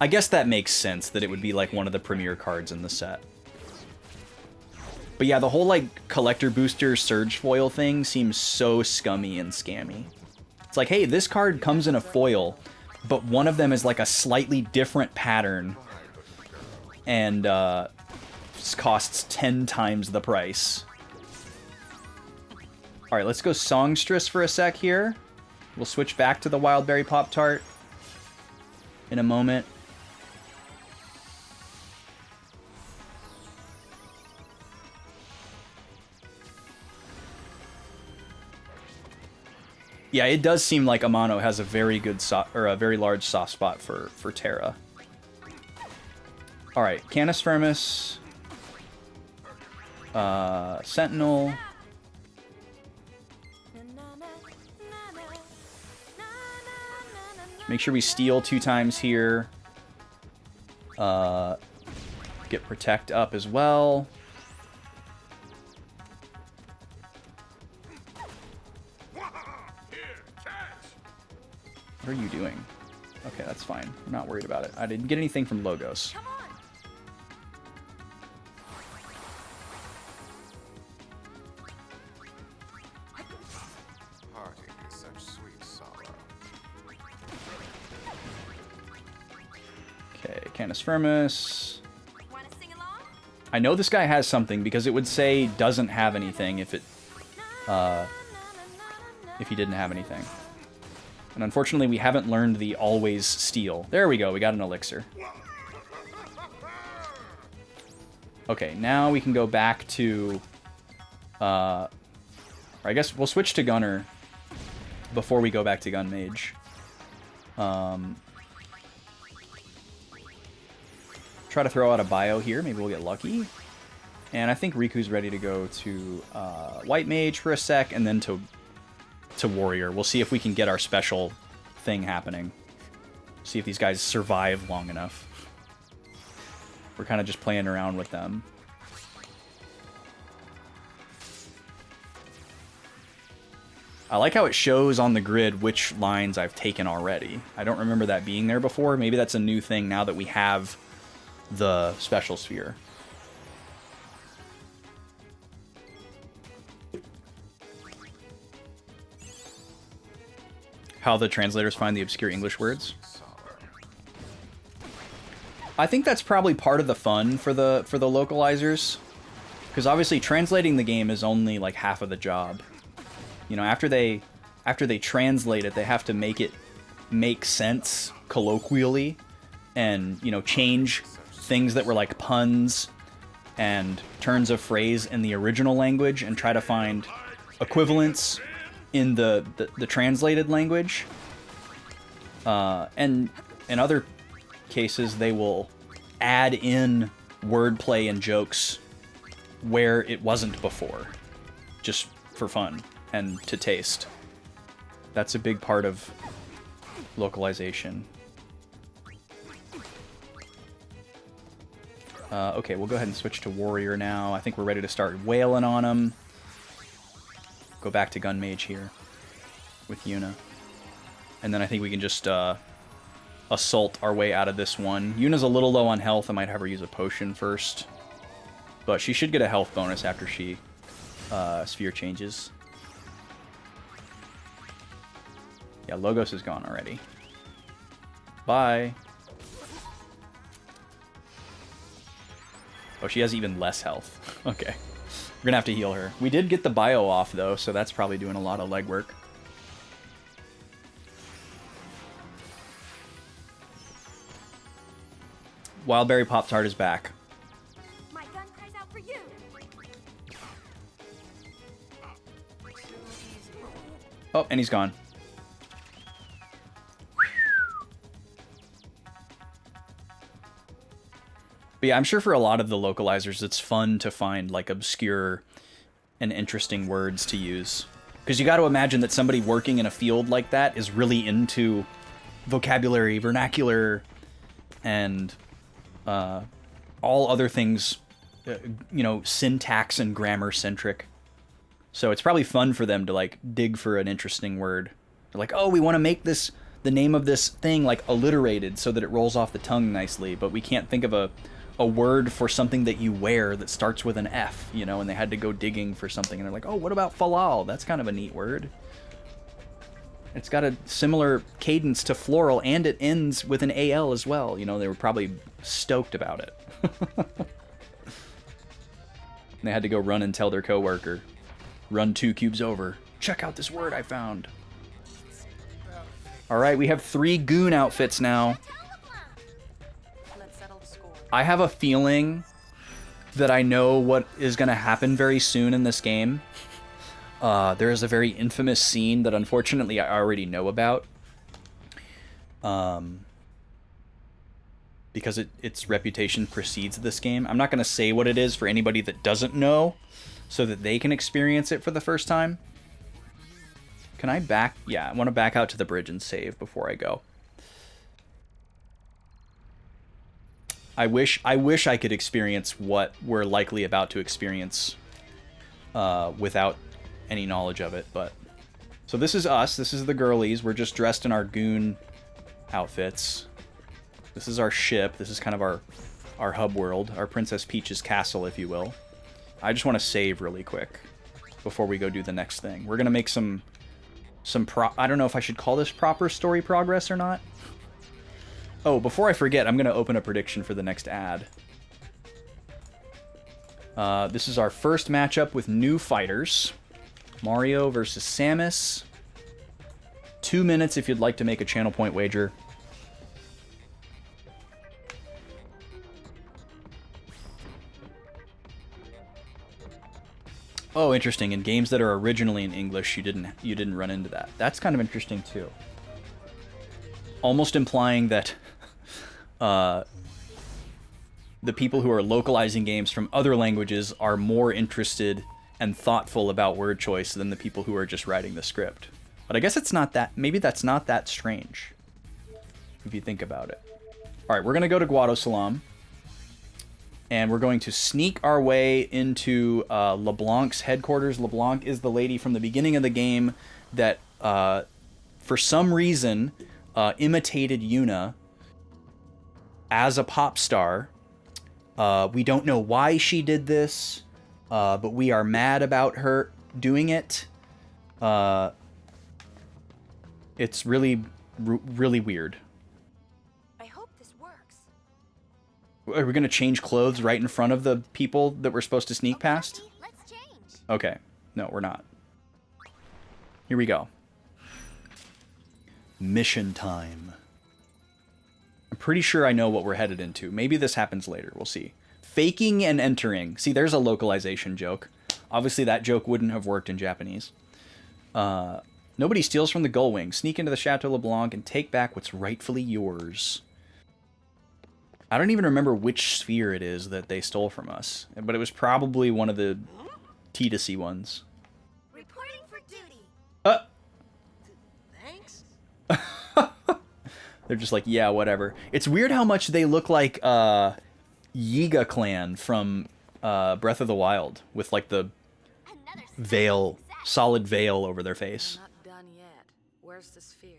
I guess that makes sense, that it would be like one of the premier cards in the set. But yeah, the whole like collector booster surge foil thing seems so scummy and scammy. It's like, hey, this card comes in a foil, but one of them is like a slightly different pattern and costs 10 times the price. Alright, let's go songstress for a sec here. We'll switch back to the Wildberry Pop-Tart in a moment. Yeah, it does seem like Amano has a very good a very large soft spot for Terra. All right, Canis Firmus, Sentinel. Make sure we steal 2 times here. Get Protect up as well. What What are you doing? Okay, that's fine. I'm not worried about it. I didn't get anything from Logos. Come on. Parting is such sweet sorrow. Okay, Canis Firmus. Wanna sing along? I know this guy has something because it would say doesn't have anything if he didn't have anything. And unfortunately, we haven't learned the always steal. There we go, we got an elixir. Okay, now we can go back to... or I guess we'll switch to Gunner before we go back to Gun Mage. Try to throw out a bio here, maybe we'll get lucky. And I think Riku's ready to go to White Mage for a sec, and then to Warrior. We'll see if we can get our special thing happening. See if these guys survive long enough. We're kind of just playing around with them. I like how it shows on the grid which lines I've taken already. I don't remember that being there before. Maybe that's a new thing now that we have the special sphere. How the translators find the obscure English words. I think that's probably part of the fun for the localizers, because obviously translating the game is only like half of the job. You know, after they translate it, they have to make it make sense colloquially, and you know, change things that were like puns and turns of phrase in the original language and try to find equivalents in the translated language. And in other cases, they will add in wordplay and jokes where it wasn't before, just for fun and to taste. That's a big part of localization. Okay, we'll go ahead and switch to Warrior now. I think we're ready to start wailing on him. Go back to Gun Mage here with Yuna. And then I think we can just assault our way out of this one. Yuna's a little low on health. I might have her use a potion first. But she should get a health bonus after she sphere changes. Yeah, Logos is gone already. Bye. Oh, she has even less health. Okay. We're gonna have to heal her. We did get the bio off, though, so that's probably doing a lot of legwork. Wildberry Pop-Tart is back. My gun cries out for you. Oh, and he's gone. But yeah, I'm sure for a lot of the localizers, it's fun to find like obscure and interesting words to use. Because you got to imagine that somebody working in a field like that is really into vocabulary, vernacular, and all other things, you know, syntax and grammar centric. So it's probably fun for them to like dig for an interesting word. They're like, oh, we want to make this, the name of this thing like alliterated so that it rolls off the tongue nicely, but we can't think of a word for something that you wear that starts with an F, you know, and they had to go digging for something, and they're like, oh, what about falal? That's kind of a neat word. It's got a similar cadence to floral, and it ends with an AL as well. You know, they were probably stoked about it. And they had to go run and tell their coworker, run 2 cubes over, check out this word I found. All right, we have 3 goon outfits now. I have a feeling that I know what is going to happen very soon in this game. There is a very infamous scene that unfortunately I already know about. Because its reputation precedes this game. I'm not going to say what it is for anybody that doesn't know, so that they can experience it for the first time. Can I back? Yeah, I want to back out to the bridge and save before I go. I wish I could experience what we're likely about to experience without any knowledge of it, but So this is us. This is the girlies. We're just dressed in our goon outfits. This is our ship. This is kind of our hub world, our Princess Peach's castle, if you will. I just want to save really quick before we go do the next thing. We're gonna make I don't know if I should call this proper story progress or not. Oh, before I forget, I'm gonna open a prediction for the next ad. This is our first matchup with new fighters. Mario versus Samus. 2 minutes if you'd like to make a channel point wager. Oh, interesting. In games that are originally in English, you didn't run into that. That's kind of interesting too. Almost implying that the people who are localizing games from other languages are more interested and thoughtful about word choice than the people who are just writing the script. But I guess it's not that. Maybe that's not that strange if you think about it. All right, we're gonna go to Guadosalam. And we're going to sneak our way into LeBlanc's headquarters. LeBlanc is the lady from the beginning of the game that, for some reason, imitated Yuna as a pop star. We don't know why she did this, but we are mad about her doing it. It's really, really weird. Are we going to change clothes right in front of the people that we're supposed to sneak past? Let's change. Okay. No, we're not. Here we go. Mission time. I'm pretty sure I know what we're headed into. Maybe this happens later. We'll see. Faking and entering. See, there's a localization joke. Obviously, that joke wouldn't have worked in Japanese. Nobody steals from the Gullwing. Sneak into the Chateau LeBlanc and take back what's rightfully yours. I don't even remember which sphere it is that they stole from us, but it was probably one of the T2C ones. Reporting for duty. Thanks. They're just like, yeah, whatever. It's weird how much they look like Yiga clan from Breath of the Wild, with like the veil, solid veil over their face. We're not done yet. Where's the sphere?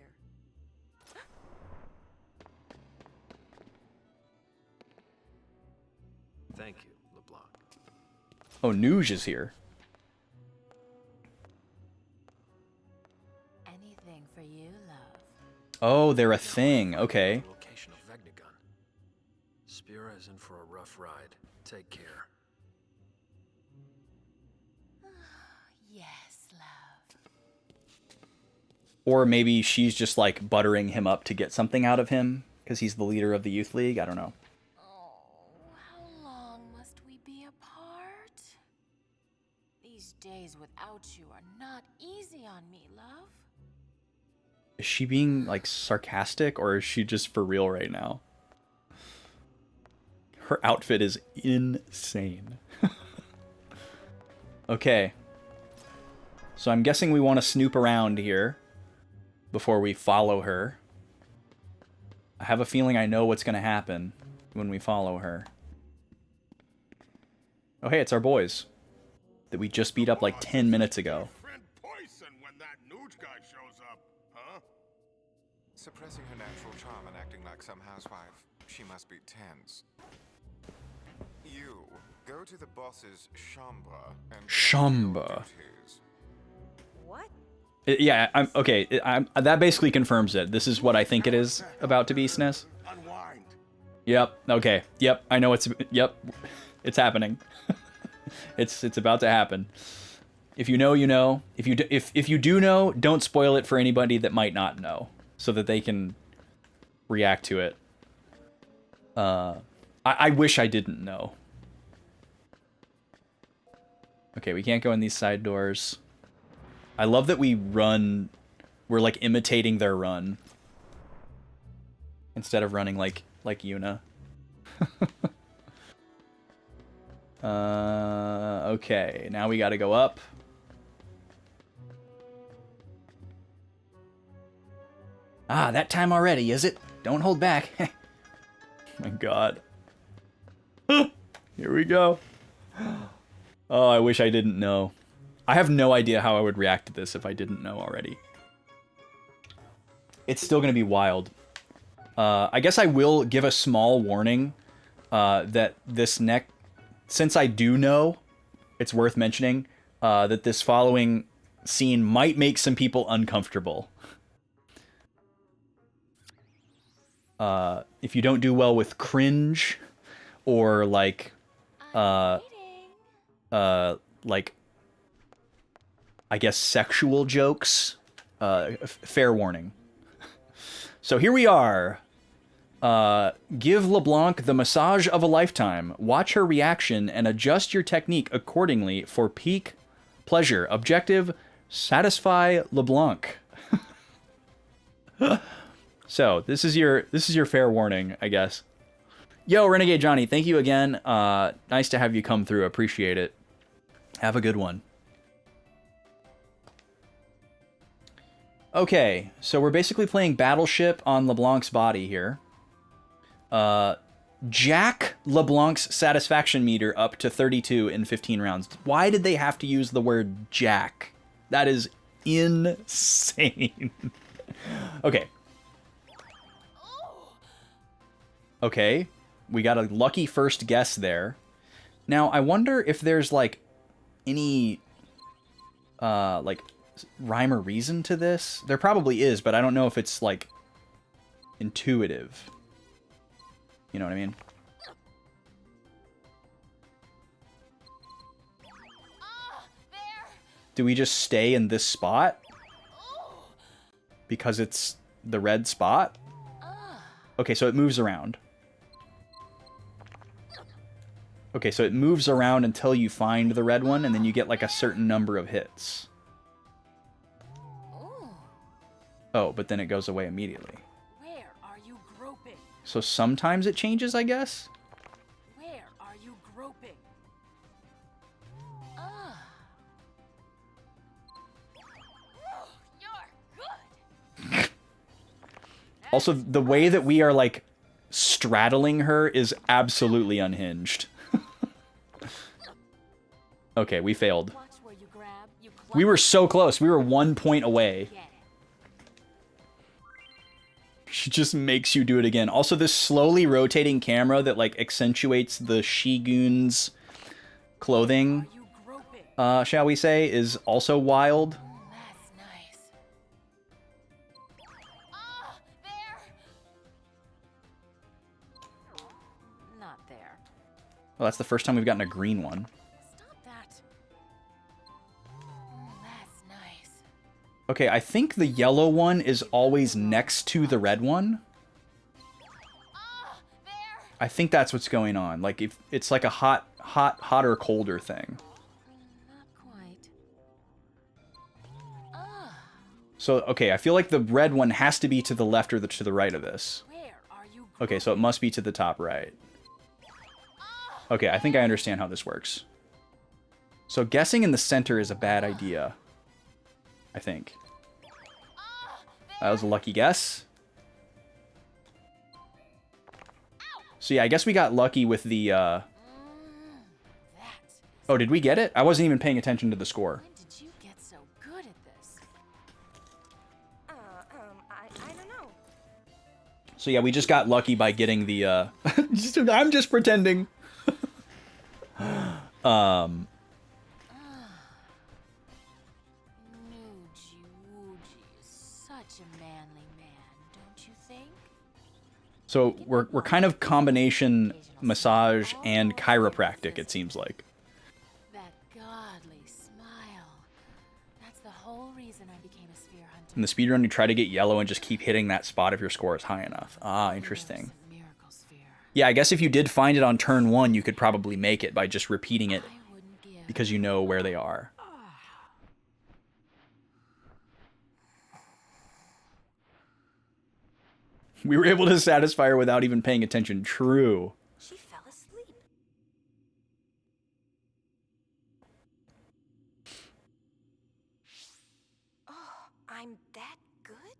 Thank you, LeBlanc. Oh, Nuge is here. Anything for you, love. Oh, they're a thing. Okay. Location of Vegnagun. Spira is in for a rough ride. Take care. Yes, love. Or maybe she's just like buttering him up to get something out of him because he's the leader of the youth league. I don't know. Days without you are not easy on me, love. Is she being like sarcastic or is she just for real right now? Her outfit is insane. Okay. So I'm guessing we want to snoop around here before we follow her. I have a feeling I know what's going to happen when we follow her. Oh, hey, it's our boys that we just beat up like 10 minutes ago. Friend poison when that Nuge guy shows up, huh? Suppressing her natural charm and acting like some housewife. She must be tense. You go to the boss's chambre and Chambre. What? Yeah, I'm okay. That basically confirms it. This is what I think it is about to be, SNES. Unwind. Yep. Okay. Yep. I know it's. Yep. It's happening. It's about to happen. If you know, you know. If you do know, don't spoil it for anybody that might not know, so that they can react to it. I wish I didn't know. Okay, we can't go in these side doors. I love that we run. We're like imitating their run instead of running like Yuna. Okay, now we gotta go up. Ah, that time already, is it? Don't hold back. My god. Here we go. Oh, I wish I didn't know. I have no idea how I would react to this if I didn't know already. It's still going to be wild. I guess I will give a small warning that this since I do know, it's worth mentioning that this following scene might make some people uncomfortable. If you don't do well with cringe or like I guess sexual jokes, fair warning. So here we are. Give LeBlanc the massage of a lifetime. Watch her reaction and adjust your technique accordingly for peak pleasure. Objective: satisfy LeBlanc. So this is your fair warning, I guess. Yo, Renegade Johnny, thank you again. Nice to have you come through. Appreciate it. Have a good one. Okay, so we're basically playing Battleship on LeBlanc's body here. Jack LeBlanc's satisfaction meter up to 32 in 15 rounds. Why did they have to use the word Jack? That is insane. Okay. Okay, we got a lucky first guess there. Now, I wonder if there's, like, any, like, rhyme or reason to this. There probably is, but I don't know if it's, like, intuitive. You know what I mean? Do we just stay in this spot? Because it's the red spot? Okay, so it moves around. Okay, so it moves around until you find the red one, and then you get like a certain number of hits. Oh, but then it goes away immediately. Where are you groping? So sometimes it changes, I guess? Where are you groping? You're good. Also, the way that we are, like, straddling her is absolutely unhinged. Okay, we failed. Watch where you grab. You We were so close. We were 1 point away. She just makes you do it again. Also, this slowly rotating camera that, like, accentuates the Shigun's clothing, shall we say, is also wild. That's nice. There. Not there. Well, that's the first time we've gotten a green one. Stop that. That's nice. Okay, I think the yellow one is always next to the red one. I think that's what's going on. Like, if it's like a hotter, colder thing. Not quite. So, okay, I feel like the red one has to be to the left or to the right of this. Where are you? Okay, so it must be to the top right. Okay, I think I understand how this works. So guessing in the center is a bad idea. I think. That was a lucky guess. So yeah, I guess we got lucky with the, Oh, did we get it? I wasn't even paying attention to the score. When did you get so good at this? I don't know. So yeah, we just got lucky by getting the, I'm just pretending. Nuji Wooji is such a manly man, don't you think? So we're kind of combination massage and chiropractic, it seems like. That godly smile. That's the whole reason I became a sphere hunter. In the speedrun, you try to get yellow and just keep hitting that spot if your score is high enough. Ah, interesting. Miracle sphere. Yeah, I guess if you did find it on turn 1, you could probably make it by just repeating it because you know where they are. We were able to satisfy her without even paying attention. True. She fell asleep. Oh, I'm that good?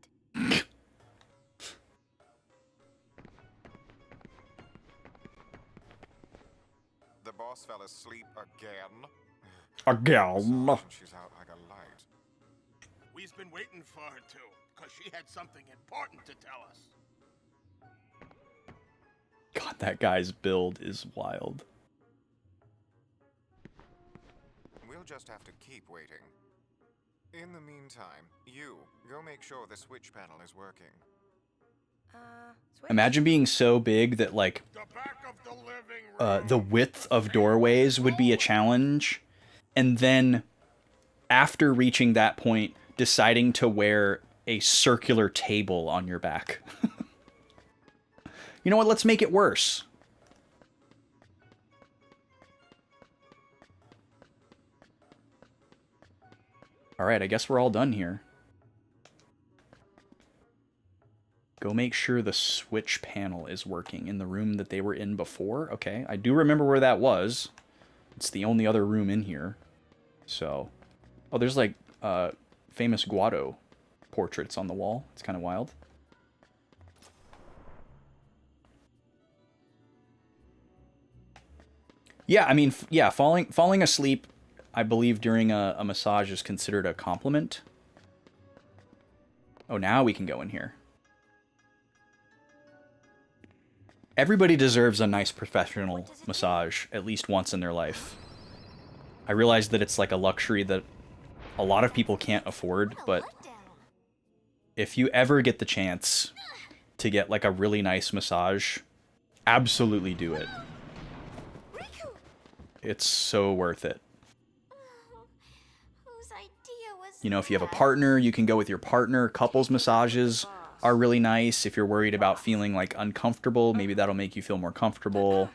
The boss fell asleep again. Again. And she's out like a light. We've been waiting for her to, because she had something important to tell us. God, that guy's build is wild. We'll just have to keep waiting. In the meantime, you go make sure the switch panel is working. Imagine being so big that, like, The back of the living room. the width of doorways would be a challenge. And then, after reaching that point, deciding to wear a circular table on your back. You know what? Let's make it worse. Alright, I guess we're all done here. Go make sure the switch panel is working in the room that they were in before. Okay, I do remember where that was. It's the only other room in here. So, oh, there's like famous Guado portraits on the wall. It's kind of wild. Yeah, I mean, yeah, falling asleep, I believe, during a massage is considered a compliment. Oh, now we can go in here. Everybody deserves a nice professional massage at least once in their life. I realize that it's like a luxury that a lot of people can't afford, but if you ever get the chance to get like a really nice massage, absolutely do it. It's so worth it. Whose idea was You know, if you have a partner, you can go with your partner. Couples massages are really nice. If you're worried about feeling like uncomfortable, maybe that'll make you feel more comfortable.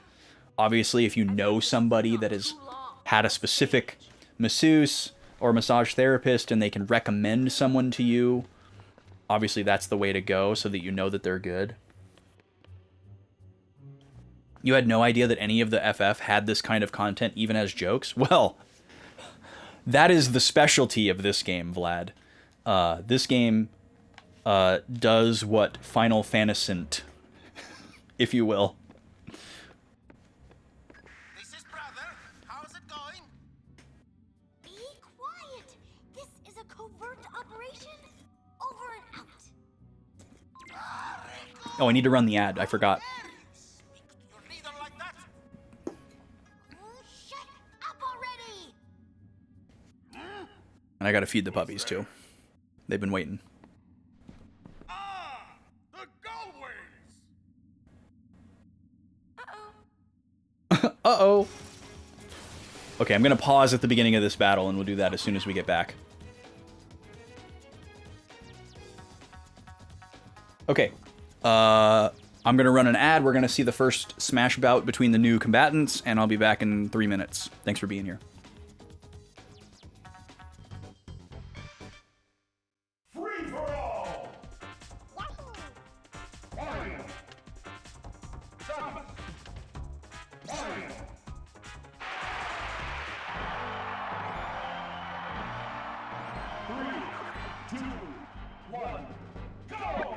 Obviously, if you know somebody that has had a specific masseuse or massage therapist and they can recommend someone to you, obviously that's the way to go so that you know that they're good. You had no idea that any of the FF had this kind of content even as jokes? Well, that is the specialty of this game, Vlad. This game does what Final Fantasy, if you will. This is brother. How's it going? Be quiet. This is a covert operation. Over and out. Oh, I need to run the ad. I forgot. Your leader like that? Shut up already. And I gotta feed the puppies, too. They've been waiting. Ah, the Gullwings. Uh-oh. Okay, I'm gonna pause at the beginning of this battle, and we'll do that as soon as we get back. Okay. I'm gonna run an ad. We're gonna see the first smash bout between the new combatants, and I'll be back in 3 minutes. Thanks for being here. Free for all. Mario. Samus. Mario. 3, 2, 1, go!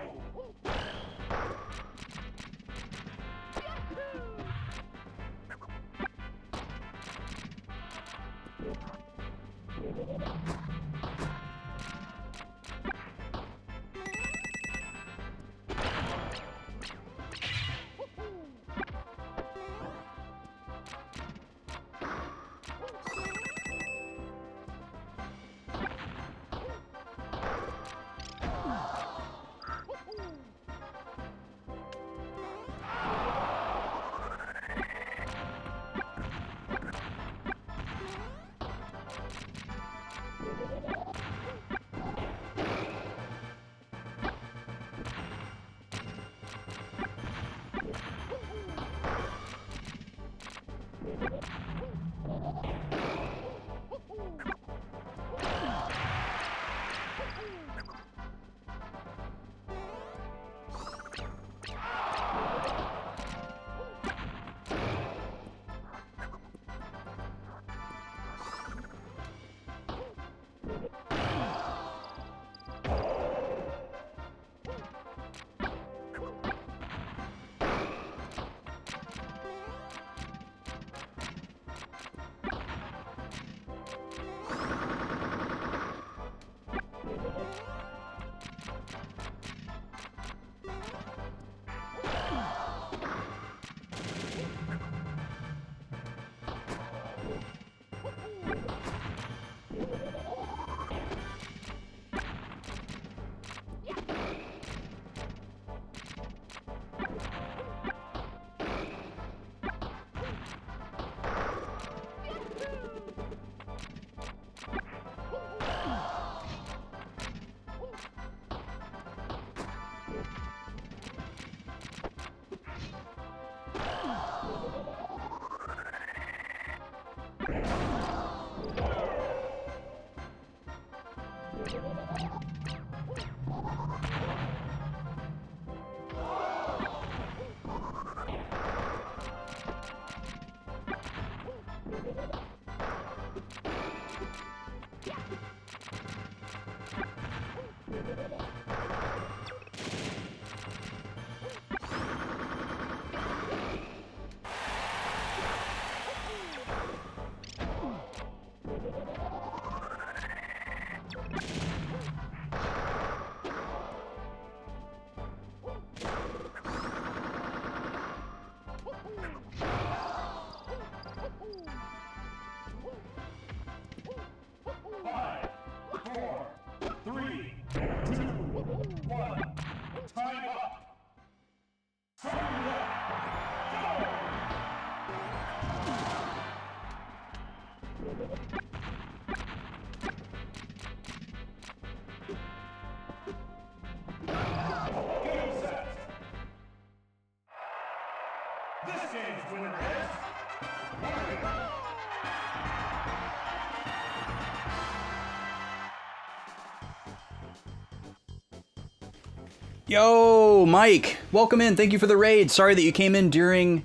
Yo, Mike, welcome in. Thank you for the raid. Sorry that you came in during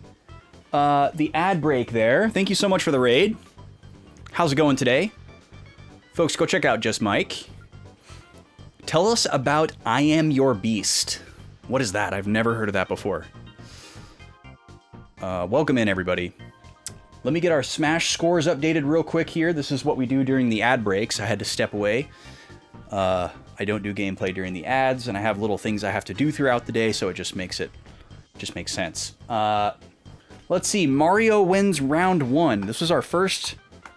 the ad break there. Thank you so much for the raid. How's it going today? Folks, go check out Just Mike. Tell us about I Am Your Beast. What is that? I've never heard of that before. Welcome in, everybody. Let me get our Smash scores updated real quick here. This is what we do during the ad breaks. I had to step away. I don't do gameplay during the ads, and I have little things I have to do throughout the day, so it just makes sense. Let's see. Mario wins round 1. This was our first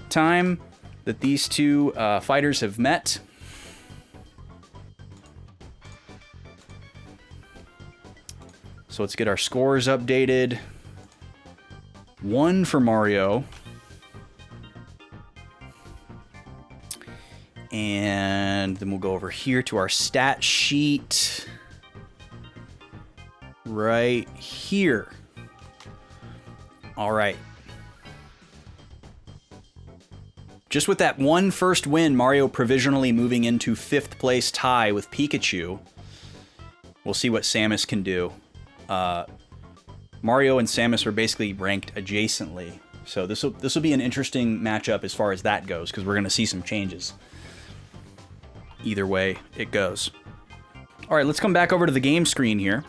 time that these two fighters have met. So let's get our scores updated. 1 for Mario. And then we'll go over here to our stat sheet. Right here. All right. Just with that one first win, Mario provisionally moving into 5th place tie with Pikachu. We'll see what Samus can do. Mario and Samus are basically ranked adjacently. So this will be an interesting matchup as far as that goes, because we're going to see some changes. Either way it goes. All right, let's come back over to the game screen here.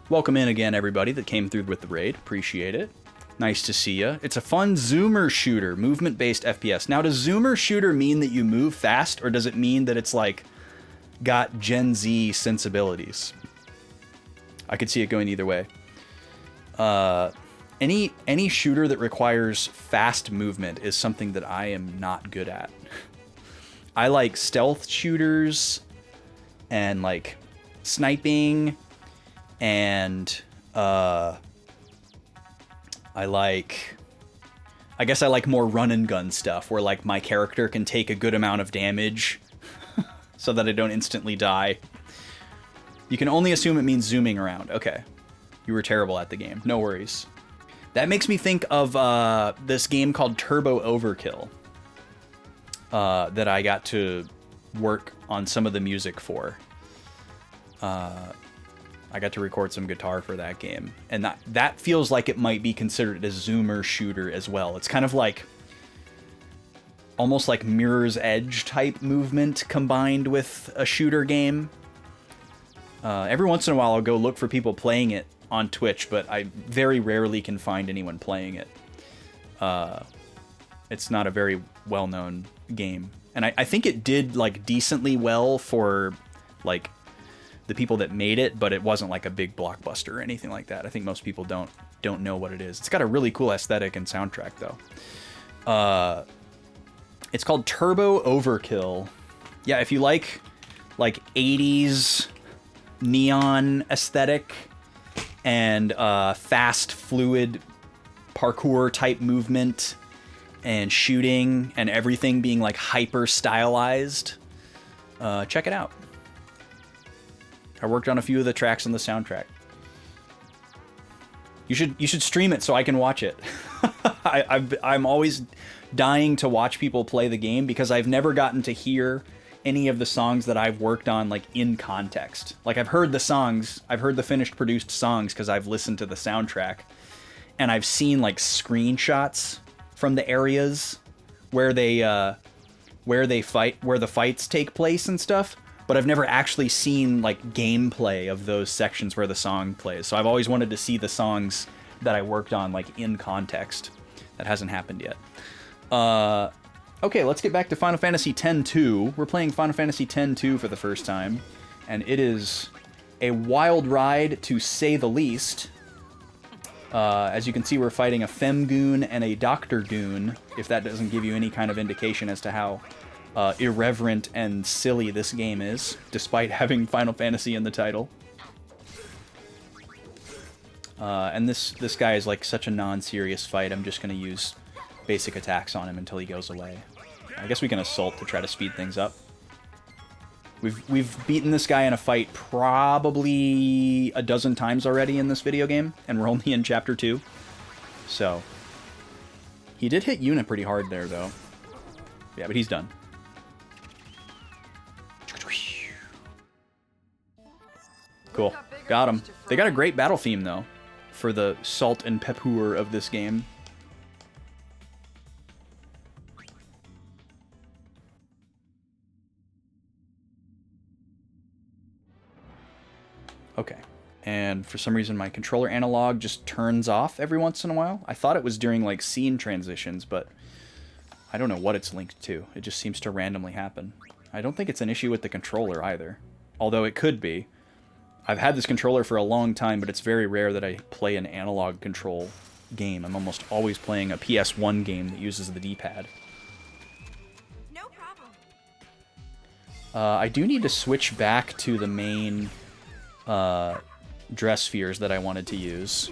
Welcome in again, everybody that came through with the raid. Appreciate it. Nice to see ya. It's a fun zoomer shooter, movement-based FPS. Now, does zoomer shooter mean that you move fast, or does it mean that it's like got Gen Z sensibilities? I could see it going either way. Any shooter that requires fast movement is something that I am not good at. I like stealth shooters and like sniping, and I guess I like more run and gun stuff where like my character can take a good amount of damage so that I don't instantly die. You can only assume it means zooming around. Okay. You were terrible at the game. No worries. That makes me think of this game called Turbo Overkill. That I got to work on some of the music for. I got to record some guitar for that game. And that feels like it might be considered a zoomer shooter as well. It's kind of like almost like Mirror's Edge type movement combined with a shooter game. Every once in a while I'll go look for people playing it on Twitch, but I very rarely can find anyone playing it. It's not a very well-known game, and I think it did like decently well for like the people that made it, but it wasn't like a big blockbuster or anything like that. I think most people don't know what it is. It's got a really cool aesthetic and soundtrack though. It's called Turbo Overkill. Yeah, if you like 80s neon aesthetic and fast fluid parkour type movement and shooting and everything being like hyper stylized, check it out. I worked on a few of the tracks on the soundtrack. You should stream it so I can watch it. I'm always dying to watch people play the game because I've never gotten to hear any of the songs that I've worked on like in context. Like I've heard the songs, I've heard the finished produced songs because I've listened to the soundtrack, and I've seen like screenshots from the areas where the fights take place and stuff, but I've never actually seen like gameplay of those sections where the song plays. So I've always wanted to see the songs that I worked on like in context. That hasn't happened yet. Okay, let's get back to Final Fantasy X-2. We're playing Final Fantasy X-2 for the first time, and it is a wild ride to say the least. As you can see, we're fighting a Femgoon and a Doctor Goon, if that doesn't give you any kind of indication as to how irreverent and silly this game is, despite having Final Fantasy in the title. And this guy is like such a non-serious fight, I'm just going to use basic attacks on him until he goes away. I guess we can assault to try to speed things up. We've beaten this guy in a fight probably a dozen times already in this video game, and we're only in Chapter 2. So, he did hit Yuna pretty hard there, though. Yeah, but he's done. Cool. Got him. They got a great battle theme, though, for the salt and pepper of this game. Okay, and for some reason my controller analog just turns off every once in a while. I thought it was during like scene transitions, but I don't know what it's linked to. It just seems to randomly happen. I don't think it's an issue with the controller either, although it could be. I've had this controller for a long time, but it's very rare that I play an analog control game. I'm almost always playing a PS1 game that uses the D-pad. No problem. I do need to switch back to the main dress spheres that I wanted to use.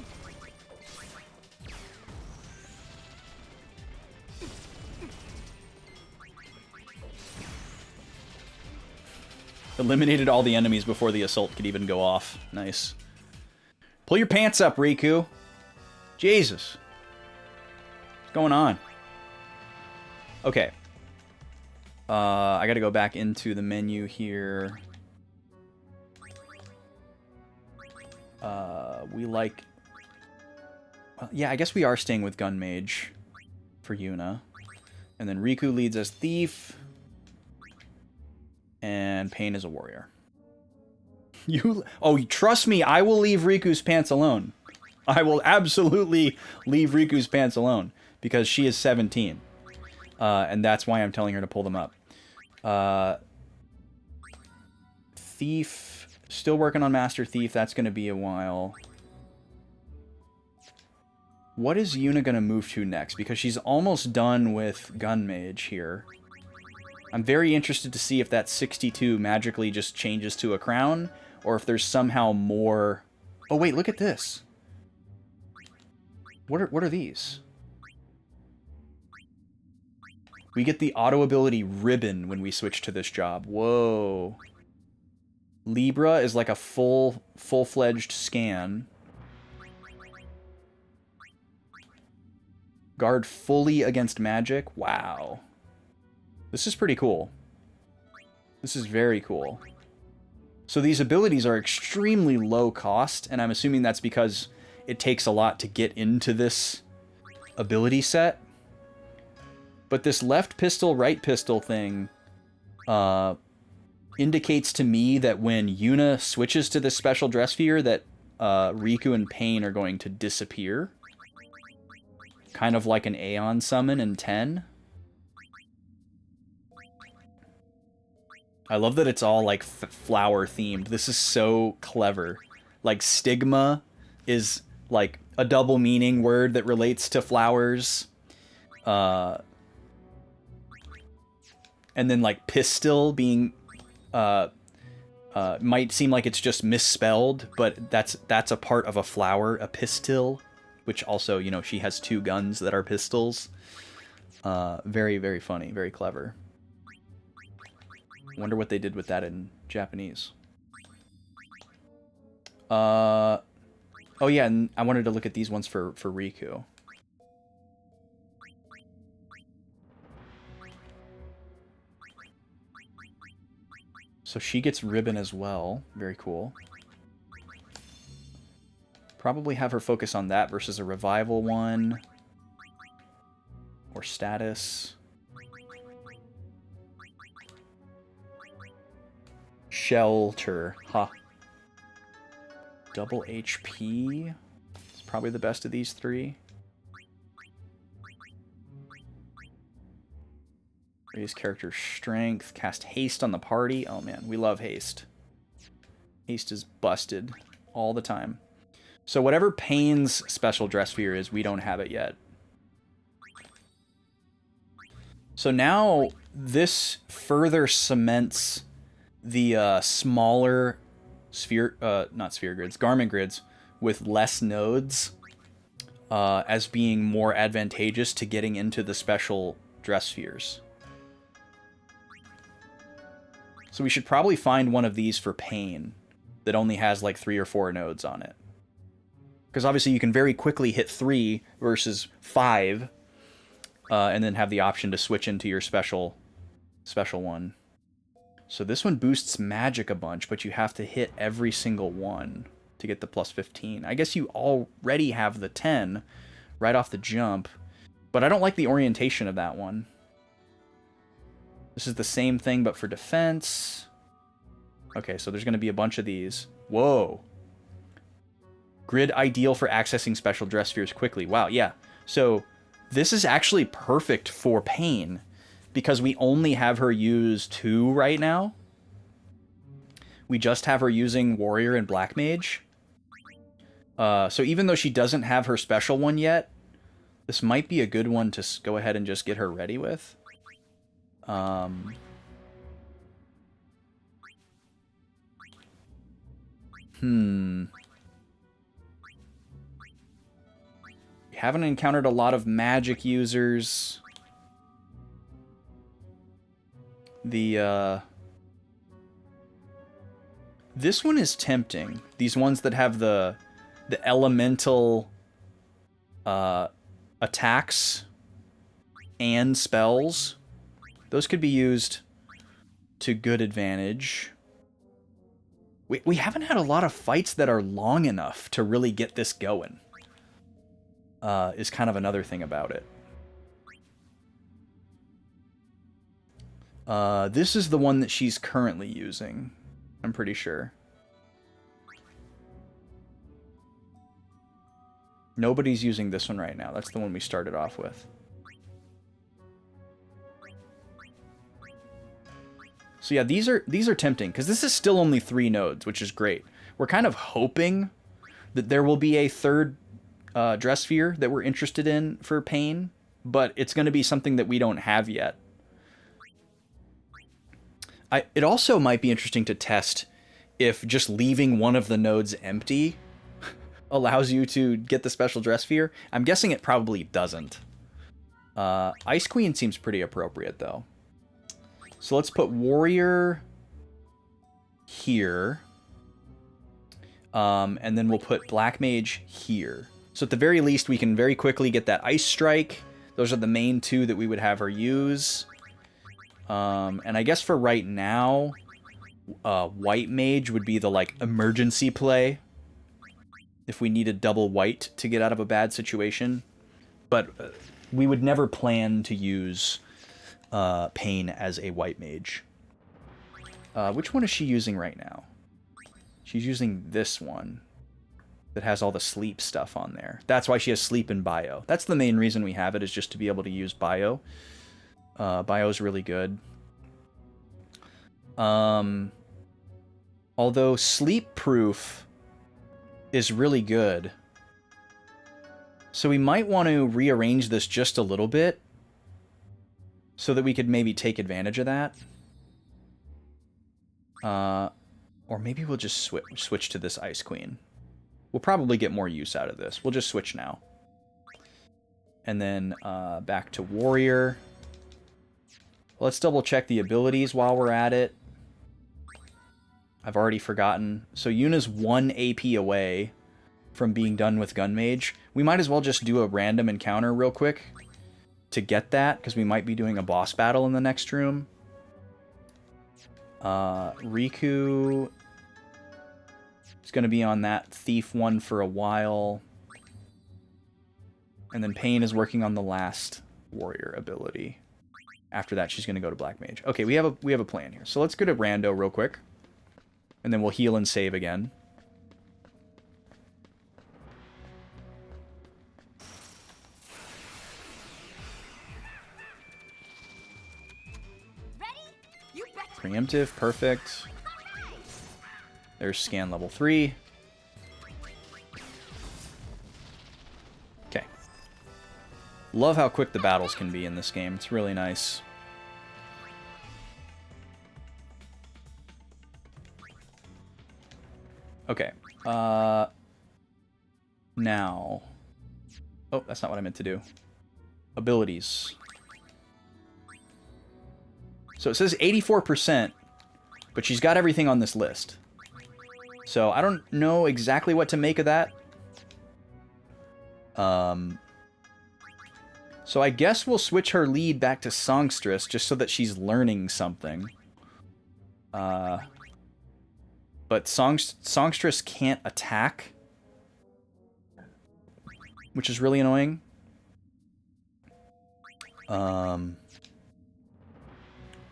Eliminated all the enemies before the assault could even go off. Nice. Pull your pants up, Riku. Jesus. What's going on? Okay. I gotta go back into the menu here. We like... yeah, I guess we are staying with Gun Mage for Yuna. And then Riku leads as Thief. And Pain is a warrior. Oh, trust me, I will leave Riku's pants alone. I will absolutely leave Riku's pants alone. Because she is 17. And that's why I'm telling her to pull them up. Thief. Still working on Master Thief. That's going to be a while. What is Yuna going to move to next? Because she's almost done with Gun Mage here. I'm very interested to see if that 62 magically just changes to a crown, or if there's somehow more... Oh, wait, look at this. What are these? We get the auto ability ribbon when we switch to this job. Whoa. Libra is like a full-fledged scan. Guard fully against magic. Wow. This is pretty cool. This is very cool. So these abilities are extremely low cost, and I'm assuming that's because it takes a lot to get into this ability set. But this left pistol, right pistol thing indicates to me that when Yuna switches to this special dress sphere that Riku and Pain are going to disappear. Kind of like an Aeon summon in 10. I love that it's all like flower themed. This is so clever. Like stigma is like a double meaning word that relates to flowers. And then like pistil being might seem like it's just misspelled, but that's a part of a flower, a pistil, which also, you know, she has 2 guns that are pistols. Very, very funny, very clever. Wonder what they did with that in Japanese. Oh yeah, and I wanted to look at these ones for Riku. So she gets ribbon as well. Very cool. Probably have her focus on that versus a revival one. Or status. Shelter. Huh. Double HP. It's probably the best of these 3. Raise character strength. Cast haste on the party. Oh man, we love haste. Haste is busted all the time. So whatever Pain's special dress sphere is, we don't have it yet. So now this further cements the smaller sphere, not sphere grids, garment grids with less nodes as being more advantageous to getting into the special dress spheres. So we should probably find one of these for Pain that only has like 3 or 4 nodes on it. Because obviously you can very quickly hit 3 versus 5, and then have the option to switch into your special one. So this one boosts magic a bunch, but you have to hit every single one to get the plus 15. I guess you already have the 10 right off the jump, but I don't like the orientation of that one. This is the same thing, but for defense. Okay, so there's going to be a bunch of these. Whoa. Grid ideal for accessing special dress spheres quickly. Wow, yeah. So this is actually perfect for Pain because we only have her use 2 right now. We just have her using Warrior and Black Mage. So even though she doesn't have her special one yet, this might be a good one to go ahead and just get her ready with. We haven't encountered a lot of magic users. This one is tempting. These ones that have the elemental attacks and spells. Those could be used to good advantage. We haven't had a lot of fights that are long enough to really get this going. Is kind of another thing about it. This is the one that she's currently using, I'm pretty sure. Nobody's using this one right now. That's the one we started off with. So yeah, these are tempting, because this is still only 3 nodes, which is great. We're kind of hoping that there will be a third dress sphere that we're interested in for Pain, but it's going to be something that we don't have yet. It also might be interesting to test if just leaving one of the nodes empty allows you to get the special dress sphere. I'm guessing it probably doesn't. Ice Queen seems pretty appropriate, though. So let's put Warrior here. And then we'll put Black Mage here. So at the very least, we can very quickly get that Ice Strike. Those are the main 2 that we would have her use. And I guess for right now, White Mage would be the, like, emergency play. If we needed double white to get out of a bad situation. But we would never plan to use Pain as a White Mage. Which one is she using right now? She's using this one that has all the sleep stuff on there. That's why she has sleep and bio. That's the main reason we have it, is just to be able to use bio. Bio is really good. Although sleep proof is really good. So we might want to rearrange this just a little bit so that we could maybe take advantage of that. Or maybe we'll just switch to this Ice Queen. We'll probably get more use out of this. We'll just switch now. And then back to Warrior. Let's double check the abilities while we're at it. I've already forgotten. So Yuna's 1 AP away from being done with Gun Mage. We might as well just do a random encounter real quick to get that, because we might be doing a boss battle in the next room. Riku is going to be on that Thief one for a while. And then Pain is working on the last Warrior ability. After that, she's going to go to Black Mage. Okay, we have a plan here. So let's go to Rando real quick. And then we'll heal and save again. Preemptive, perfect. There's scan level 3. Love how quick the battles can be in this game. It's really nice. Okay. Now. Oh, that's not what I meant to do. Abilities. So it says 84%, but she's got everything on this list. So I don't know exactly what to make of that. So I guess we'll switch her lead back to Songstress just so that she's learning something. But Songstress can't attack, which is really annoying.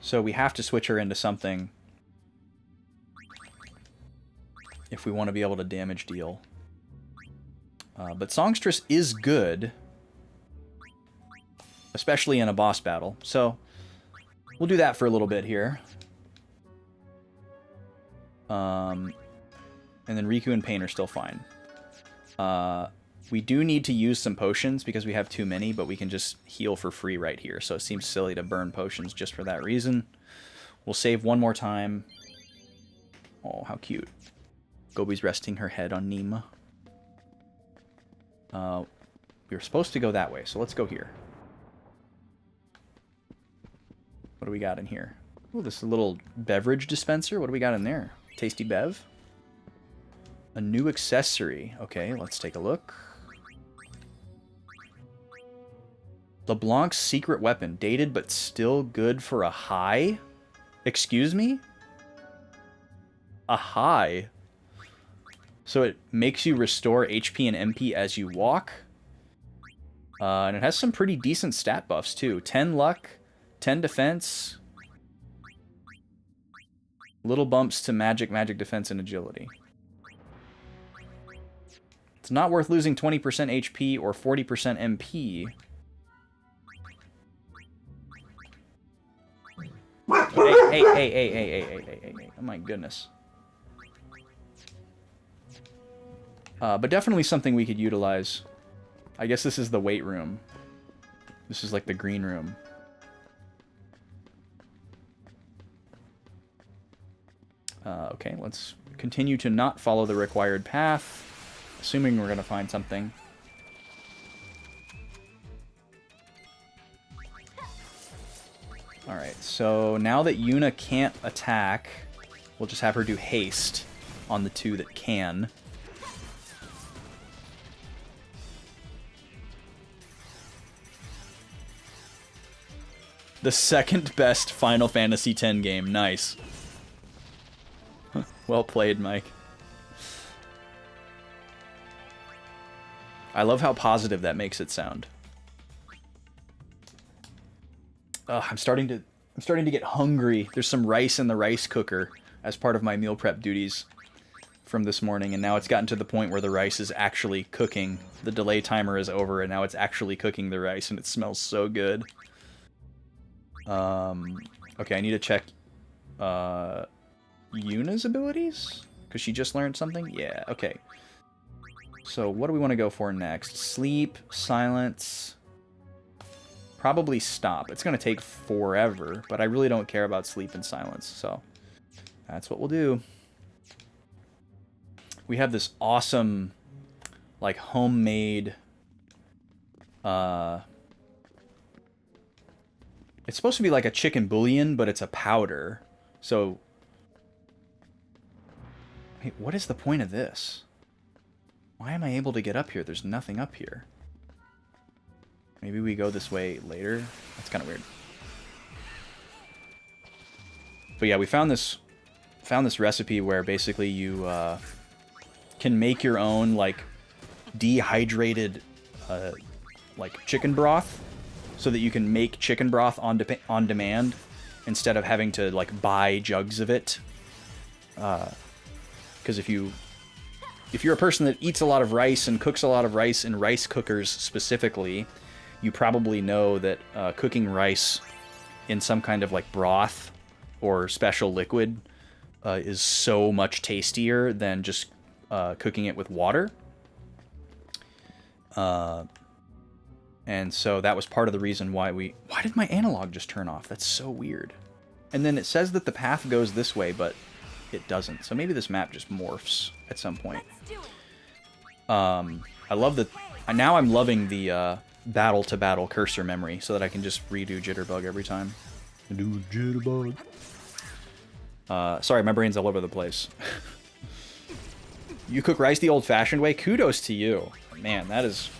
So we have to switch her into something if we want to be able to damage deal. But Songstress is good, especially in a boss battle. So we'll do that for a little bit here. And then Riku and Pain are still fine. We do need to use some potions because we have too many, but we can just heal for free right here. So it seems silly to burn potions just for that reason. We'll save one more time. Oh, how cute. Gobi's resting her head on Nima. We were supposed to go that way, so let's go here. What do we got in here? Oh, this is a little beverage dispenser. What do we got in there? Tasty Bev? A new accessory. Okay, let's take a look. LeBlanc's secret weapon. Dated but still good for a high? Excuse me? A high? So it makes you restore HP and MP as you walk. And it has some pretty decent stat buffs too. 10 luck, 10 defense. Little bumps to magic defense, and agility. It's not worth losing 20% HP or 40% MP. Hey. Oh my goodness. But definitely something we could utilize. I guess this is the weight room. This is like the green room. Okay, let's continue to not follow the required path, assuming we're going to find something. Alright, so now that Yuna can't attack, we'll just have her do haste on the two that can. The second best Final Fantasy X game. Nice. Well played, Mike. I love how positive that makes it sound. I'm starting to get hungry. There's some rice in the rice cooker as part of my meal prep duties from this morning, and now it's gotten to the point where the rice is actually cooking. The delay timer is over, and now it's actually cooking the rice, and it smells so good. Okay, I need to check Yuna's abilities? Because she just learned something? Yeah, okay. So what do we want to go for next? Sleep, silence, probably stop. It's going to take forever, but I really don't care about sleep and silence, so that's what we'll do. We have this awesome, like, homemade, it's supposed to be like a chicken bouillon, but it's a powder. So, wait, what is the point of this? Why am I able to get up here? There's nothing up here. Maybe we go this way later? That's kind of weird. But yeah, we found this recipe where basically you can make your own, like, dehydrated like chicken broth, so that you can make chicken broth on demand instead of having to, like, buy jugs of it. Because if you're a person that eats a lot of rice and cooks a lot of rice in rice cookers specifically, you probably know that cooking rice in some kind of, like, broth or special liquid is so much tastier than just cooking it with water. And so that was part of the reason why why did my analog just turn off? That's so weird. And then it says that the path goes this way, but it doesn't. So maybe this map just morphs at some point. I love the... Now I'm loving the battle-to-battle cursor memory so that I can just redo Jitterbug every time. Do Jitterbug. Sorry, my brain's all over the place. You cook rice the old-fashioned way? Kudos to you. Man, that is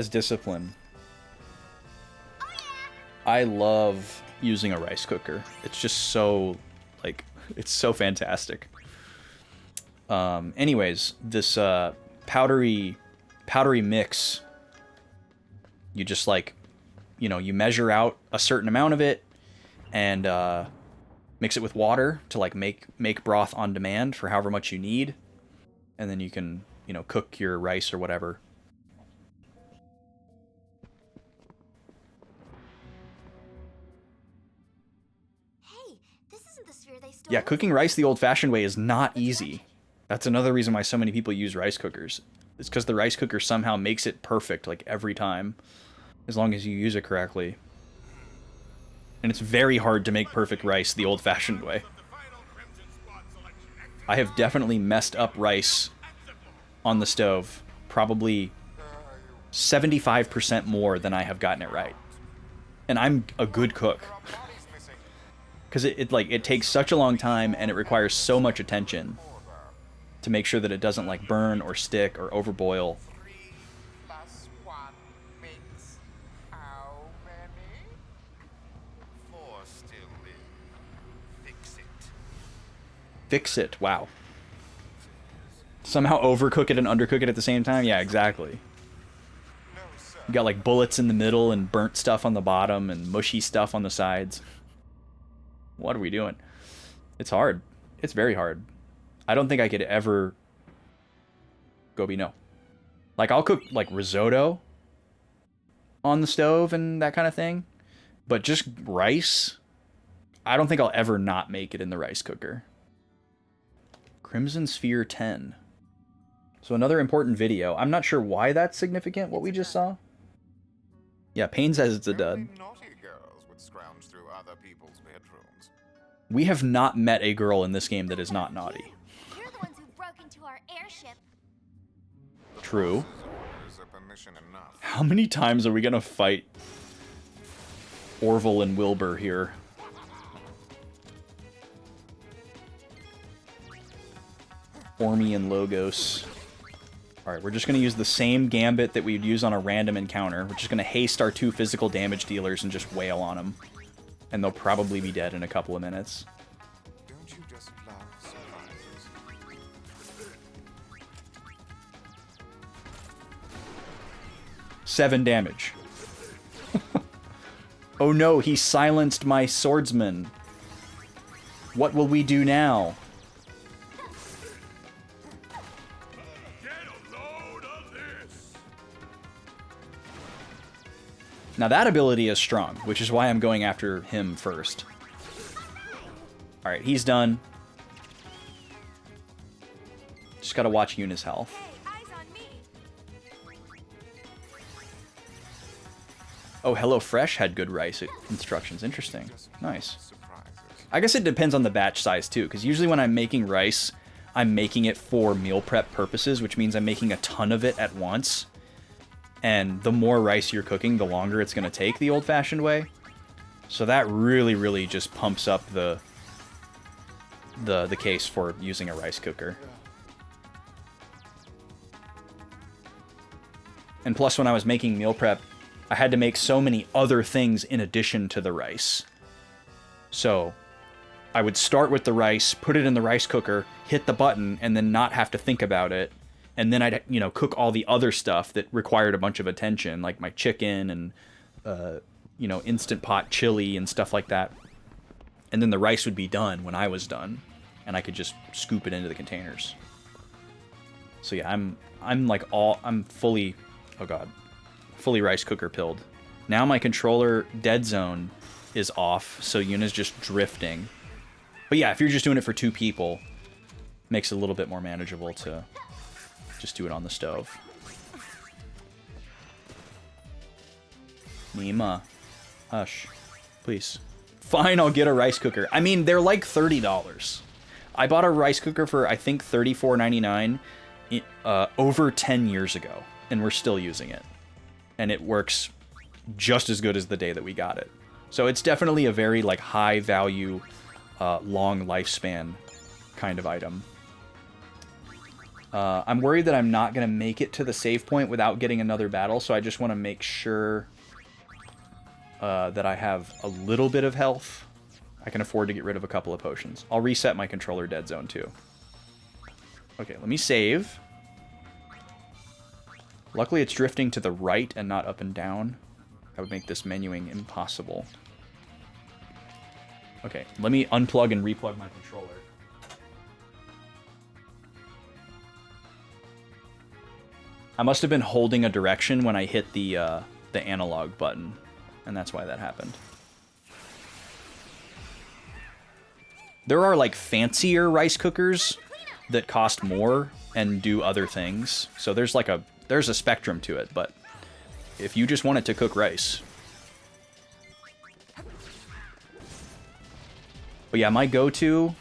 discipline. I love using a rice cooker. It's just so, like, it's so fantastic. Anyways, this powdery mix, you just, like, you know, you measure out a certain amount of it and mix it with water to, like, make broth on demand for however much you need, and then you can, you know, cook your rice or whatever. Yeah, cooking rice the old-fashioned way is not easy. That's another reason why so many people use rice cookers. It's because the rice cooker somehow makes it perfect, like, every time, as long as you use it correctly. And it's very hard to make perfect rice the old-fashioned way. I have definitely messed up rice on the stove, probably 75% more than I have gotten it right. And I'm a good cook. Because it takes such a long time and it requires so much attention to make sure that it doesn't, like, burn or stick or overboil. 3 plus 1 makes how many? 4 still in. Fix it. Fix it, wow. Somehow overcook it and undercook it at the same time? Yeah, exactly. No, sir. You got, like, bullets in the middle and burnt stuff on the bottom and mushy stuff on the sides. What are we doing? It's hard. It's very hard. I don't think I could ever go be no. Like, I'll cook, like, risotto on the stove and that kind of thing. But just rice, I don't think I'll ever not make it in the rice cooker. Crimson Sphere 10. So another important video. I'm not sure why that's significant, what we just saw. Yeah, Payne says it's a dud. Only naughty girls would scrounge through other people's bedrooms. We have not met a girl in this game that is not naughty. You're the ones who broke into our airship. True. Is a permission enough. How many times are we gonna fight Orville and Wilbur here? Ormy and Logos. Alright, we're just going to use the same gambit that we'd use on a random encounter. We're just going to haste our 2 physical damage dealers and just wail on them. And they'll probably be dead in a couple of minutes. Don't you just love surprises? 7 damage. Oh no, he silenced my swordsman. What will we do now? Now that ability is strong, which is why I'm going after him first. Alright, he's done. Just gotta watch Yuna's health. Oh, HelloFresh had good rice instructions. Interesting. Nice. Surprises. I guess it depends on the batch size too, because usually when I'm making rice, I'm making it for meal prep purposes, which means I'm making a ton of it at once. And the more rice you're cooking, the longer it's going to take the old-fashioned way. So that really, really just pumps up the case for using a rice cooker. And plus, when I was making meal prep, I had to make so many other things in addition to the rice. So I would start with the rice, put it in the rice cooker, hit the button, and then not have to think about it. And then I'd, you know, cook all the other stuff that required a bunch of attention, like my chicken and, you know, Instant Pot chili and stuff like that. And then the rice would be done when I was done, and I could just scoop it into the containers. So yeah, I'm fully, oh god, fully rice cooker pilled. Now my controller dead zone is off, so Yuna's just drifting. But yeah, if you're just doing it for 2 people, makes it a little bit more manageable to just do it on the stove. Nima. Hush. Please. Fine, I'll get a rice cooker. I mean, they're like $30. I bought a rice cooker for, I think, $34.99 over 10 years ago, and we're still using it. And it works just as good as the day that we got it. So it's definitely a very like high value, long lifespan kind of item. I'm worried that I'm not going to make it to the save point without getting another battle, so I just want to make sure that I have a little bit of health. I can afford to get rid of a couple of potions. I'll reset my controller dead zone too. Okay, let me save. Luckily it's drifting to the right and not up and down. That would make this menuing impossible. Okay, let me unplug and replug my controller. I must have been holding a direction when I hit the analog button, and that's why that happened. There are like fancier rice cookers that cost more and do other things. So there's like there's a spectrum to it, but if you just want it to cook rice. But yeah, my go-to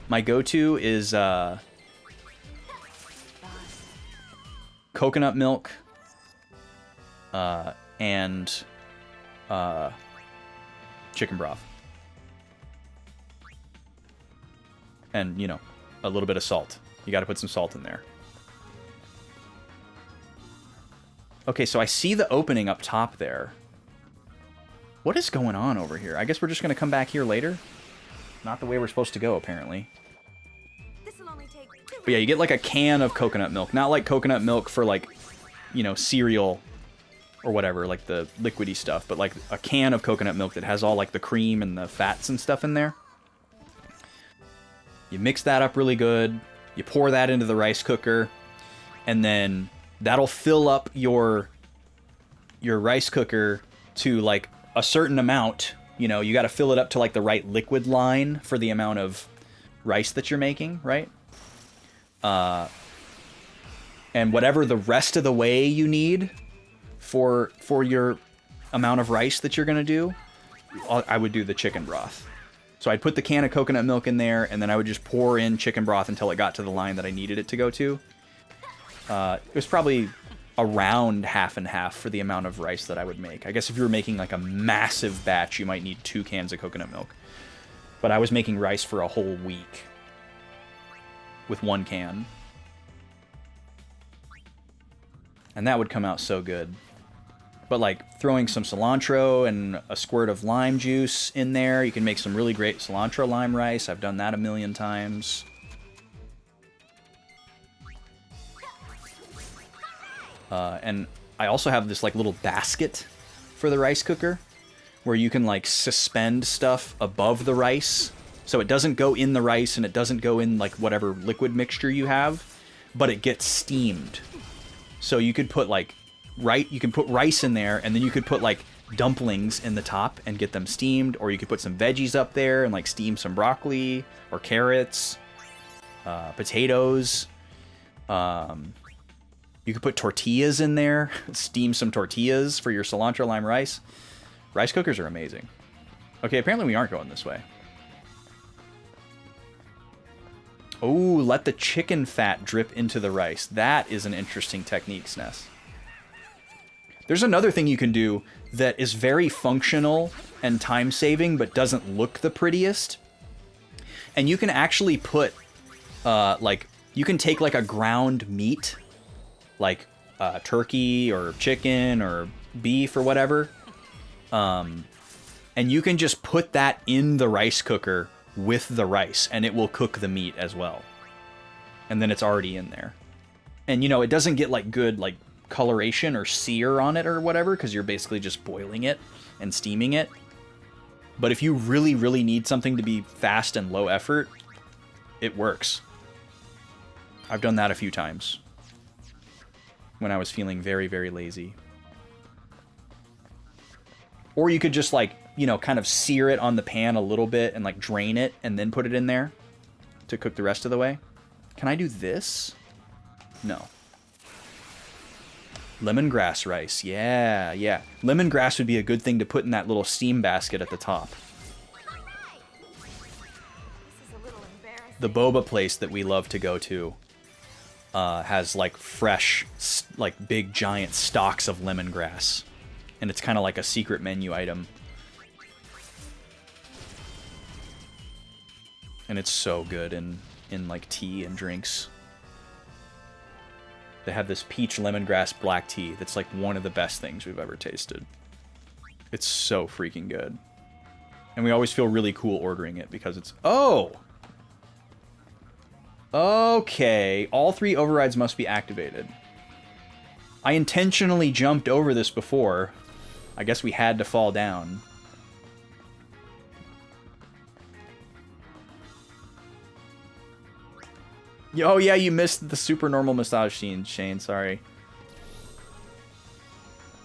is coconut milk and chicken broth. And, you know, a little bit of salt. You got to put some salt in there. Okay, so I see the opening up top there. What is going on over here? I guess we're just going to come back here later. Not the way we're supposed to go, apparently. But yeah, you get like a can of coconut milk. Not like coconut milk for like, you know, cereal or whatever, like the liquidy stuff. But like a can of coconut milk that has all like the cream and the fats and stuff in there. You mix that up really good. You pour that into the rice cooker. And then that'll fill up your rice cooker to like a certain amount. You know, you got to fill it up to like the right liquid line for the amount of rice that you're making, right? And whatever the rest of the way you need for your amount of rice that you're going to do, I would do the chicken broth. So I'd put the can of coconut milk in there, and then I would just pour in chicken broth until it got to the line that I needed it to go to. It was probably around half and half for the amount of rice that I would make. I guess if you were making like a massive batch, you might need 2 cans of coconut milk. But I was making rice for a whole week with 1 can. And that would come out so good. But like throwing some cilantro and a squirt of lime juice in there, you can make some really great cilantro lime rice. I've done that a million times. And I also have this like little basket for the rice cooker where you can like suspend stuff above the rice. So it doesn't go in the rice and it doesn't go in like whatever liquid mixture you have, but it gets steamed. So you could put like you can put rice in there, and then you could put like dumplings in the top and get them steamed, or you could put some veggies up there and like steam some broccoli or carrots, potatoes. You could put tortillas in there, steam some tortillas for your cilantro lime rice. Rice cookers are amazing. Okay, apparently we aren't going this way. Oh, let the chicken fat drip into the rice. That is an interesting technique, SNES. There's another thing you can do that is very functional and time-saving, but doesn't look the prettiest. And you can actually put, you can take like a ground meat, like turkey or chicken or beef or whatever, and you can just put that in the rice cooker with the rice, and it will cook the meat as well. And then it's already in there. And, you know, it doesn't get like good, like, coloration or sear on it or whatever, because you're basically just boiling it and steaming it. But if you really, really need something to be fast and low effort, it works. I've done that a few times when I was feeling very, very lazy. Or you could just like, you know, kind of sear it on the pan a little bit and like drain it and then put it in there to cook the rest of the way. Can I do this? No. Lemongrass rice. Yeah, yeah. Lemongrass would be a good thing to put in that little steam basket at the top. The boba place that we love to go to has like fresh, like big giant stalks of lemongrass. And it's kind of like a secret menu item. And it's so good in like tea and drinks. They have this peach lemongrass black tea that's like one of the best things we've ever tasted. It's so freaking good. And we always feel really cool ordering it because it's... Oh! Okay. All 3 overrides must be activated. I intentionally jumped over this before. I guess we had to fall down. Oh yeah, you missed the super normal massage scene, Shane, sorry.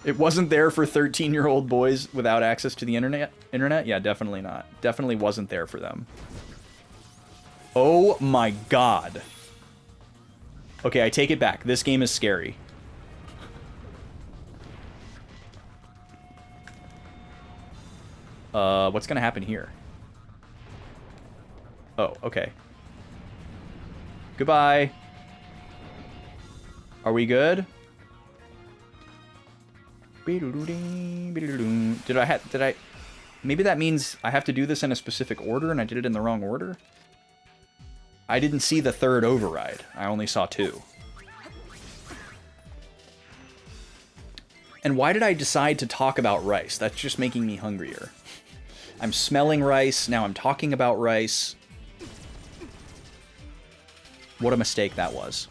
It wasn't there for 13-year-old boys without access to the internet? Yeah, definitely not. Definitely wasn't there for them. Oh my god. Okay, I take it back. This game is scary. What's gonna happen here? Oh, okay. Goodbye. Are we good? Did I... Maybe that means I have to do this in a specific order and I did it in the wrong order? I didn't see the 3rd override. I only saw 2. And why did I decide to talk about rice? That's just making me hungrier. I'm smelling rice, now I'm talking about rice. What a mistake that was.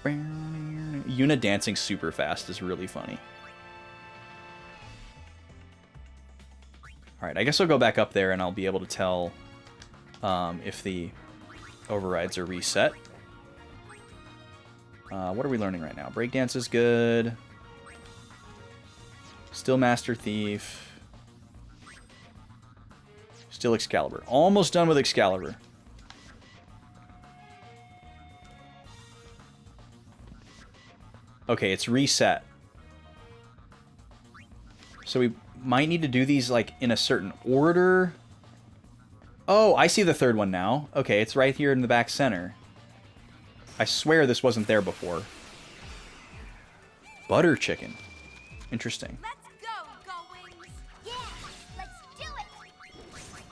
Yuna dancing super fast is really funny. Alright, I guess I'll go back up there and I'll be able to tell if the overrides are reset. What are we learning right now? Breakdance is good. Still Master Thief. Still Excalibur. Almost done with Excalibur. Okay, it's reset. So we might need to do these like in a certain order. Oh, I see the 3rd one now. Okay, it's right here in the back center. I swear this wasn't there before. Butter chicken. Interesting. Let's go, Goings! Yeah, let's do it!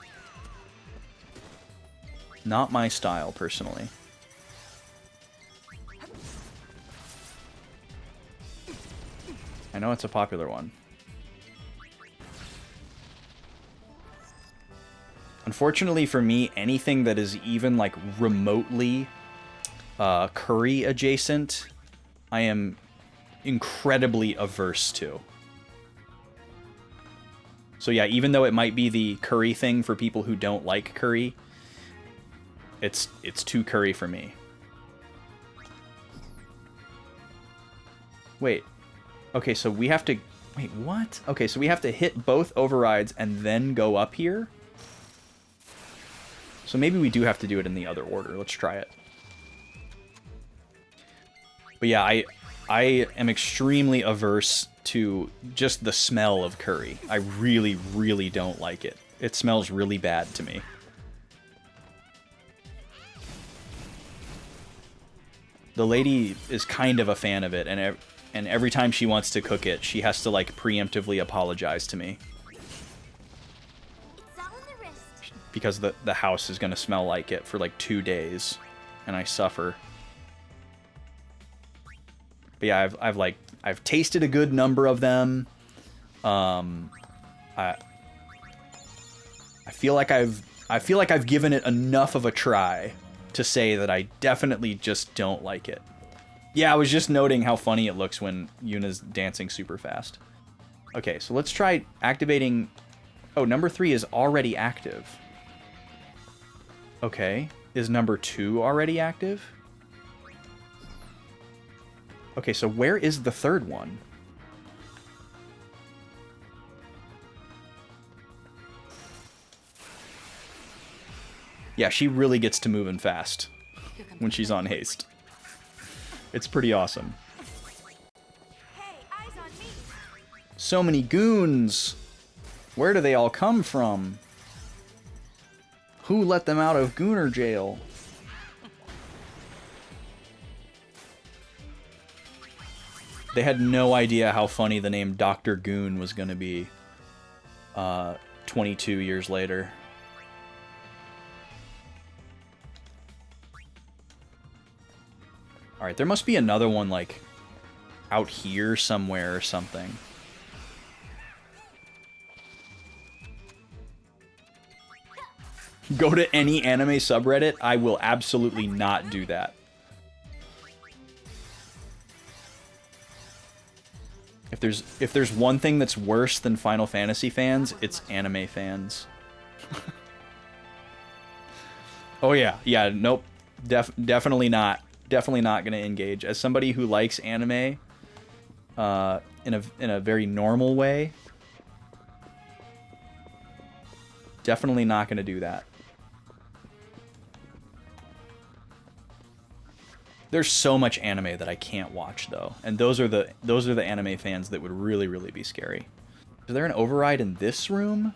Not my style, personally. I know it's a popular one. Unfortunately for me, anything that is even like remotely curry adjacent, I am incredibly averse to. So yeah, even though it might be the curry thing for people who don't like curry, it's too curry for me. Wait. Okay, so we have to... Wait, what? Okay, so we have to hit both overrides and then go up here? So maybe we do have to do it in the other order. Let's try it. But yeah, I am extremely averse to just the smell of curry. I really, really don't like it. It smells really bad to me. The lady is kind of a fan of it, and every time she wants to cook it, she has to, like, preemptively apologize to me. It's all in the wrist. Because the house is going to smell like it for, like, 2 days. And I suffer. But yeah, I've tasted a good number of them. I feel like I've given it enough of a try to say that I definitely just don't like it. Yeah, I was just noting how funny it looks when Yuna's dancing super fast. Okay, so let's try activating... Oh, number 3 is already active. Okay, is number 2 already active? Okay, so where is the 3rd one? Yeah, she really gets to moving fast when she's on haste. It's pretty awesome. So many goons. Where do they all come from? Who let them out of Gooner jail? They had no idea how funny the name Dr. Goon was going to be 22 years later. Alright, there must be another one, like, out here somewhere or something. Go to any anime subreddit? I will absolutely not do that. If there's one thing that's worse than Final Fantasy fans, it's anime fans. Oh yeah, nope. Definitely not. Definitely not gonna engage. As somebody who likes anime in a very normal way, definitely not gonna do that. There's so much anime that I can't watch though, and those are the anime fans that would really be scary. Is there an override in this room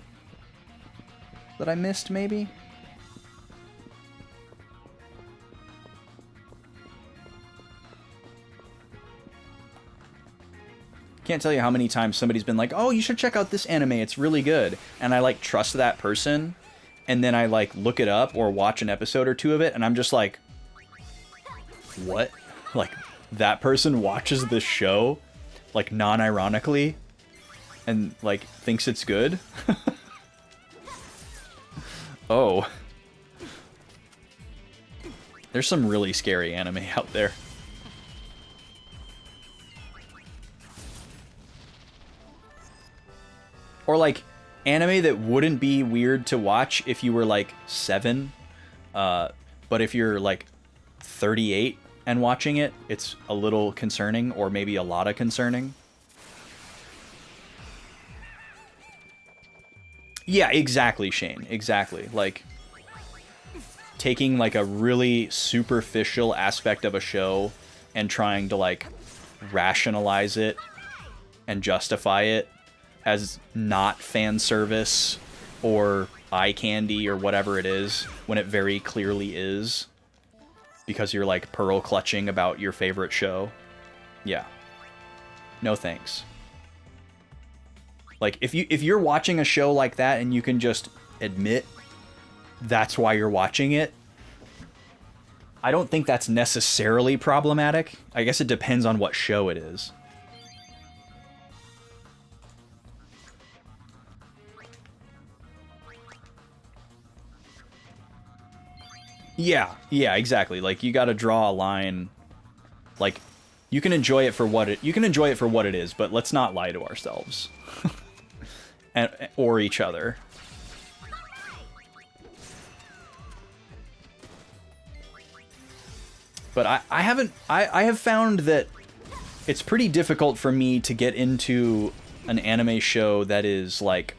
that I missed maybe? Can't tell you how many times somebody's been like, "Oh, you should check out this anime, it's really good." And I like trust that person, and then I like look it up or watch an episode or two of it, and I'm just like, what? Like, that person watches this show, like, non-ironically, and, like, thinks it's good? Oh. There's some really scary anime out there. Or, like, anime that wouldn't be weird to watch if you were, like, 7, but if you're, like, 38 and watching it, it's a little concerning, or maybe a lot of concerning. Yeah, exactly, Shane. Exactly. Like, taking, like, a really superficial aspect of a show and trying to, like, rationalize it and justify it as not fan service or eye candy or whatever it is, when it very clearly is. Because you're, like, pearl clutching about your favorite show. Yeah. No thanks. Like, if you're watching a show like that and you can just admit that's why you're watching it, I don't think that's necessarily problematic. I guess it depends on what show it is. Yeah, exactly. Like, you gotta draw a line. Like, you can enjoy it for what it is, but let's not lie to ourselves. or each other. But I have found that it's pretty difficult for me to get into an anime show that is, like,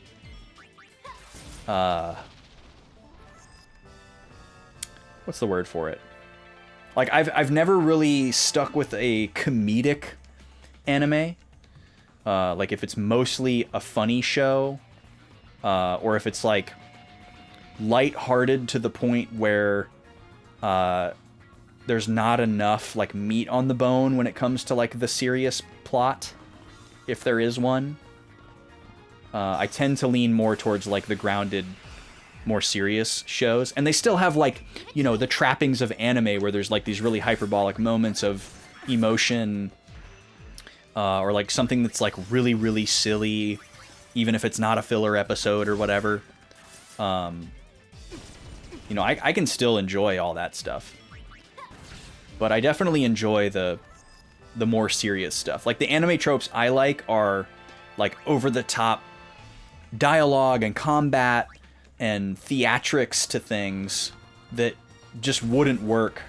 what's the word for it? Like, I've never really stuck with a comedic anime. Like, if it's mostly a funny show, or if it's, like, lighthearted to the point where there's not enough, like, meat on the bone when it comes to, like, the serious plot, if there is one. I tend to lean more towards, like, the grounded, more serious shows, and they still have, like, you know, the trappings of anime where there's, like, these really hyperbolic moments of emotion, or, like, something that's, like, really silly, even if it's not a filler episode or whatever. You know, I can still enjoy all that stuff, but I definitely enjoy the more serious stuff. Like, the anime tropes I like are, like, over-the-top dialogue and combat and theatrics to things that just wouldn't work.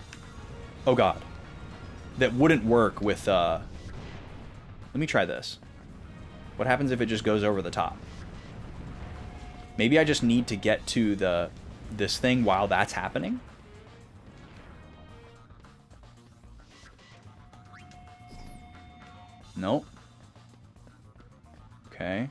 Oh god. That wouldn't work with, let me try this. What happens if it just goes over the top? Maybe I just need to get to this thing while that's happening? Nope. Okay.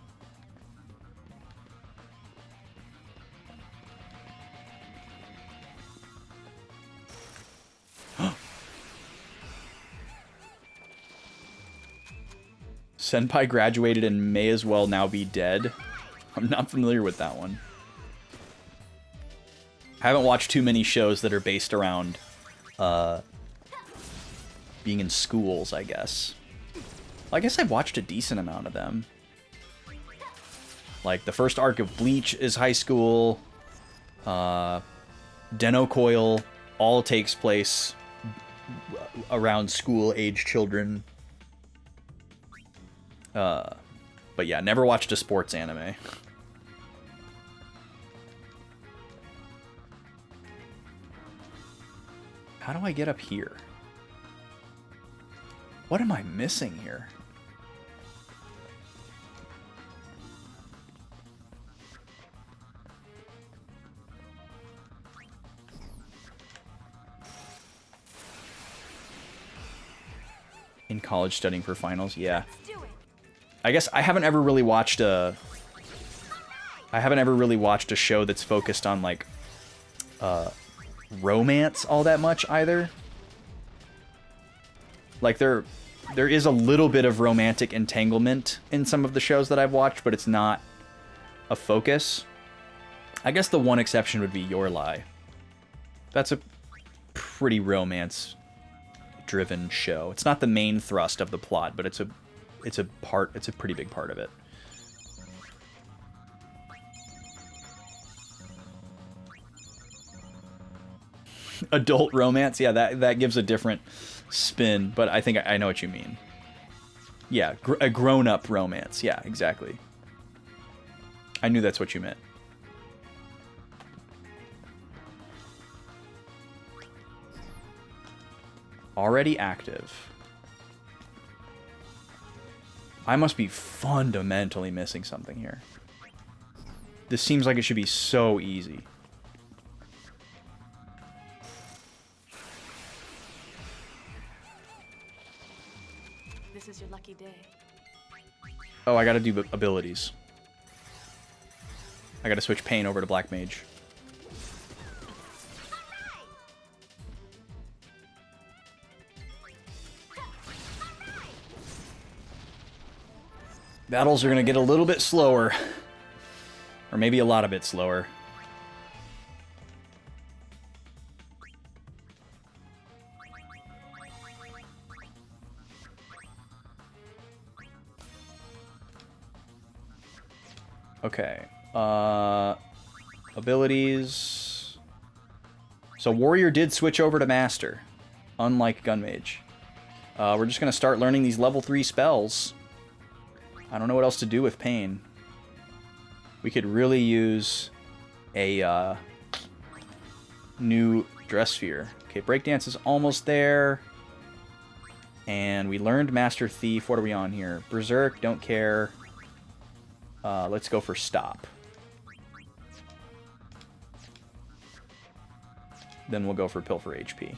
Senpai graduated and may as well now be dead. I'm not familiar with that one. I haven't watched too many shows that are based around being in schools, I guess. Well, I guess I've watched a decent amount of them. Like, the first arc of Bleach is high school. Den-O Coil all takes place around school-age children. But yeah, never watched a sports anime. How do I get up here? What am I missing here? In college studying for finals, yeah. I guess I haven't ever really watched a show that's focused on like romance all that much either. Like there is a little bit of romantic entanglement in some of the shows that I've watched, but it's not a focus. I guess the one exception would be Your Lie. That's a pretty romance driven show. It's not the main thrust of the plot, but it's a pretty big part of it. Adult romance, yeah, that gives a different spin, but I think I know what you mean. Yeah, a grown-up romance. Yeah, exactly. I knew that's what you meant. Already active. I must be fundamentally missing something here. This seems like it should be so easy. This is your lucky day. Oh, I gotta do abilities. I gotta switch Pain over to Black Mage. Battles are gonna get a little bit slower. Or maybe a lot of bit slower. Okay. Abilities. So Warrior did switch over to Master, unlike Gunmage. We're just gonna start learning these level 3 spells. I don't know what else to do with Pain. We could really use a new Dress Sphere. Okay, Breakdance is almost there. And we learned Master Thief. What are we on here? Berserk, don't care. Let's go for Stop. Then we'll go for Pilfer HP.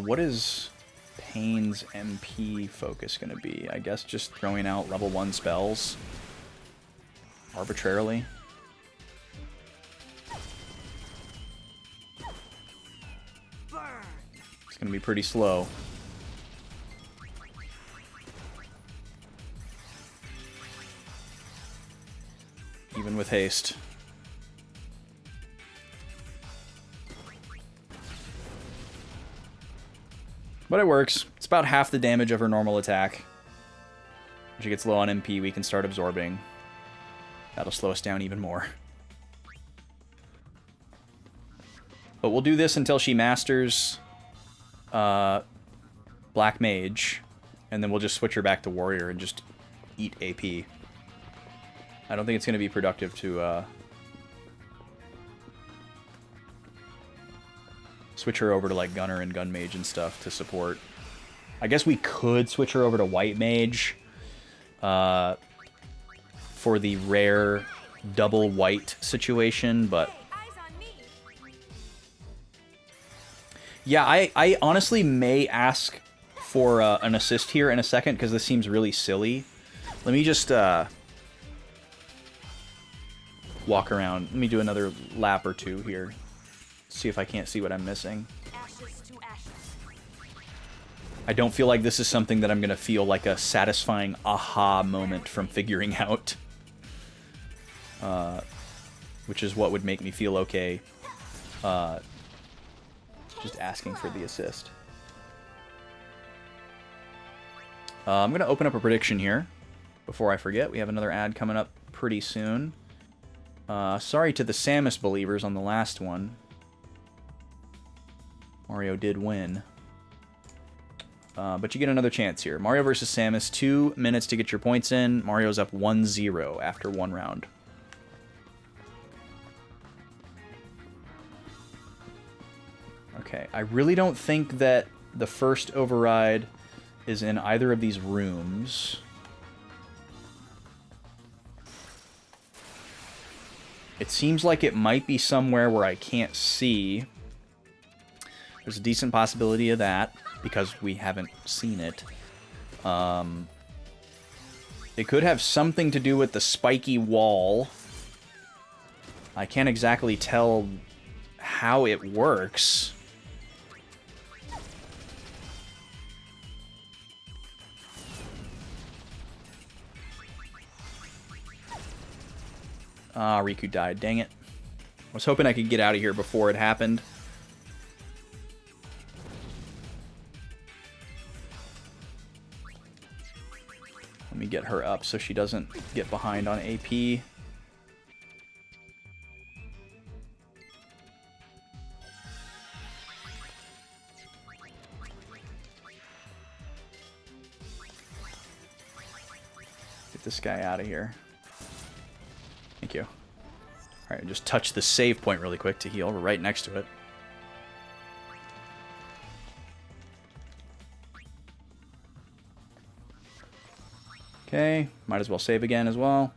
What is Pain's MP focus going to be? I guess just throwing out level 1 spells arbitrarily. It's going to be pretty slow. Even with haste. But it works. It's about half the damage of her normal attack. When she gets low on MP, we can start absorbing. That'll slow us down even more. But we'll do this until she masters Black Mage, and then we'll just switch her back to Warrior and just eat AP. I don't think it's going to be productive to switch her over to like Gunner and Gun Mage and stuff to support. I guess we could switch her over to White Mage, for the rare double white situation, but yeah, I honestly may ask for an assist here in a second because this seems really silly. Let me just walk around. Let me do another lap or two here. See if I can't see what I'm missing. I don't feel like this is something that I'm going to feel like a satisfying aha moment from figuring out. Which is what would make me feel okay. Just asking for the assist. I'm going to open up a prediction here. Before I forget, we have another ad coming up pretty soon. Sorry to the Samus believers on the last one. Mario did win. But you get another chance here. Mario versus Samus, 2 minutes to get your points in. Mario's up 1-0 after 1 round. Okay, I really don't think that the first override is in either of these rooms. It seems like it might be somewhere where I can't see. There's a decent possibility of that, because we haven't seen it. It could have something to do with the spiky wall. I can't exactly tell how it works. Ah, Riku died. Dang it. I was hoping I could get out of here before it happened. Let me get her up so she doesn't get behind on AP. Get this guy out of here. Thank you. Alright, just touch the save point really quick to heal. We're right next to it. Okay, might as well save again as well.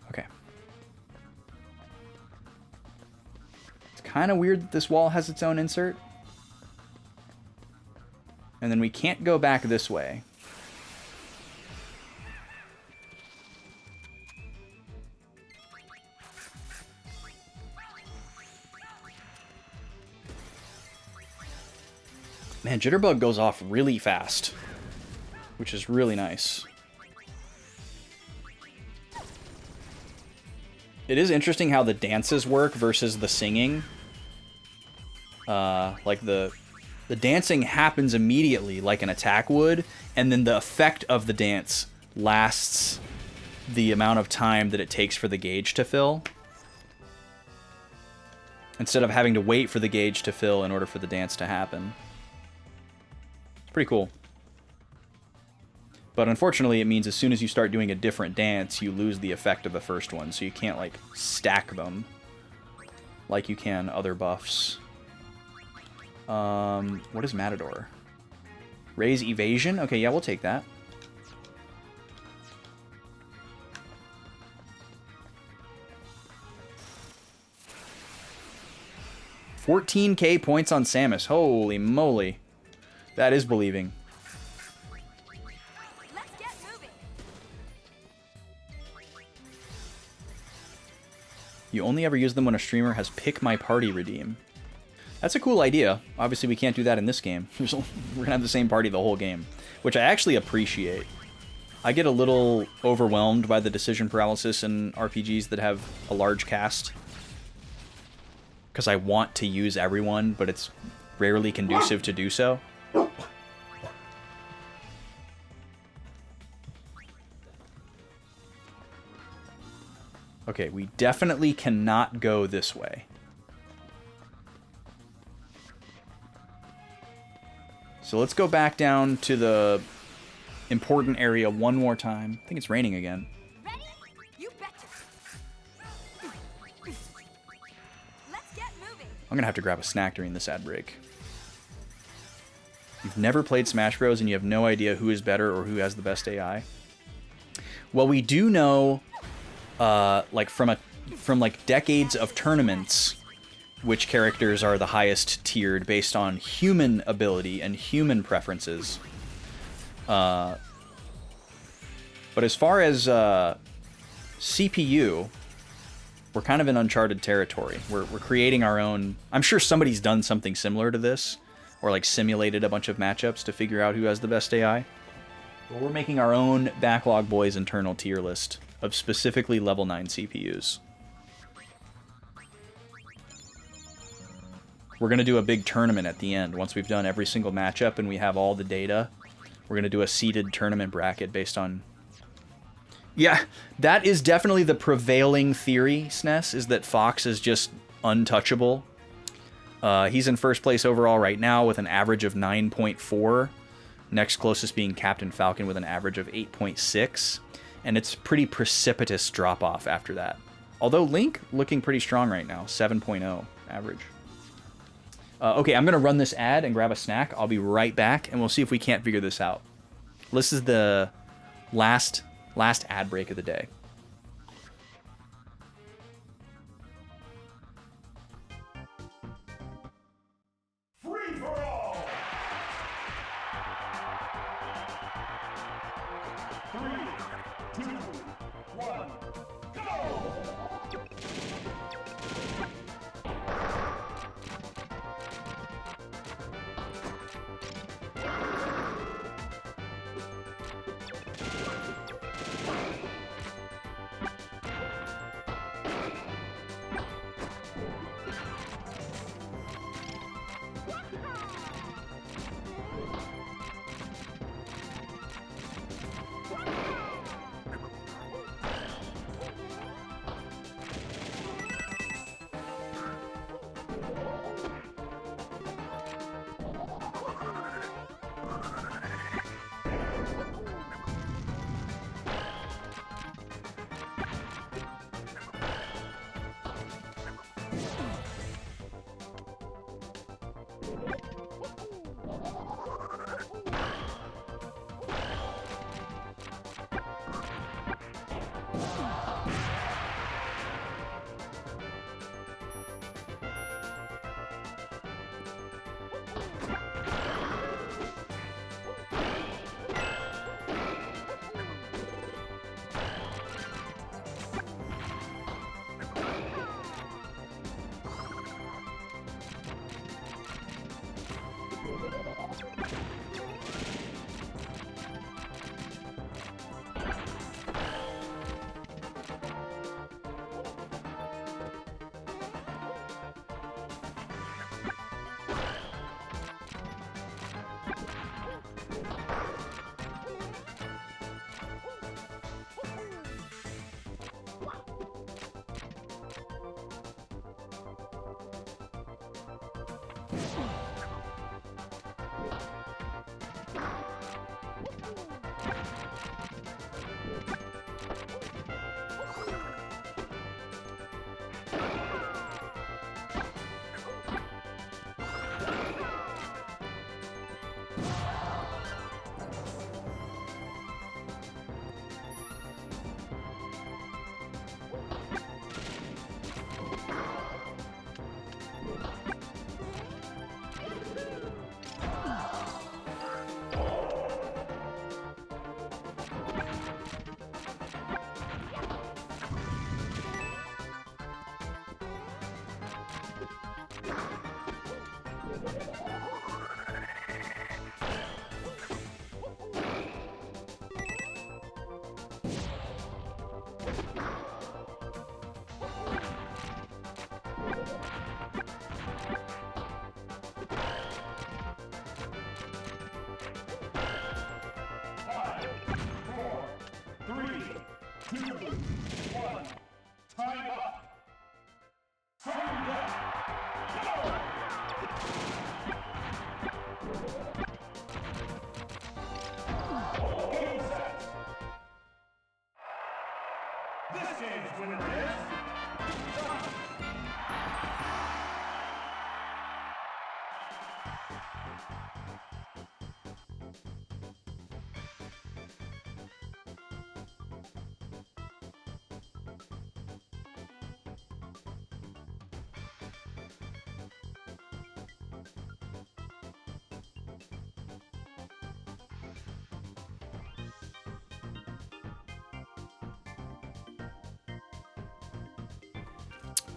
Okay. It's kind of weird that this wall has its own insert. And then we can't go back this way. Man, Jitterbug goes off really fast, which is really nice. It is interesting how the dances work versus the singing. Like the dancing happens immediately, like an attack would, and then the effect of the dance lasts the amount of time that it takes for the gauge to fill. Instead of having to wait for the gauge to fill in order for the dance to happen. Pretty cool. But unfortunately, it means as soon as you start doing a different dance, you lose the effect of the first one, so you can't, like, stack them like you can other buffs. What is Matador? Raise evasion? Okay, yeah, we'll take that. $14K points on Samus. Holy moly. That is believing. Let's get moving. You only ever use them when a streamer has pick my party redeem. That's a cool idea. Obviously, we can't do that in this game. We're gonna have the same party the whole game, which I actually appreciate. I get a little overwhelmed by the decision paralysis in RPGs that have a large cast, because I want to use everyone, but it's rarely conducive to do so. Okay, we definitely cannot go this way. So let's go back down to the important area one more time. I think it's raining again. Ready? You betcha. Let's get moving. I'm gonna have to grab a snack during this ad break. You've never played Smash Bros. And you have no idea who is better or who has the best AI. Well, we do know, like from like decades of tournaments, which characters are the highest tiered based on human ability and human preferences. But as far as CPU, we're kind of in uncharted territory. We're creating our own... I'm sure somebody's done something similar to this, or like simulated a bunch of matchups to figure out who has the best AI. But we're making our own Backlog Boys internal tier list of specifically level 9 CPUs. We're going to do a big tournament at the end. Once we've done every single matchup and we have all the data, we're going to do a seeded tournament bracket based on... Yeah, that is definitely the prevailing theory, SNES, is that Fox is just untouchable. He's in first place overall right now with an average of 9.4. Next closest being Captain Falcon with an average of 8.6. And it's pretty precipitous drop-off after that. Although Link looking pretty strong right now, 7.0 average. Okay, I'm going to run this ad and grab a snack. I'll be right back, and we'll see if we can't figure this out. This is the last ad break of the day. Free for all! 3, 2, 1, go!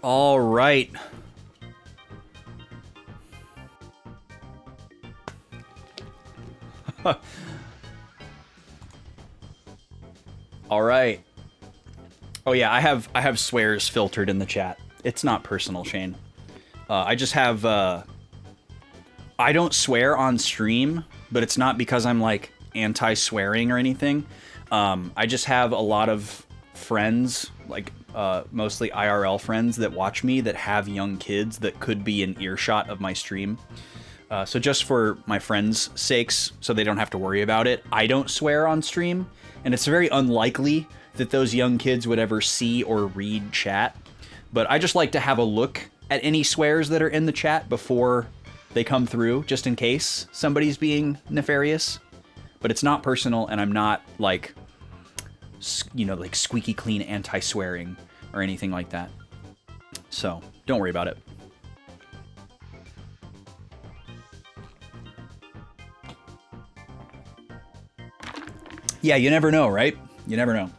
All right. All right. Oh yeah, I have swears filtered in the chat. It's not personal, Shane. I just have I don't swear on stream, but it's not because I'm like anti-swearing or anything. I just have a lot of friends, like mostly IRL friends that watch me that have young kids that could be in earshot of my stream. So just for my friends' sakes, so they don't have to worry about it, I don't swear on stream, and it's very unlikely that those young kids would ever see or read chat. But I just like to have a look at any swears that are in the chat before they come through, just in case somebody's being nefarious. But it's not personal, and I'm not like, you know, like squeaky clean anti-swearing or anything like that. So don't worry about it. Yeah, you never know, right? You never know.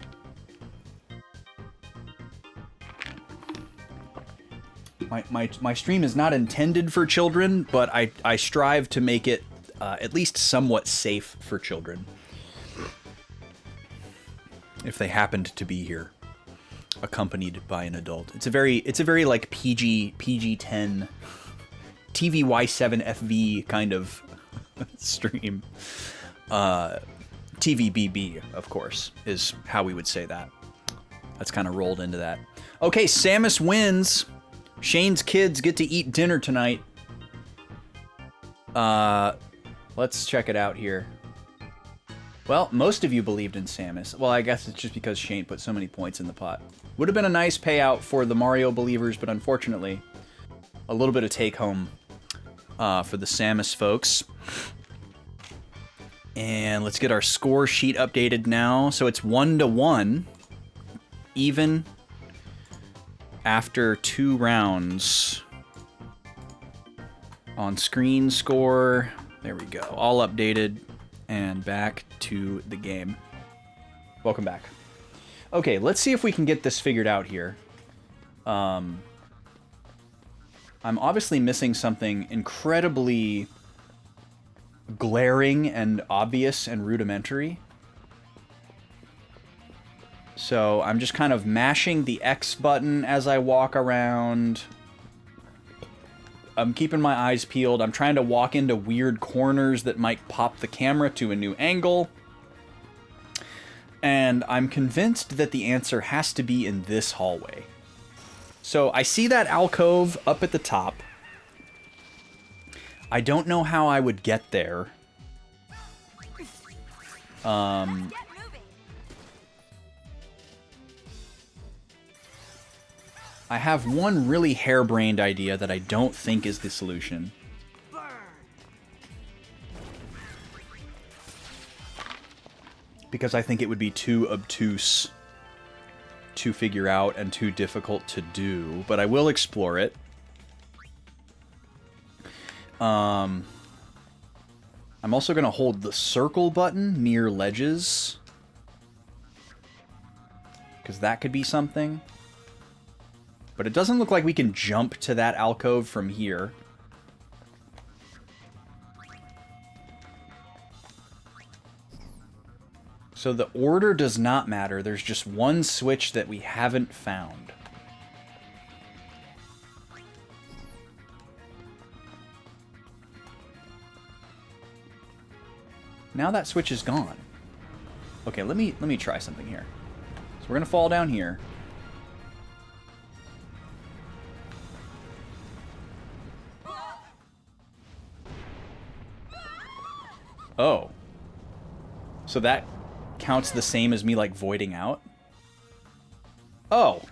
My stream is not intended for children, but I strive to make it at least somewhat safe for children. If they happened to be here, accompanied by an adult. It's a very like PG-10, TVY7FV kind of stream. TVBB, of course, is how we would say that. That's kind of rolled into that. Okay, Samus wins. Shane's kids get to eat dinner tonight. Let's check it out here. Well, most of you believed in Samus. Well, I guess it's just because Shane put so many points in the pot. Would have been a nice payout for the Mario believers, but unfortunately, a little bit of take-home for the Samus folks. And let's get our score sheet updated now. So it's 1-1, even after 2 rounds. On screen score, there we go. All updated and back to the game. Welcome back. Okay, let's see if we can get this figured out here. I'm obviously missing something incredibly glaring and obvious and rudimentary. So I'm just kind of mashing the X button as I walk around. I'm keeping my eyes peeled. I'm trying to walk into weird corners that might pop the camera to a new angle. And I'm convinced that the answer has to be in this hallway. So I see that alcove up at the top. I don't know how I would get there. I have one really harebrained idea that I don't think is the solution. Because I think it would be too obtuse to figure out and too difficult to do, but I will explore it. I'm also going to hold the circle button near ledges, because that could be something. But it doesn't look like we can jump to that alcove from here. So the order does not matter. There's just one switch that we haven't found. Now that switch is gone. Okay, let me try something here. So we're gonna fall down here. Oh. So that counts the same as me, like, voiding out? Oh.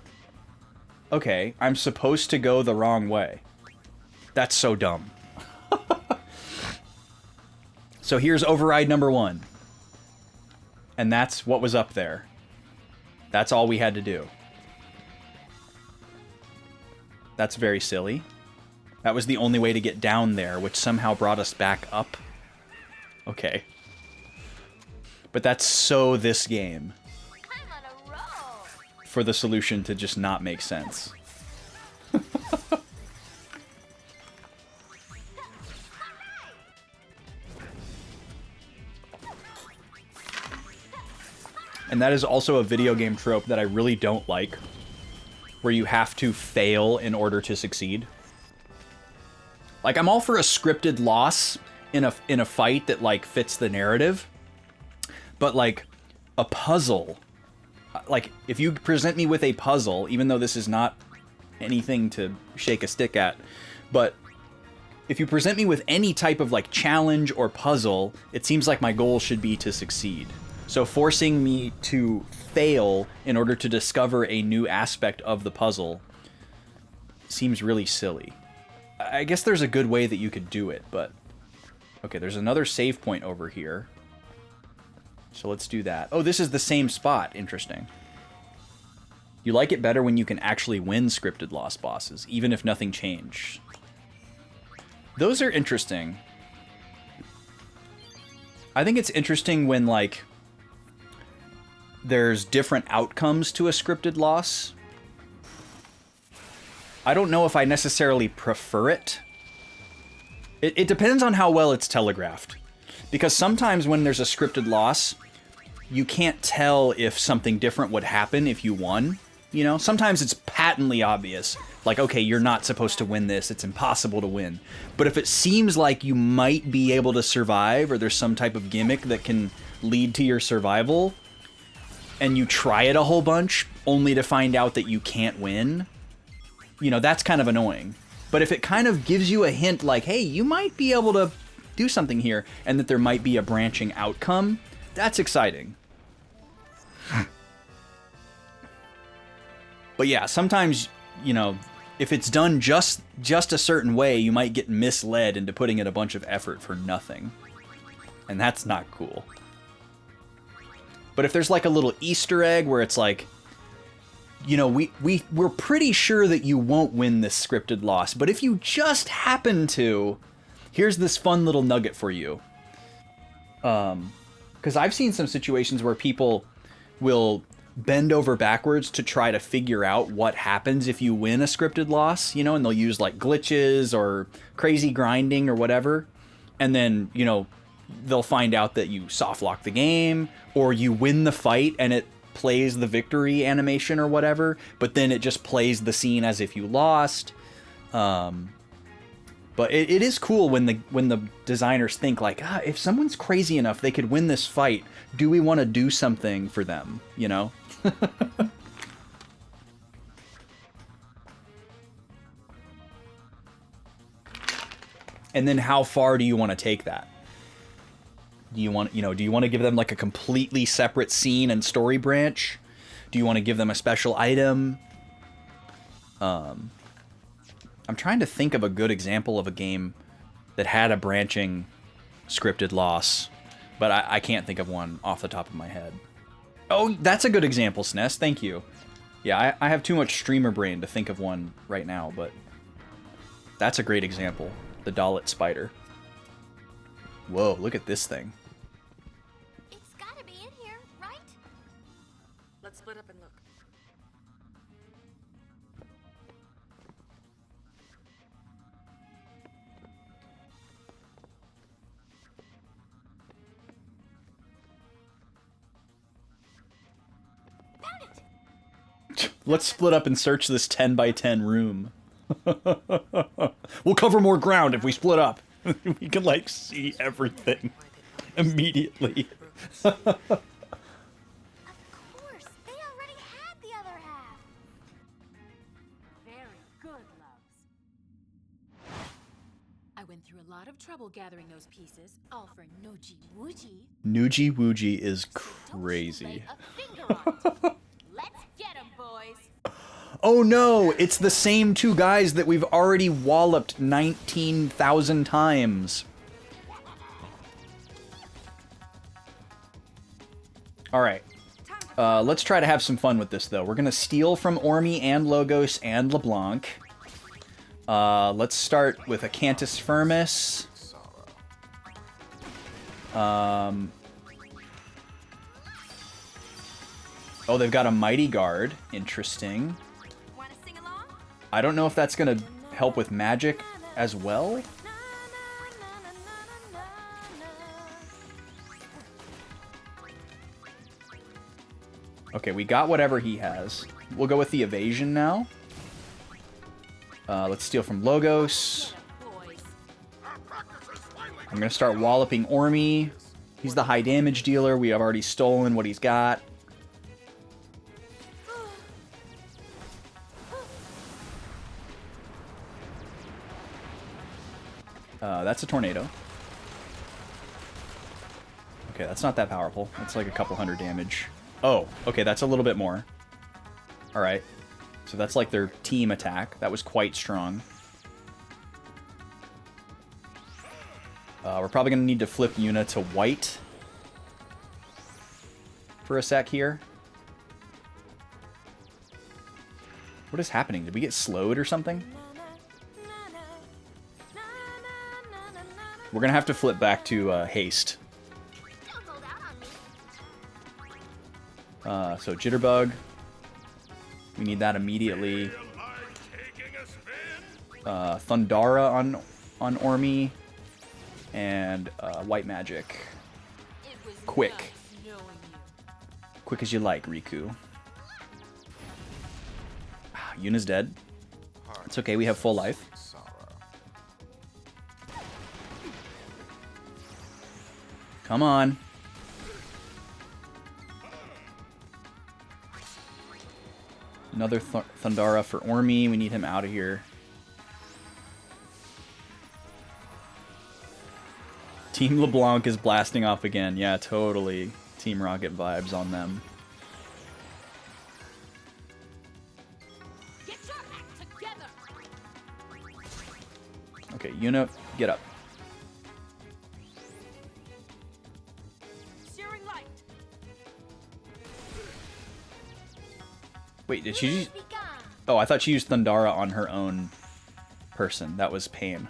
Okay, I'm supposed to go the wrong way. That's so dumb. So here's override number 1. And that's what was up there. That's all we had to do. That's very silly. That was the only way to get down there, which somehow brought us back up. Okay. But that's so this game. I'm on a roll. For the solution to just not make sense. And that is also a video game trope that I really don't like, where you have to fail in order to succeed. Like, I'm all for a scripted loss in a fight that, like, fits the narrative, but, like, a puzzle, like, if you present me with a puzzle, even though this is not anything to shake a stick at, but if you present me with any type of, like, challenge or puzzle, it seems like my goal should be to succeed. So forcing me to fail in order to discover a new aspect of the puzzle seems really silly. I guess there's a good way that you could do it, but... Okay, there's another save point over here. So let's do that. Oh, this is the same spot. Interesting. You like it better when you can actually win scripted loss bosses, even if nothing changed. Those are interesting. I think it's interesting when, like, there's different outcomes to a scripted loss. I don't know if I necessarily prefer it. It depends on how well it's telegraphed. Because sometimes when there's a scripted loss, you can't tell if something different would happen if you won. You know, sometimes it's patently obvious. Like, okay, you're not supposed to win this. It's impossible to win. But if it seems like you might be able to survive, or there's some type of gimmick that can lead to your survival, and you try it a whole bunch, only to find out that you can't win, you know, that's kind of annoying. But if it kind of gives you a hint like, hey, you might be able to do something here, and that there might be a branching outcome, that's exciting. But yeah, sometimes, you know, if it's done just a certain way, you might get misled into putting in a bunch of effort for nothing. And that's not cool. But if there's like a little Easter egg where it's like, you know, we're pretty sure that you won't win this scripted loss, but if you just happen to, here's this fun little nugget for you. Because I've seen some situations where people will bend over backwards to try to figure out what happens if you win a scripted loss, you know, and they'll use like glitches or crazy grinding or whatever. And then, you know, they'll find out that you soft lock the game, or you win the fight and it plays the victory animation or whatever, but then it just plays the scene as if you lost. But it is cool when the designers think like, if someone's crazy enough they could win this fight, do we want to do something for them, you know? And then how far do you want to take that? Do you want to give them like a completely separate scene and story branch? Do you want to give them a special item? I'm trying to think of a good example of a game that had a branching scripted loss, but I can't think of one off the top of my head. Oh, that's a good example, SNES. Thank you. Yeah, I have too much streamer brain to think of one right now, but that's a great example. The Dalit Spider. Whoa, look at this thing. It's gotta be in here, right? Let's split up and look. Let's split up and search this 10 by 10 room. We'll cover more ground if we split up. We can, like, see everything immediately. Of course, they already had the other half. Very good, loves. I went through a lot of trouble gathering those pieces, all for Noogie Woogie. Noogie Woogie is crazy. Let's get 'em, boys. Oh no, it's the same two guys that we've already walloped 19,000 times. All right. Let's try to have some fun with this, though. We're going to steal from Ormy and Logos and LeBlanc. Let's start with a Cantus Firmus. Oh, they've got a Mighty Guard. Interesting. I don't know if that's going to help with magic as well. Okay, we got whatever he has. We'll go with the evasion now. Let's steal from Logos. I'm going to start walloping Ormy. He's the high damage dealer. We have already stolen what he's got. That's a tornado. Okay, that's not that powerful. That's like a couple hundred damage. Oh, okay, that's a little bit more. Alright. So that's like their team attack. That was quite strong. We're probably going to need to flip Yuna to white for a sec here. What is happening? Did we get slowed or something? We're going to have to flip back to haste. So Jitterbug. We need that immediately. Thundara on Ormy. And White Magic. Quick. Quick as you like, Riku. Yuna's dead. It's okay, we have full life. Come on. Another Thundara for Ormy. We need him out of here. Team LeBlanc is blasting off again. Yeah, totally. Team Rocket vibes on them. Get your act together. Okay, Yuna, get up. Wait, did she use... Oh, I thought she used Thundara on her own person. That was pain.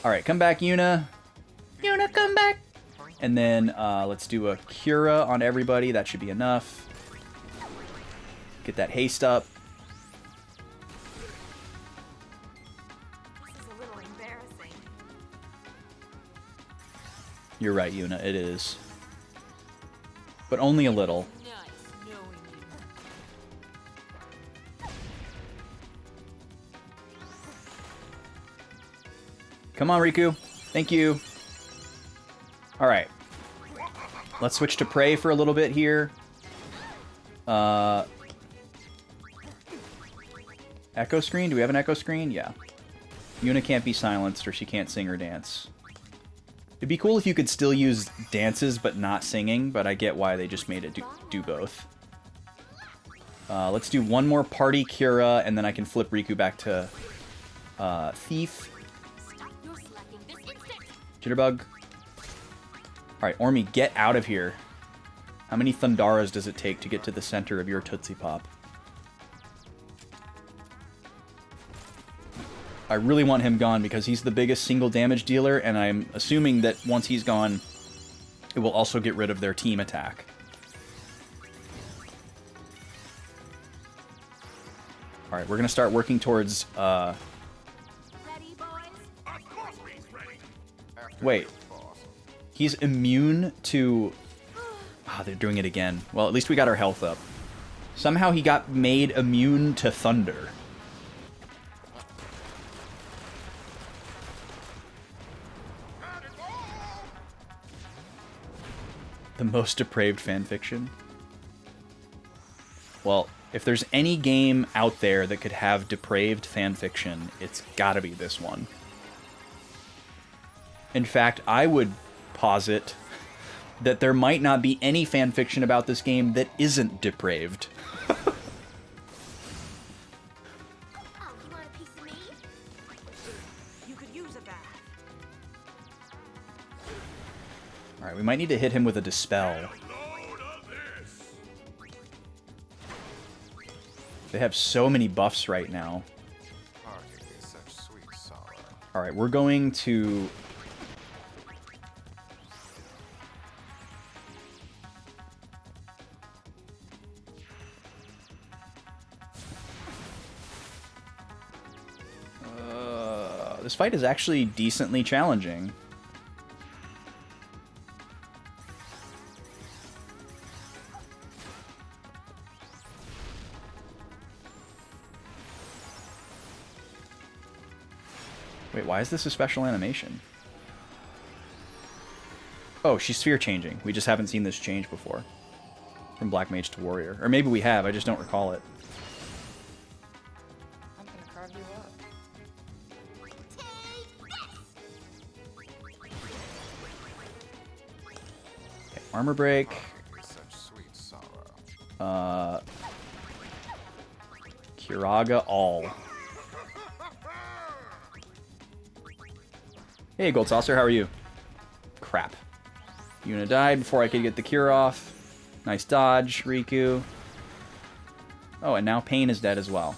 Alright, come back, Yuna. Yuna, come back! And then let's do a Cura on everybody. That should be enough. Get that haste up. This is a little embarrassing. You're right, Yuna. It is. But only a little. Come on, Riku. Thank you. Alright. Let's switch to Prey for a little bit here. Echo screen? Do we have an echo screen? Yeah. Yuna can't be silenced or she can't sing or dance. It'd be cool if you could still use dances but not singing, but I get why they just made it do both. Let's do one more Party Cura, and then I can flip Riku back to Thief. Jitterbug. Alright, Ormy, get out of here. How many Thundaras does it take to get to the center of your Tootsie Pop? I really want him gone because he's the biggest single damage dealer, and I'm assuming that once he's gone, it will also get rid of their team attack. Alright, we're going to start working towards... Wait. He's immune to... Ah, they're doing it again. Well, at least we got our health up. Somehow he got made immune to thunder. The most depraved fanfiction. Well, if there's any game out there that could have depraved fanfiction, it's gotta be this one. In fact, I would posit that there might not be any fanfiction about this game that isn't depraved. Oh, you want a piece of me? You could use a bath. Alright, we might need to hit him with a Dispel. They have so many buffs right now. Parting is such sweet sorrow. All right, we're going to... This fight is actually decently challenging. Wait, why is this a special animation? Oh, she's sphere changing. We just haven't seen this change before. From Black Mage to Warrior. Or maybe we have, I just don't recall it. I'm gonna carve you up. Okay, armor break. Parting is such sweet sorrow. Kiraga all. Hey, Gold Saucer, how are you? Crap. Yuna died before I could get the cure off. Nice dodge, Riku. Oh, and now Pain is dead as well.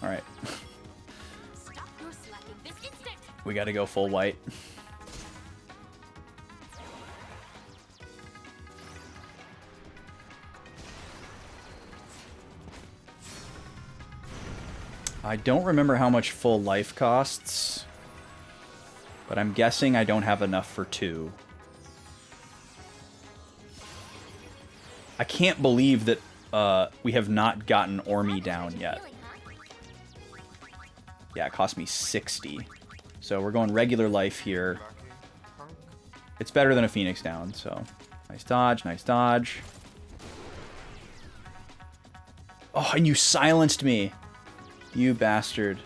Alright. Stop your slacking this instant. We gotta go full white. I don't remember how much full life costs, but I'm guessing I don't have enough for 2. I can't believe that we have not gotten Ormi down yet. Yeah, it cost me 60. So we're going regular life here. Lucky hunk. It's better than a Phoenix down, so... Nice dodge, nice dodge. Oh, and you silenced me! You bastard.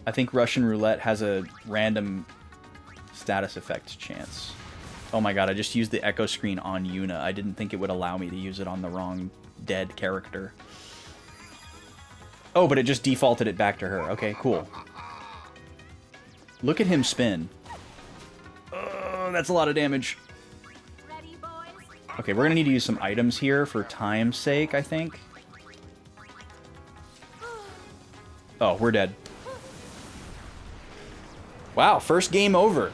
I think Russian Roulette has a random status effect chance. Oh my god, I just used the echo screen on Yuna. I didn't think it would allow me to use it on the wrong dead character. Oh, but it just defaulted it back to her. Okay, cool. Look at him spin. Oh, that's a lot of damage. Ready, boys? Okay, we're gonna need to use some items here for time's sake, I think. Oh, we're dead. Wow, first game over.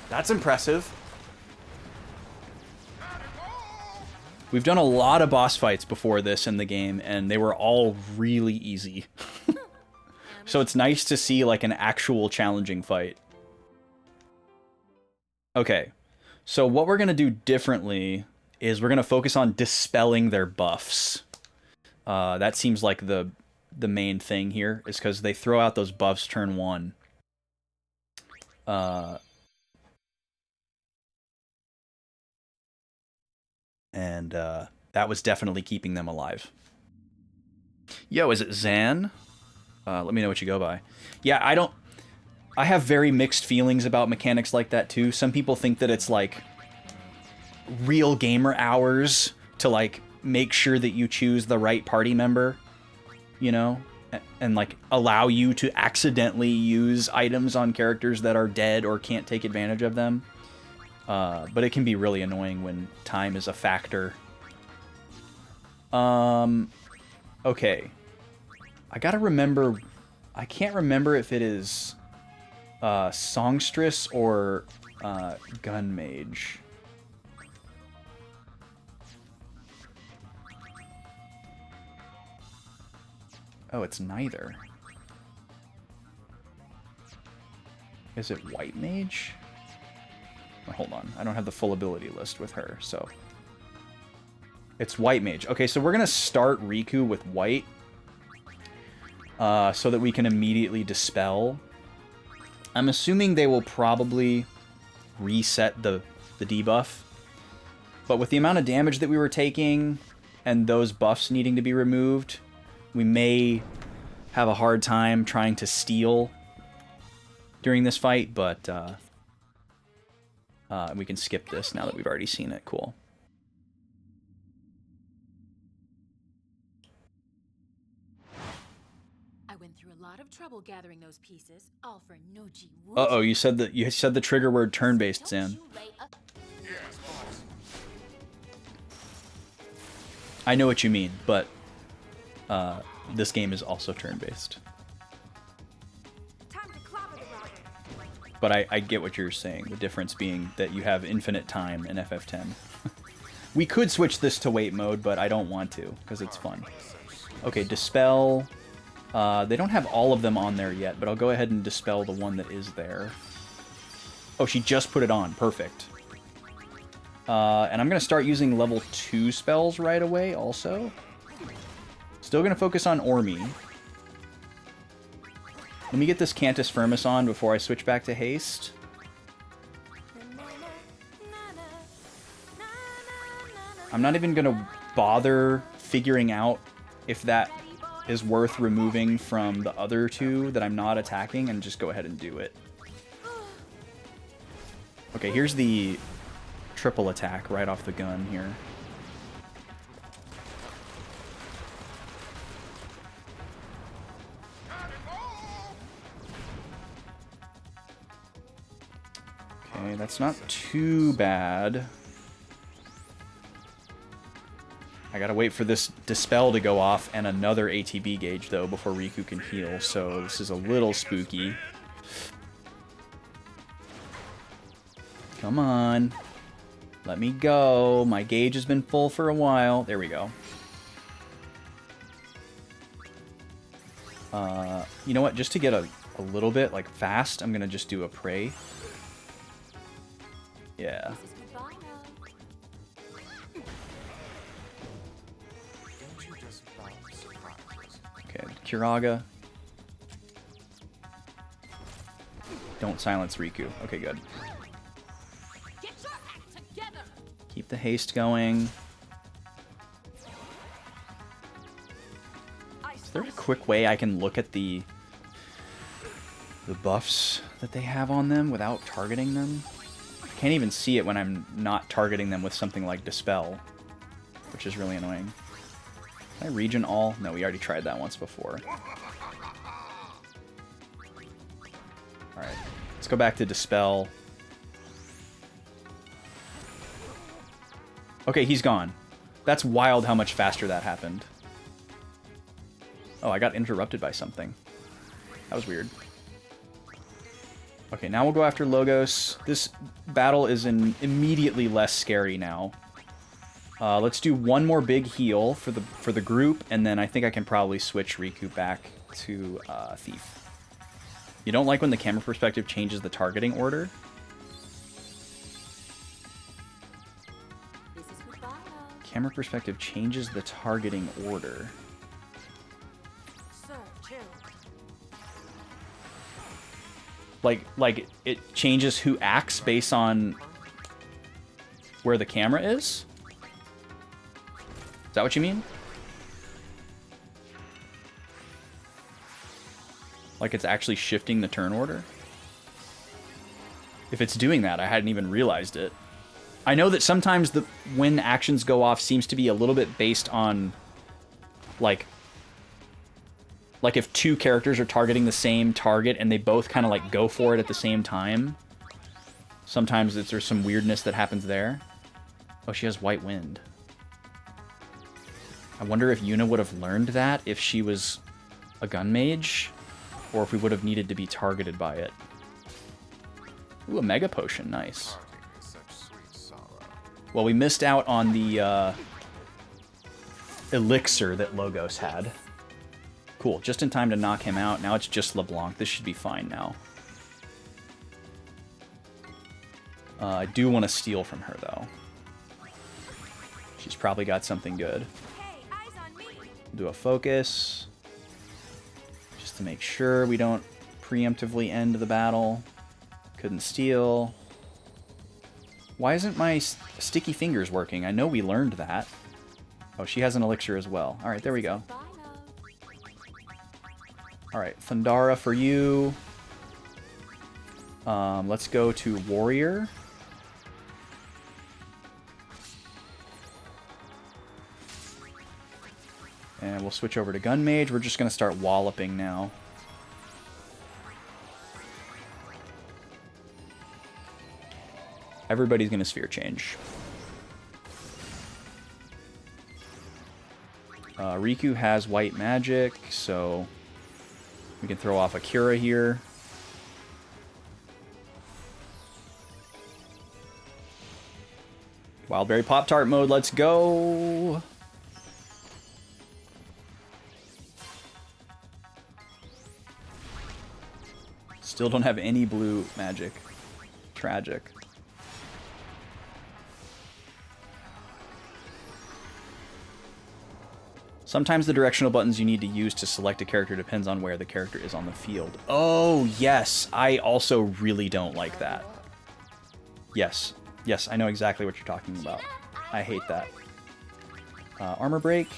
That's impressive. We've done a lot of boss fights before this in the game, and they were all really easy. So it's nice to see, like, an actual challenging fight. Okay, so what we're going to do differently is we're going to focus on dispelling their buffs. That seems like the main thing here, is because they throw out those buffs turn 1. And that was definitely keeping them alive. Yo, is it Zan? Let me know what you go by. Yeah, I have very mixed feelings about mechanics like that too. Some people think that it's like real gamer hours to like make sure that you choose the right party member, you know, and like allow you to accidentally use items on characters that are dead or can't take advantage of them. But it can be really annoying when time is a factor. Okay. I gotta remember... I can't remember if it is Songstress or Gun Mage. Oh, it's neither. Is it White Mage? Oh, hold on. I don't have the full ability list with her, so... It's White Mage. Okay, so we're gonna start Riku with White. So that we can immediately dispel. I'm assuming they will probably reset the debuff. But with the amount of damage that we were taking, and those buffs needing to be removed, we may have a hard time trying to steal during this fight, but we can skip this now that we've already seen it. Cool. I went through a lot of trouble gathering those pieces, all for no G. Uh-oh, you said the trigger word turn-based, Zan. Yes, boss. I know what you mean, but this game is also turn-based. But I get what you're saying, the difference being that you have infinite time in FF10. We could switch this to wait mode, but I don't want to, because it's fun. Okay, Dispel. They don't have all of them on there yet, but I'll go ahead and dispel the one that is there. Oh, she just put it on. Perfect. And I'm going to start using level 2 spells right away also. Still going to focus on Ormi. Let me get this Cantus Firmus on before I switch back to Haste. I'm not even going to bother figuring out if that is worth removing from the other two that I'm not attacking, and just go ahead and do it. Okay, here's the triple attack right off the gun here. Okay, that's not too bad. I gotta wait for this Dispel to go off and another ATB gauge, though, before Riku can heal, so this is a little spooky. Come on. Let me go. My gauge has been full for a while. There we go. You know what? Just to get a little bit, like, fast, I'm gonna just do a Pray. Yeah. Okay, Kiraga. Don't silence Riku. Okay, good. Keep the haste going. Is there a quick way I can look at the buffs that they have on them without targeting them? I can't even see it when I'm not targeting them with something like Dispel, which is really annoying. Can I region all? No, we already tried that once before. Alright, let's go back to Dispel. Okay, he's gone. That's wild how much faster that happened. Oh, I got interrupted by something. That was weird. Okay, now we'll go after Logos. This battle is immediately less scary now. Let's do one more big heal for the group, and then I think I can probably switch Riku back to Thief. You don't like when the camera perspective changes the targeting order? Camera perspective changes the targeting order. Like it changes who acts based on where the camera is? Is that what you mean? Like it's actually shifting the turn order? If it's doing that, I hadn't even realized it. I know that sometimes when actions go off seems to be a little bit based on like if two characters are targeting the same target and they both kind of like go for it at the same time. Sometimes there's some weirdness that happens there. Oh, she has White Wind. I wonder if Yuna would have learned that if she was a gun mage, or if we would have needed to be targeted by it. Ooh, a Mega Potion, nice. Well, we missed out on the elixir that Logos had. Cool, just in time to knock him out. Now it's just LeBlanc. This should be fine now. I do want to steal from her, though. She's probably got something good. Do a focus. Just to make sure we don't preemptively end the battle. Couldn't steal. Why isn't my sticky fingers working? I know we learned that. Oh, she has an elixir as well. Alright, there we go. Alright, Thundara for you. Let's go to Warrior. And we'll switch over to Gun Mage. We're just going to start walloping now. Everybody's going to sphere change. Riku has white magic, so we can throw off Akira here. Wildberry Pop-Tart mode, let's go! Still don't have any blue magic. Tragic. Sometimes the directional buttons you need to use to select a character depends on where the character is on the field. Oh, yes. I also really don't like that. Yes. Yes, I know exactly what you're talking about. I hate that. Armor break.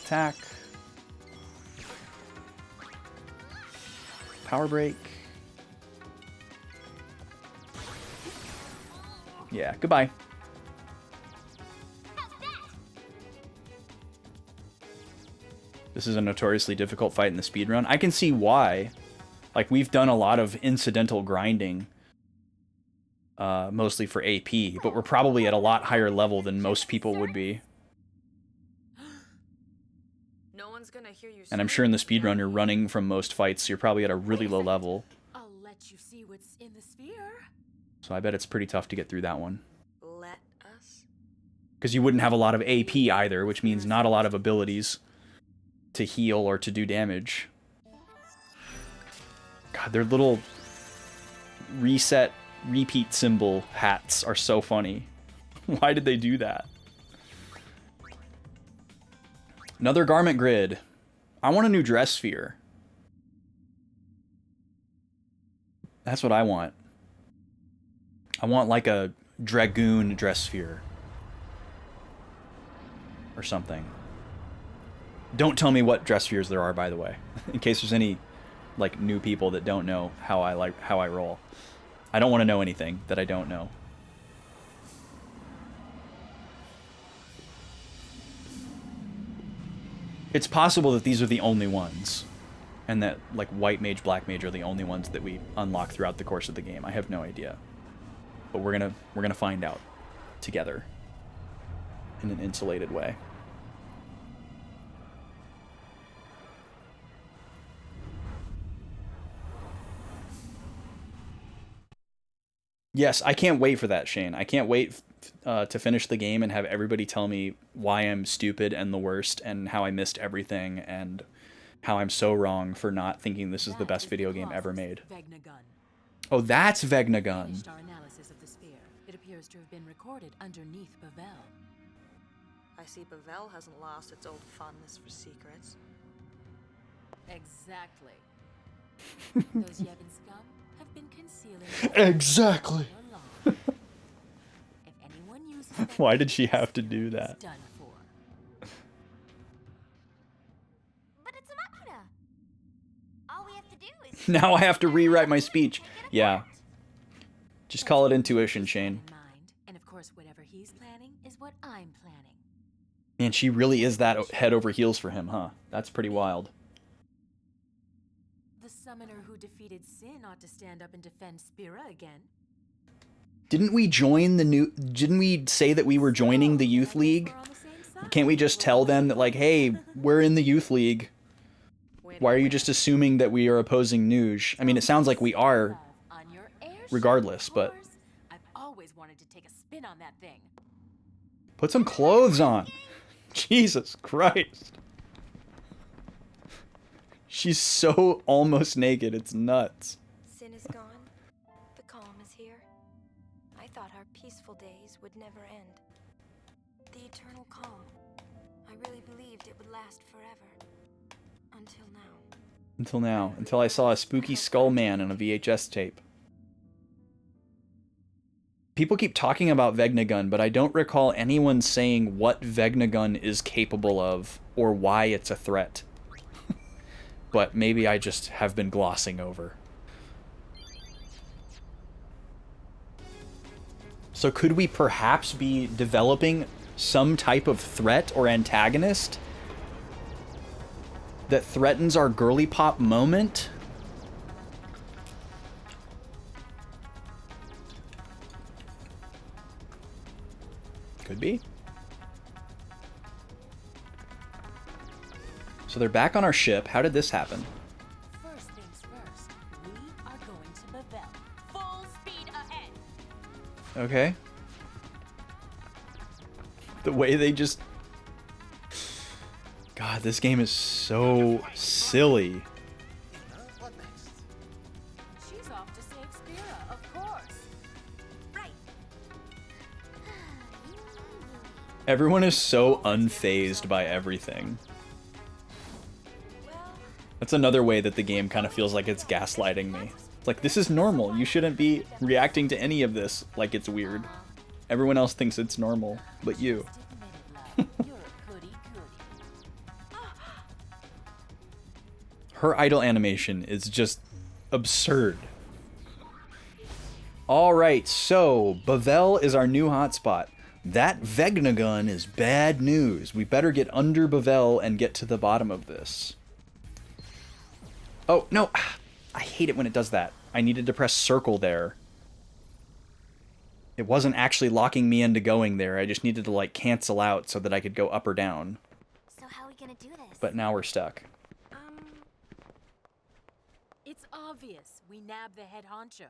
Attack. Power break. Yeah, goodbye. This is a notoriously difficult fight in the speedrun. I can see why. Like, we've done a lot of incidental grinding. Mostly for AP, but we're probably at a lot higher level than most people would be. No one's gonna hear you. And I'm sure in the speedrun you're running from most fights, so you're probably at a really low level. I'll let you see what's in the sphere. So I bet it's pretty tough to get through that one. Let us. Because you wouldn't have a lot of AP either, which means not a lot of abilities to heal or to do damage. God, their little repeat symbol hats are so funny. Why did they do that? Another garment grid. I want a new dress sphere. That's what I want. I want like a dragoon dress sphere. Or something. Don't tell me what dress spheres there are, by the way. In case there's any like new people that don't know how I roll. I don't want to know anything that I don't know. It's possible that these are the only ones. And that like white mage, black mage are the only ones that we unlock throughout the course of the game. I have no idea. But we're gonna find out together in an insulated way. Yes, I can't wait for that, Shane. I can't wait to finish the game and have everybody tell me why I'm stupid and the worst and how I missed everything and how I'm so wrong for not thinking this is the best video game ever made. Oh, that's Vegnagun. Our analysis of the sphere. It appears to have been recorded underneath Bavel. I see Bavel hasn't lost its old fondness for secrets. Exactly. Those Yevon scum have been concealing. Exactly. If anyone uses them, Why did she have to do that? it's done for. But it's Amanda. All we have to do is... Now I have to rewrite my speech. Yeah. Just call it intuition, Shane. In mind, and of course, whatever he's planning is what I'm planning. Man, she really is that head over heels for him, huh? That's pretty wild. The summoner who defeated Sin ought to stand up and defend Spira again. Didn't we join the new... Didn't we say that we were joining the youth league? Can't we just tell them that, like, hey, we're in the youth league? Why are you just assuming that we are opposing Nuge? I mean, it sounds like we are, regardless, but... I've always wanted to take a spin on that thing. Put some clothes on! Jesus Christ. She's so almost naked, it's nuts. Sin is gone. The calm is here. I thought our peaceful days would never end. The eternal calm. I really believed it would last forever. Until now. Until now. Until I saw a spooky skull man on a VHS tape. People keep talking about Vegnagun, but I don't recall anyone saying what Vegnagun is capable of or why it's a threat. But maybe I just have been glossing over. So could we perhaps be developing some type of threat or antagonist that threatens our girly pop moment? Could be. So they're back on our ship. How did this happen? First things first, we are going to Bevelle. Full speed ahead. Okay. The way they just... God, this game is so silly. What next? She's off to save Spira, of course. Right. Everyone is so unfazed by everything. That's another way that the game kind of feels like it's gaslighting me. It's like, this is normal. You shouldn't be reacting to any of this like it's weird. Everyone else thinks it's normal, but you. You're a goody goody. Her idle animation is just absurd. Alright, so Bevelle is our new hotspot. That Vegna gun is bad news. We better get under Bevelle and get to the bottom of this. Oh, no. I hate it when it does that. I needed to press circle there. It wasn't actually locking me into going there. I just needed to, like, cancel out so that I could go up or down. So how are we gonna do this? But now we're stuck. It's obvious. We nab the head honcho.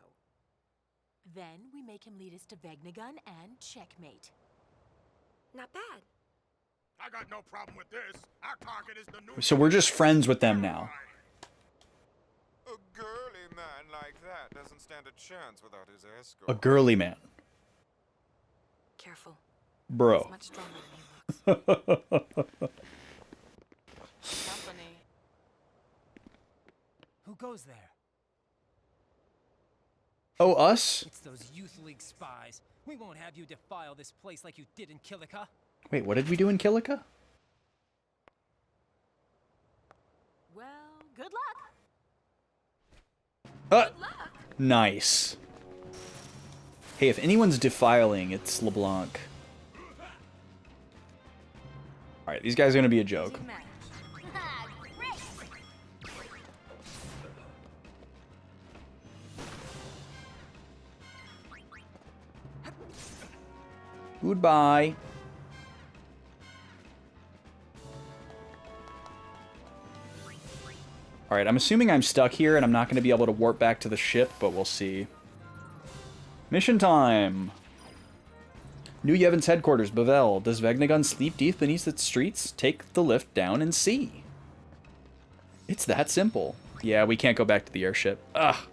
Then we make him lead us to Vegnagun and checkmate. Not bad. I got no problem with this. Our target is the new... So we're just friends with them now. A girly man like that doesn't stand a chance without his escort. A girly man. Careful. Bro. He's much stronger than he looks. Company. Who goes there? Oh, us? It's those Youth League spies. We won't have you defile this place like you did in Kilika. Wait, what did we do in Kilika? Well, good luck. Nice. Hey, if anyone's defiling, it's LeBlanc. Alright, these guys are gonna be a joke. Goodbye. Alright, I'm assuming I'm stuck here and I'm not going to be able to warp back to the ship, but we'll see. Mission time! New Yevon's headquarters, Bevelle. Does Vegnagun sleep deep beneath its streets? Take the lift down and see. It's that simple. Yeah, we can't go back to the airship. Ugh.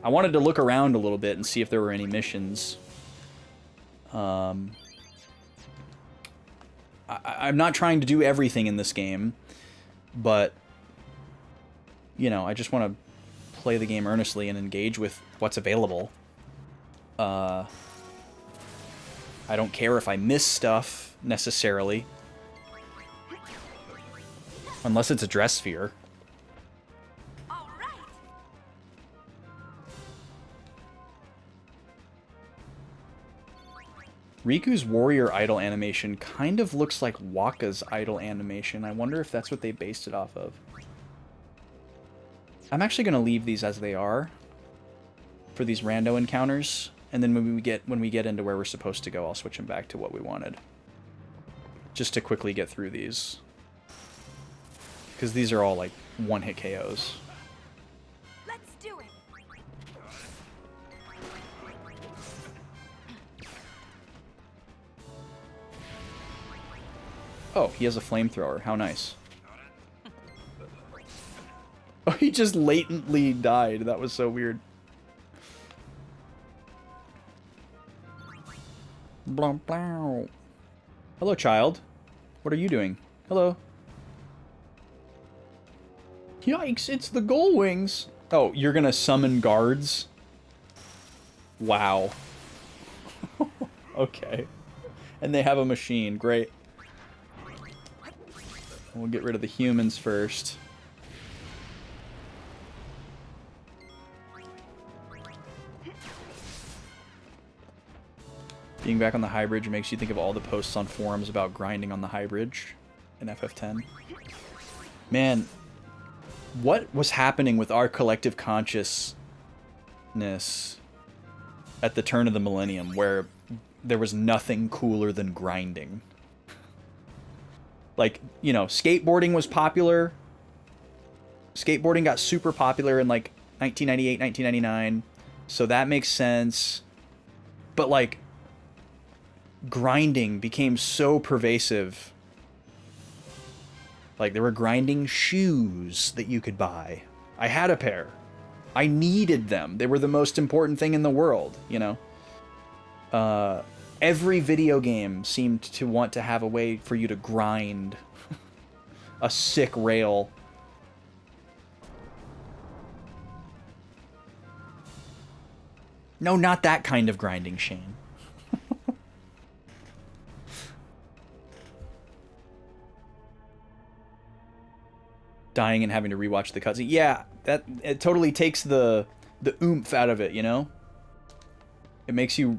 I wanted to look around a little bit and see if there were any missions. I'm not trying to do everything in this game, but, you know, I just want to play the game earnestly and engage with what's available. I don't care if I miss stuff, necessarily. Unless it's a dress sphere. Riku's warrior idol animation kind of looks like Waka's idol animation. I wonder if that's what they based it off of. I'm actually going to leave these as they are for these rando encounters, and then when we get into where we're supposed to go, I'll switch them back to what we wanted. Just to quickly get through these. Because these are all like one-hit KOs. Let's do it. Oh, he has a flamethrower. How nice. Oh, he just latently died. That was so weird. Blum, blow. Hello, child. What are you doing? Hello. Yikes, it's the Gull Wings. Oh, you're gonna summon guards? Wow. Okay. And they have a machine. Great. We'll get rid of the humans first. Being back on the high bridge makes you think of all the posts on forums about grinding on the high bridge in FF10. Man, what was happening with our collective consciousness at the turn of the millennium where there was nothing cooler than grinding? Like, you know, skateboarding was popular, Skateboarding got super popular in like 1998, 1999, so that makes sense. But like, grinding became so pervasive. Like, there were grinding shoes that you could buy. I had a pair. I needed them. They were the most important thing in the world, you know? Every video game seemed to want to have a way for you to grind a sick rail. No, not that kind of grinding, Shane. Dying and having to rewatch the cutscene. Yeah, it totally takes the oomph out of it, you know? It makes you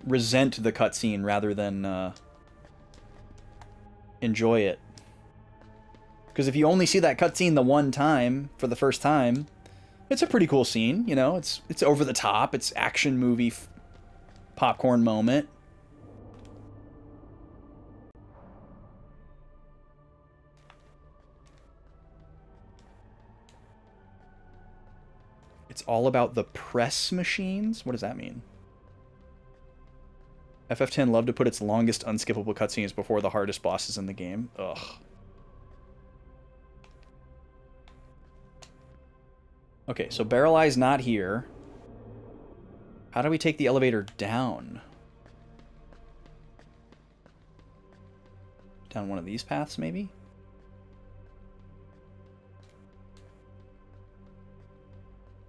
resent the cutscene rather than enjoy it. Because if you only see that cutscene the one time, for the first time, it's a pretty cool scene, you know? It's over the top, it's action movie popcorn moment. It's all about the press machines? What does that mean? FF10 loved to put its longest unskippable cutscenes before the hardest bosses in the game. Ugh. Okay, so Barrel Eye's not here. How do we take the elevator down? Down one of these paths, maybe?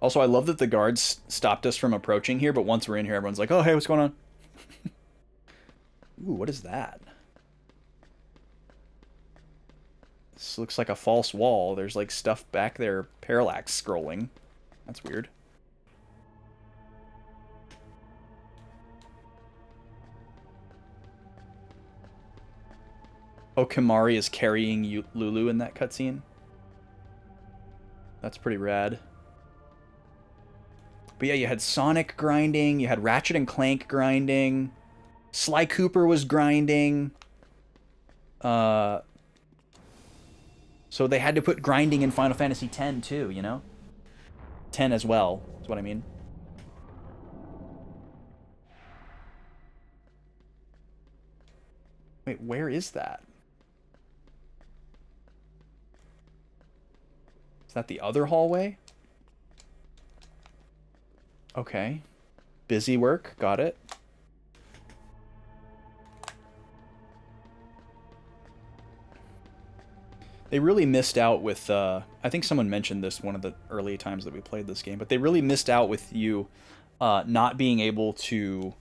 Also, I love that the guards stopped us from approaching here, but once we're in here, everyone's like, oh, hey, what's going on? Ooh, what is that? This looks like a false wall. There's like stuff back there, parallax scrolling. That's weird. Oh, Kimari is carrying Lulu in that cutscene. That's pretty rad. But yeah, you had Sonic grinding, you had Ratchet and Clank grinding, Sly Cooper was grinding. So they had to put grinding in Final Fantasy X too, you know? 10 as well, is what I mean. Wait, where is that? Is that the other hallway? Okay. Busy work, got it. They really missed out with, I think someone mentioned this one of the early times that we played this game, but they really missed out with you not being able to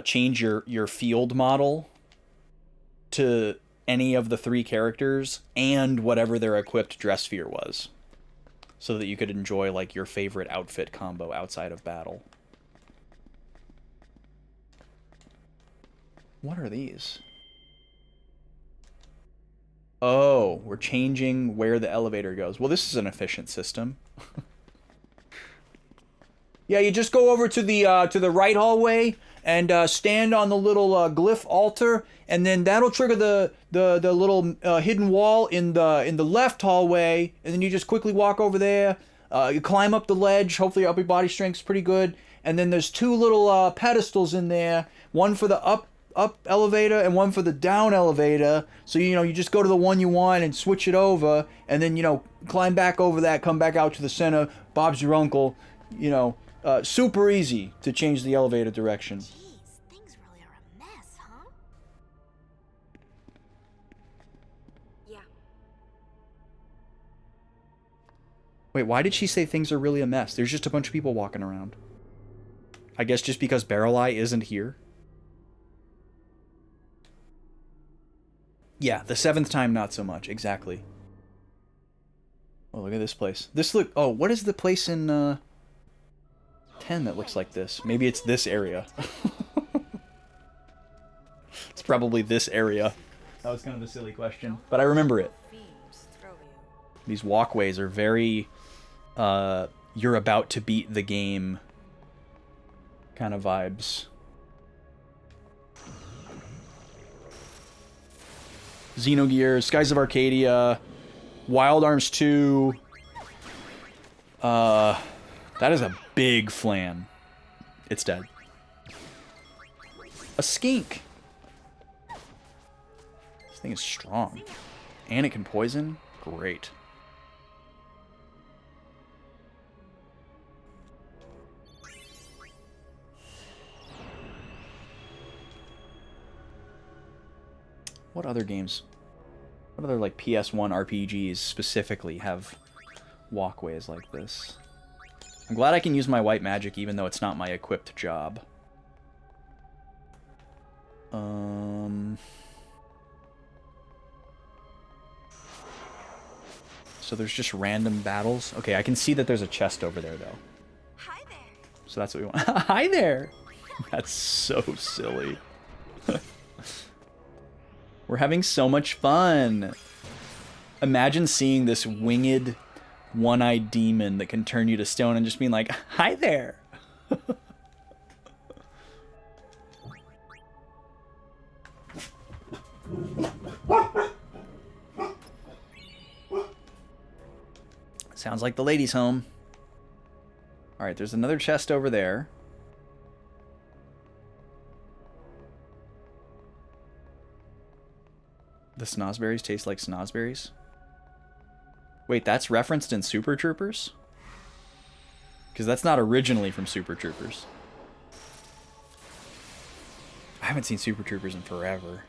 change your field model to any of the 3 characters and whatever their equipped dress sphere was, so that you could enjoy like your favorite outfit combo outside of battle. What are these? Oh, we're changing where the elevator goes. Well, this is an efficient system. Yeah, you just go over to the right hallway and stand on the little glyph altar, and then that'll trigger the little hidden wall in the left hallway, and then you just quickly walk over there. You climb up the ledge. Hopefully, your upper body strength's pretty good. And then there's 2 little pedestals in there. One for the up elevator and one for the down elevator. So, you know, you just go to the one you want and switch it over, and then, you know, climb back over that, come back out to the center. Bob's your uncle. You know, super easy to change the elevator direction. Jeez, things really are a mess, huh? Yeah. Wait, why did she say things are really a mess? There's just a bunch of people walking around. I guess just because Barrel Eye isn't here. Yeah, the 7th time, not so much. Exactly. Oh, look at this place. Oh, what is the place in 10 that looks like this? Maybe it's this area. It's probably this area. That was kind of a silly question, but I remember it. These walkways are very, you're about to beat the game kind of vibes. Xenogears, Skies of Arcadia, Wild Arms 2. That is a big flan. It's dead. A skink. This thing is strong. And it can poison? Great. What other games? What other like PS1 RPGs specifically have walkways like this? I'm glad I can use my white magic even though it's not my equipped job. So there's just random battles. Okay, I can see that there's a chest over there though. Hi there. So that's what we want. Hi there! That's so silly. We're having so much fun. Imagine seeing this winged, one-eyed demon that can turn you to stone and just being like, hi there. Sounds like the ladies' home. All right, there's another chest over there. The snozberries taste like snozberries? Wait, that's referenced in Super Troopers? Because that's not originally from Super Troopers. I haven't seen Super Troopers in forever.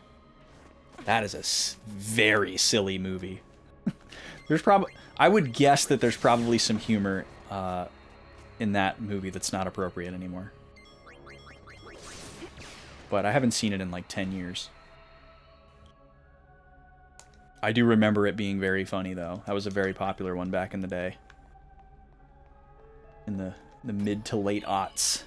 That is a very silly movie. There's probably, I would guess that there's probably some humor in that movie that's not appropriate anymore. But I haven't seen it in like 10 years. I do remember it being very funny, though. That was a very popular one back in the day. In the mid to late aughts.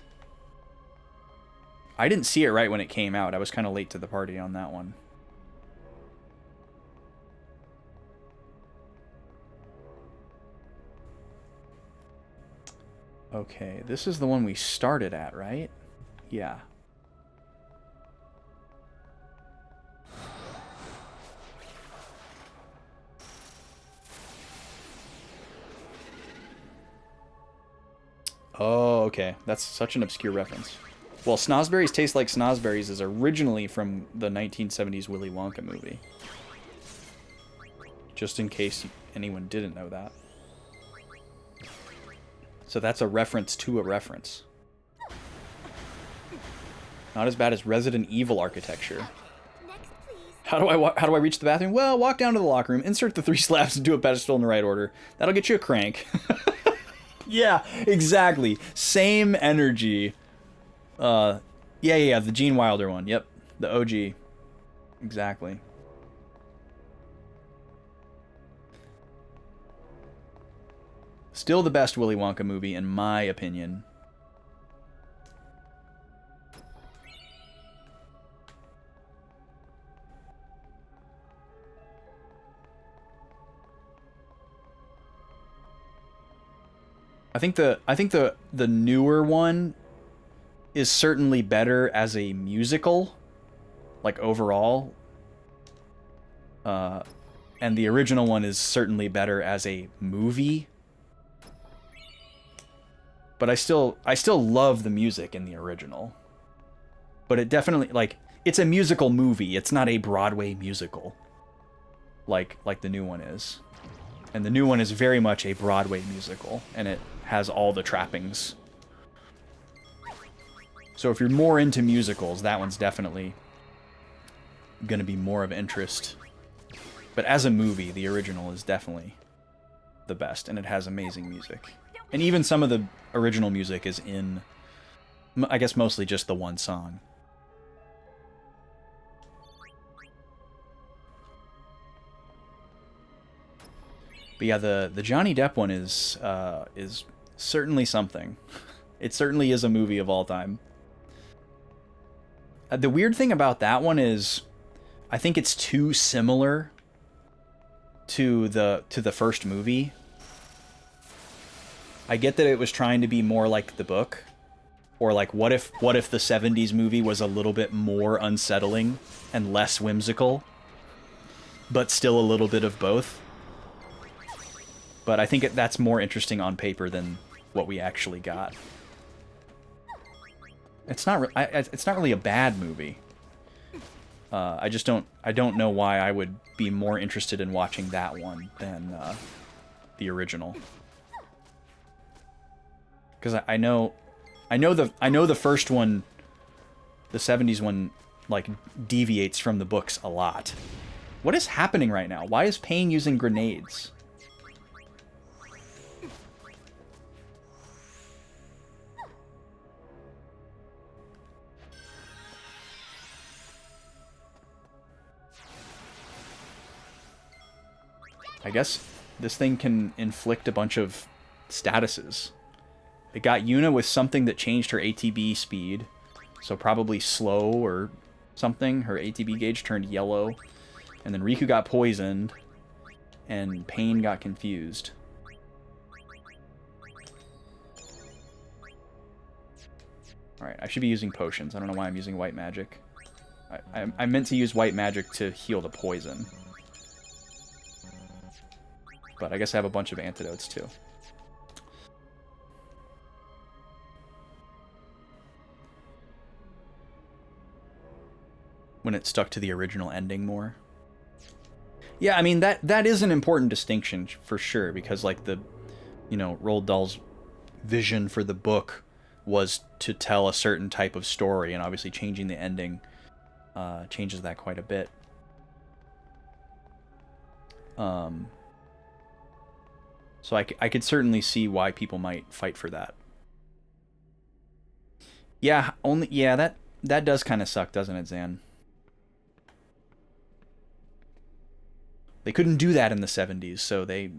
I didn't see it right when it came out. I was kind of late to the party on that one. Okay, this is the one we started at, right? Yeah. Oh, okay. That's such an obscure reference. Well, snozberries taste like snozberries is originally from the 1970s Willy Wonka movie. Just in case anyone didn't know that. So that's a reference to a reference. Not as bad as Resident Evil architecture. How do I reach the bathroom? Well, walk down to the locker room, insert the 3 slabs, and do a pedestal in the right order. That'll get you a crank. Yeah, exactly. Same energy. Yeah, the Gene Wilder one. Yep, the OG. Exactly. Still the best Willy Wonka movie, in my opinion. I think the newer one is certainly better as a musical, like overall. And the original one is certainly better as a movie. But I still love the music in the original. But it definitely, like, it's a musical movie. It's not a Broadway musical like the new one is. And the new one is very much a Broadway musical, and it has all the trappings. So if you're more into musicals, that one's definitely gonna be more of interest. But as a movie, the original is definitely the best, and it has amazing music. And even some of the original music is in, I guess, mostly just the one song. But yeah, the Johnny Depp one is certainly something. It certainly is a movie of all time. The weird thing about that one is, I think it's too similar to the first movie. I get that it was trying to be more like the book, or like what if the 70s movie was a little bit more unsettling and less whimsical, but still a little bit of both. But I think that's more interesting on paper than what we actually got. It's not really a bad movie. I don't know why I would be more interested in watching that one than the original. Because I know the first one, the 70s one, like, deviates from the books a lot. What is happening right now? Why is Pain using grenades? I guess this thing can inflict a bunch of statuses. It got Yuna with something that changed her ATB speed. So probably slow or something. Her ATB gauge turned yellow. And then Riku got poisoned. And Pain got confused. Alright, I should be using potions. I don't know why I'm using white magic. I meant to use white magic to heal the poison. But I guess I have a bunch of antidotes too. When it stuck to the original ending more. Yeah, I mean, that is an important distinction for sure, because like the, you know, Roald Dahl's vision for the book was to tell a certain type of story, and obviously changing the ending changes that quite a bit. So I could certainly see why people might fight for that. Yeah, that does kind of suck, doesn't it, Zan? They couldn't do that in the 70s, so they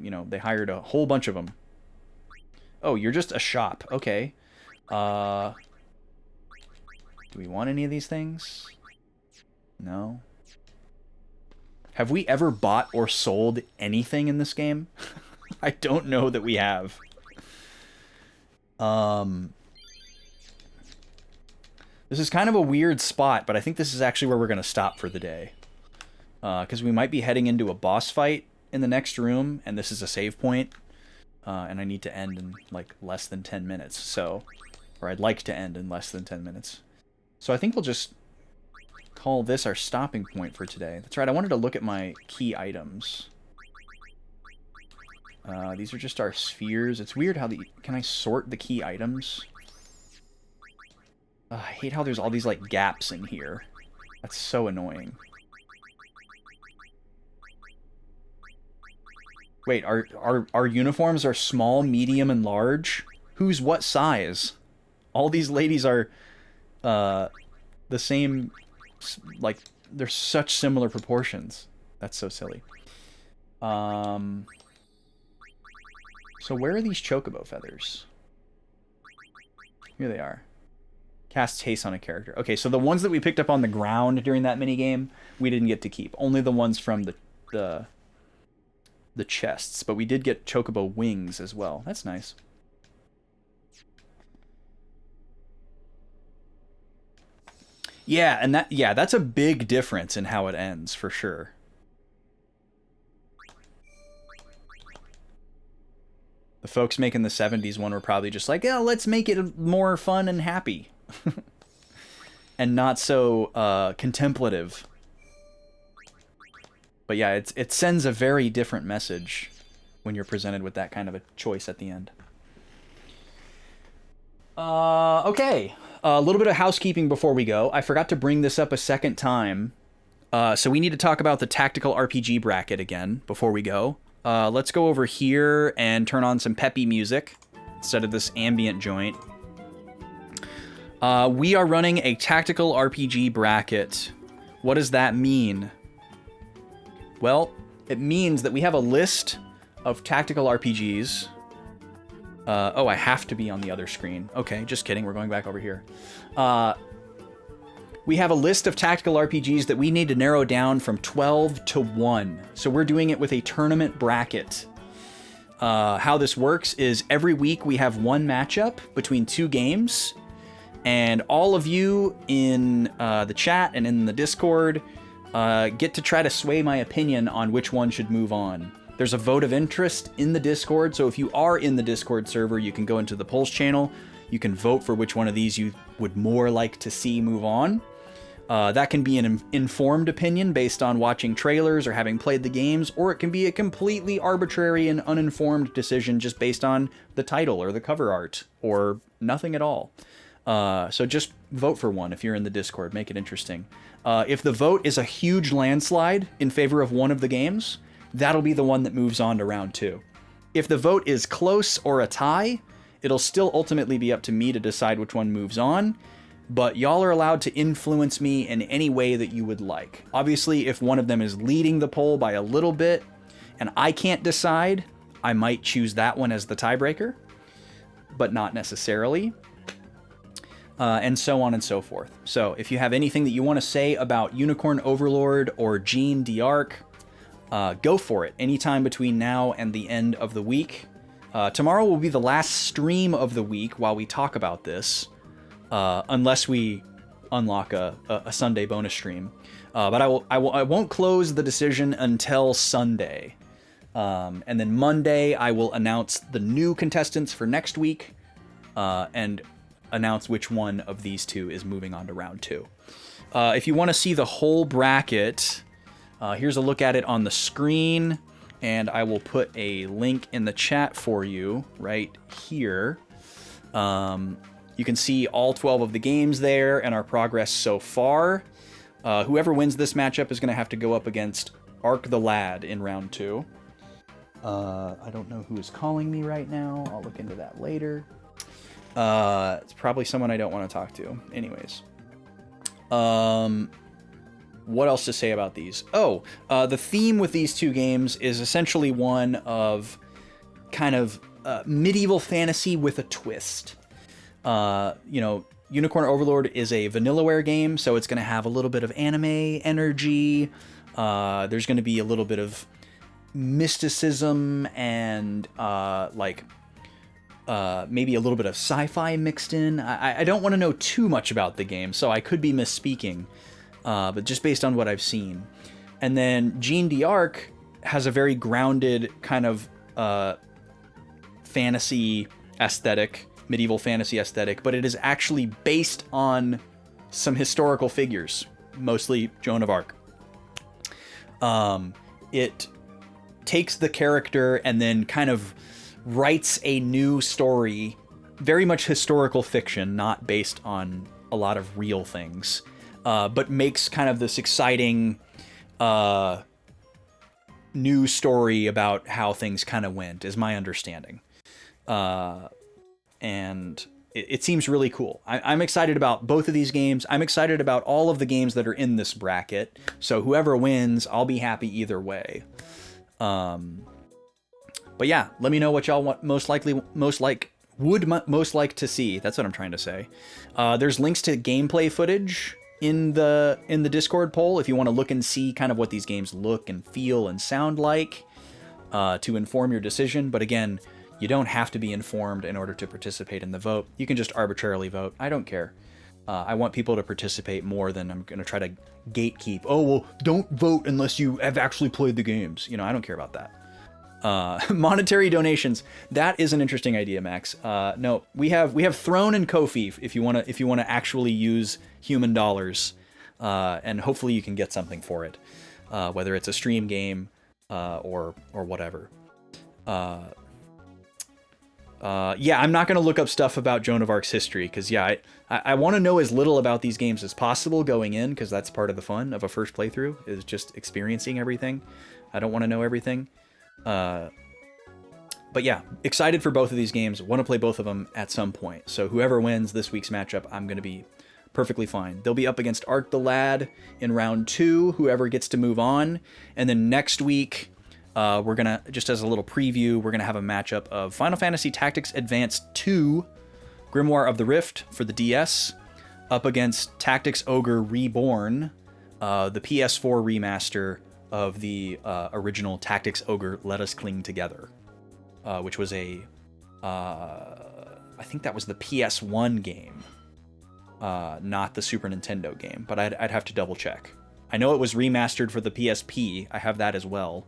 hired a whole bunch of them. Oh, you're just a shop. Okay. Do we want any of these things? No. Have we ever bought or sold anything in this game? I don't know that we have. This is kind of a weird spot, but I think this is actually where we're going to stop for the day. Because we might be heading into a boss fight in the next room, and this is a save point. And I need to end in, like, less than 10 minutes, so... Or I'd like to end in less than 10 minutes. So I think we'll just call this our stopping point for today. That's right, I wanted to look at my key items. These are just our spheres. It's weird how can I sort the key items? I hate how there's all these, like, gaps in here. That's so annoying. Wait, our uniforms are small, medium, and large? Who's what size? All these ladies are the same, like, they're such similar proportions. That's so silly. So where are these chocobo feathers? Here they are. Casts haste on a character. Okay, so the ones that we picked up on the ground during that minigame, we didn't get to keep. Only the ones from the chests, but we did get chocobo wings as well. That's nice. Yeah, and that's a big difference in how it ends, for sure. The folks making the 70s one were probably just like, yeah, let's make it more fun and happy. And not so contemplative. But yeah, it sends a very different message when you're presented with that kind of a choice at the end. Okay. A little bit of housekeeping before we go. I forgot to bring this up a second time. So we need to talk about the tactical RPG bracket again before we go. Let's go over here and turn on some peppy music instead of this ambient joint. We are running a tactical RPG bracket. What does that mean? Well, it means that we have a list of tactical RPGs. Oh, I have to be on the other screen. Okay, just kidding. We're going back over here. We have a list of tactical RPGs that we need to narrow down from 12 to 1. So we're doing it with a tournament bracket. How this works is every week we have one matchup between two games. And all of you in the chat and in the Discord get to try to sway my opinion on which one should move on. There's a vote of interest in the Discord, so if you are in the Discord server, you can go into the polls channel. You can vote for which one of these you would more like to see move on. That can be an informed opinion based on watching trailers or having played the games, or it can be a completely arbitrary and uninformed decision just based on the title or the cover art, or nothing at all. So just vote for one if you're in the Discord. Make it interesting. If the vote is a huge landslide in favor of one of the games, that'll be the one that moves on to round 2. If the vote is close or a tie, it'll still ultimately be up to me to decide which one moves on, but y'all are allowed to influence me in any way that you would like. Obviously, if one of them is leading the poll by a little bit and I can't decide, I might choose that one as the tiebreaker, but not necessarily. And so on and so forth. So if you have anything that you want to say about Unicorn Overlord or Jean d'Arc, go for it anytime between now and the end of the week. Tomorrow will be the last stream of the week while we talk about this, unless we unlock a Sunday bonus stream. But I won't close the decision until Sunday. And then Monday I will announce the new contestants for next week, and announce which one of these two is moving on to round 2. If you want to see the whole bracket, here's a look at it on the screen, and I will put a link in the chat for you right here. You can see all 12 of the games there and our progress so far. Whoever wins this matchup is going to have to go up against Ark the Lad in round 2. I don't know who is calling me right now. I'll look into that later. It's probably someone I don't want to talk to. Anyways. What else to say about these? Oh, the theme with these two games is essentially one of kind of medieval fantasy with a twist. Unicorn Overlord is a Vanillaware game, so it's going to have a little bit of anime energy. There's going to be a little bit of mysticism and maybe a little bit of sci-fi mixed in. I don't want to know too much about the game, so I could be misspeaking, but just based on what I've seen. And then Jean d'Arc has a very grounded kind of fantasy aesthetic, medieval fantasy aesthetic, but it is actually based on some historical figures, mostly Joan of Arc. It takes the character and then kind of writes a new story, very much historical fiction, not based on a lot of real things, but makes kind of this exciting new story about how things kind of went, is my understanding. And it seems really cool. I'm excited about both of these games. I'm excited about all of the games that are in this bracket. So whoever wins, I'll be happy either way. But yeah, let me know what y'all want most like to see. That's what I'm trying to say. There's links to gameplay footage in the Discord poll if you want to look and see kind of what these games look and feel and sound like, to inform your decision. But again, you don't have to be informed in order to participate in the vote. You can just arbitrarily vote. I don't care. I want people to participate more than I'm going to try to gatekeep. Oh, well, don't vote unless you have actually played the games. I don't care about that. Monetary donations. That is an interesting idea, Max. No, we have Throne and Ko-fi if you want to actually use human dollars, and hopefully you can get something for it, whether it's a stream game or whatever. Yeah, I'm not going to look up stuff about Joan of Arc's history, because I want to know as little about these games as possible going in, because that's part of the fun of a first playthrough, is just experiencing everything. I don't want to know everything. But yeah, excited for both of these games. Want to play both of them at some point. So whoever wins this week's matchup, I'm going to be perfectly fine. They'll be up against Ark the Lad in round 2, whoever gets to move on. And then next week, we're going to, just as a little preview, we're going to have a matchup of Final Fantasy Tactics Advance 2, Grimoire of the Rift for the DS, up against Tactics Ogre Reborn, the PS4 remaster of the original Tactics Ogre Let Us Cling Together, which was I think that was the PS1 game, not the Super Nintendo game, but I'd have to double check. I know it was remastered for the PSP. I have that as well.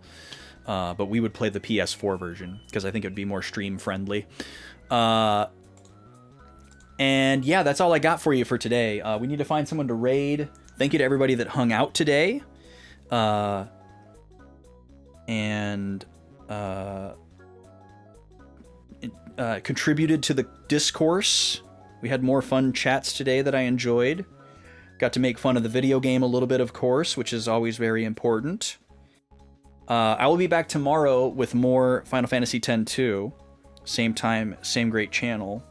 but we would play the PS4 version because I think it would be more stream friendly. And yeah, that's all I got for you for today. We need to find someone to raid. Thank you to everybody that hung out today. Contributed to the discourse. We had more fun chats today that I enjoyed. Got to make fun of the video game a little bit, of course, which is always very important. I will be back tomorrow with more Final Fantasy X-2. Same time, same great channel.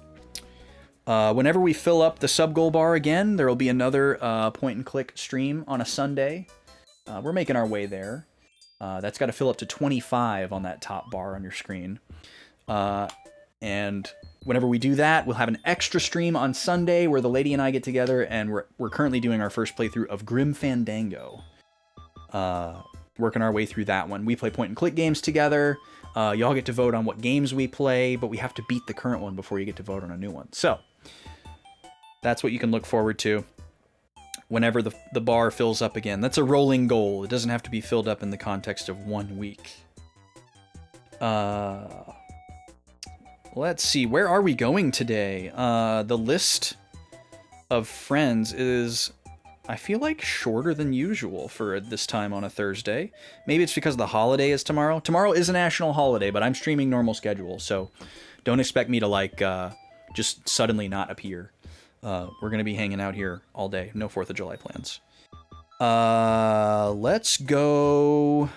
Whenever we fill up the sub-goal bar again, there will be another point-and-click stream on a Sunday. We're making our way there. That's got to fill up to 25 on that top bar on your screen. And whenever we do that, we'll have an extra stream on Sunday where the lady and I get together, and we're currently doing our first playthrough of Grim Fandango. Working our way through that one. We play point-and-click games together. Y'all get to vote on what games we play, but we have to beat the current one before you get to vote on a new one. So, that's what you can look forward to whenever the bar fills up again. That's a rolling goal. It doesn't have to be filled up in the context of 1 week. Let's see, where are we going today? The list of friends is, I feel like, shorter than usual for this time on a Thursday. Maybe it's because the holiday is tomorrow. Tomorrow is a national holiday, but I'm streaming normal schedule, so don't expect me to, like, just suddenly not appear. We're going to be hanging out here all day. No 4th of July plans. Let's go...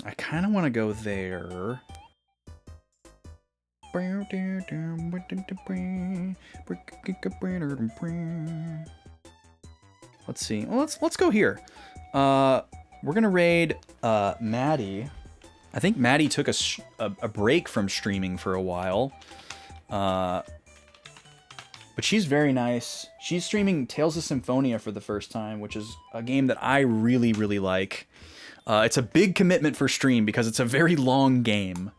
I kind of want to go there. Let's see. Well, let's go here. We're gonna raid Maddie. I think Maddie took a break from streaming for a while. But she's very nice. She's streaming Tales of Symphonia for the first time, which is a game that I really, really like. It's a big commitment for stream because it's a very long game.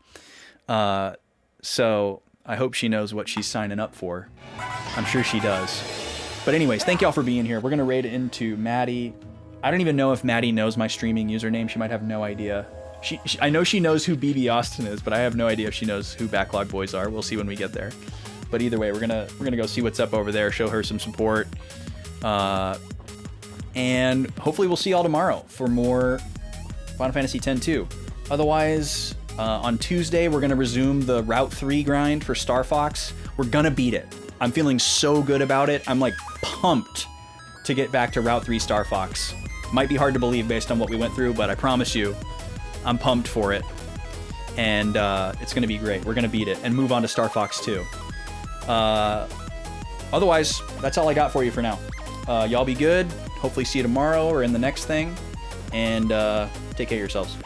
So I hope she knows what she's signing up for. I'm sure she does. But anyways, thank y'all for being here. We're going to raid into Maddie. I don't even know if Maddie knows my streaming username. She might have no idea. I know she knows who BB Austin is, but I have no idea if she knows who Backlog Boys are. We'll see when we get there. But either way, we're gonna go see what's up over there, show her some support. And hopefully we'll see y'all tomorrow for more Final Fantasy X-2. Otherwise, on Tuesday, we're going to resume the Route 3 grind for Star Fox. We're going to beat it. I'm feeling so good about it. I'm, like, pumped to get back to Route 3 Star Fox. Might be hard to believe based on what we went through, but I promise you, I'm pumped for it. And it's going to be great. We're going to beat it and move on to Star Fox 2. Otherwise, that's all I got for you for now. Y'all be good. Hopefully see you tomorrow or in the next thing. And take care of yourselves.